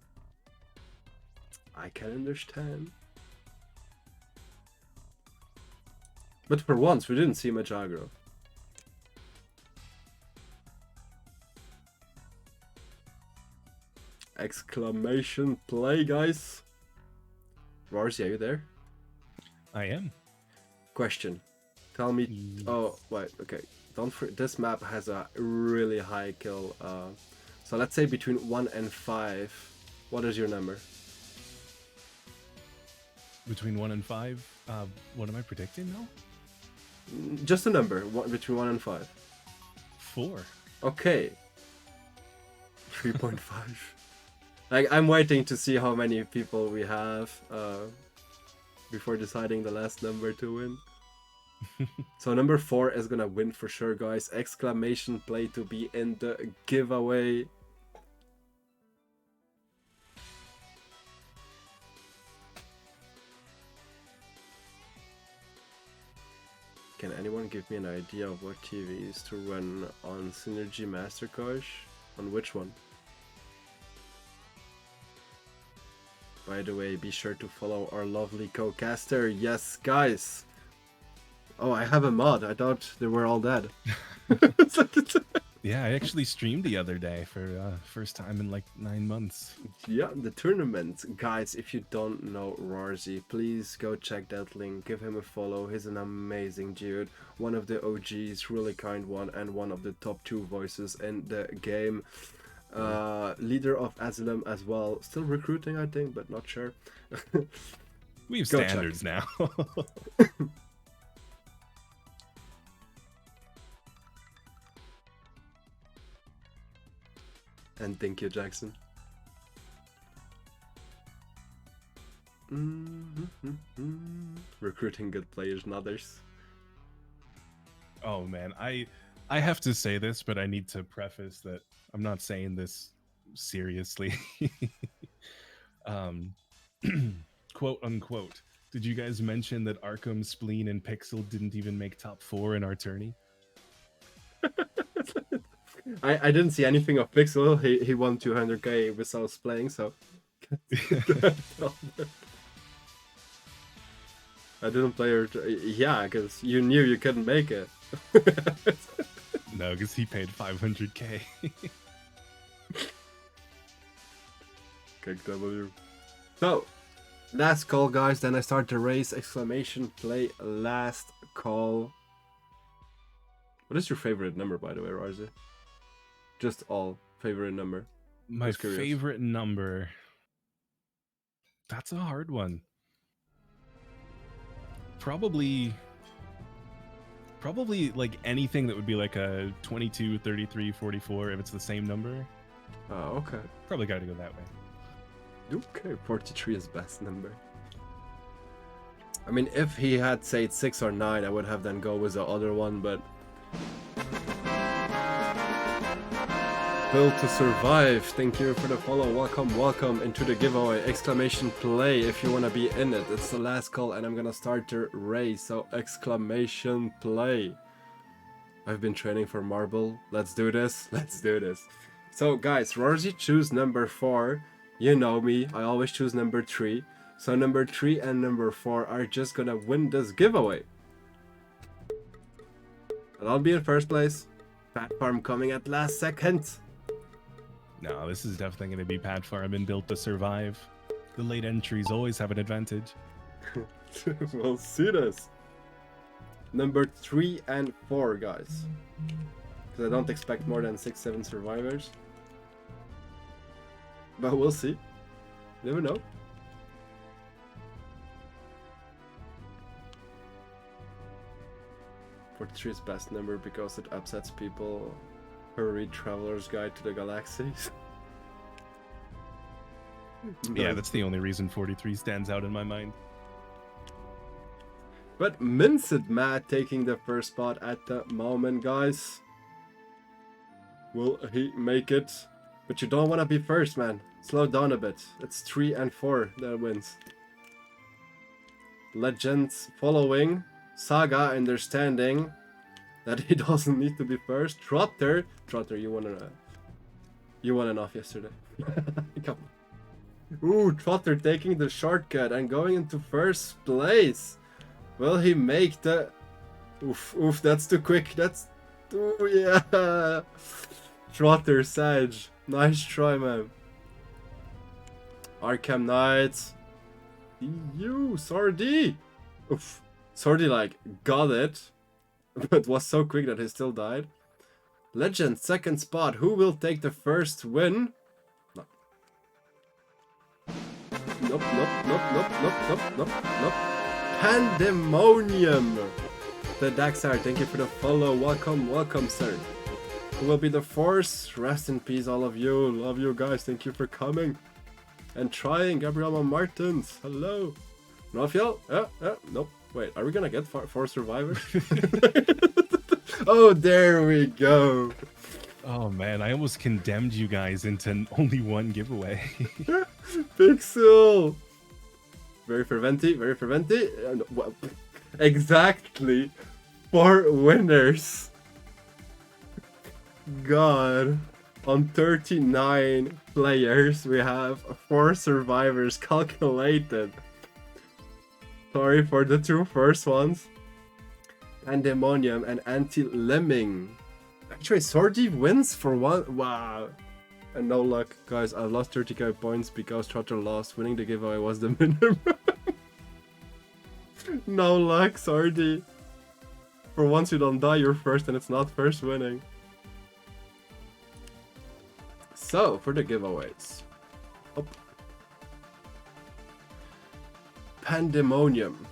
I can understand. But for once, we didn't see much aggro. Exclamation play, guys. Rawrzyyy, are you there? I am. Question. Tell me. Yes. Oh, wait. Okay. This map has a really high kill. So let's say between 1 and 5. What is your number? Between 1 and 5. What am I predicting now? Just a number. Between 1 and 5. 4. Okay. 3.5. Like, I'm waiting to see how many people we have before deciding the last number to win. So number 4 is gonna win for sure, guys. Exclamation play to be in the giveaway. Can anyone give me an idea of what TVs to run on Synergy Mastercard? On which one? By the way, be sure to follow our lovely co-caster. Yes, guys. Oh, I have a mod. I thought they were all dead. Yeah, I actually streamed the other day for first time in like 9 months. Yeah, the tournament. Guys, if you don't know Rawrzyyy, please go check that link. Give him a follow. He's an amazing dude. One of the OGs, really kind one, and one of the top 2 voices in the game. Leader of Asylum as well. Still recruiting, I think, but not sure. We have Go standards now. And thank you, Jackson. Recruiting good players and others. Oh man, I have to say this, but I need to preface that I'm not saying this seriously. Quote unquote. Did you guys mention that Arkham, Spleen, and Pixel didn't even make top 4 in our tourney? I didn't see anything of Pixel. He won 200k with us playing, so I didn't play her. Yeah, because you knew you couldn't make it. No, because he paid 500k. Kick W. So, last call, guys. Then I start the race. Exclamation play. Last call. What is your favorite number, by the way, Rawrzyyy? Just all favorite number. My favorite number. That's a hard one. Probably like anything that would be like a 22, 33, 44 if it's the same number. Oh, okay. Probably gotta go that way. Okay, 43 is best number. I mean, if he had said 6 or 9, I would have then go with the other one, but Built to Survive, thank you for the follow. Welcome into the giveaway. Exclamation play if you want to be in it. It's the last call and I'm gonna start the race, so exclamation play. I've been training for marble. Let's do this. Let's do this. So guys, Rawrzyyy choose number 4. You know me, I always choose number 3. So number 3 and number 4 are just gonna win this giveaway. And I'll be in first place. Fat Farm coming at last second. No, this is definitely going to be Pat Farm and Built to Survive. The late entries always have an advantage. We'll see this. Number 3 and 4, guys. Because I don't expect more than 6-7 survivors. But we'll see. Never know. Three is best number because it upsets people who read Traveler's Guide to the Galaxies. Yeah, that's the only reason 43 stands out in my mind. But Minced Matt taking the first spot at the moment, guys. Will he make it? But you don't want to be first, man. Slow down a bit. It's 3 and 4 that wins. Legends following. Saga understanding that he doesn't need to be first. Trotter, you wanna You won enough yesterday. Come on. Ooh, Trotter taking the shortcut and going into first place. Will he make the... Oof, oof, that's too quick. That's... Ooh, yeah. Trotter, Sage. Nice try, man. Arkham Knights. You, Sordy. Oof. Sordy, like, got it. But was so quick that he still died. Legend, second spot. Who will take the first win? No. Nope, nope, nope, nope, nope, nope, nope, nope. Pandemonium. The Daxar, thank you for the follow. Welcome, welcome, sir. Who will be the force? Rest in peace, all of you. Love you guys. Thank you for coming and trying. Gabriela Martins, hello. Rafael? Nope. Wait, are we gonna get four survivors? Oh, there we go. Oh man, I almost condemned you guys into only one giveaway. Pixel. Very ferventi, very ferventi. And, well, exactly 4 winners. God. On 39 players, we have 4 survivors calculated. Sorry for the 2 first ones. Pandemonium and Anti-Lemming. Actually, Sordy wins for 1. Wow. And no luck. Guys, I lost 35 points because Trotter lost. Winning the giveaway was the minimum. No luck, Sordy. For once you don't die, you're first and it's not first winning. So, for the giveaways. Oh. Pandemonium.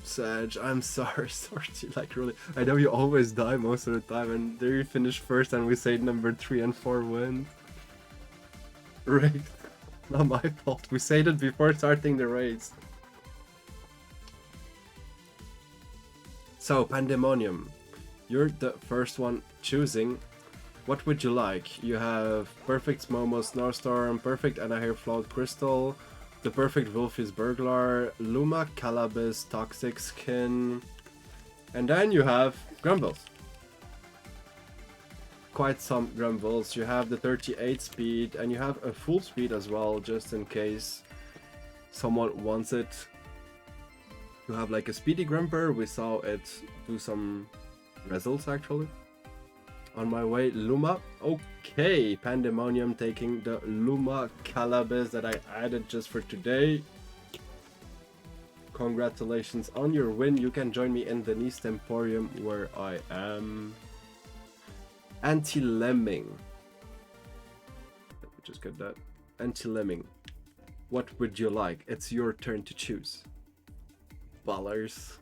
Sage, I'm sorry, Sorty, like really. I know you always die most of the time, and there you finish first and we say number 3 and 4 win. Right. Not my fault, we said it before starting the race. So, Pandemonium. You're the first one choosing. What would you like? You have Perfect Momo Snowstorm, Perfect Anahir Float Crystal, the Perfect Wolfies Burglar, Luma Calabas Toxic Skin, and then you have Grumbles. Quite some Grumbles. You have the 38 speed and you have a full speed as well, just in case someone wants it. You have like a speedy Grumper. We saw it do some results actually. On my way, Luma. Okay, Pandemonium taking the Luma Calabas that I added just for today. Congratulations on your win. You can join me in the Nice Emporium where I am. Anti-Lemming. Let me just get that. Anti-Lemming. What would you like? It's your turn to choose. Ballers.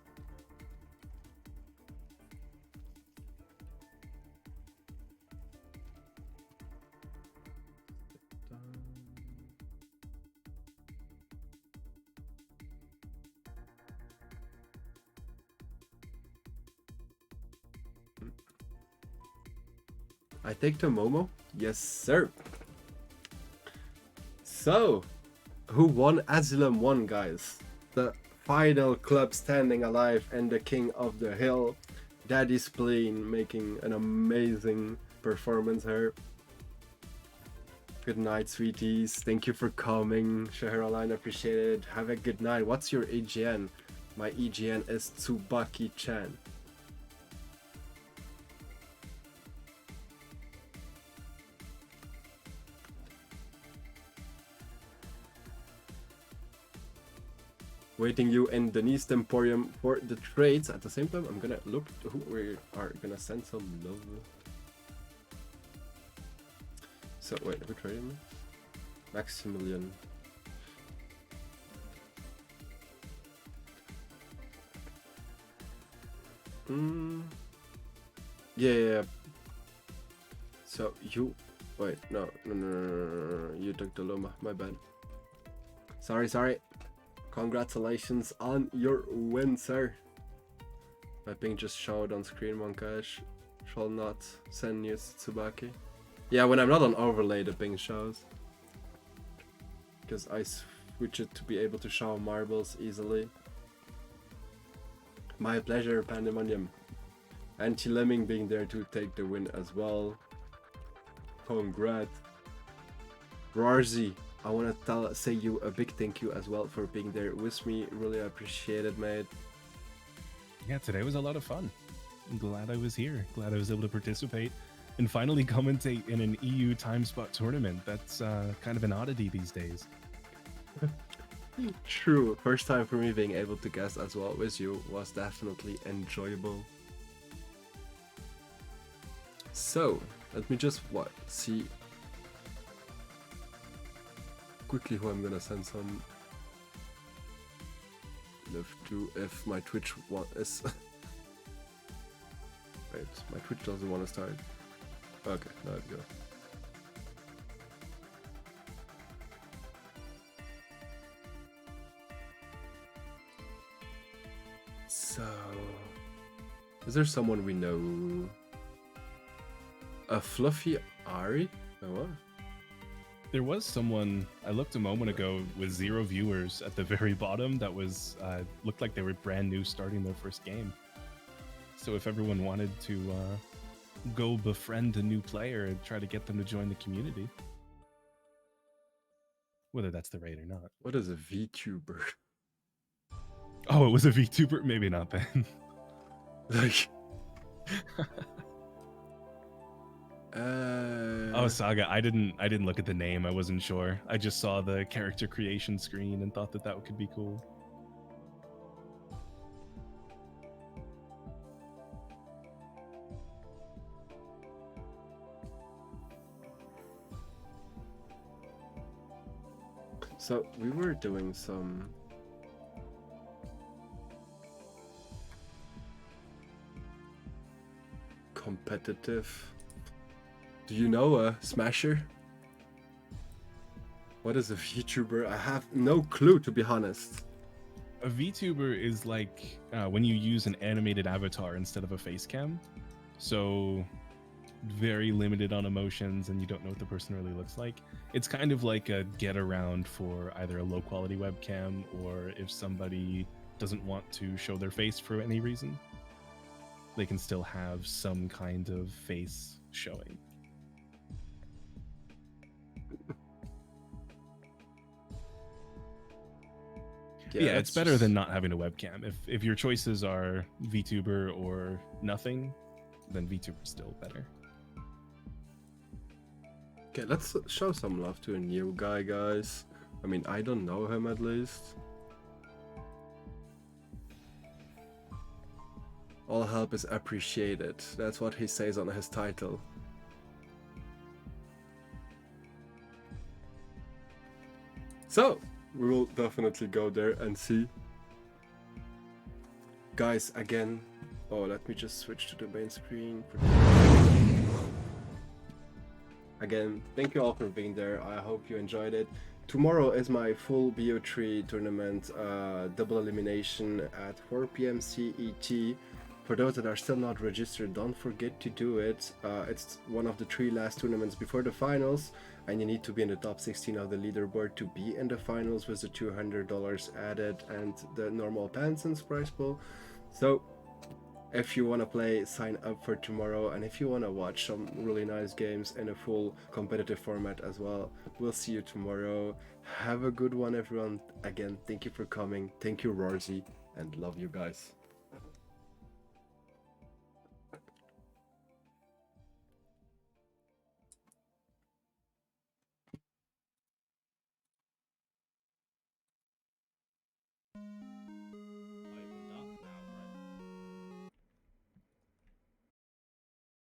I take the Momo? Yes, sir. So, who won Asylum 1, guys? The final club standing alive and the king of the hill. Daddy Spleen making an amazing performance here. Good night, sweeties. Thank you for coming. Shahiraline, appreciate it. Have a good night. What's your EGN? My EGN is Tsubaki-chan. Waiting you in the Nice Emporium for the trades. At the same time, I'm gonna look who we are gonna send some love. So wait, who traded me? Maximilian. Yeah. So you wait, no. You took the Luma, my bad. Sorry. Congratulations on your win, sir. My ping just showed on screen, Monkash. Shall not send news to Tsubaki. Yeah, when I'm not on overlay, the ping shows. Because I switch it to be able to show marbles easily. My pleasure, Pandemonium. Anti-Lemming being there to take the win as well. Congrats. Rawrzyyy, I want to say you a big thank you as well for being there with me. Really appreciate it, mate. Yeah, today was a lot of fun. I'm glad I was here. Glad I was able to participate and finally commentate in an EU time spot tournament. That's kind of an oddity these days. True. First time for me being able to guest as well with you was definitely enjoyable. So, let me just see quickly who I'm gonna send some live to if my Twitch is. Wait, my Twitch doesn't want to start. Okay, now it go. So, is there someone we know? A Fluffy Ari? Oh, what? There was someone I looked a moment ago with 0 viewers at the very bottom that was looked like they were brand new starting their first game. So if everyone wanted to go befriend a new player and try to get them to join the community, whether that's the raid or not. What is a VTuber? Oh, it was a VTuber? Maybe not then. Like... Oh, Saga, I didn't look at the name. I wasn't sure. I just saw the character creation screen and thought that could be cool. So we were doing some competitive. Do you know a Smasher? What is a VTuber? I have no clue, to be honest. A VTuber is like when you use an animated avatar instead of a face cam. So very limited on emotions and you don't know what the person really looks like. It's kind of like a get around for either a low quality webcam or if somebody doesn't want to show their face for any reason, they can still have some kind of face showing. Yeah, it's better than not having a webcam. If your choices are VTuber or nothing, then VTuber's still better. Okay, let's show some love to a new guy, guys. I mean, I don't know him at least. All help is appreciated. That's what he says on his title. So, we will definitely go there and see. Guys, again, oh, let me just switch to the main screen. Again, thank you all for being there. I hope you enjoyed it. Tomorrow is my full BO3 tournament, double elimination at 4 p.m. CET. For those that are still not registered, don't forget to do it. It's one of the 3 last tournaments before the finals, and you need to be in the top 16 of the leaderboard to be in the finals with the $200 added and the normal pants and prize pool. So if you want to play, sign up for tomorrow, and if you want to watch some really nice games in a full competitive format as well, we'll see you tomorrow. Have a good one, everyone. Again, thank you for coming. Thank you, Rawrzyyy, and love you guys.